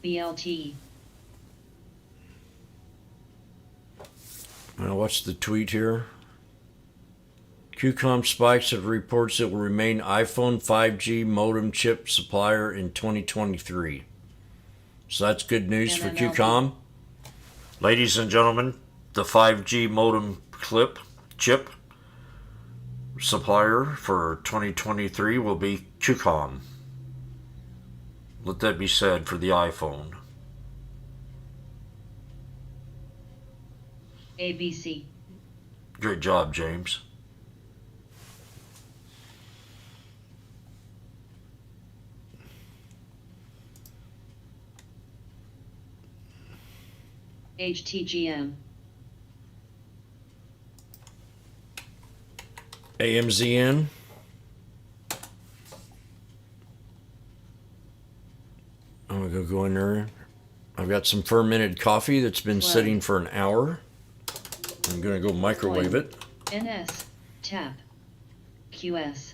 BLT. Now what's the tweet here? QCOM spikes have reports it will remain iPhone 5G modem chip supplier in 2023. So that's good news for MMLB. QCOM. Ladies and gentlemen, the 5G modem chip supplier for 2023 will be QCOM. Let that be said for the iPhone. ABC. Great job, James. HTGM. AMZN. I'm going to go in there. I've got some fermented coffee that's been Wow. sitting for an hour. I'm going to go microwave it. NS. Tab. QS.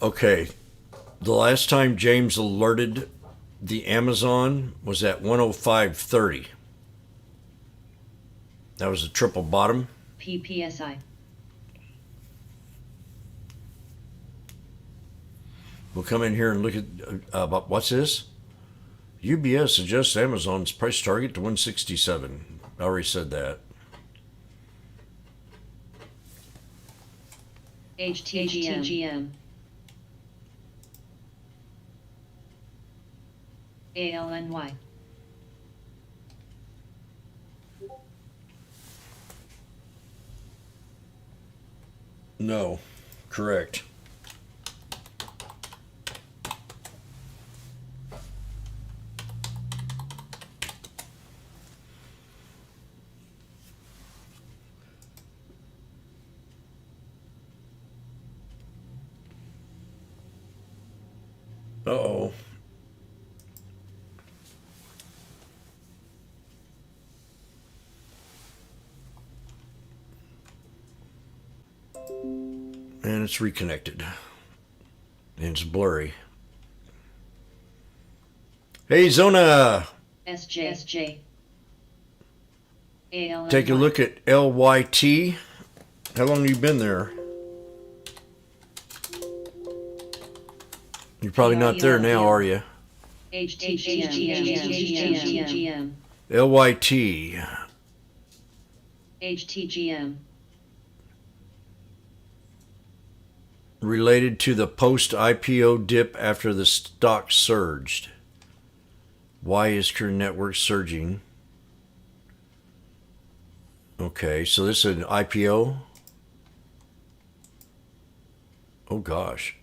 Okay. The last time James alerted the Amazon was at 105.30. That was a triple bottom. PPSI. We'll come in here and look at what's this? UBS suggests Amazon's price target to 167. I already said that. HTGM. ALNY. No, correct. Uh-oh. And it's reconnected. And it's blurry. Hey, Zona! SJ. ALNY. Take a look at LYT. How long have you been there? You're probably not there now, are you? HTGM. LYT. HTGM. Related to the post-IPO dip after the stock surged. Why is Kern Network surging? Okay, so this is an IPO? Oh gosh.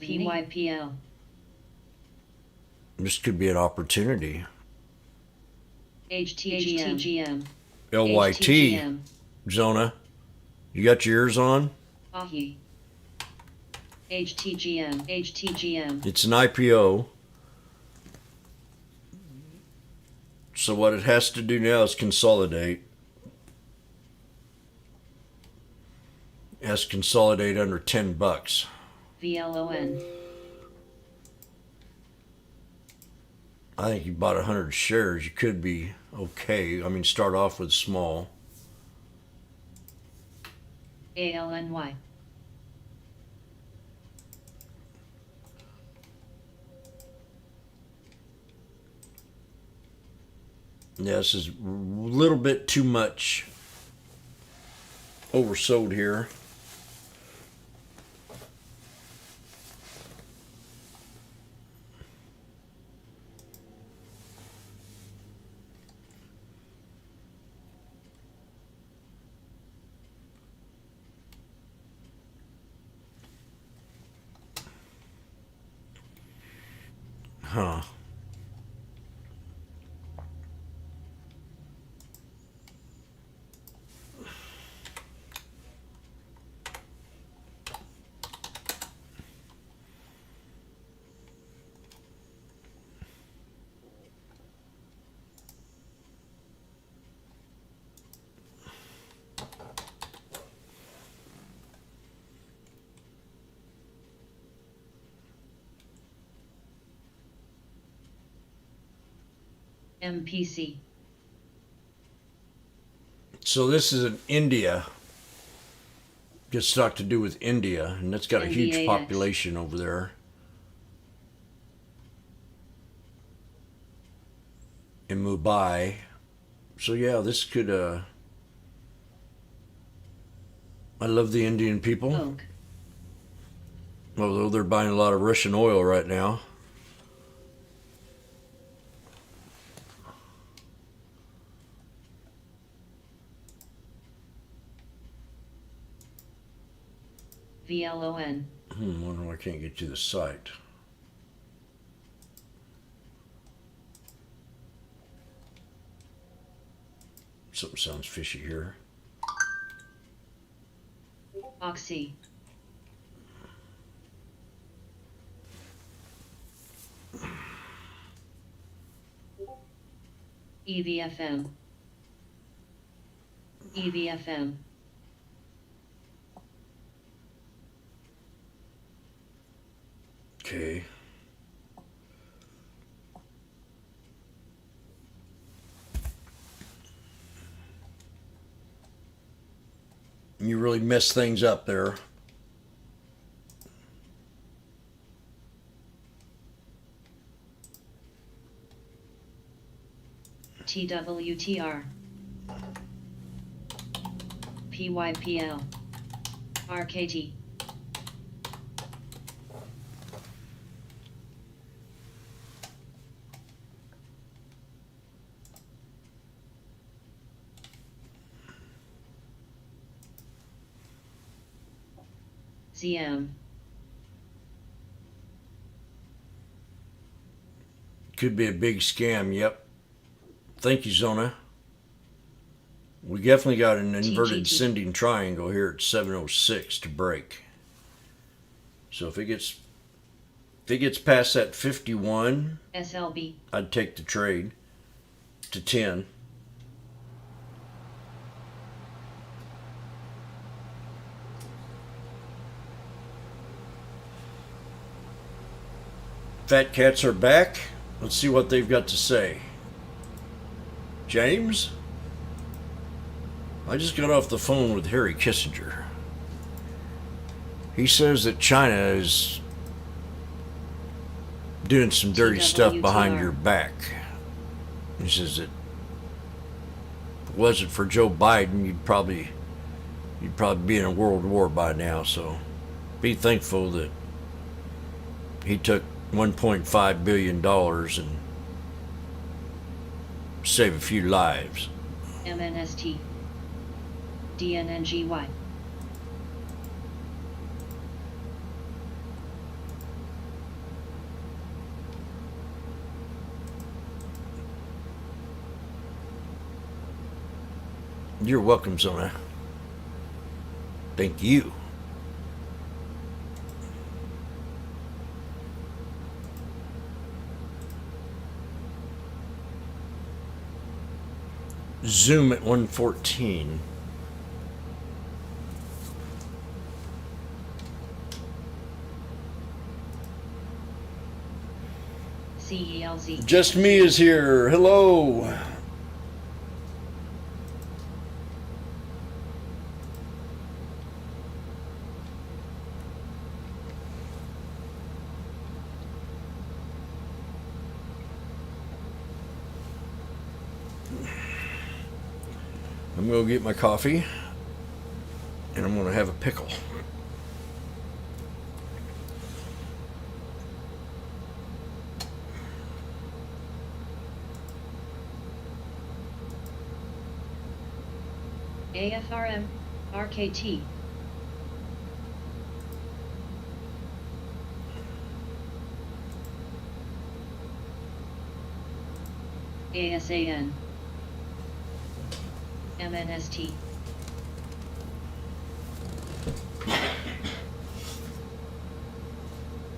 PYPL. This could be an opportunity. HTGM. LYT, Zona. You got your ears on? Ahi. HTGM. It's an IPO. So what it has to do now is consolidate. It has to consolidate under $10. VLON. I think you bought 100 shares. You could be okay. I mean, start off with small. ALNY. Yeah, this is a little bit too much oversold here. Huh. MPC. So this is in India. Gets stuff to do with India, and it's got a huge NDAX. population over there. In Mumbai. So yeah, this could I love the Indian people. Oak. Although they're buying a lot of Russian oil right now. VLON. Wonder why I can't get to the site. Something sounds fishy here. Oxy. EVFM. EVFM. Okay. You really messed things up there. TWTR. PYPL. RKT. ZM. Could be a big scam, yep. Thank you, Zona. We definitely got an inverted TGT. sending triangle here at 706 to break. So if it gets past that 51, SLB. I'd take the trade to 10. Fat cats are back. Let's see what they've got to say. James? I just got off the phone with Harry Kissinger. He says that China is doing some dirty stuff behind TWTR. your back. He says that if it wasn't for Joe Biden, you'd probably be in a world war by now. So be thankful that he took $1.5 billion and saved a few lives. MNST. DNNGY. You're welcome, Zona. Thank you. Zoom at 114. CELZ. Just me is here. Hello. I'm going to get my coffee and I'm going to have a pickle. AFRM, RKT. ASAN. MNST.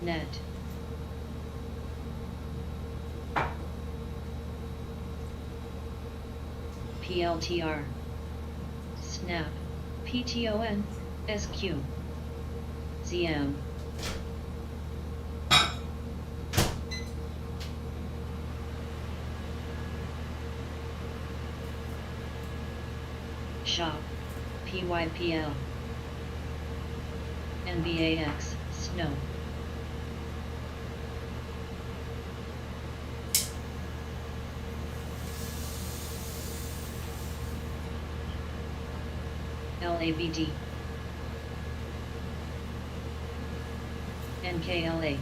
Net. PLTR. Snap. PTON. SQ. ZM. Shop. PYPL. NBAX. Snow. LABD. NKLA.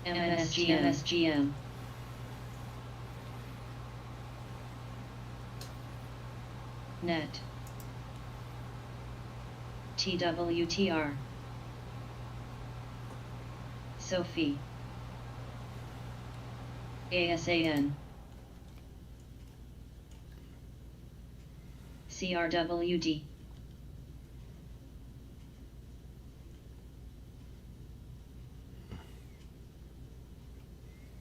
MSGM. Net. TWTR. Sophie. ASAN. CRWD.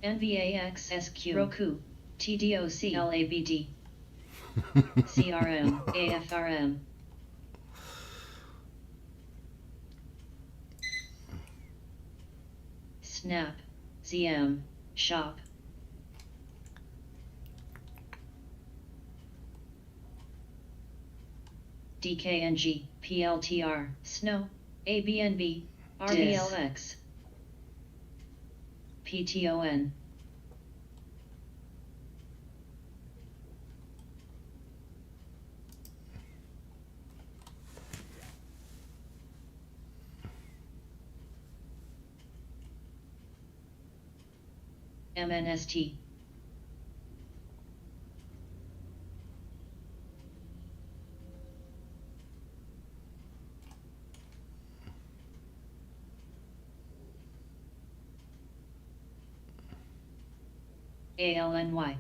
NVAX SQ. Roku. TDOC LABD. CRM, AFRM. Snap, ZM, Shop. DKNG, PLTR, Snow, ABNB, RBLX. PTON. MNST. ALNY.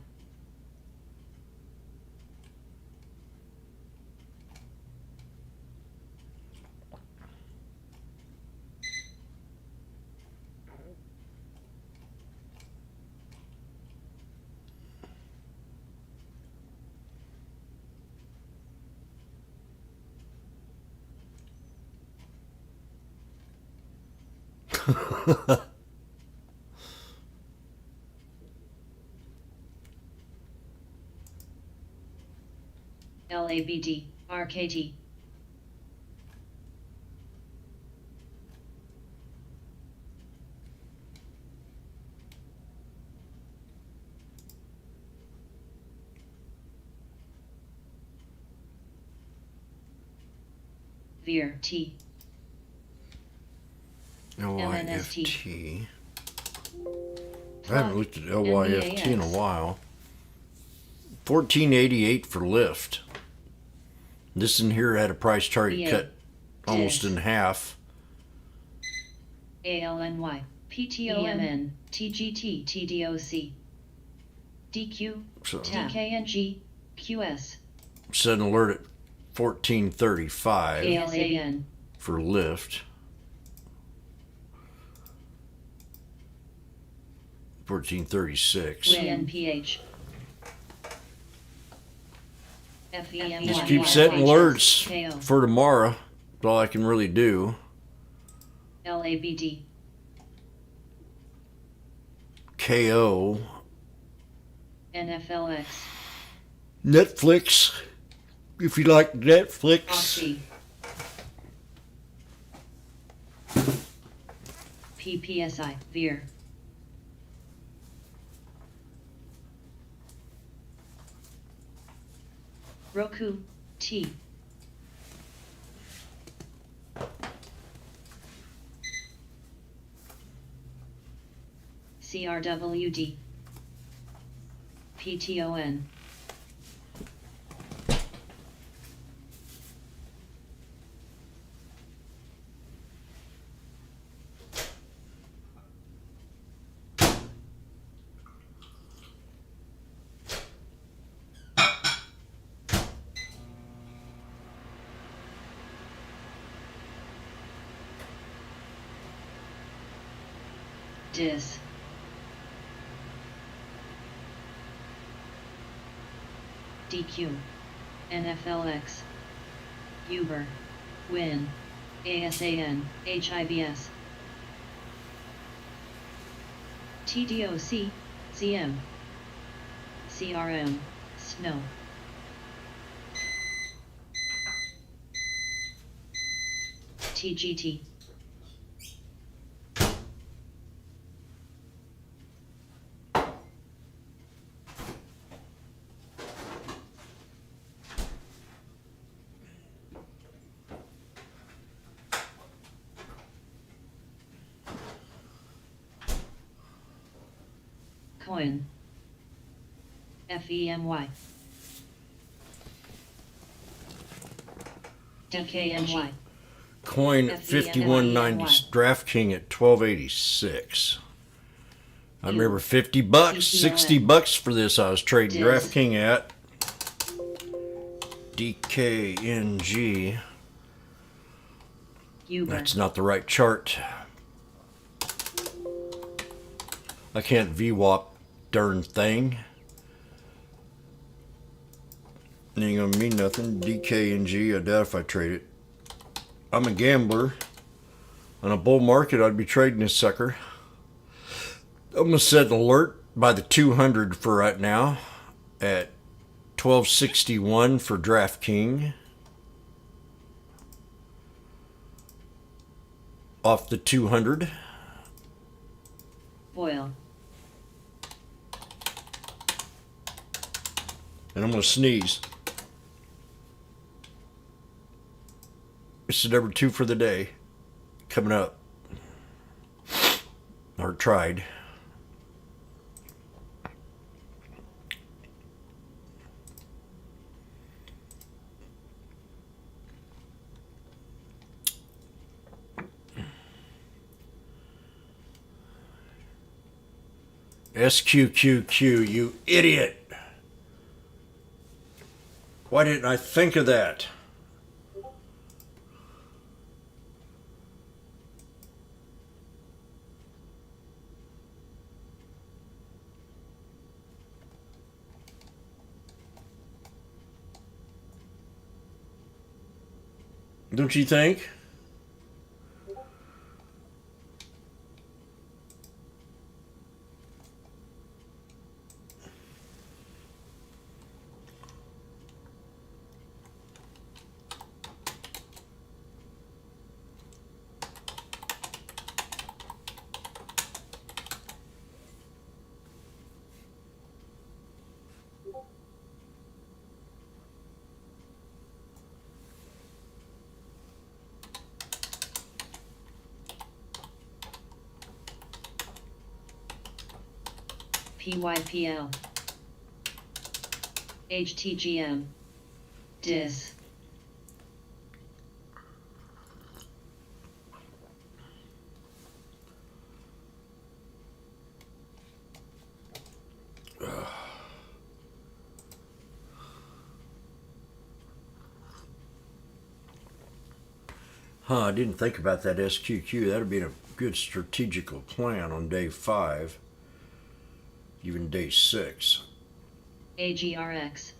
LABD, RKT. Veer T. LYFT. I haven't looked at LYFT in a while. $14.88 for lift. This in here had a price chart VA. cut almost in half. ALNY, PTOMN, TGT, TDOC, DQ, So TKNG, QS, set an alert at $14.35 ALAN, for lift. $14.36. WNPH, FEMY, Just keep setting alerts for tomorrow. That's all I can really do. LABD, KO. NFLX, Netflix. If you like Netflix. OXY, PPSI, Veer, Roku, T, CRWD, PTON, DIS, DQ, NFLX, Uber, Win, ASAN, HIBS, TDOC, CM, CRM, Snow, TGT, Coin, FEMY, DKNY, Coin at $51.90. DraftKings at $12.86. I remember $50, $60 for this. I was trading DraftKings at DKNG. Uber, That's not the right chart. I can't VWAP darn thing. It ain't gonna mean nothing. DKNG, I doubt if I trade it. I'm a gambler. On a bull market, I'd be trading this sucker. I'm gonna set an alert by the 200 for right now at 1261 for DraftKings. Off the 200. Oil, And I'm gonna sneeze. It's the number 2 for the day. Coming up. Or tried. SQQQ, you idiot. Why didn't I think of that? Don't you think? PYPL, HTGM. Dis. I didn't think about that SQQ. That'd be a good strategical plan on day 5, even day 6. AGRX.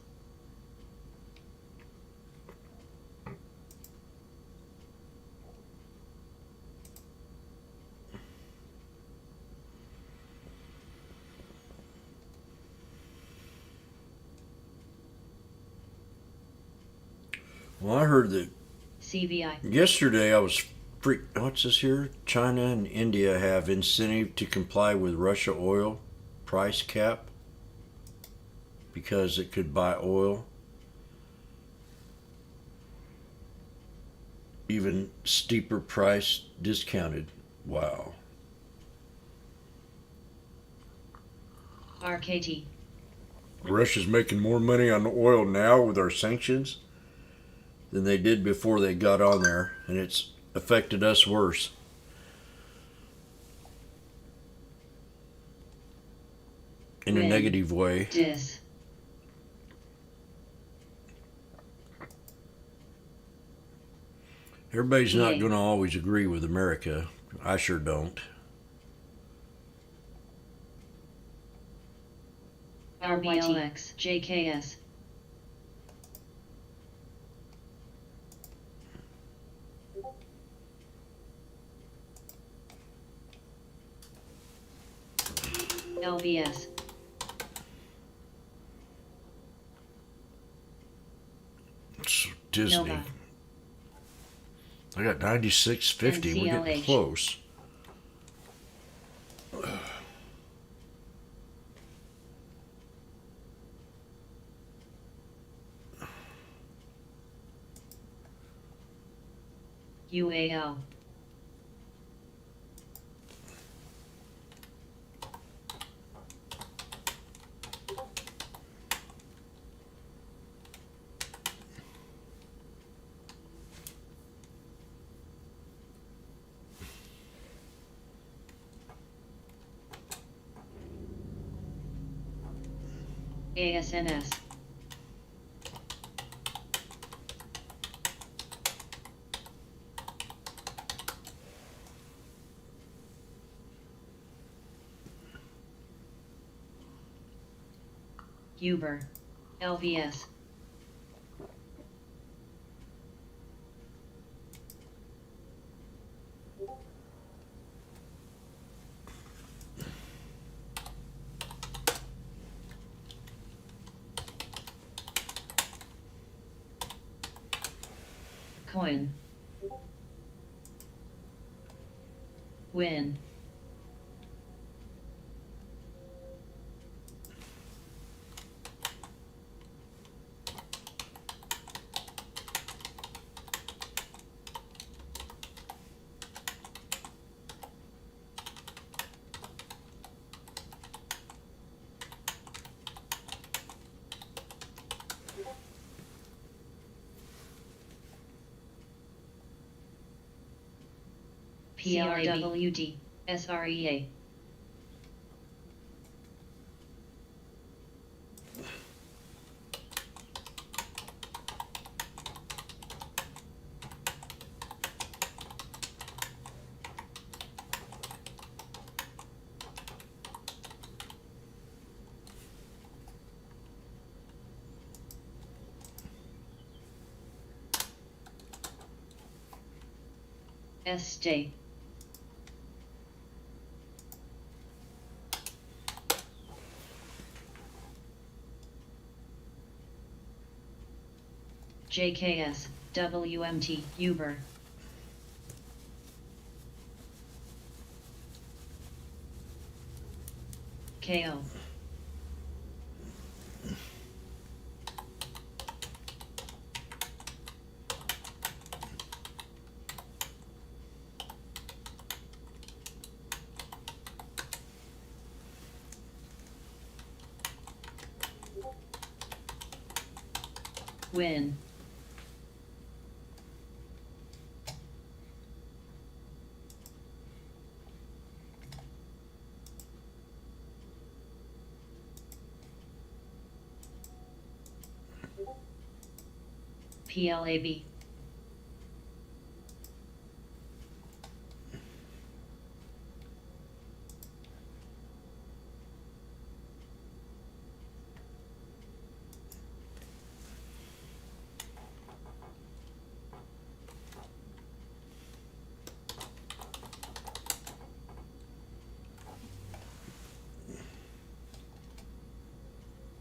Well, I heard that CVI. yesterday I was what's this here? China and India have incentive to comply with Russia oil price cap because it could buy oil even steeper price discounted. Wow. RKT. Russia's making more money on oil now with our sanctions than they did before they got on there, and it's affected us worse. In a Win. negative way. Dis. Everybody's not EA. going to always agree with America. I sure don't. RBLX. JKS. LBS. It's Disney. Nova. I got 96.50. We're getting NCLH. close. UAL. ASNS. Uber. LVS. Coin. Win. PRWD. SREA. State. JKS. WMT. Uber. KO. Win. PLAB.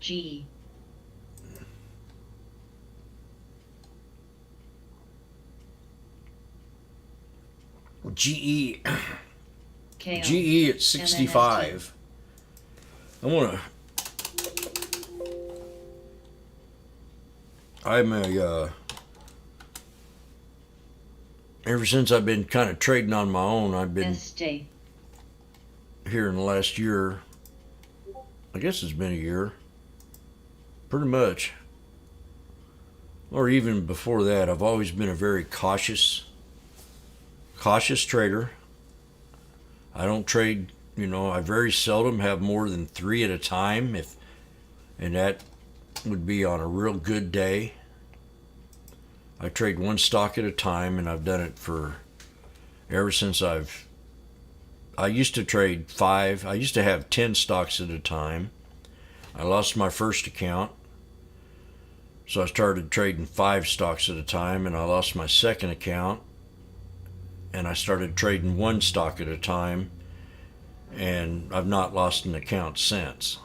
G. GE. KO. GE at 65. Ever since I've been kind of trading on my own, I've been SJ. here in the last year. I guess it's been a year. Pretty much. Or even before that, I've always been a very cautious trader. I don't trade, I very seldom have more than 3 at a time, and that would be on a real good day. I trade 1 stock at a time, and I've done it ever since I used to trade 5. I used to have 10 stocks at a time. I lost my first account, so I started trading 5 stocks at a time, and I lost my second account, and I started trading 1 stock at a time, and I've not lost an account since.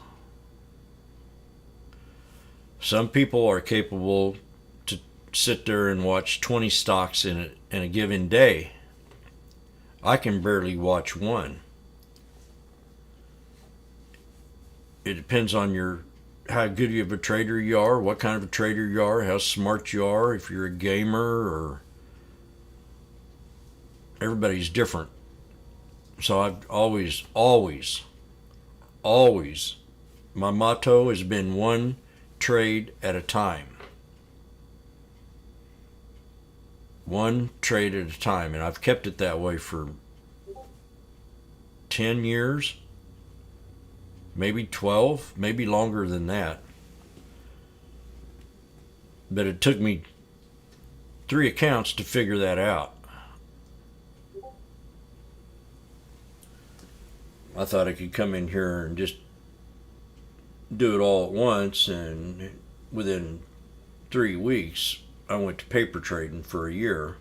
Some people are capable to sit there and watch 20 stocks in a given day. I can barely watch 1. It depends on how good of a trader you are, what kind of a trader you are, how smart you are, if you're a gamer, or everybody's different. So I've always, my motto has been 1 trade at a time. 1 trade at a time, and I've kept it that way for 10 years, maybe 12, maybe longer than that. But it took me 3 accounts to figure that out. I thought I could come in here and just do it all at once, and within 3 weeks I went to paper trading for a year.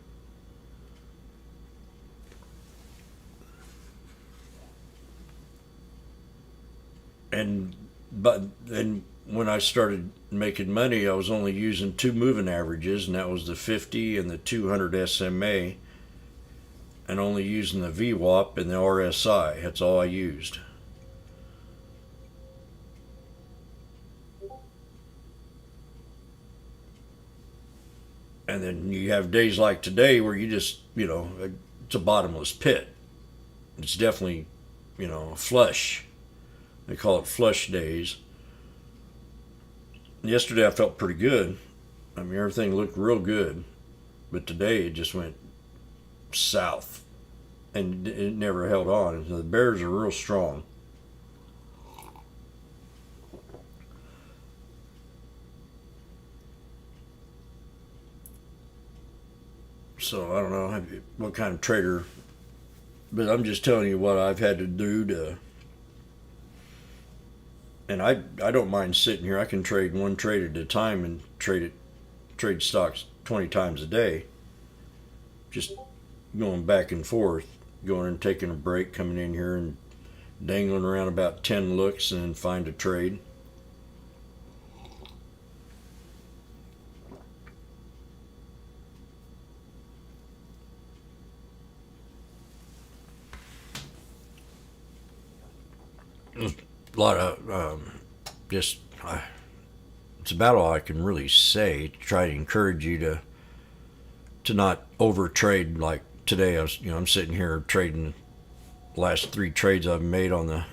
But then when I started making money, I was only using 2 moving averages, and that was the 50 and the 200 SMA, and only using the VWAP and the RSI. That's all I used. And then you have days like today where you just, it's a bottomless pit. It's definitely, a flush. They call it flush days. Yesterday I felt pretty good. I mean, everything looked real good. But today it just went south. And it never held on. The bears are real strong. So I don't know what kind of trader, but I'm just telling you what I've had to do and I don't mind sitting here. I can trade 1 trade at a time and trade stocks 20 times a day. Just going back and forth, going and taking a break, coming in here and dangling around about 10 looks and then find a trade. A lot of it's about all I can really say to try to encourage you to not over trade. Like today, I'm sitting here trading the last 3 trades I've made on the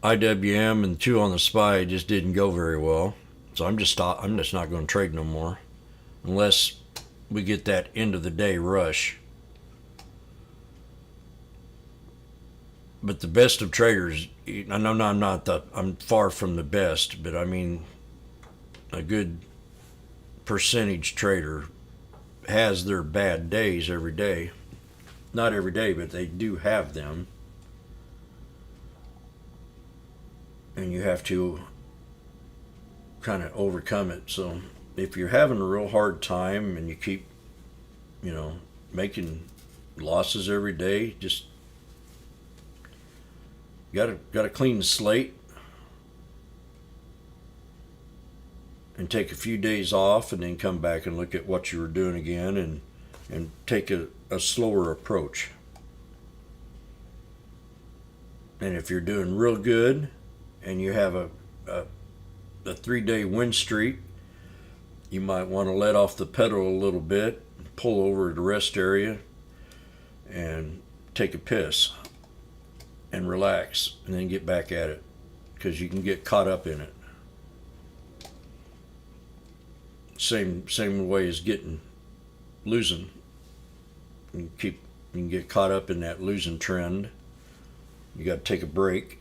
IWM, and 2 on the SPY just didn't go very well. So I'm just not going to trade no more unless we get that end of the day rush. But the best of traders, I know I'm far from the best, but I mean, a good percentage trader has their bad days every day. Not every day, but they do have them. And you have to kind of overcome it. So if you're having a real hard time and you keep, making losses every day, just gotta clean the slate and take a few days off, and then come back and look at what you were doing again, and take a slower approach. And if you're doing real good and you have a 3-day win streak, you might want to let off the pedal a little bit, pull over to the rest area and take a piss and relax, and then get back at it, because you can get caught up in it. Same way as losing. You can get caught up in that losing trend. You got to take a break,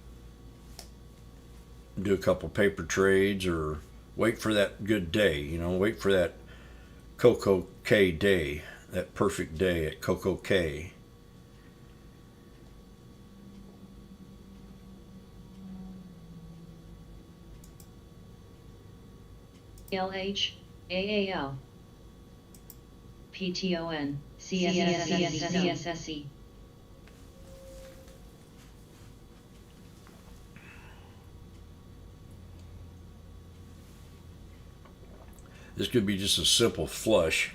do a couple paper trades, or wait for that good day. Wait for that Coco K day, that perfect day at Coco K. LH, AAL, PTON, CSSE. This could be just a simple flush.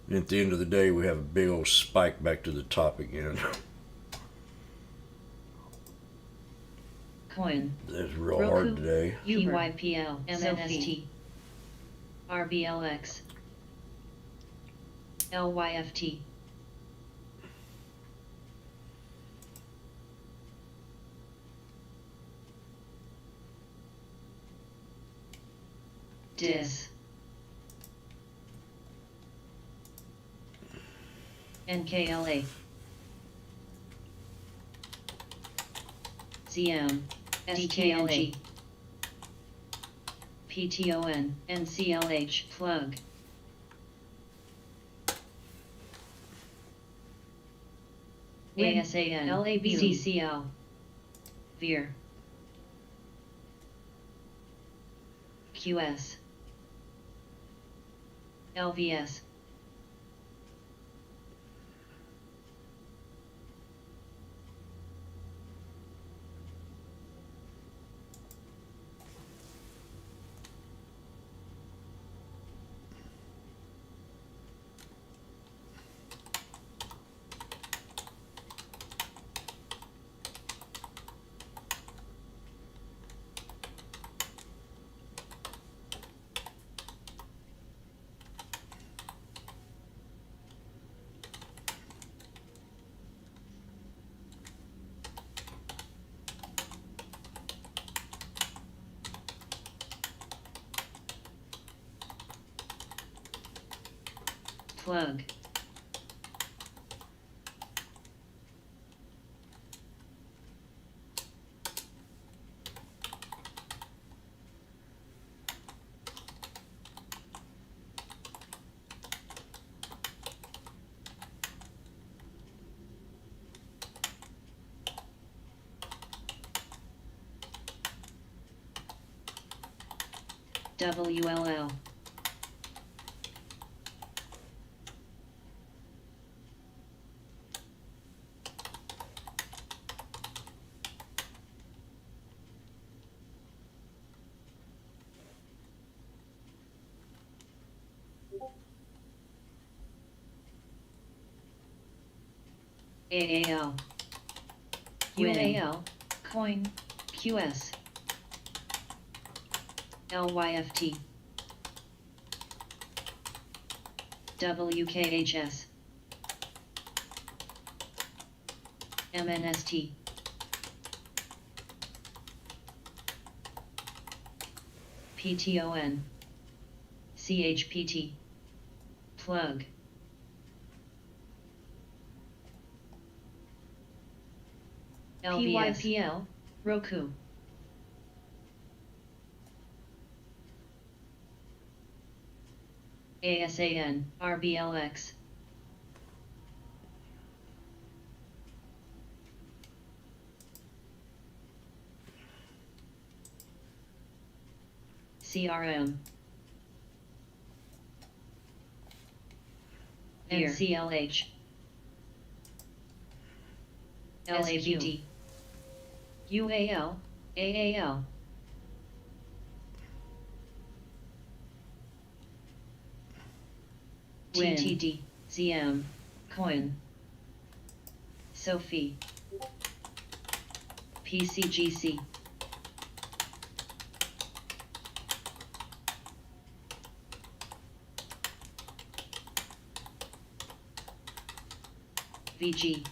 And at the end of the day, we have a big old spike back to the top again. Coin. That's real hard today. PYPL, MNST, RBLX, LYFT. DIS. NKLA. ZM. DKLG. PTON. NCLH. Plug. ASAN. LAB. CCL. Veer. QS. LVS. Plug. WLL. AAL. UAL. Coin. QS. LYFT. WKHS. MNST. PTON. CHPT. Plug. PYPL. Roku. ASAN. RBLX. CRM. NCLH. LABD. UAL. AAL. TTD. ZM. Coin. Sophie. PCGC. VG.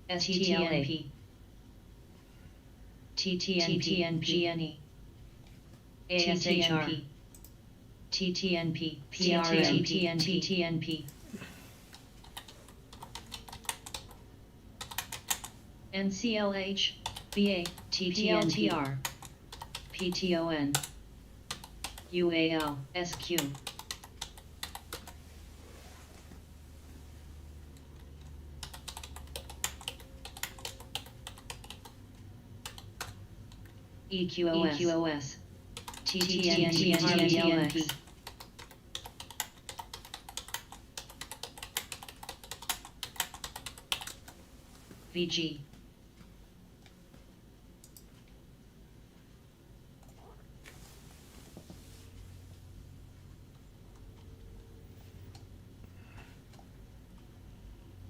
STLP. TTNP. ASHR. TTNP. PRM. TTNP. NCLH. BA. TTNTR. PTON. UAL. SQ. EQOS. TTNP. RBLX. VG.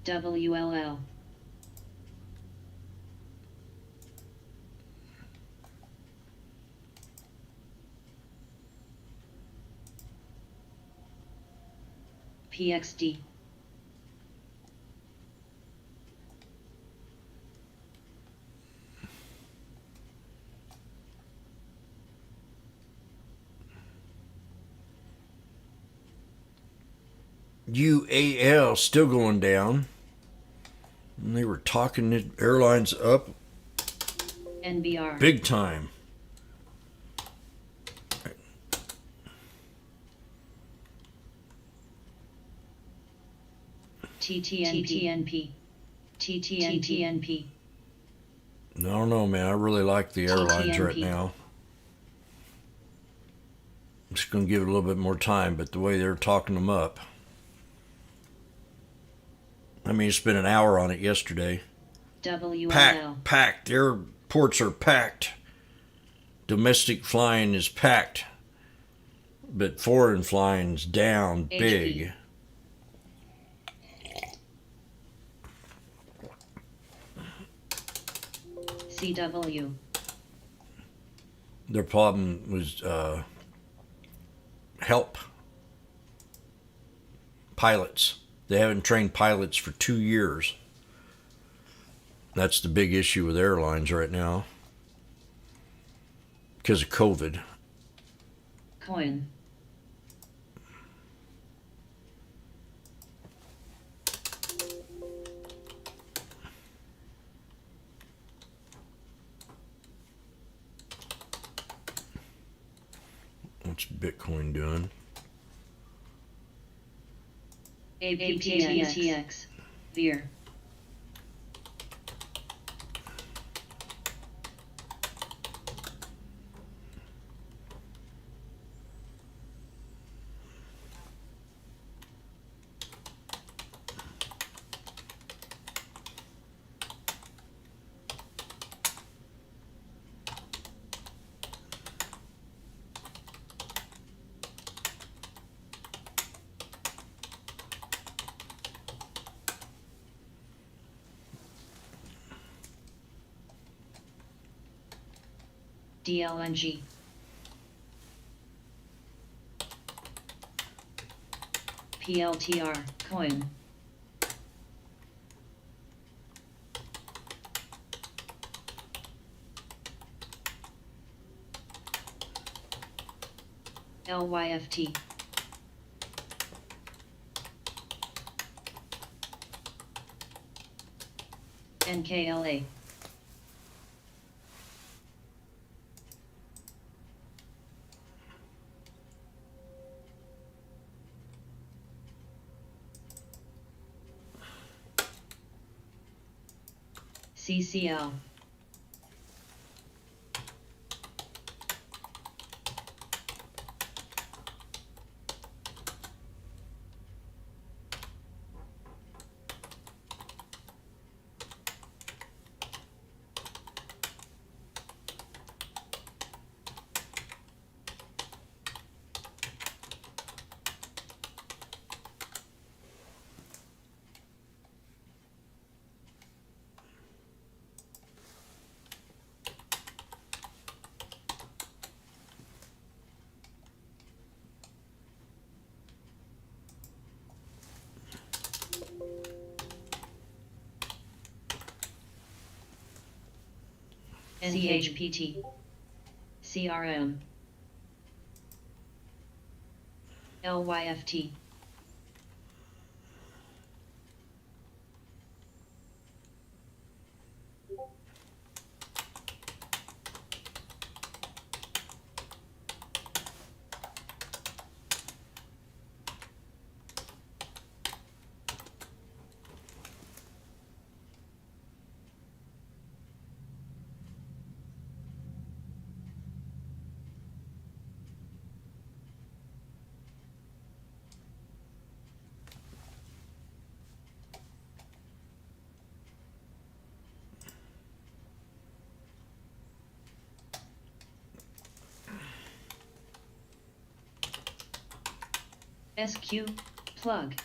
WLL. PXD. UAL still going down. And they were talking the airlines up NBR. big time. TTNP. TTNP. I don't know, man. I really like the airlines right TTNP. now. I'm just going to give it a little bit more time, but the way they're talking them up. I mean, spent an hour on it yesterday. WLL. Packed. The airports are packed. Domestic flying is packed. But foreign flying's down HP. big. CW. Their problem was help. Pilots. They haven't trained pilots for 2 years. That's the big issue with airlines right now. Because of COVID. Coin. What's Bitcoin doing? APTX. Veer. DLNG. PLTR, coin. LYFT. NKLA. CCL. CHPT. CRM. LYFT. SQ, plug.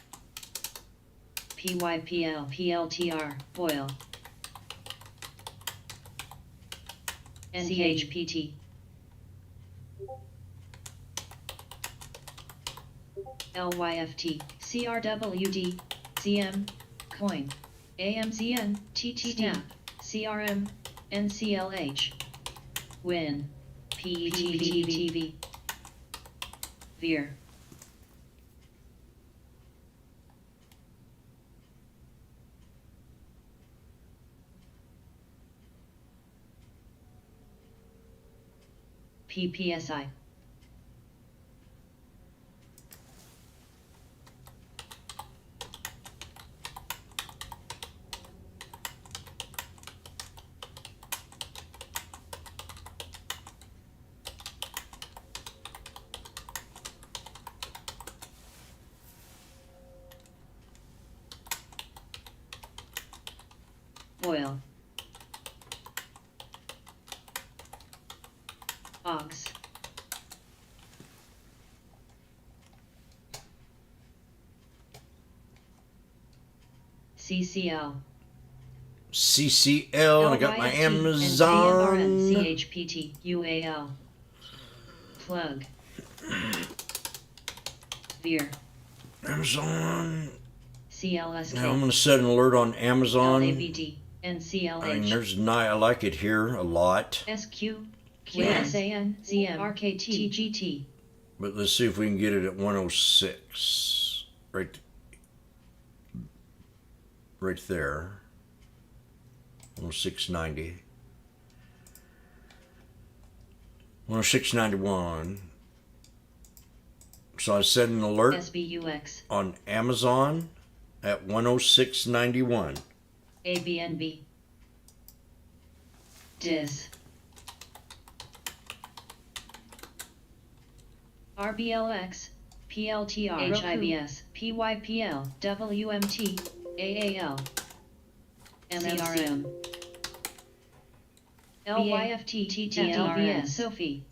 PYPL, PLTR, oil. CHPT. LYFT, CRWD, CM, coin. AMZN, TT snap, CRM, NCLH. Win. PETV. Veer. PPSI. Oil. Ox. CCL. CCL, and I got my LYFT, and Amazon. CHPT, UAL. Plug. Veer. Amazon. CLSK. Now I'm going to set an alert on Amazon. LABD, NCLH. I mean, there's I like it here a lot. SQ, QSAN, ZM, RKT, TGT. But let's see if we can get it at 106. Right there. 106.90. 106.91. So I set an alert SBUX. on Amazon at 106.91. ABNB. DIS. RBLX, PLTR, HIBS, PYPL, WMT, AAL, CRM, LYFT, TTLVS, Sophie.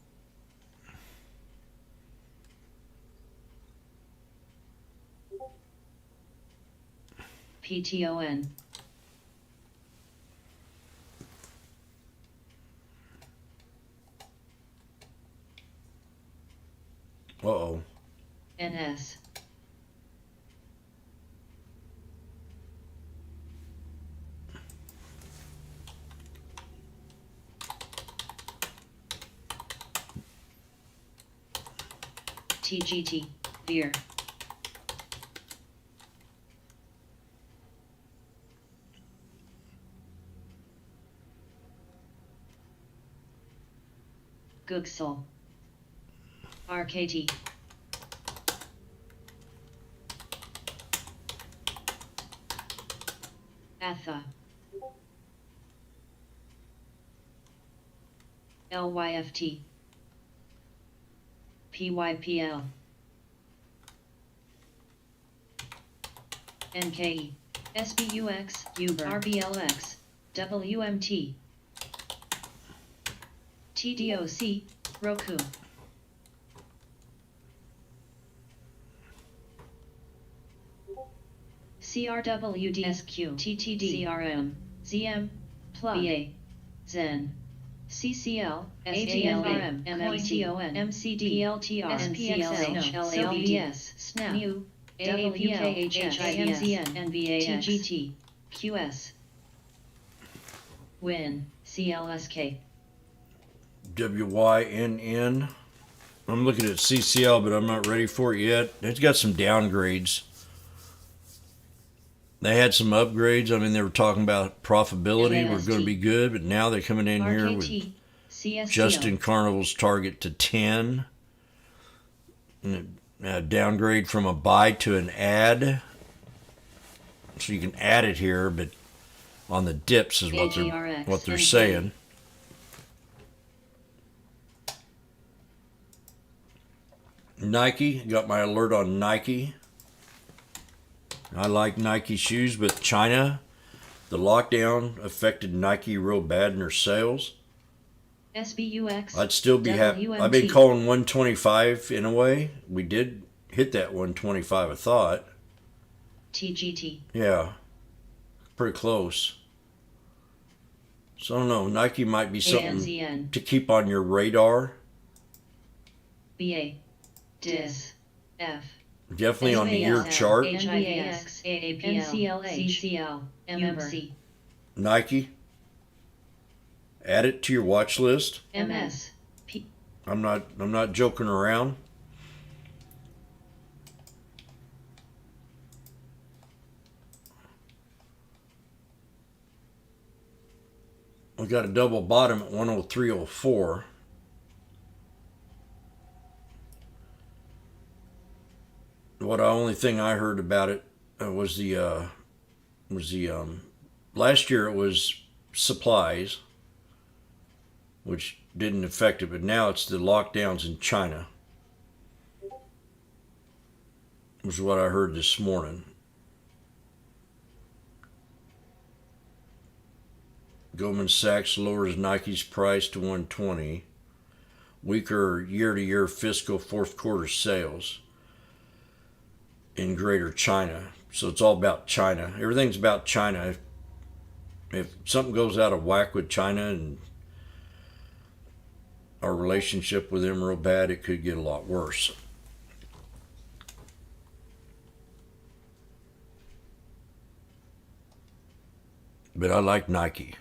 PTON. Uh-oh. NS. TGT. Veer. Googsol. RKT. Atha. LYFT. PYPL. NKE. SBUX. Uber. RBLX. WMT. TDOC. Roku. CRWDSQ. TTD. CRM. ZM. Plug. BA. Zen. CCL, ATLM, MMTON, MCD, PLTR, SPXL, LALDS, SNAP, NU, AAPLHS, IMZN, NVAX, TGT, QS, WIN, CLSK. WYNN. I'm looking at CCL, but I'm not ready for it yet. It's got some downgrades. They had some upgrades. I mean, they were talking about profitability were going to be good, but now they're coming in here with Justin Carnival's target to 10. And a downgrade from a buy to an add. So you can add it here, but on the dips is what they're saying. Nike, got my alert on Nike. I like Nike shoes, but China, the lockdown affected Nike real bad in their sales. SBUX. I'd still be happy. I've been calling 125 in a way. We did hit that 125, I thought. TGT. Yeah, pretty close. So I don't know. Nike might be something ANZN. to keep on your radar. BA. DIS. F. Definitely on the year chart. HIVX, AAPL, CCL, MMC. Nike. Add it to your watch list. MS. I'm not joking around. We got a double bottom at 103.04. What only thing I heard about it was the last year it was supplies, which didn't affect it, but now it's the lockdowns in China. Was what I heard this morning. Goldman Sachs lowers Nike's price to 120. Weaker year-to-year fiscal fourth quarter sales in Greater China. So it's all about China. Everything's about China. If something goes out of whack with China and our relationship with them real bad, it could get a lot worse. But I like Nike.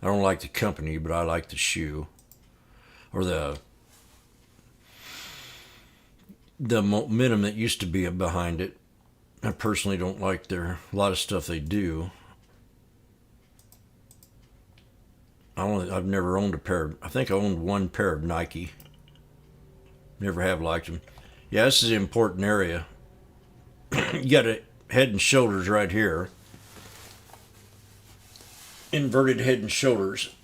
I don't like the company, but I like the shoe. Or the momentum that used to be behind it. I personally don't like a lot of stuff they do. I've never owned a pair. I think I owned one pair of Nike. Never have liked them. Yeah, this is an important area. You got a Head and Shoulders right here. Inverted Head and Shoulders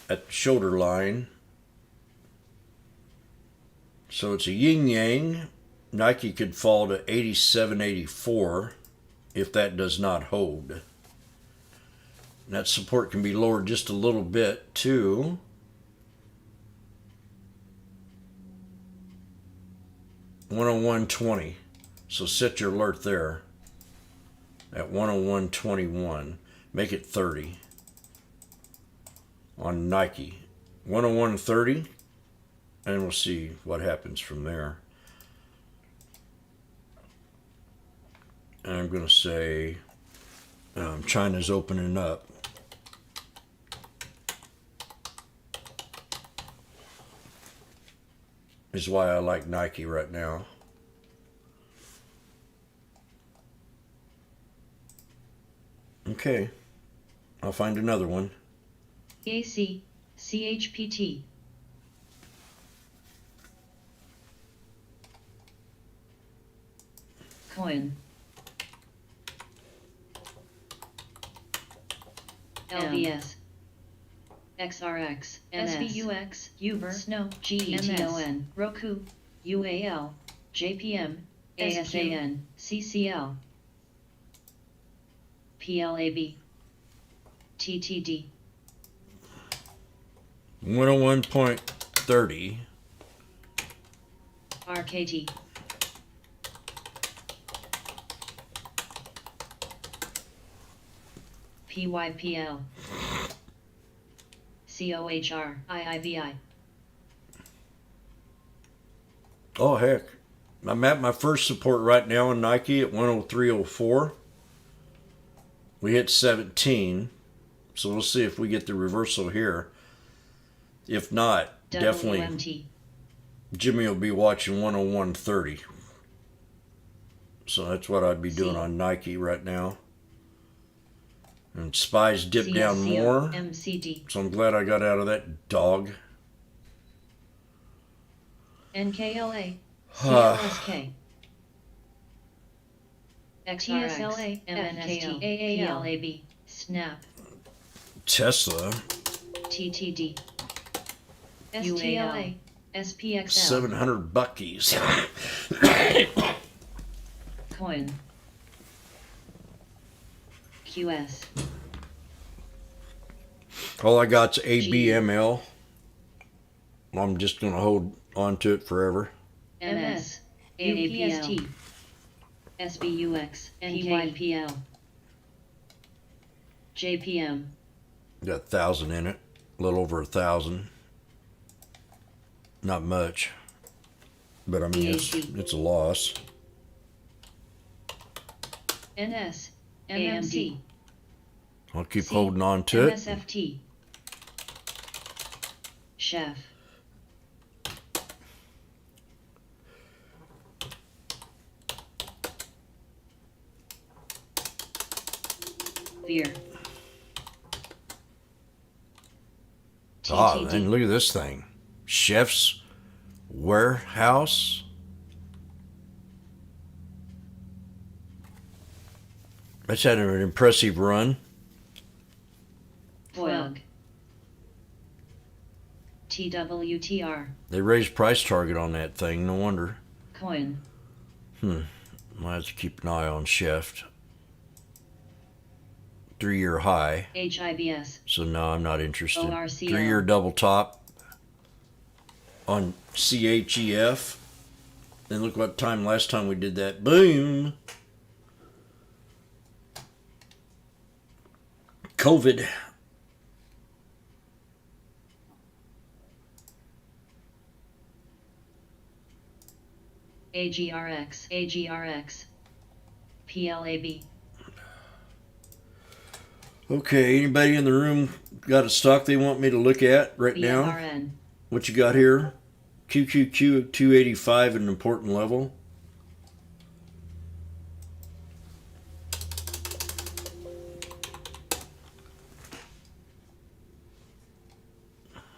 at the shoulder line. So it's a yin yang. Nike could fall to 87.84 if that does not hold. And that support can be lowered just a little bit to 101.20. So set your alert there at 101.21. Make it 30 on Nike. 101.30, and we'll see what happens from there. And I'm going to say China's opening up. Is why I like Nike right now. Okay, I'll find another one. AC, CHPT. Coin. LBS. XRX, SVUX, Uber, Snow, GETON, Roku, UAL, JPM, ASAN, CCL, PLAB, TTD. 101.30. RKT. PYPL. COHR, IIVI. Oh, heck. I'm at my first support right now in Nike at 103.04. We hit 17. So we'll see if we get the reversal here. If not, definitely WMT. Jimmy will be watching 101.30. So that's what I'd be doing on Nike right now. And SPY's dipped down more. MCD. So I'm glad I got out of that dog. NKLA. CLSK. XRSLA. MNST. AALAB. SNAP. Tesla. TTD. STLA. SPXL. 700 buckies. Coin. QS. All I got's ABML. I'm just going to hold on to it forever. MS. UPST. SBUX. NYPL. JPM. Got 1,000 in it. A little over 1,000. Not much. But I mean, it's a loss. NS. MMT. I'll keep holding on to it. MSFT. Chef. Veer. Ah, TTD. and look at this thing. Chef's Warehouse. That's had an impressive run. Voyag. TWTR. They raised price target on that thing. No wonder. Coin. Might have to keep an eye on Chef. 3-year high. HIBS. So no, I'm not interested. ORCL. 3-year double top on CHEF. And look what time last time we did that. Boom. COVID. AGRX. AGRX. PLAB. Okay, anybody in the room got a stock they want me to look at right now? BRN. What you got here? QQQ 285 at an important level.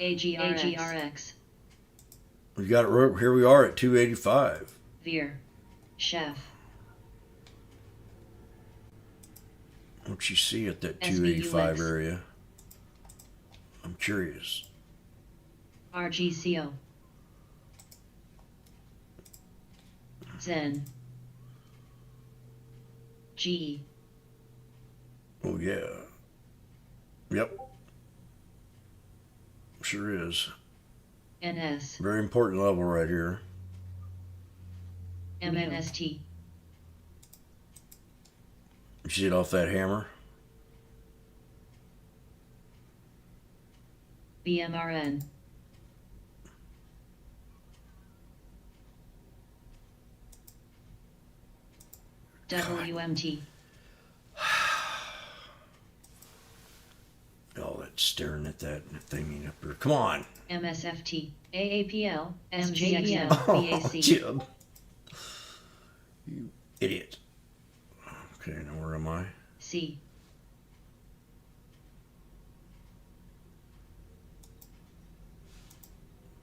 AGRX. We got it right here. We are at 285. Veer. Chef. What you see at that 285 SBUX. area? I'm curious. RGCO. Zen. GE. Oh yeah. Yep. Sure is. NS. Very important level right here. MNST. You see it off that hammer? BMRN. WMT. Oh, that's staring at that thingy up there. Come on. MSFT. AAPL. SJXM. Oh, BAC. Jim. You idiot. Okay, now where am I? C.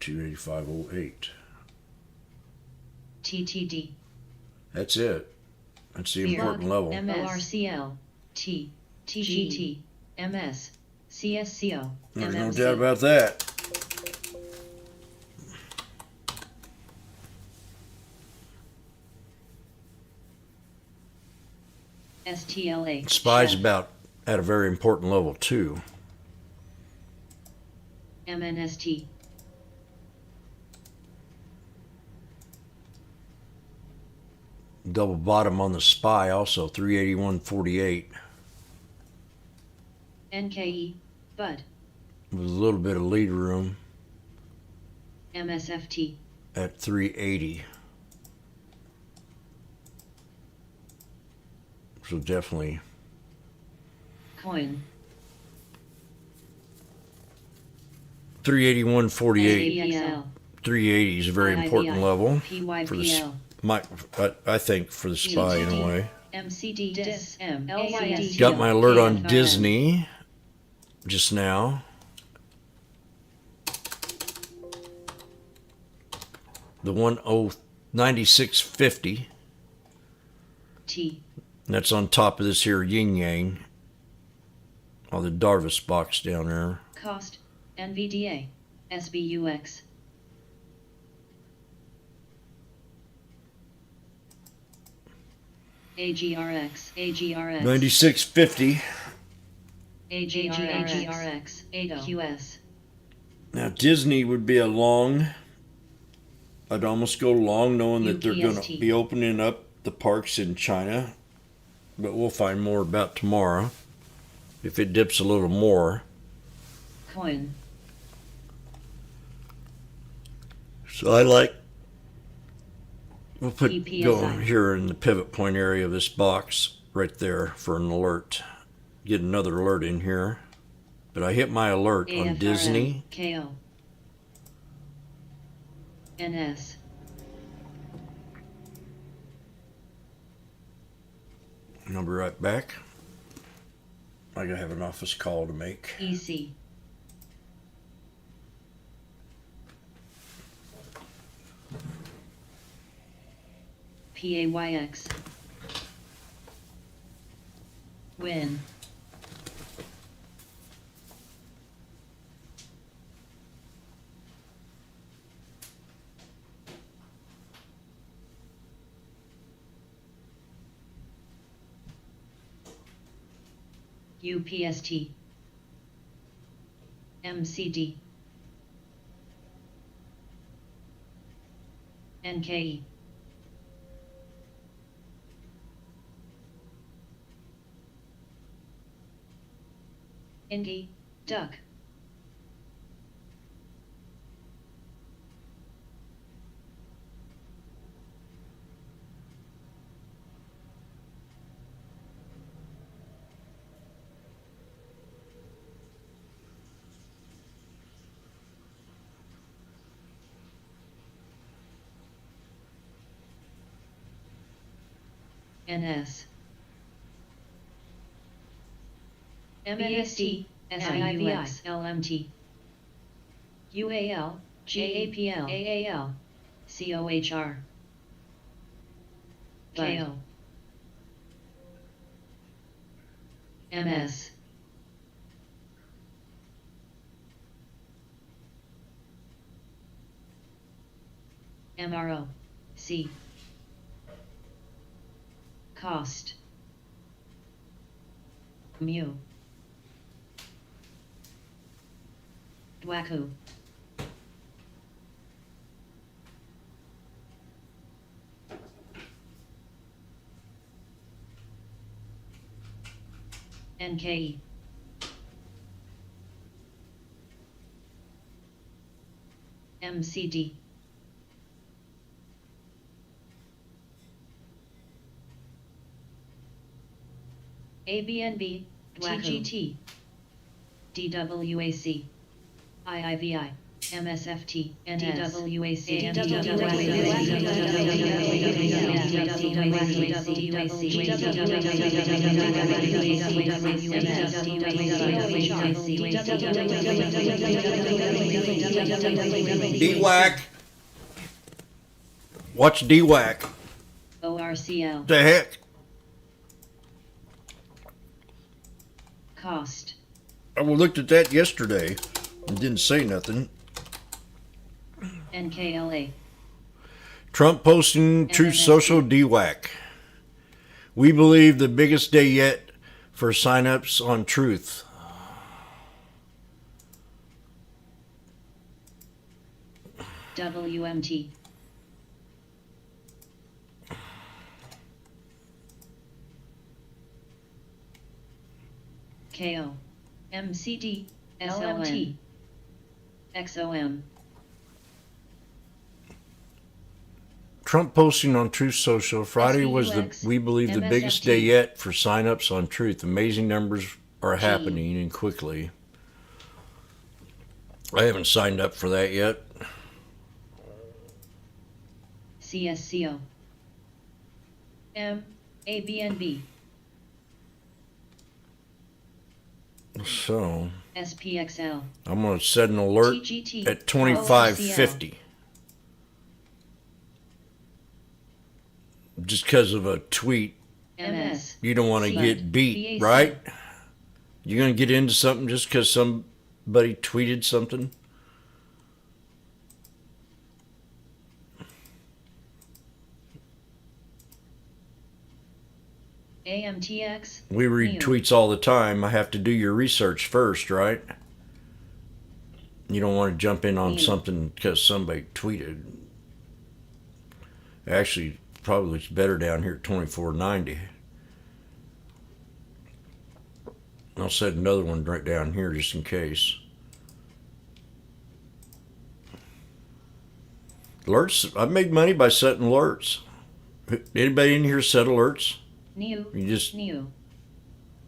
28508. TTD. That's it. That's the Beer. important level. ORCL. T. TGT. MS. CSCO. There's no MMC. doubt about that. STLA. Spy's Chef. about at a very important level too. MNST. Double bottom on the spy also, 381.48. NKE. Bud. With a little bit of lead room MSFT. at 380. So definitely Coin. 381.48. APL. 380 is a very important level. PYPL. I think for the spy anyway. MCD. DIS. M. LYST. Got my alert on KFRM. Disney just now. The 9650. T. And that's on top of this here yin yang. On the Darvis box down there. Cost. NVDA. SBUX. AGRX. AGRX. 9650. AGRX. ADOQS. Now Disney would be a long. I'd almost go long knowing that they're going UPST. to be opening up the parks in China. But we'll find more about tomorrow. If it dips a little more. Coin. So I like. We'll put EPSI. go here in the pivot point area of this box right there for an alert. Get another alert in here. But I hit my alert on AFRM. Disney. KO. NS. And I'll be right back. I gotta have an office call to make. EC. PAYX. Win. UPST. MCD. NKE. Indie. Duck. NS. MASD. SIVX. LMT. UAL. JAPL. AAL. COHR. KO. MS. MRO. C. Cost. Mu. Dwaku. NKE. MCD. ABNB, TGT, DWAC, IIVI, MSFT, DWAC, DWAC. Watch DWAC. ORCL, The heck? cost, I looked at that yesterday and didn't say nothing. NKLA, Trump posting Truth Social DWAC. We believe the biggest day yet for signups on Truth. WMT, KO, MCD, SLT, XOM, Trump posting on Truth Social. Friday was SVUX, we believe the biggest MSFT. day yet for signups on Truth. Amazing numbers are happening and quickly. I haven't signed up for that yet. CSCO, M, ABNB, So SPXL, I'm going to set an alert TGT, at 2550. Just because of a tweet. MS, You don't want to Sled, get beat, BAC. right? You're going to get into something just because somebody tweeted something? AMTX, We read Neo. tweets all the time. I have to do your research first, right? You don't want to jump in on Neo. something because somebody tweeted. Actually, probably it's better down here at 2490. I'll set another one right down here just in case. Alerts. I've made money by setting alerts. Anybody in here set alerts? New, You just New,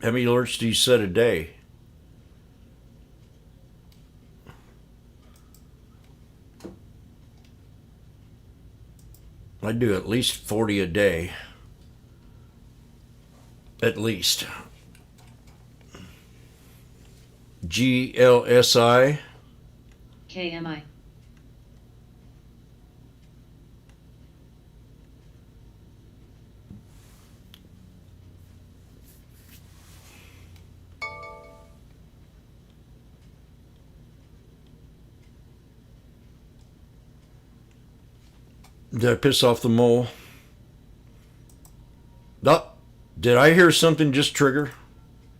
how many alerts do you set a day? I do at least 40 a day. At least. GLSI. KMI, Did I piss off the mole? Oh, did I hear something just trigger?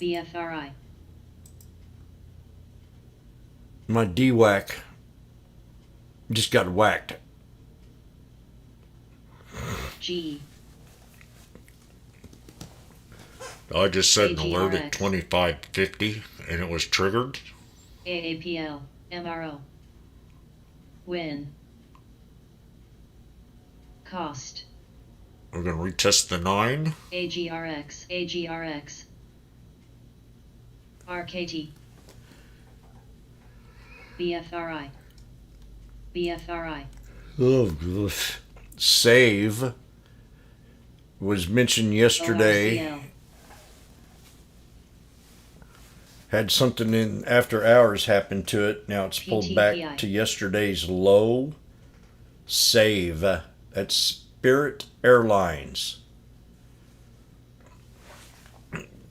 BFRI, My DWAC just got whacked. G, I just set an alert AGRX. at 2550 and it was triggered. AAPL, MRO, Win, Cost, We're going to retest the 9. AGRX, AGRX, RKT, BFRI, BFRI, Oh, gosh. Save was mentioned yesterday. ORCL, Had something in after hours happen to it. Now it's pulled PTPI. back to yesterday's low. Save. That's Spirit Airlines.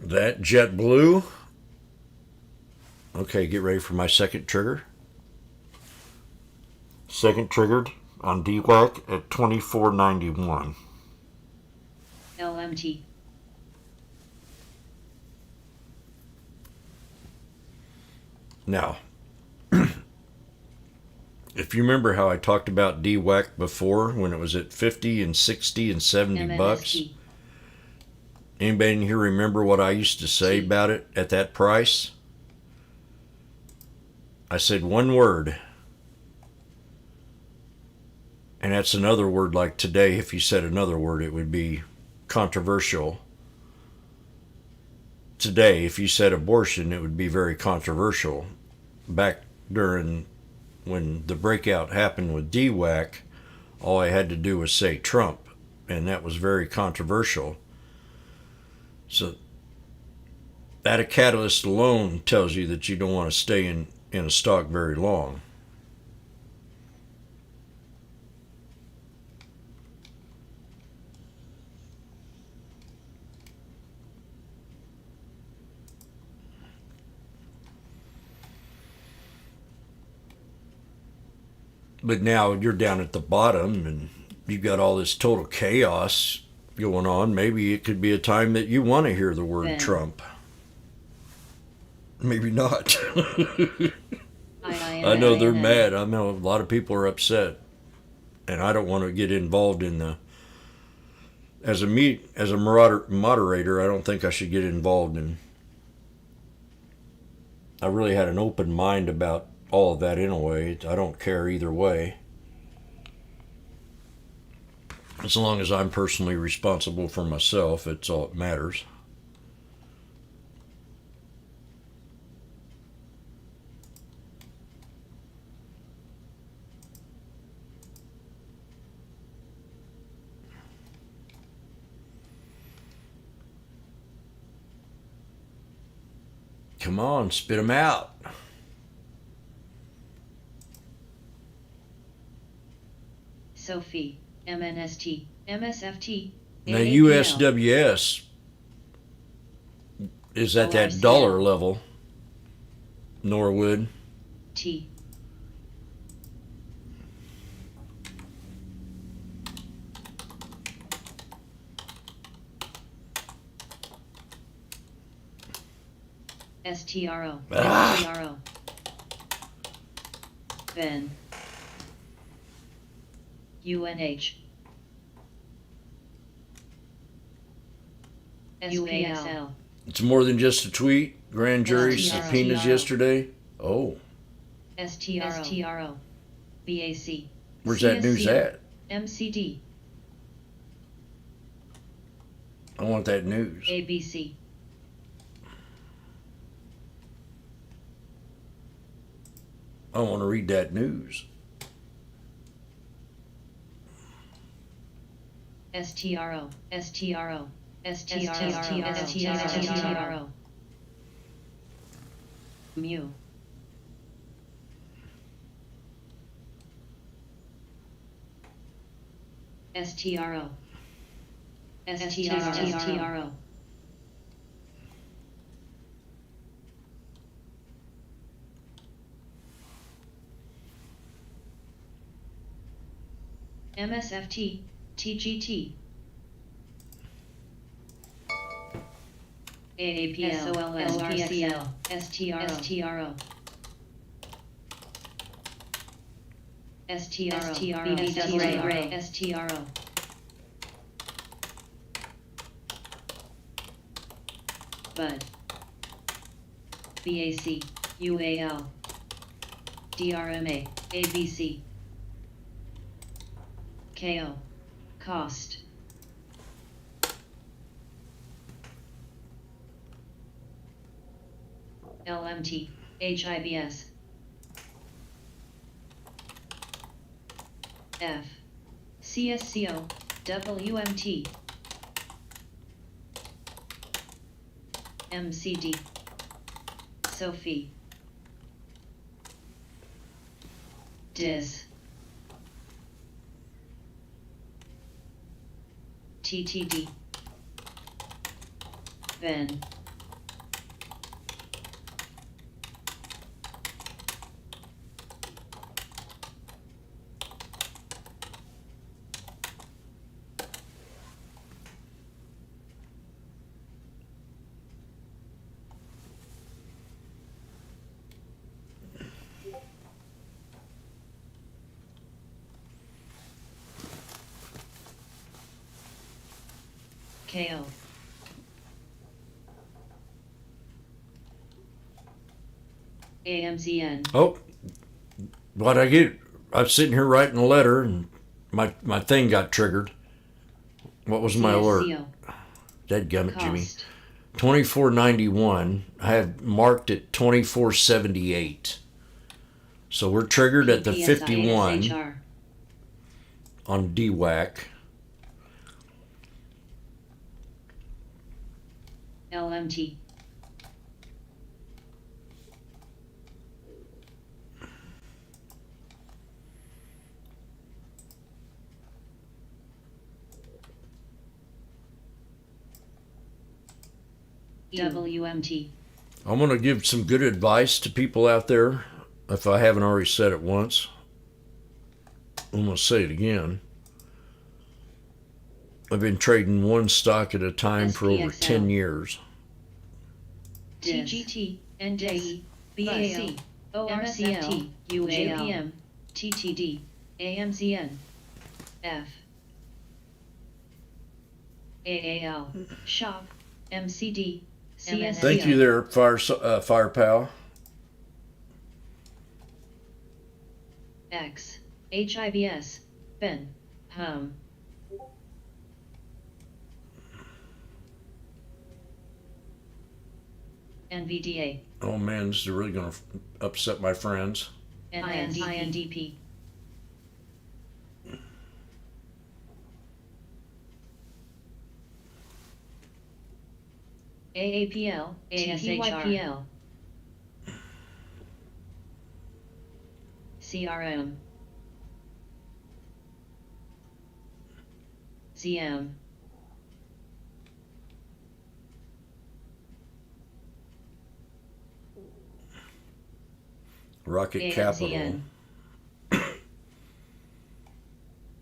That JetBlue. Okay, get ready for my second trigger. Second triggered on DWAC at 2491. LMT, Now, if you remember how I talked about DWAC before when it was at 50 and 60 and 70 bucks, MNST, anybody in here remember what I used to say about it at that price? I said one word. that's another word like today. If you said another word, it would be controversial. Today, if you said abortion, it would be very controversial. Back during when the breakout happened with DWAC, all I had to do was say Trump, and that was very controversial. So that a catalyst alone tells you that you don't want to stay in a stock very long. But now you're down at the bottom and you've got all this total chaos going on. Maybe it could be a time that you want to hear the word Ben. Trump. Maybe not. I know they're mad. I know a lot of people are upset. And I don't want to get involved in the... As a moderator, I don't think I should get involved in... I really had an open mind about all of that in a way. I don't care either way. As long as I'm personally responsible for myself, it's all that matters. Come on, spit them out. Sophie, MNST, MSFT. Now, AAPL. USWS is at that ORCL. dollar level. Norwood. T. STRO. Ah. STRO. Ben. UNH. UASL. It's more than just a tweet. Grand jury STRO. subpoenas yesterday. Oh, STRO. BAC. where's that news CSC. at? MCD. I want that news. ABC. I want to read that news. STRO. STRO. STRO. Mu. STRO. STRO. MSFT, TGT. AAPL, SOLS, RCL, STRO, STRO. STRO, STRO. Bud. BAC, UAL. DRMA, ABC. KO. Cost. LMT. HIBS. F. CSCO. WMT. MCD. Sophie. DIS. TTD. Ben. KO. AMZN. Oh, what I get? I'm sitting here writing a letter, and my thing got triggered. What was my alert? CSCO. Dadgummit, Jimmy. Cost. 2491. I have marked at 2478. So we're triggered at the 51 PPSISHR. on DWAC. LMT. WMT. I'm going to give some good advice to people out there. If I haven't already said it once, I'm going to say it again. I've been trading one stock at a time for over SPXL. 10 years. TGT, NDAE, BAC, ORCL, JPM, TTD, AMZN, F, AAL, SHOP, MCD, CSCO. Thank you there, Firepower. X, HIBS, Ben, Hum. NVDA, Oh man, this is really going to upset my friends. INDP, AAPL, ASHR, CRM, CM, Rocket Capital. AMZN,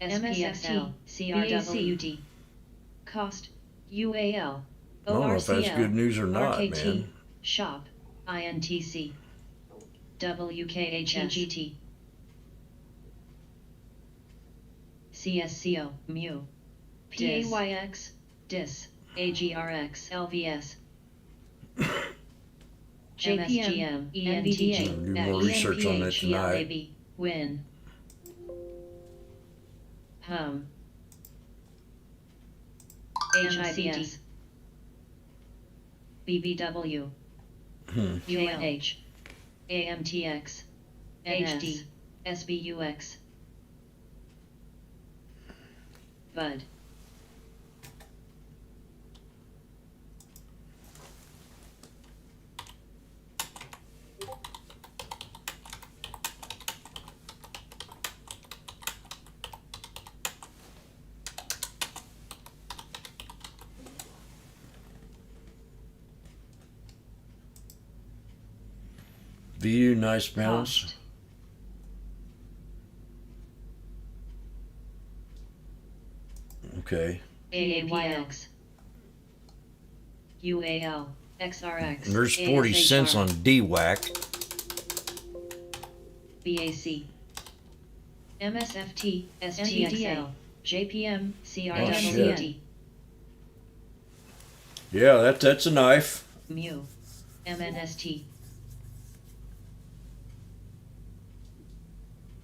MSFT, CRWD, Cost, UAL, I don't know if that's ORCL, good news or not, RKT, man. SHOP, INTC, WKHGT, CSCO, MU, PAYX, DIS, AGRX, LVS, JPM, ENVDA, Do more research on that tonight. ELAB, WIN, HUM, HIBS, BBW, UNH, AMTX, HD, SBUX, Bud. VU, nice bounce. Cost. Okay. AAYX, UAL, XRX, And there's 40 cents on DWAC. BAC, MSFT, STXL, JPM, CRWD, Yeah, that's a knife. MU, MNST,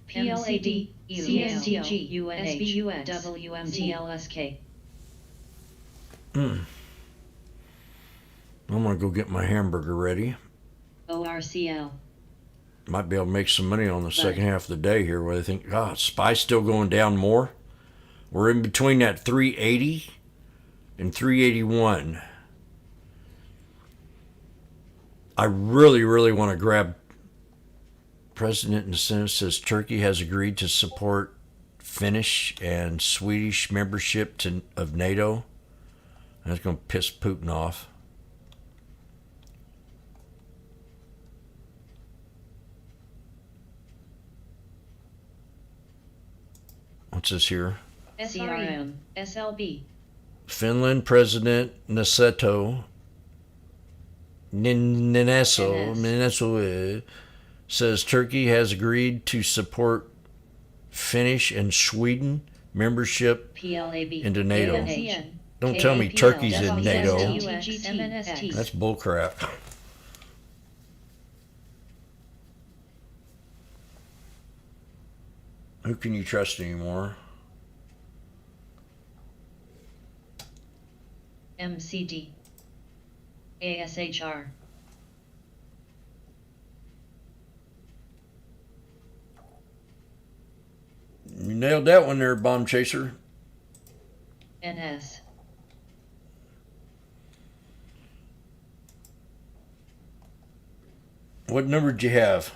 PLAD, CSTG, UNH, WMT, LSK. I'm going to go get my hamburger ready. ORCL, Might be able to make some money on the second half of the day here where they think, SPY's still going down more. We're in between that 380 and 381. I really, really want to grab. President in the Senate says Turkey has agreed to support Finnish and Swedish membership of NATO. That's going to piss Putin off. What's this here? CRM, SLB, Finland President Niceto Nineso says Turkey has agreed to support Finnish and Sweden membership PLAB, into NATO. AMZN, Don't tell me KAPL, Turkey's in WST, NATO. MNST. That's bullcrap. Who can you trust anymore? MCD, ASHR, You nailed that one there, Bomb Chaser. NS, What number did you have?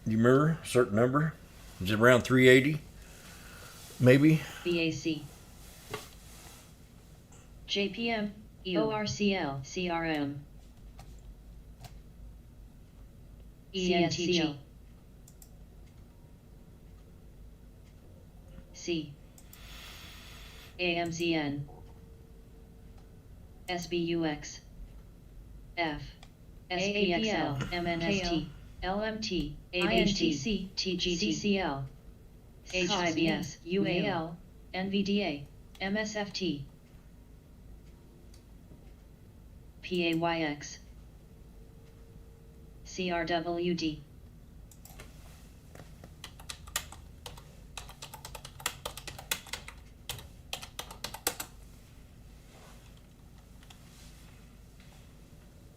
You remember a certain number? Is it around 380? Maybe? BAC, JPM, ORCL, CRM, ENTG, C, AMZN, SBUX, F, SPXL, MNST, LMT, ABHTC, TGCCL, HIBS, UAL, NVDA, MSFT, PAYX, CRWD,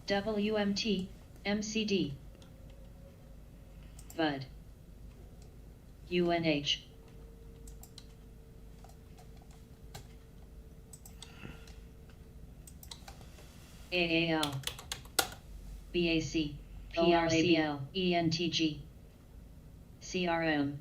WMT, MCD, VUD, UNH, AAL, BAC, PRCL, ENTG, CRM,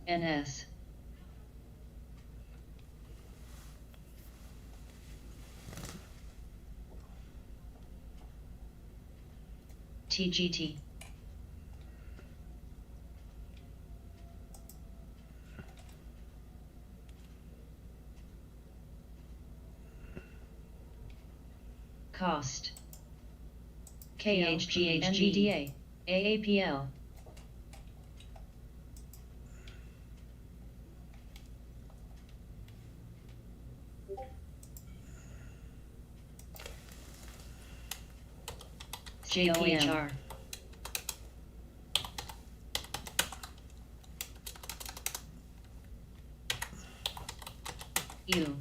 NS, TGT, Cost, KHGH, NVDA, AAPL, JPHR, U,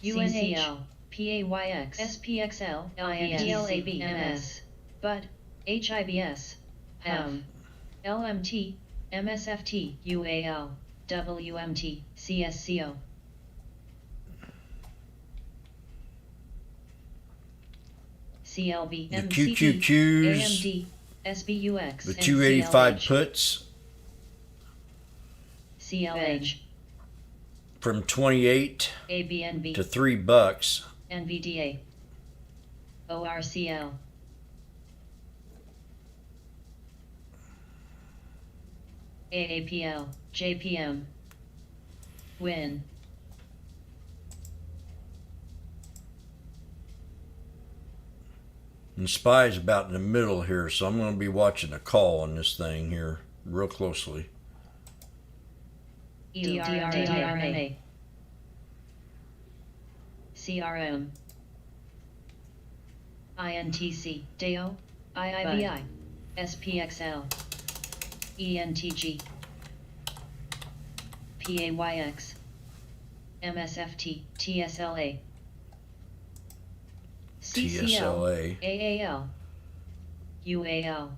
UNH, PAYX, SPXL, INTLAB, MS, BUD, HIBS, LMT, MSFT, UAL, WMT, CSCO, CLB, The MCD, QQQs, AMD, SBUX, the 285 NCLH, puts CLH, from 28 ABNB, to $3. NVDA, ORCL, AAPL, JPM, WIN, And Spy's about in the middle here, so I'm going to be watching the call on this thing here real closely. DRMA, CRM, INTC, DEO, IIBI, SPXL, ENTG, PAYX, MSFT, TSLA, CCL, TSLA. AAL, UAL,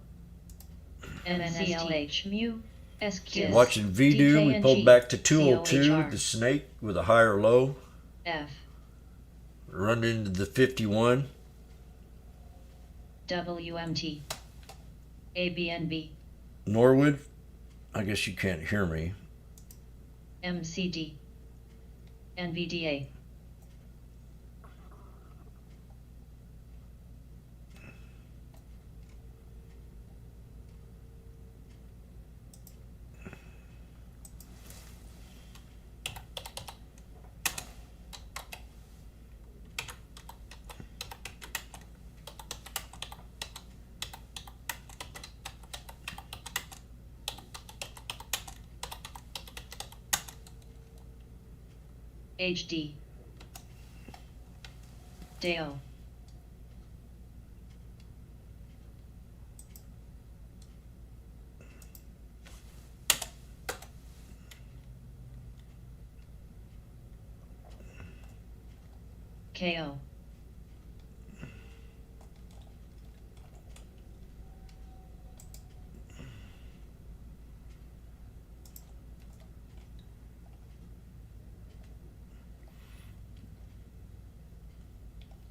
MNCLH, MU, SQ, Watching VDO, we pulled back to 202, COHR, the snake with a higher low. F, Run into the 51. WMT, ABNB, Norwood, I guess you can't hear me. MCD, NVDA, HD. Dale. KO.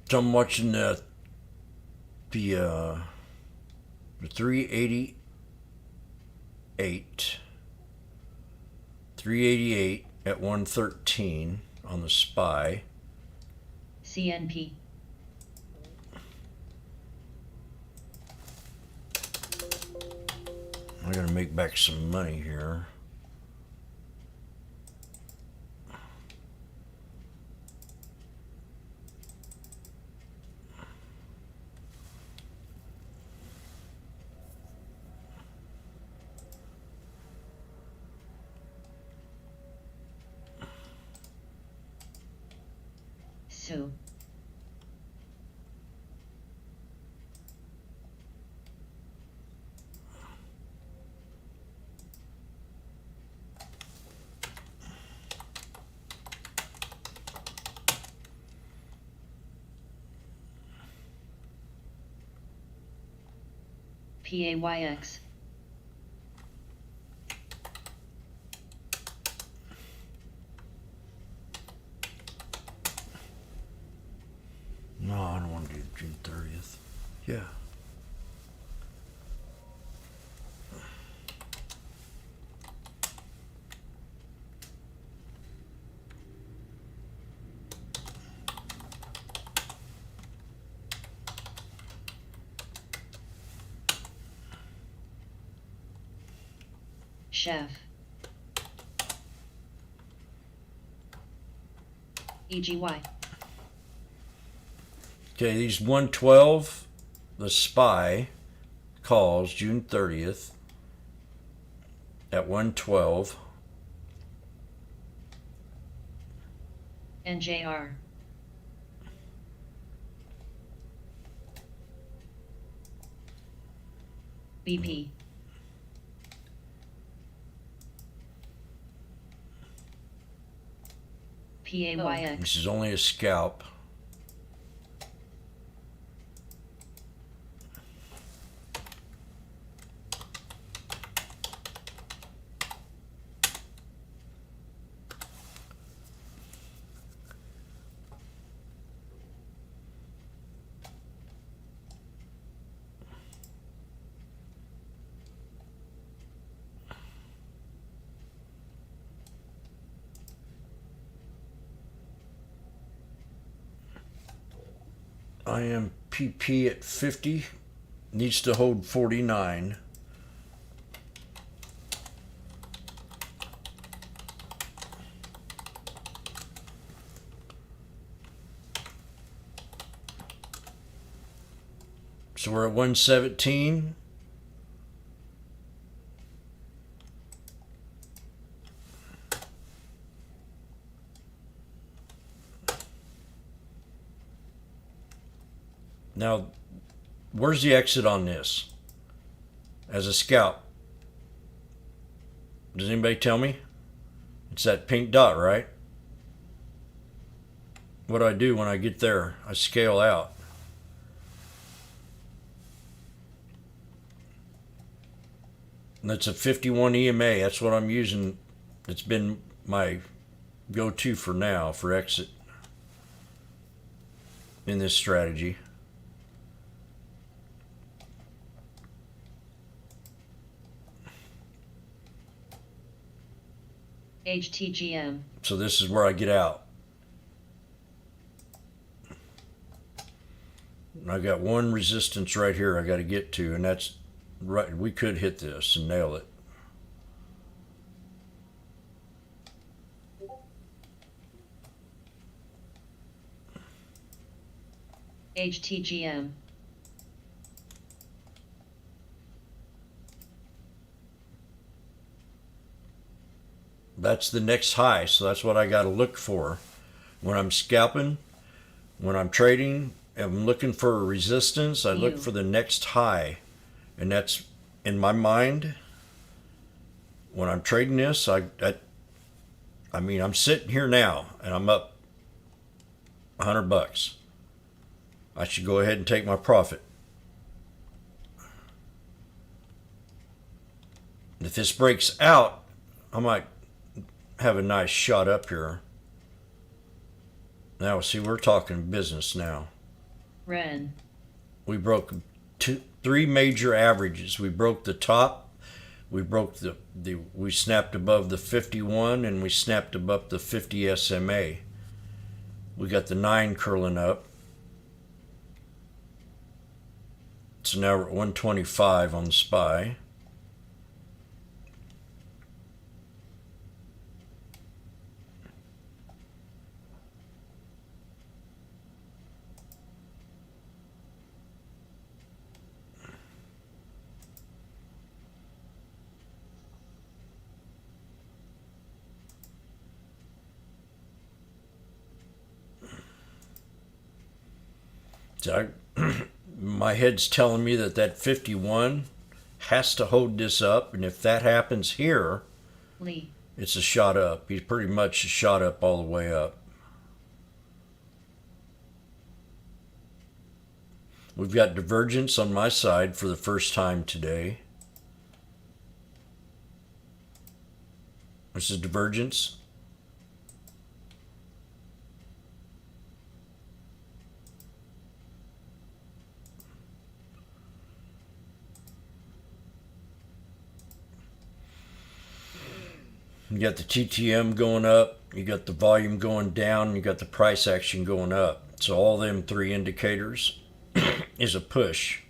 So I'm watching the 388 at 113 on the SPY. CNP. I gotta make back some money here. So. PAYX. No, I don't want to do June 30th. Yeah. Chef. EGY. Okay, these 112, the SPY calls June 30th at 112. NJR. BP. PAYX. This is only a scalp. IMPP at 50 needs to hold 49. So we're at 117. Now, where's the exit on this? As a scalp. Does anybody tell me? It's that pink dot, right? What do I do when I get there? I scale out. And that's a 51 EMA. That's what I'm using. It's been my go-to for now for exit in this strategy. HTGM. So this is where I get out. And I got one resistance right here I got to get to, and that's right. We could hit this and nail it. HTGM. That's the next high, so that's what I got to look for. When I'm scalping, when I'm trading, if I'm looking for a resistance, I look You. for the next high. And that's in my mind. When I'm trading this, I mean, I'm sitting here now and I'm up $100. I should go ahead and take my profit. If this breaks out, I might have a nice shot up here. Now, see, we're talking business now. Ren. We broke three major averages. We broke the top. We broke we snapped above the 51 and we snapped above the 50 SMA. We got the 9 curling up. So now we're at 125 on the SPY. So my head's telling me that 51 has to hold this up, and if that happens here, Lee. it's a shot up. He's pretty much a shot up all the way up. We've got divergence on my side for the first time today. This is divergence. You got the TTM going up, you got the volume going down, you got the price action going up. So all them three indicators is a push.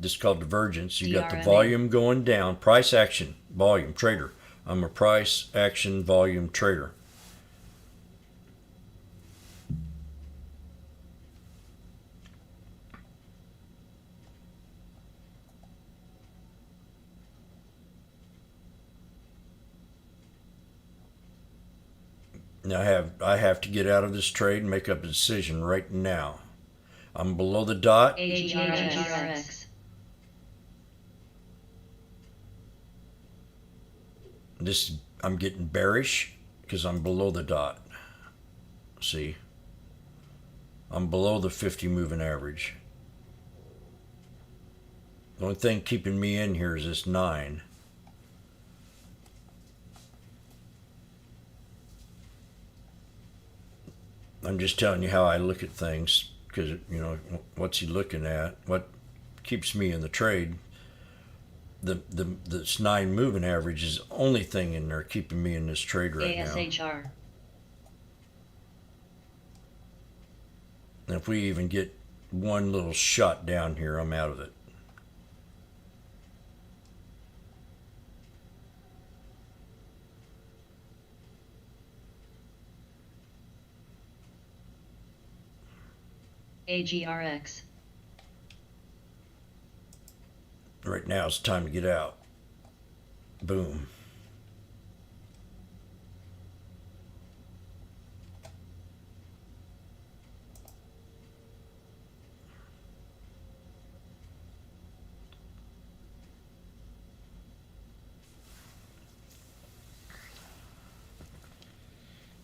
This is called divergence. You got the DRMA. volume going down, price action, volume, trader. I'm a price action volume trader. Now I have to get out of this trade and make up a decision right now. I'm below the dot. AGRX. I'm getting bearish because I'm below the dot. See? I'm below the 50 moving average. The only thing keeping me in here is this 9. I'm just telling you how I look at things because, you know, what's he looking at? What keeps me in the trade? This 9 moving average is the only thing in there keeping me in this trade right now. ASHR. And if we even get one little shot down here, I'm out of it. AGRX. Right now it's time to get out. Boom.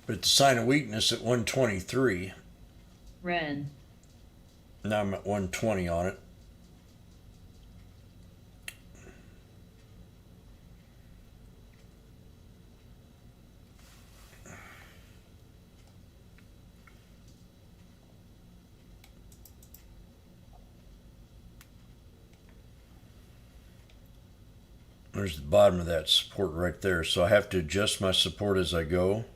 But it's a sign of weakness at 123. Ren. Now I'm at 120 on it. There's the bottom of that support right there. So I have to adjust my support as I go.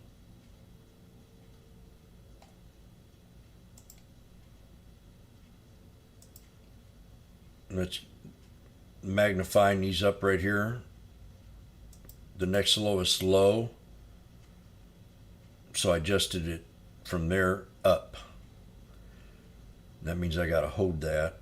Let's magnifying these up right here. The next lowest low. So I adjusted it from there up. That means I got to hold that.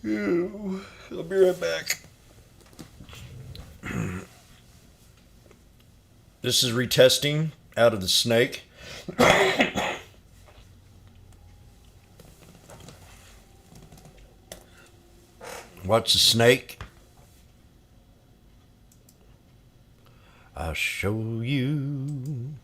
I'll be right back. This is retesting out of the snake. Watch the snake. I'll show you.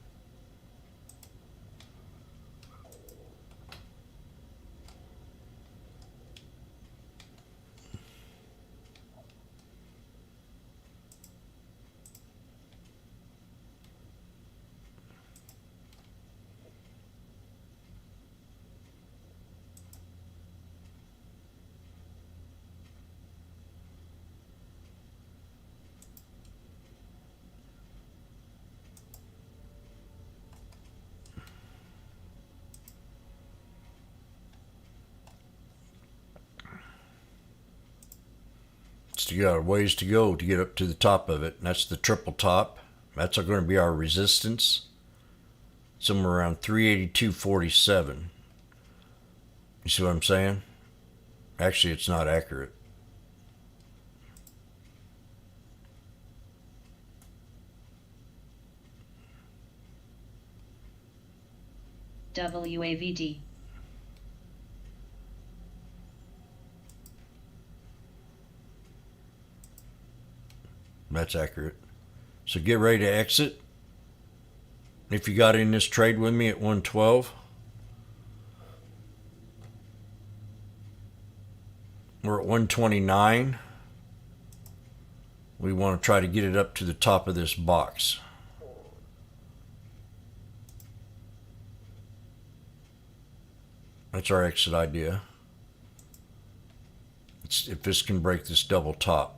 So you got a ways to go to get up to the top of it. And that's the triple top. That's going to be our resistance. Somewhere around 382.47. You see what I'm saying? Actually, it's not accurate. WAVD. That's accurate. So get ready to exit. If you got in this trade with me at 112, we're at 129. We want to try to get it up to the top of this box. That's our exit idea. If this can break this double top.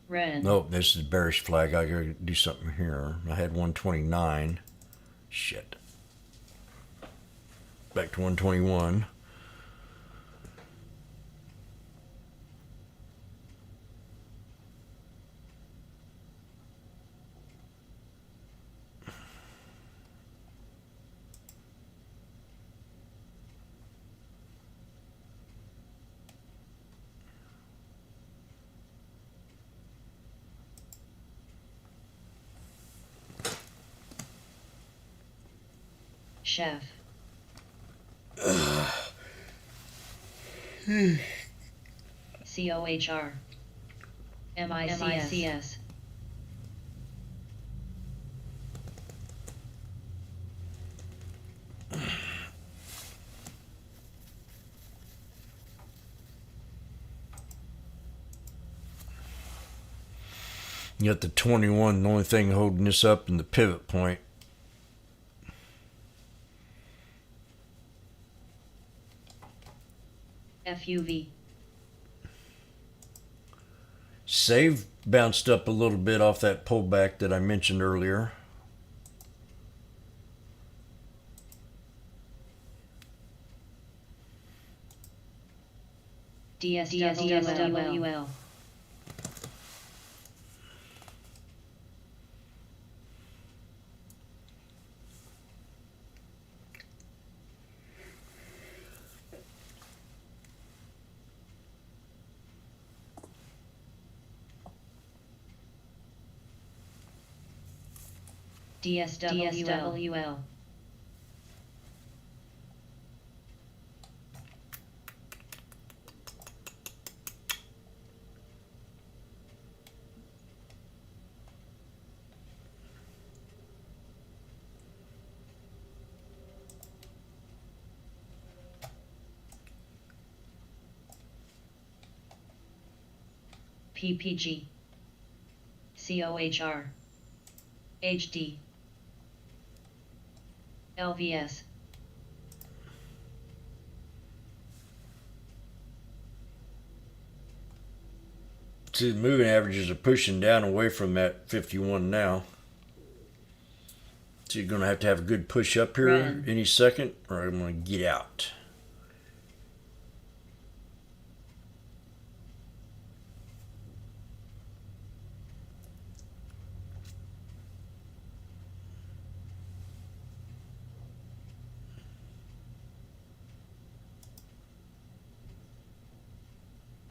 Red. Nope, this is bearish flag. I gotta do something here. I had 129. Shit. Back to 121. Chef. COHR. MICS. You got the 21, the only thing holding this up in the pivot point. FUV. Save bounced up a little bit off that pullback that I mentioned earlier. DSWL. DSWL. PPG. COHR. HD. LVS. See, the moving averages are pushing down away from that 51 now. So you're going to have a good push up here Red. any second, or I'm going to get out.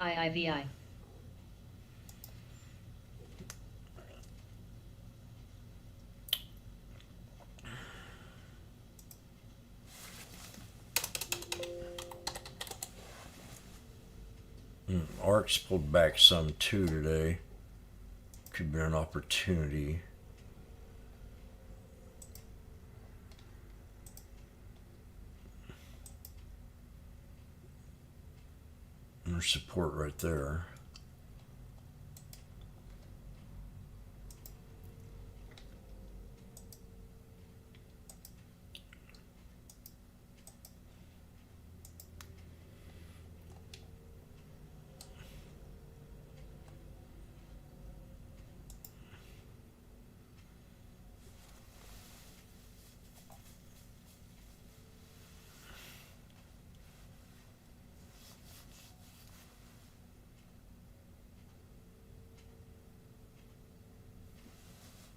IIVI. ARC's pulled back some too today. Could be an opportunity. And there's support right there.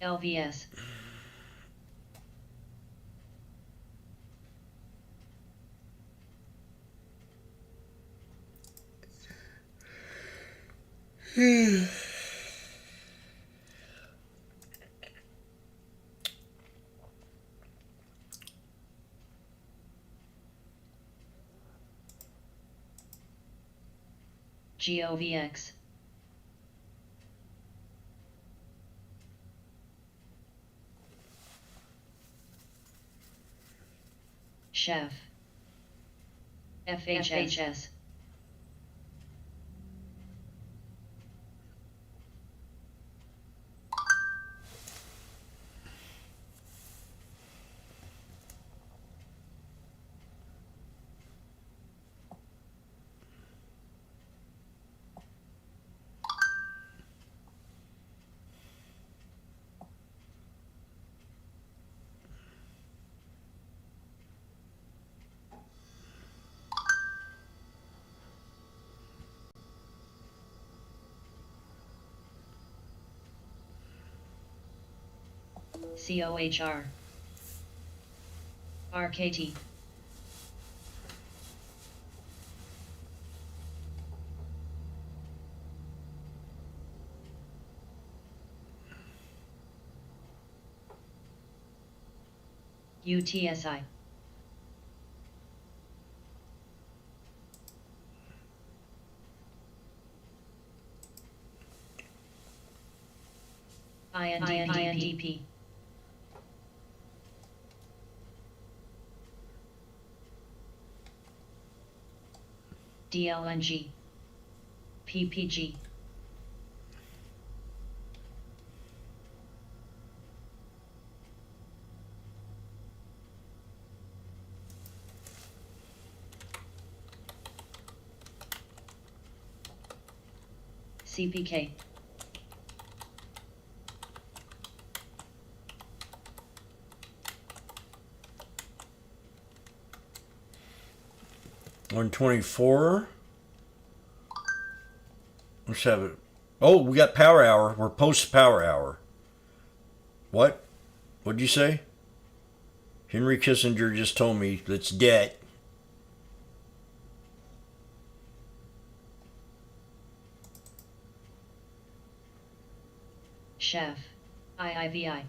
LVS. GOVX. Chef. FHS. COHR. RKT. UTSI. INDP. DLNG. PPG. CPK. $124. Let's have it. Oh, we got power hour. We're post power hour. What? What'd you say? Henry Kissinger just told me it's debt. Chef. IIVI.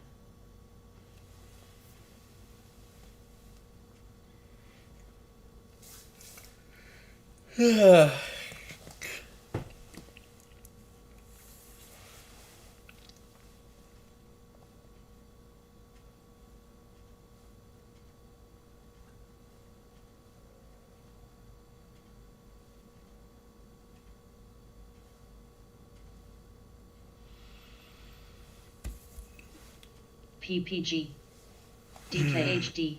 PPG. DKHD.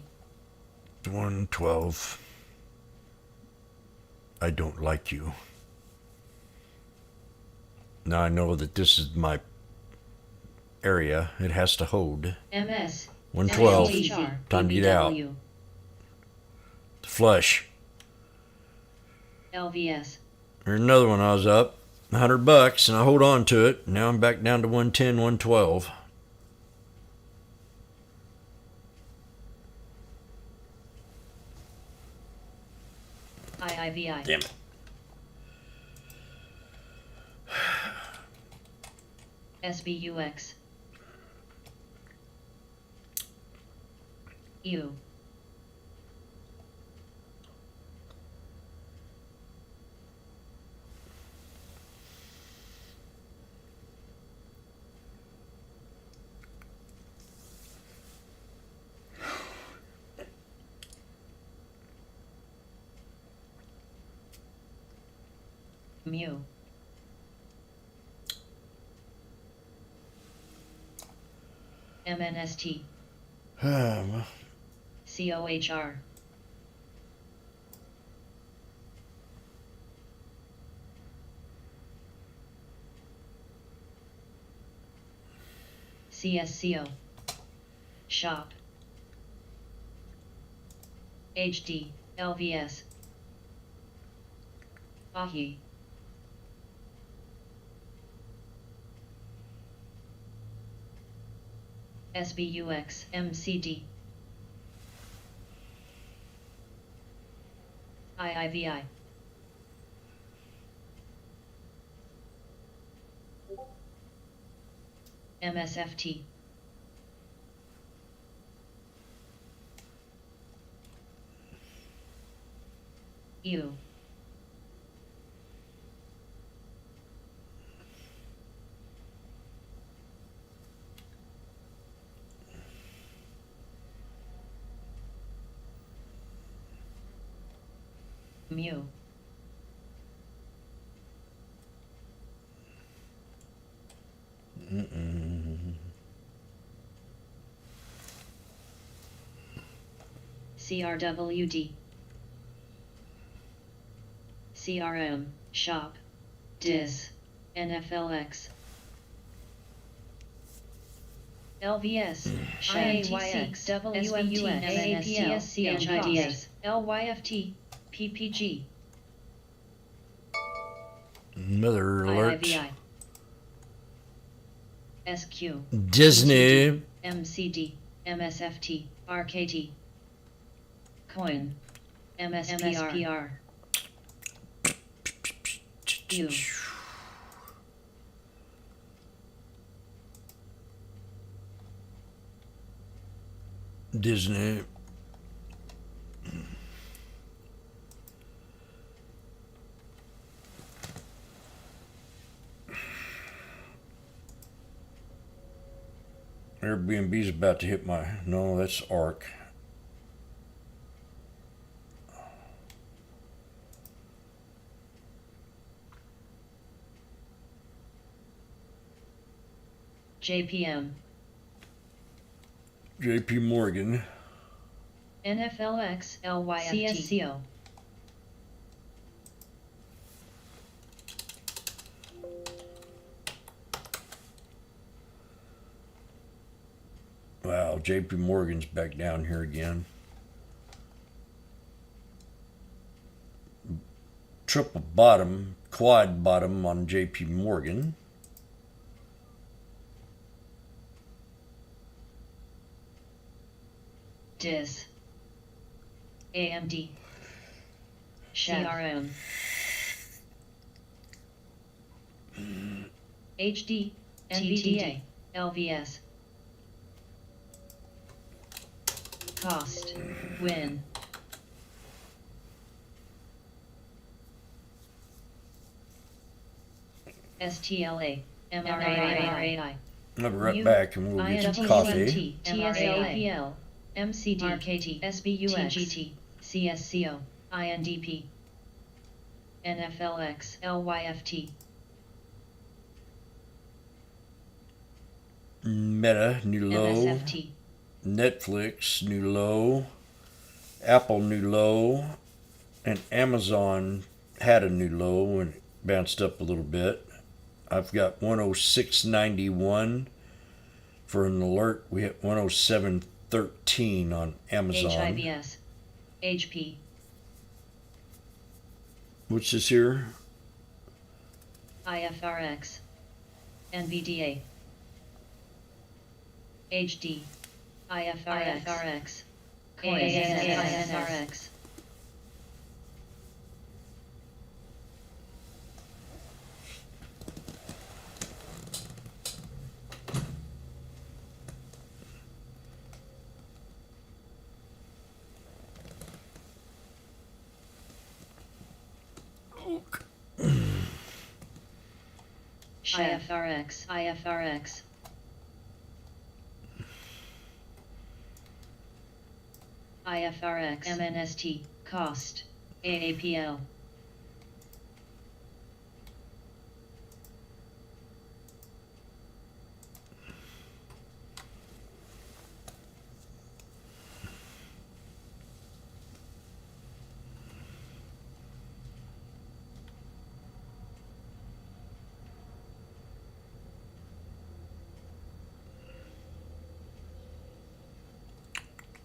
112. I don't like you. Now I know that this is my area. It has to hold. MS. 112. LHR. Time to get out. BBW. Flush. LVS. There's another one. I was up $100 and I hold on to it. Now I'm back down to 110, 112. IIVI. Damn it. SBUX. U. Mu. MNST. COHR. CSCO. Shop. HD, LVS. AHI. SBUX, MCD. IIVI. MSFT. U. Mu. CRWD. CRM, Shop, DIS, NFLX. LVS, IAYX, WFT, AAPL, HIDS, LYFT, PPG, Another alert. IIVI, SQ, Disney. MCD, MSFT, RKT, Coin, MSPR, U. Disney. Airbnb's about to hit my. No, that's ARC. JPM, JP Morgan. NFLX, LYFT, CSCO. Wow, JP Morgan's back down here again. Triple bottom, quad bottom on JP Morgan. DIS, AMD, CRM, HD, NVDA, LVS. Cost, win. STLA, MRAI, I'll be right back and we'll get some coffee. TSAPL, MCD, RKT, SBUX, TGT, CSCO, INDP, NFLX, LYFT, Meta, new low. MSFT, Netflix, new low. Apple, new low. And Amazon had a new low and bounced up a little bit. I've got 106.91 for an alert. We hit 107.13 on Amazon. HIVS, HP, What's this here? IFRX, NVDA, HD, IFRX, IFRX. chef, IFRX, IFRX. IFRX, MNST, cost, AAPL.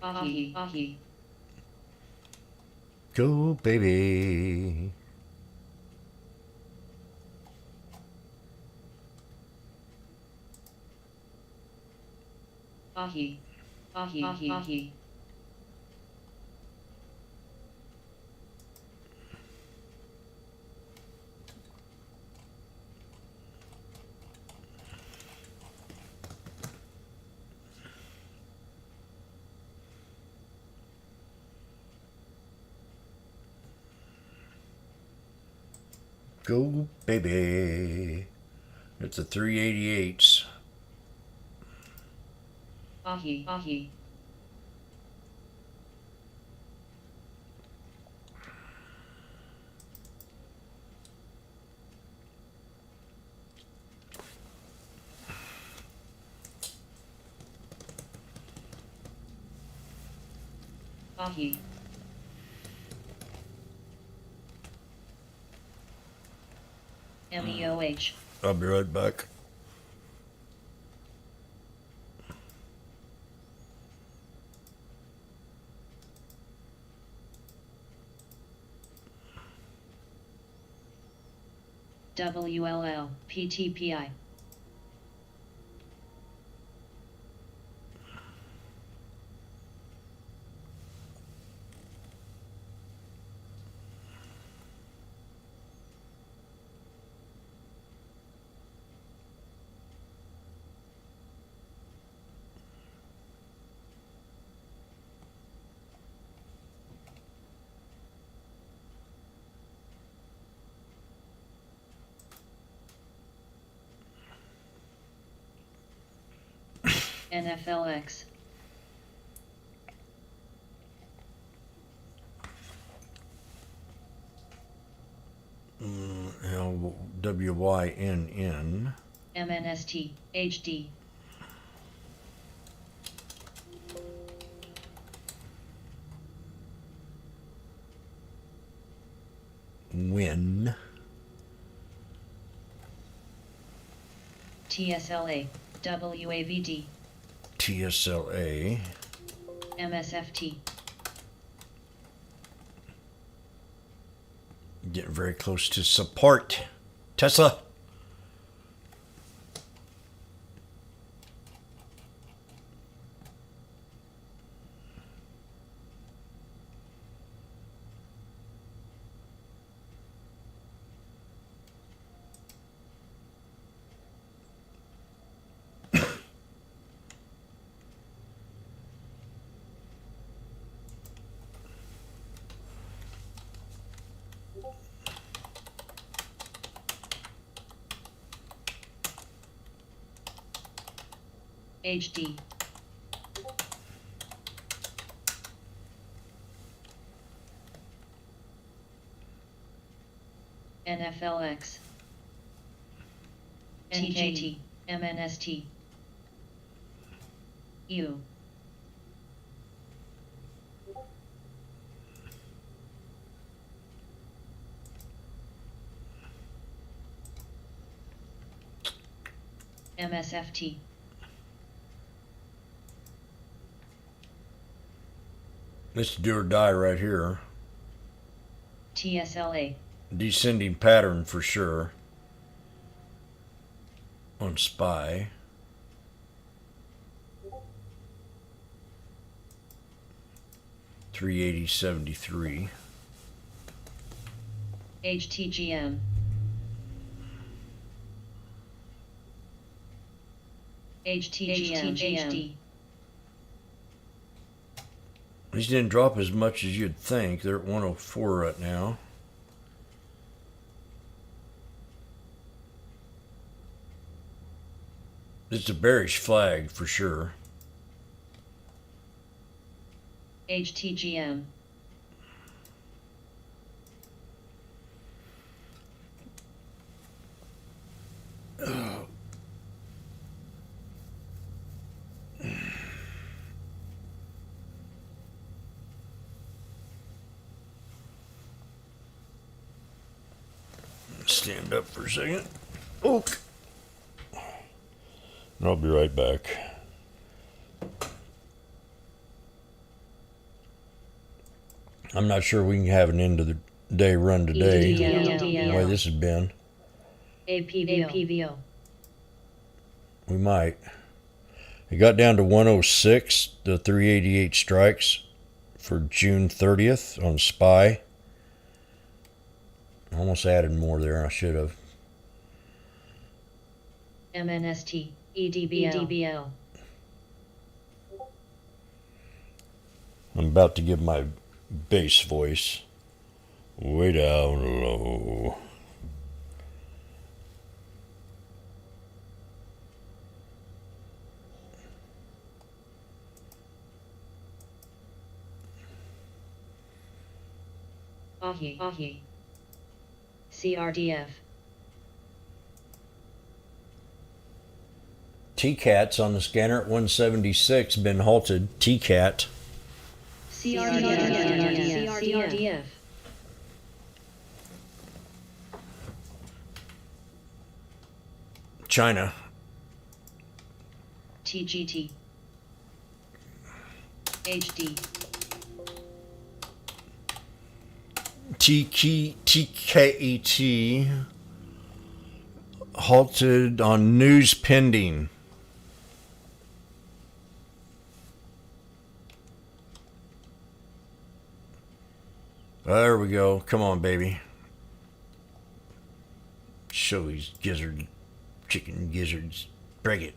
Ahi, ahi. Go, baby. Ahi, ahi, ahi, ahi. Go, baby. It's the 388s. Ahi, ahi. Ahi. MEOH. I'll be right back. WLL, PTPI. NFLX. WYNN. MNST, HD. Win. TSLA, WAVD, TSLA. MSFT. Getting very close to support. Tesla. HD. NFLX. NKT, MNST. U. MSFT. Let's do or die right here. TSLA. Descending pattern for sure. On SPY. $380.73. HTGM. HTGM. HD. These didn't drop as much as you'd think. They're at 104 right now. It's a bearish flag for sure. HTGM. Stand up for a second. Okay. I'll be right back. I'm not sure we can have an end of the day run today. The way this has been. APVO. We might. It got down to 106, the 388 strikes for June 30th on SPY. Almost added more there. I should have. MNST. EDBL. I'm about to give my bass voice way down low. Ahi. CRDF. TCAT's on the scanner at 176, been halted. TCAT. CRDF. China. TGT. HD. TKET halted on news pending. There we go. Come on, baby. Show these chicken gizzards. Break it.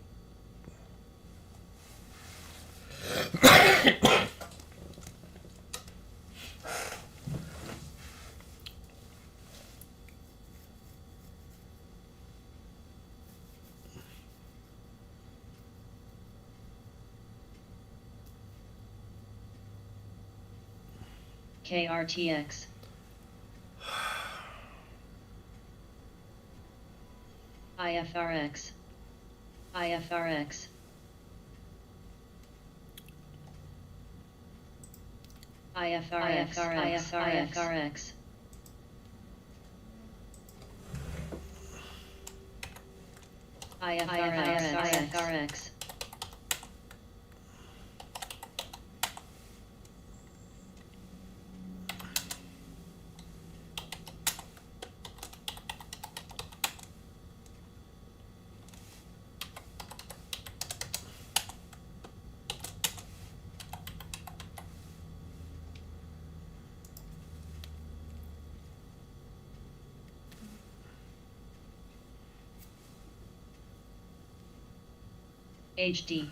KRTX. IFRX. IFRX. IFRX. IFRX. HD.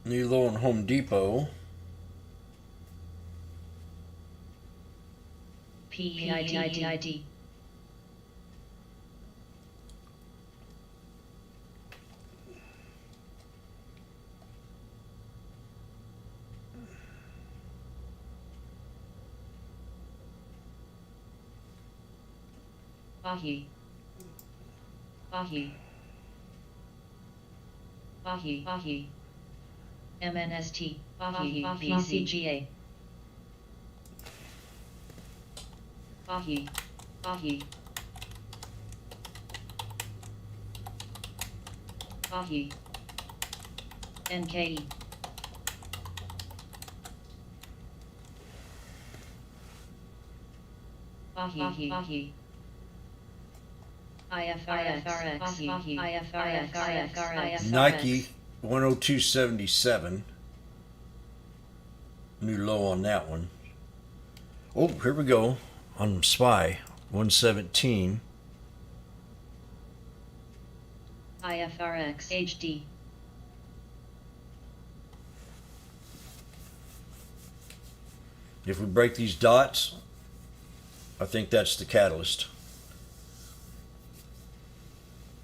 New low in Home Depot. PEID. Ahi. MNST. Ahi. PCGA. Ahi. NKE. Ahi. IFRX. Nike 102.77. New low on that one. Oh, here we go. On SPY 117. IFRX HD. If we break these dots, I think that's the catalyst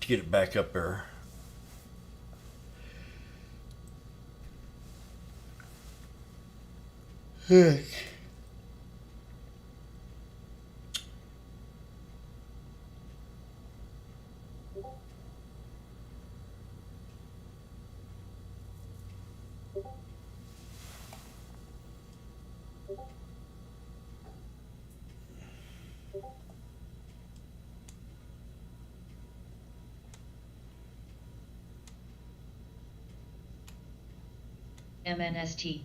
to get it back up there. Heck. MNST.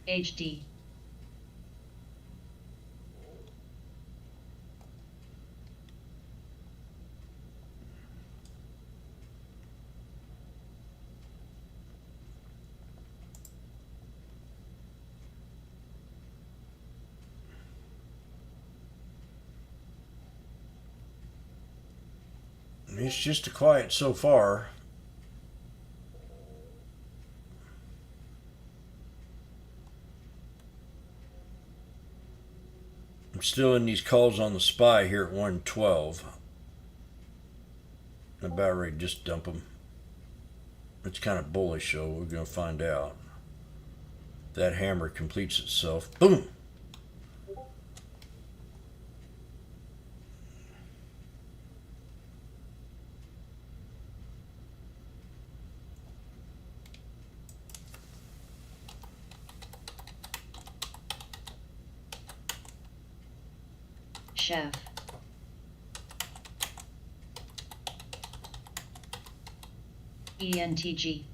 HD. It's just a quiet so far. I'm still in these calls on the SPY here at 112. I'm about ready to just dump them. It's kind of bullish, so we're going to find out. That hammer completes itself. Boom! Chef. ENTG.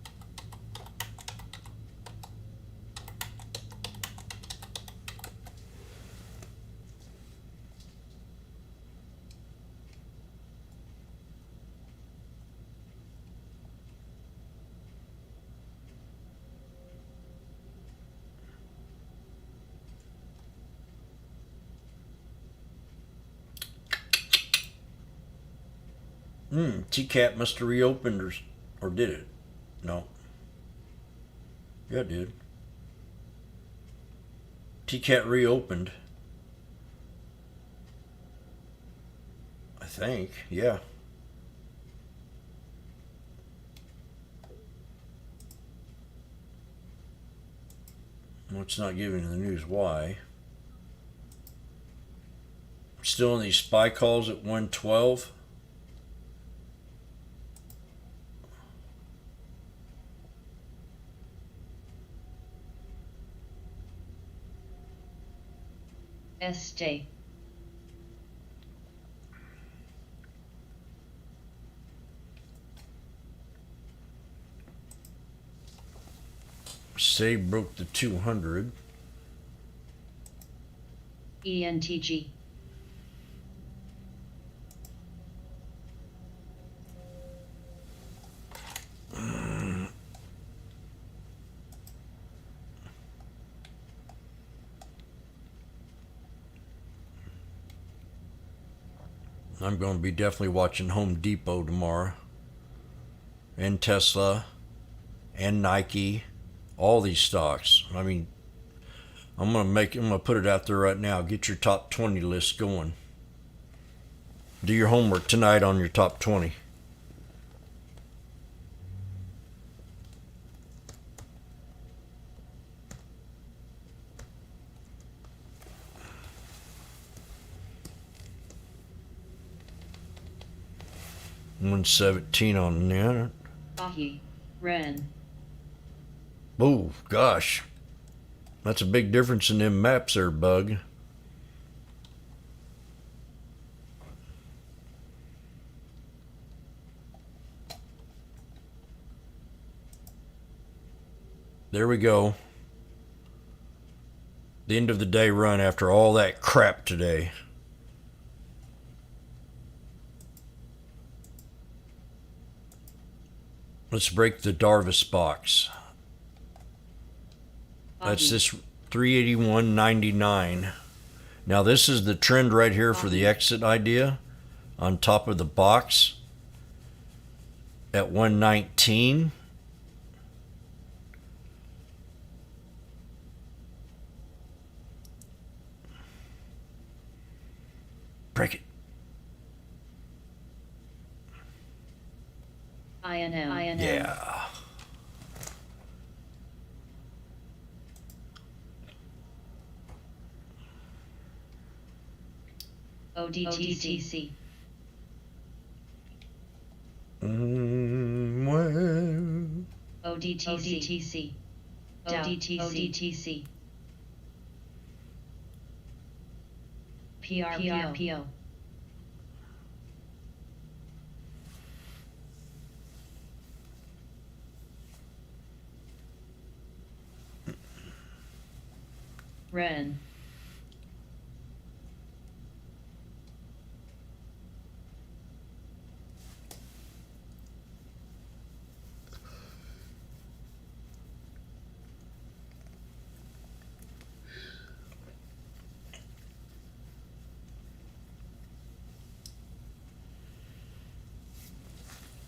TCAP must have reopened, or did it? No. Yeah, it did. TCAT reopened. I think, yeah. Well, it's not giving the news why. Still in these SPY calls at 112. Stay. Say broke the 200. ENTG. I'm going to be definitely watching Home Depot tomorrow, and Tesla, and Nike, all these stocks. I mean, I'm gonna put it out there right now. Get your top 20 list going. Do your homework tonight on your top 20. $117 on that. Ahi. Ren. Oh gosh, that's a big difference in them maps there, Bug. There we go. The end of the day run after all that crap today. Let's break the Darvis box. That's this 381.99. Now this is the trend right here for the exit idea on top of the box at 119. Break it. INM. Yeah. ODTC. Well, ODTC. ODTC. PRPO. Ren.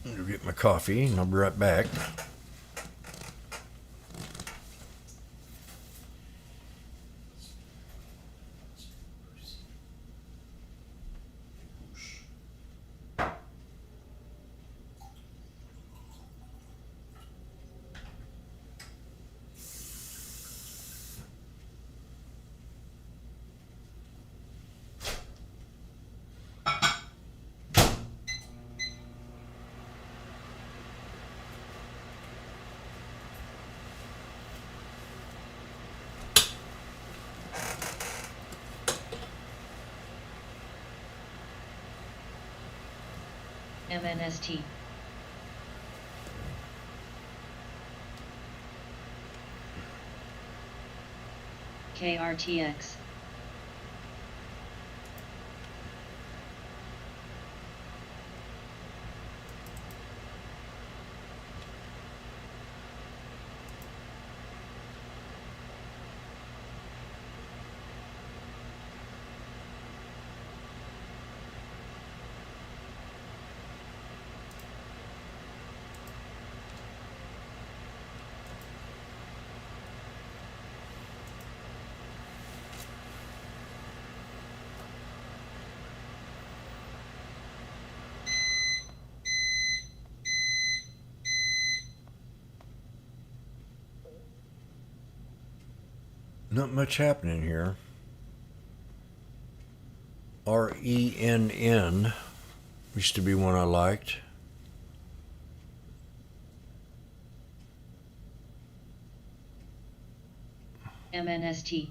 I'm gonna get my coffee and I'll be right back. MNST. KRTX. Not much happening here. RENN used to be one I liked. MNST.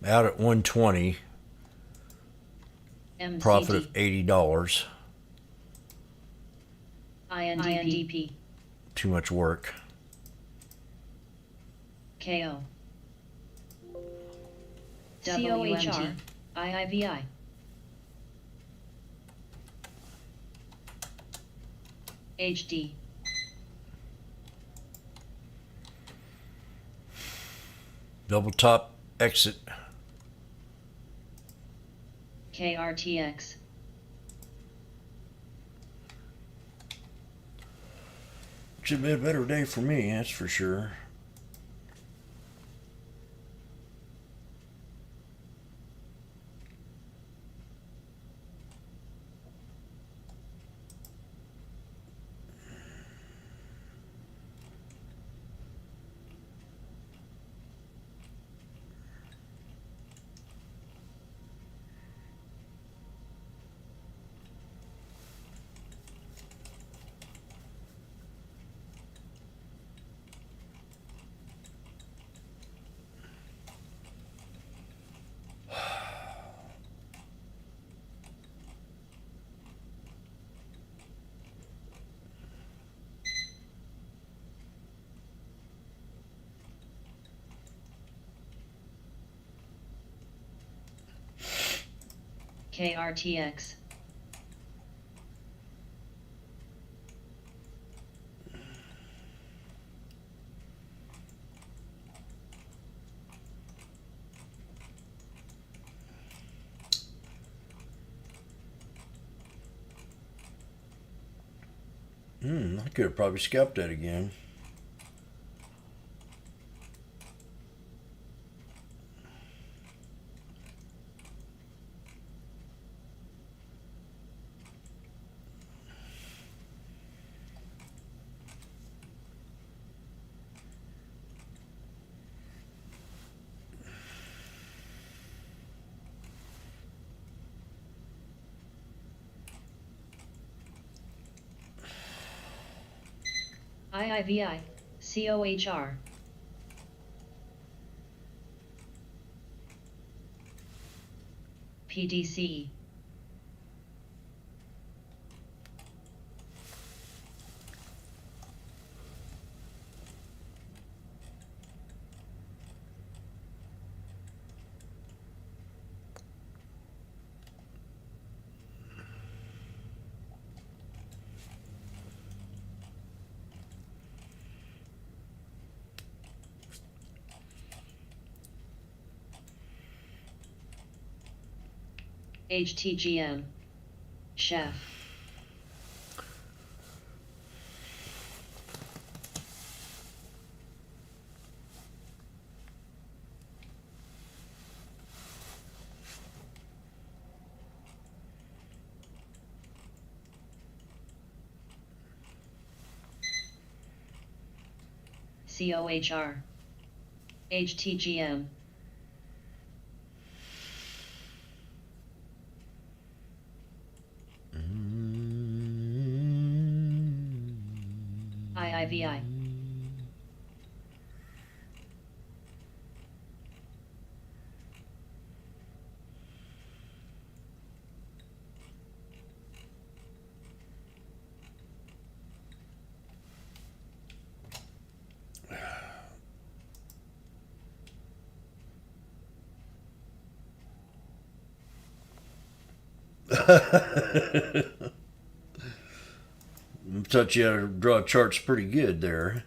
Out at 120, MCD. profit of $80. INDP. Too much work. KO. COHR. IIVI. HD. Double top exit. KRTX. Should be a better day for me, that's for sure. KRTX. I could have probably scalped that again. IIVI, COHR. PDC. HTGM. Chef. COHR. HTGM. IIVI. Thought you had to draw charts pretty good there.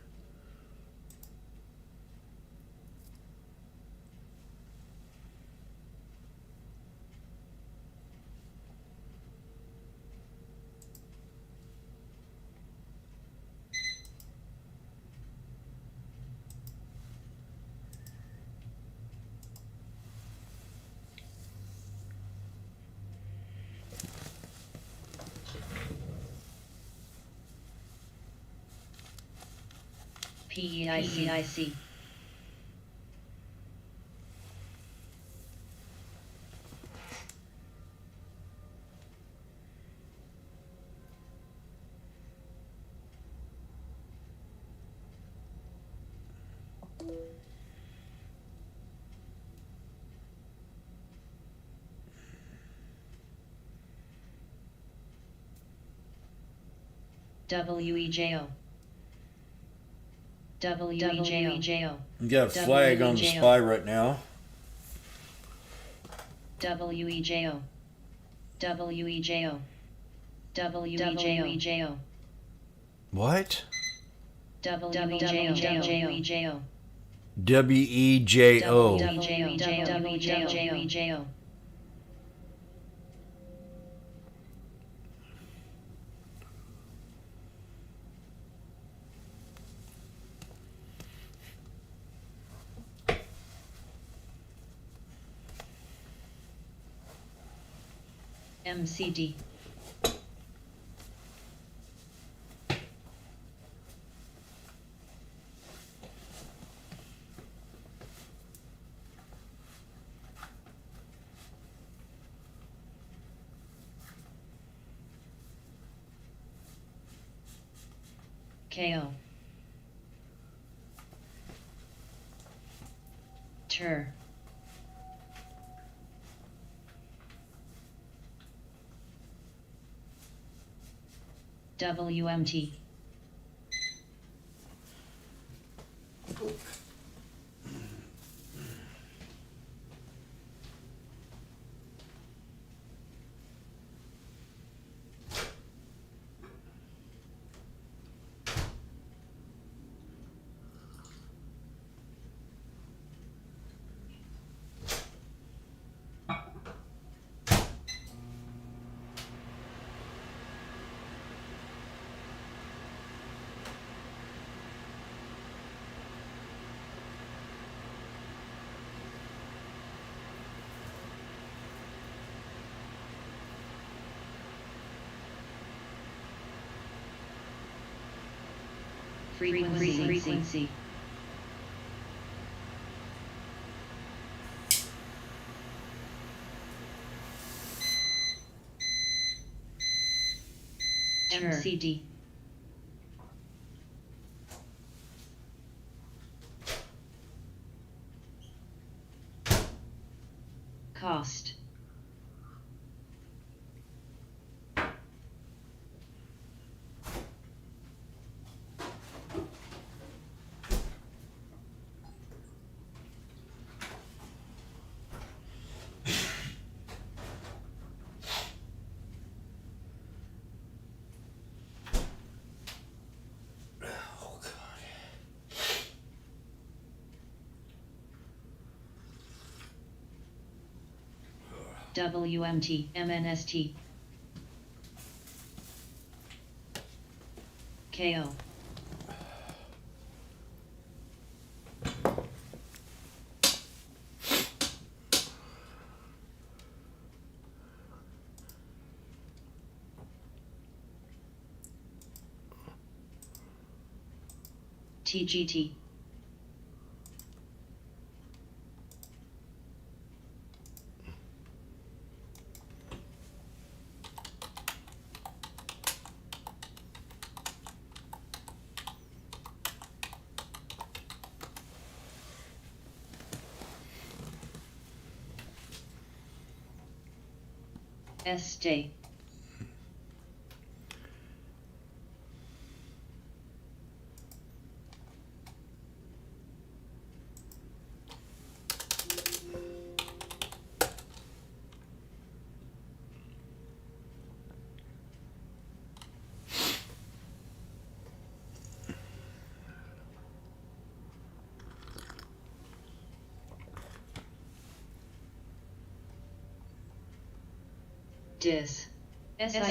PEICIC. WEJO. WEJO. You got a flag on the spy right now. WEJO. WEJO. WEJO. What? WEJO. WEJO. WEJO. MCD. KO. Tur. WMT. frequency. MCD. Cost. WMT, MNST, KO. TGT. Stay. Dis. SIGX.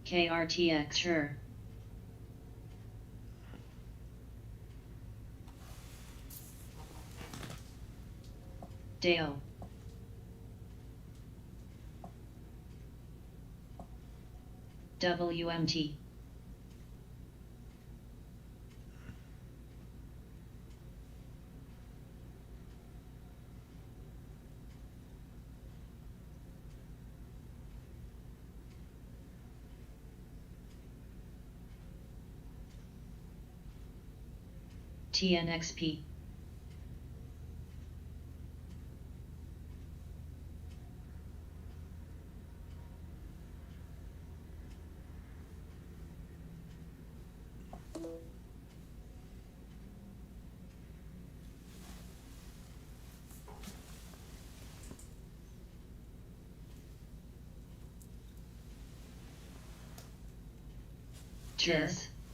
KRTX. Sure. Dale. WMT. TNXP.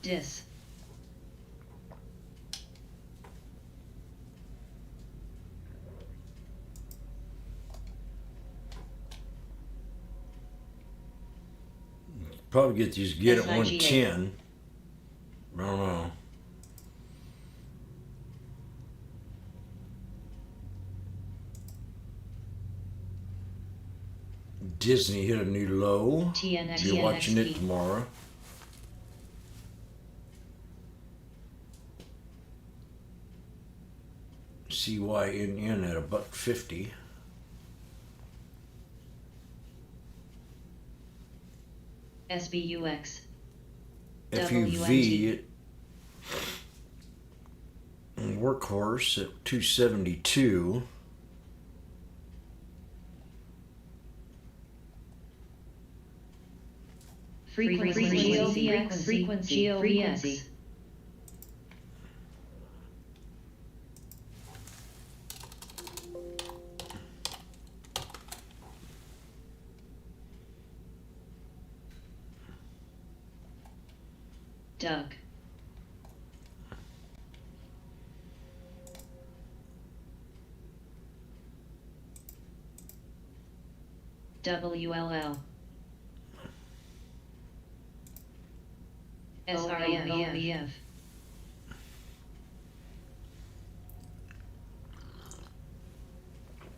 Dis. Probably get these get at SIGA. 110. I don't know. Disney hit a new low. You're watching it tomorrow. CYNN at $1.50. SBUX. FUV Workhorse at 272. Frequency. Doug. WLL. SRMBF.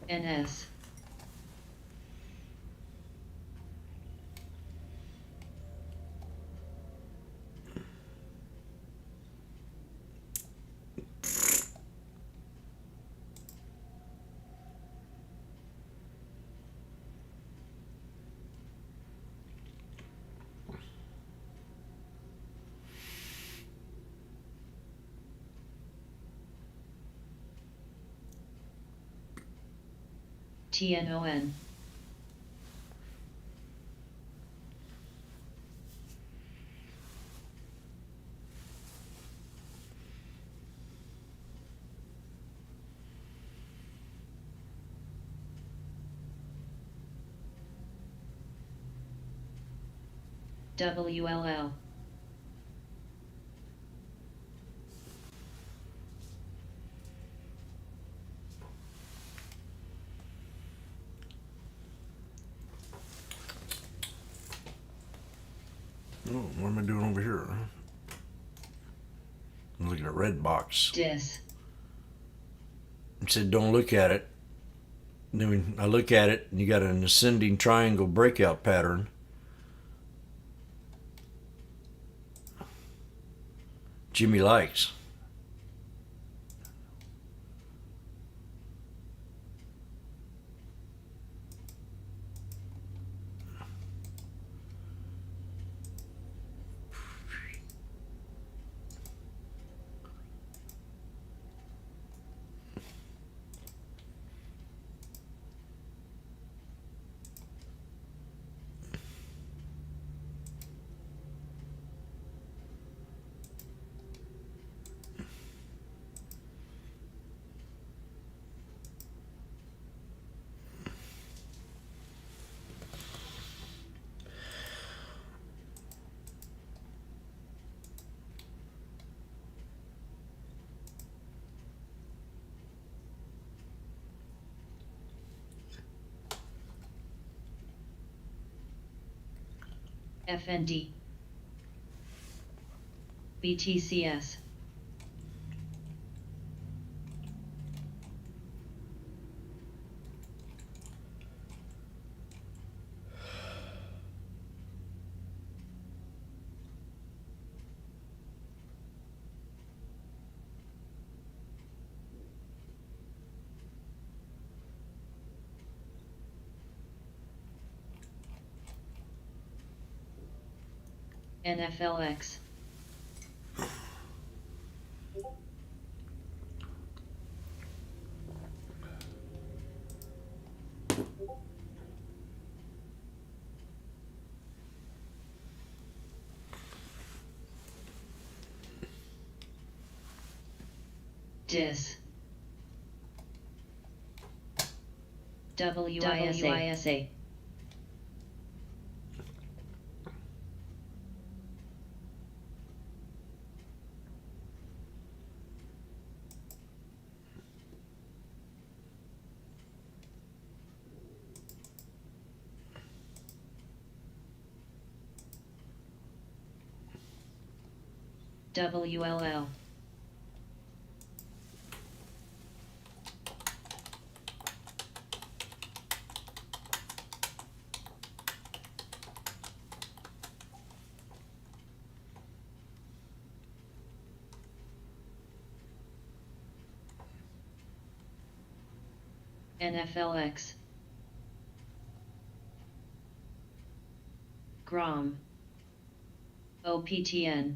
NS. TNON. WLL. Oh, what am I doing over here? I'm looking at a red box. Dis. It said don't look at it. Then I look at it and you got an ascending triangle breakout pattern. Jimmy likes. FND. BTCS. NFLX. Dis. WISA. WLL. NFLX. GROM. OPTN.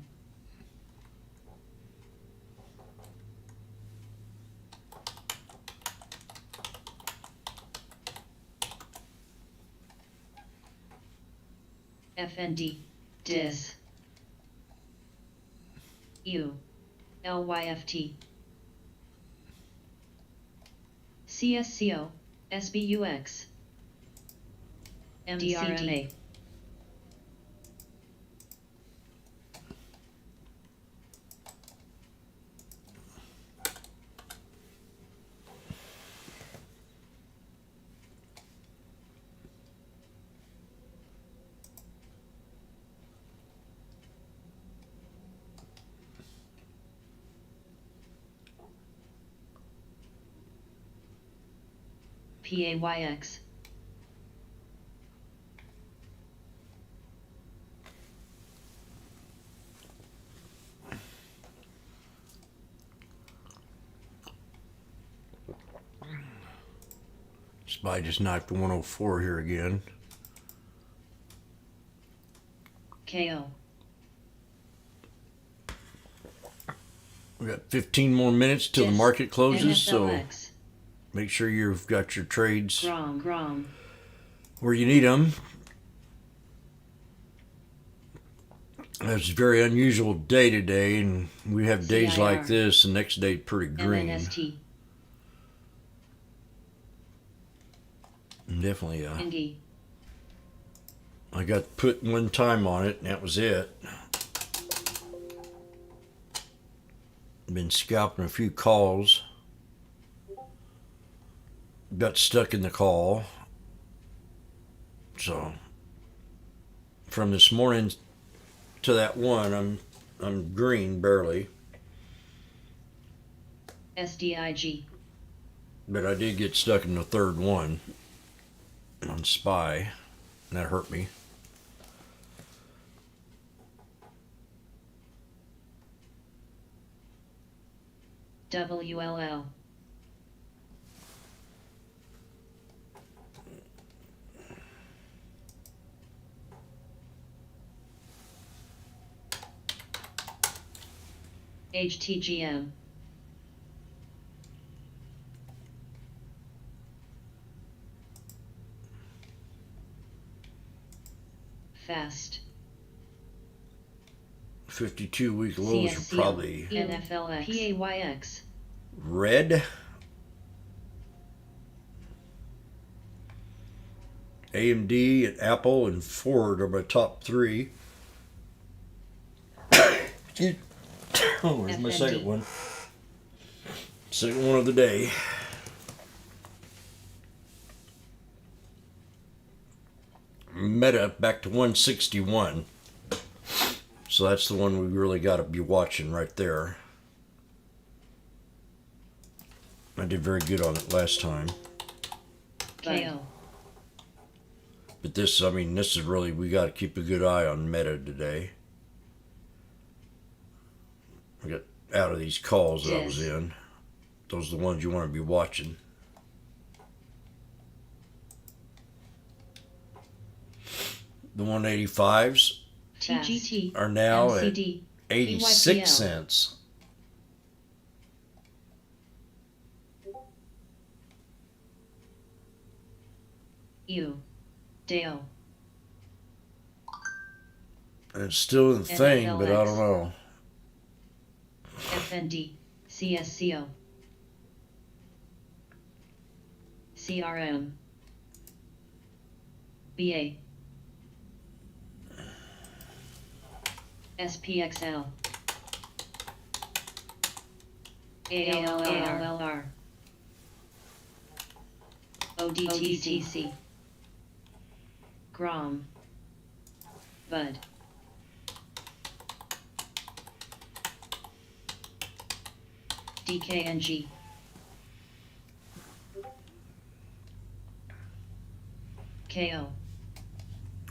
FND. DIS. U. LYFT. CSCO. SBUX. MDRMA. PAYX. Spy just knocked 104 here again. KO. We got 15 more minutes till the market closes, so NFLX. Make sure you've got your trades Grom. where you need them. It's a very unusual day today, and we have days CIR. like this. The next day pretty green. MNST. Definitely. Indie. I got put one time on it, and that was it. Been scalping a few calls. Got stuck in the call. So from this morning to that one, I'm green barely. SDIG. But I did get stuck in the third one on SPY, and that hurt me. WLL. HTGM. Fast. 52-week lows are probably NFLX. PAYX. red. AMD and Apple and Ford are my top three. Oh, where's my second one? Second one of the day. Meta back to 161. So that's the one we really got to be watching right there. I did very good on it last time. KO. But this is really, we got to keep a good eye on Meta today. I got out of these calls that I was in. Those are the ones you want to be watching. The 185s TGT. are now MCD. at 86 PYPL. cents. Dale. And it's still in the thing, but I don't know. FND. CSCO. CRM. BA. SPXL. ALLR. ODTC. Grom. Bud. DKNG. KO.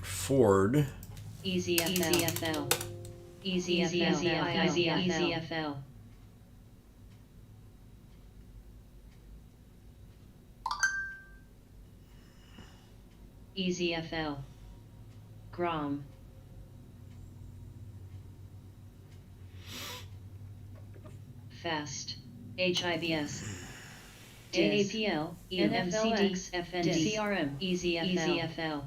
Ford. EZFL. EZFL. EZFL. Grom. Fast. HIBS. AAPL. NFLX. FND. CRM. EZFL.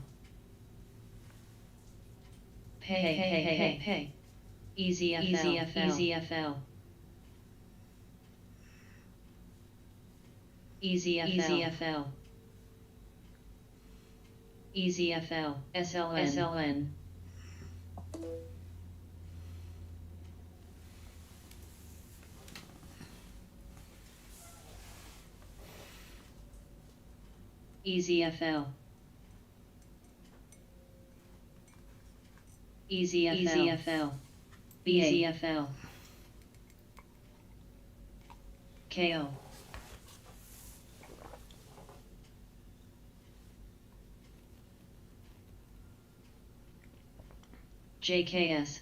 Pay. EZFL. EZFL. SLN. EZFL. BZFL. KO. JKS.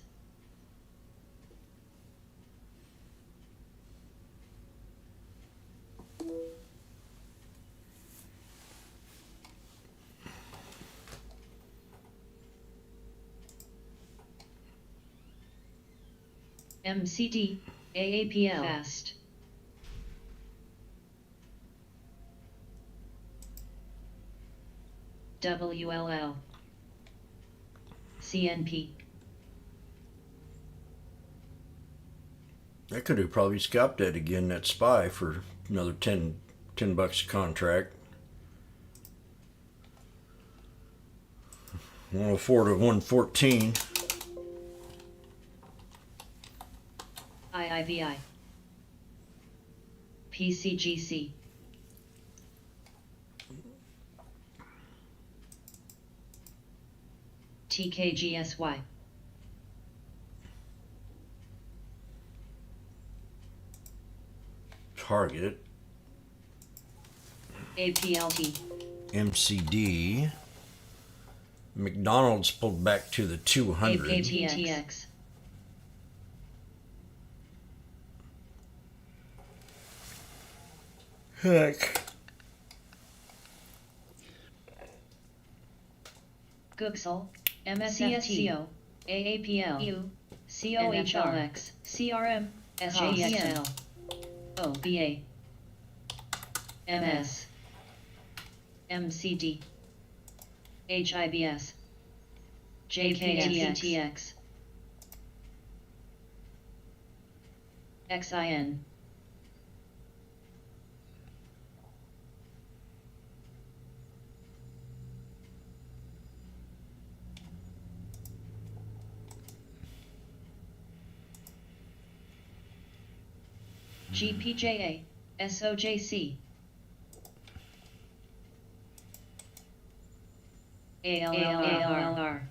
MCD. AAPL. Fast. WLL. CNP. I could have probably scalped that again, that spy, for another 10 bucks a contract. 104 to 114. IIVI. PCGC. TKGSY. Target. APLT. MCD. McDonald's pulled back to the 200. APTX. Heck. Gooksel. MSCSCO. AAPL. U. COHRX. CRM. SJXL. OBA. MS. MCD. HIBS. JKTX. XIN. GPJA. SOJC. ALLR.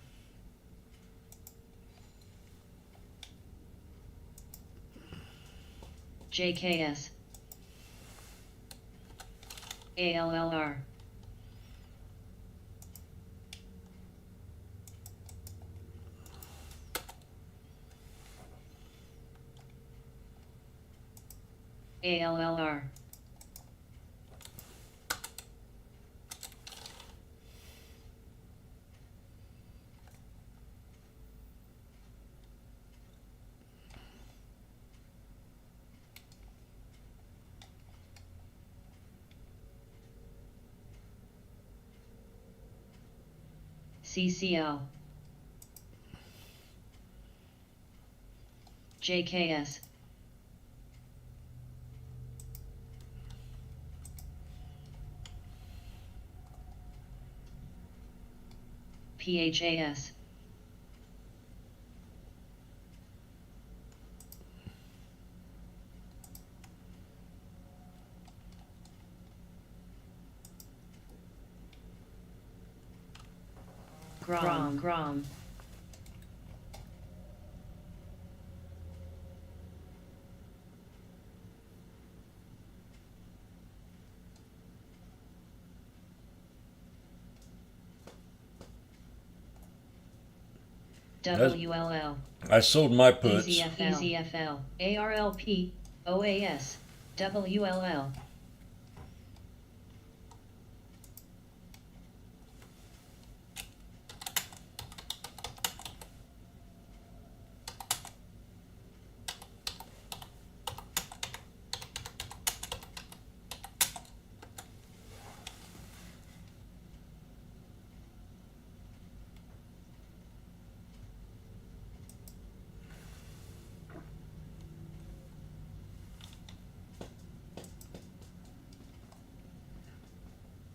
JKS. ALLR. ALLR. CCL. JKS. PHAS. Grom. WLL. I sold my puts. EZFL. ARLP. OAS. WLL.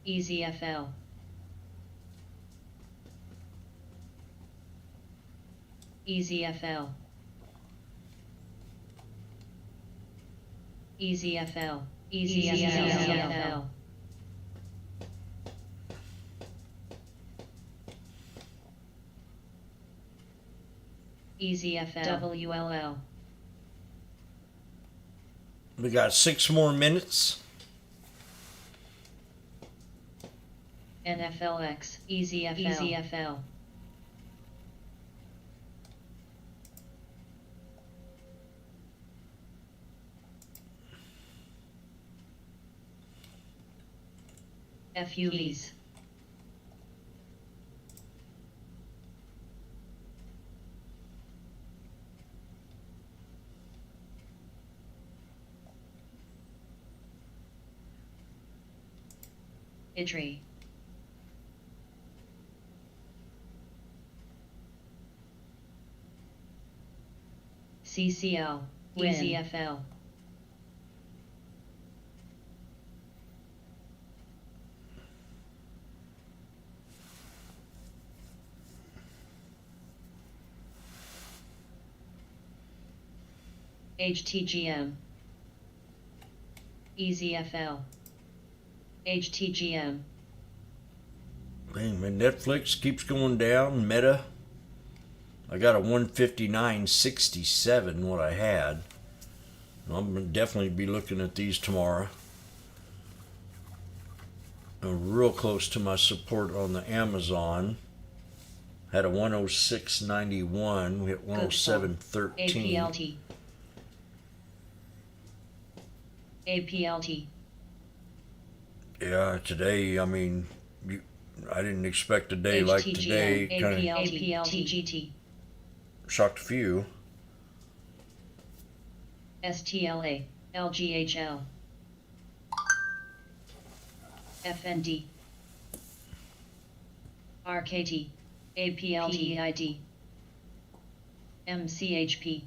EZFL. EZFL. EZFL. EZFL. EZFL. WLL. We got 6 more minutes. NFLX. EZFL. FUVs. ITRI. CCL, EZFL. HTGM, EZFL, HTGM. Dang, man, Netflix keeps going down. Meta, I got a 159.67 what I had. I'm gonna definitely be looking at these tomorrow. I'm real close to my support on the Amazon. Had a 106.91. We hit 107.13. APLT. APLT. Yeah, today, I mean, I didn't expect a day like today. Kind of APLT. shocked a few. STLA, LGHL. FND. RKT, APLTEID. MCHP.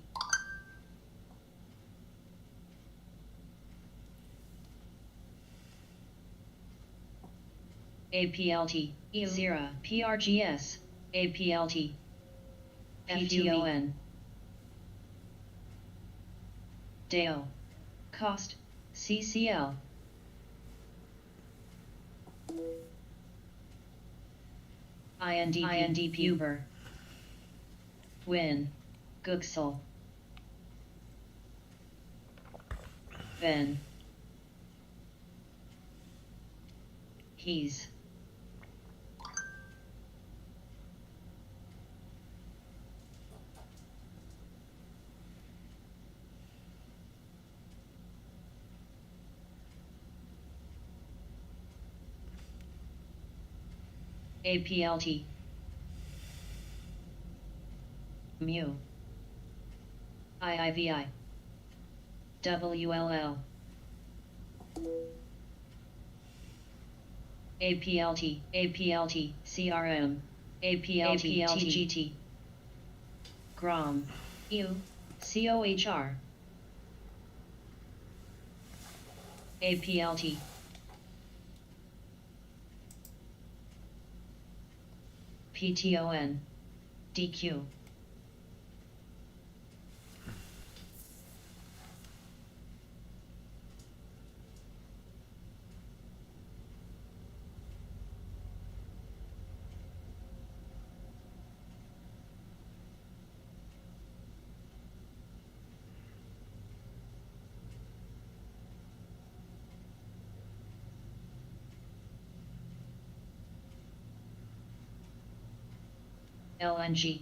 APLT, EZRA, PRGS, APLT, FTON. DAO, Cost, CCL. INDP Uber. Win, Gooksel. Ben. He's. APLT. Mu. IIVI. WLL. APLT, APLT, CRM, APLT, TGT. GROM, EU, COHR. APLT. PTON, DQ. LNG.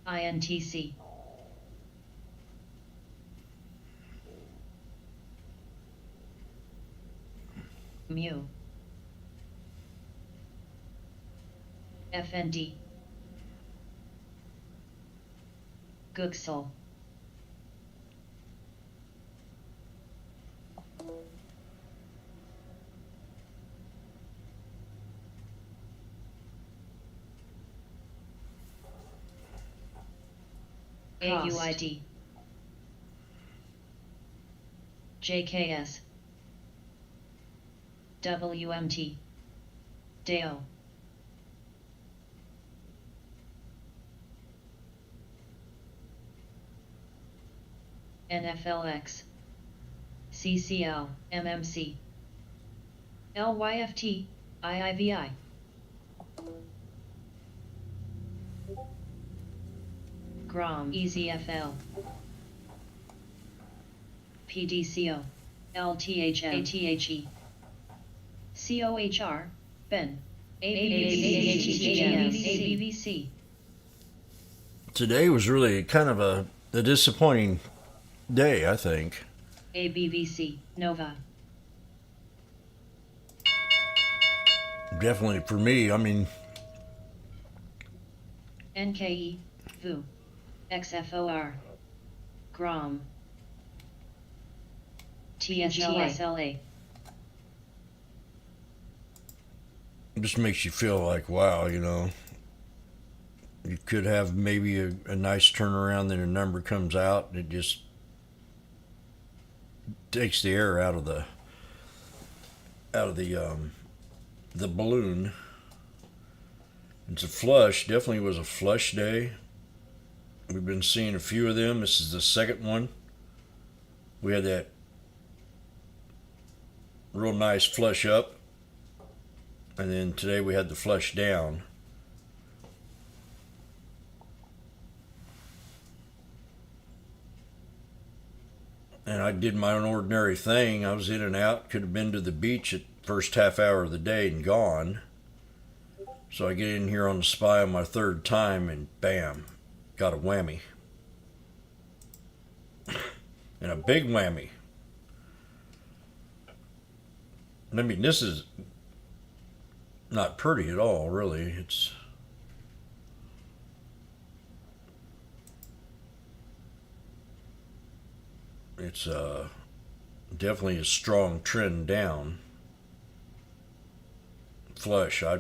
INTC. Mu. FND. Gooksel. AUID. JKS. WMT. DAO. NFLX. CCL, MMC. LYFT, IIVI. GROM, EZFL. PDCO, LTHM, ATHE. COHR, BEN. ABVC. Today was really kind of a disappointing day, I think. ABVC, Nova. Definitely for me, I mean, NKE, VU. XFOR. GROM. TSLA. It just makes you feel like, wow, you could have maybe a nice turnaround, then a number comes out, and it just takes the air out of the balloon. It's a flush. Definitely was a flush day. We've been seeing a few of them. This is the second one. We had that real nice flush up, and then today we had the flush down. And I did my own ordinary thing. I was in and out. Could have been to the beach at first half hour of the day and gone. So I get in here on the spy on my third time, and bam, got a whammy. And a big whammy. I mean, this is not pretty at all, really. It's definitely a strong trend down. Flush. I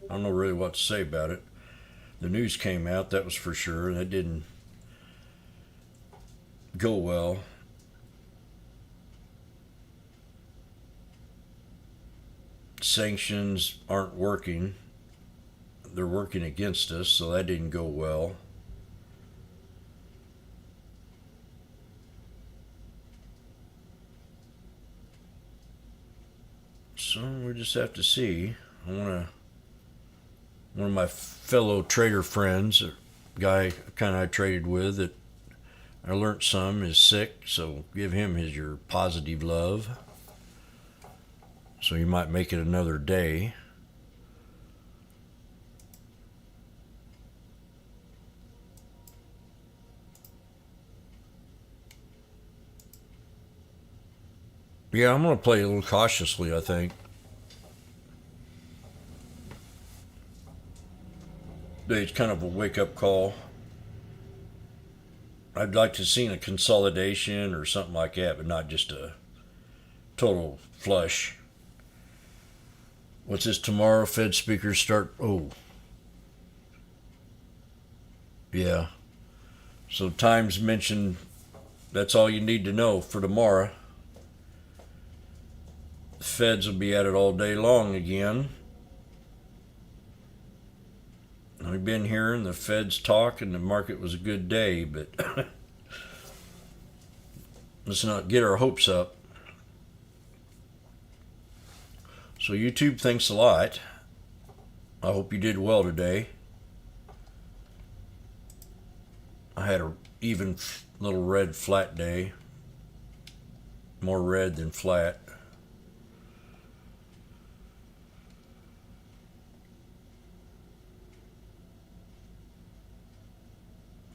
don't know really what to say about it. The news came out, that was for sure, and it didn't go well. Sanctions aren't working. They're working against us, so that didn't go well. So we just have to see. One of my fellow trader friends, a guy kind of I traded with that I learned some, is sick, so give him your positive love. So you might make it another day. Yeah, I'm going to play a little cautiously, I think. It's kind of a wake-up call. I'd like to see a consolidation or something like that, but not just a total flush. What's this tomorrow? Fed speakers start. Oh. Yeah. So Times mentioned that's all you need to know for tomorrow. The Feds will be at it all day long again. We've been hearing the Feds talk, and the market was a good day, but let's not get our hopes up. So YouTube, thanks a lot. I hope you did well today. I had a even little red flat day. More red than flat.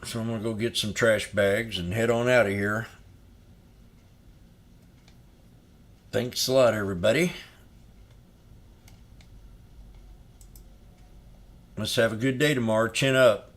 So I'm going to go get some trash bags and head on out of here. Thanks a lot, everybody. Let's have a good day tomorrow. Chin up.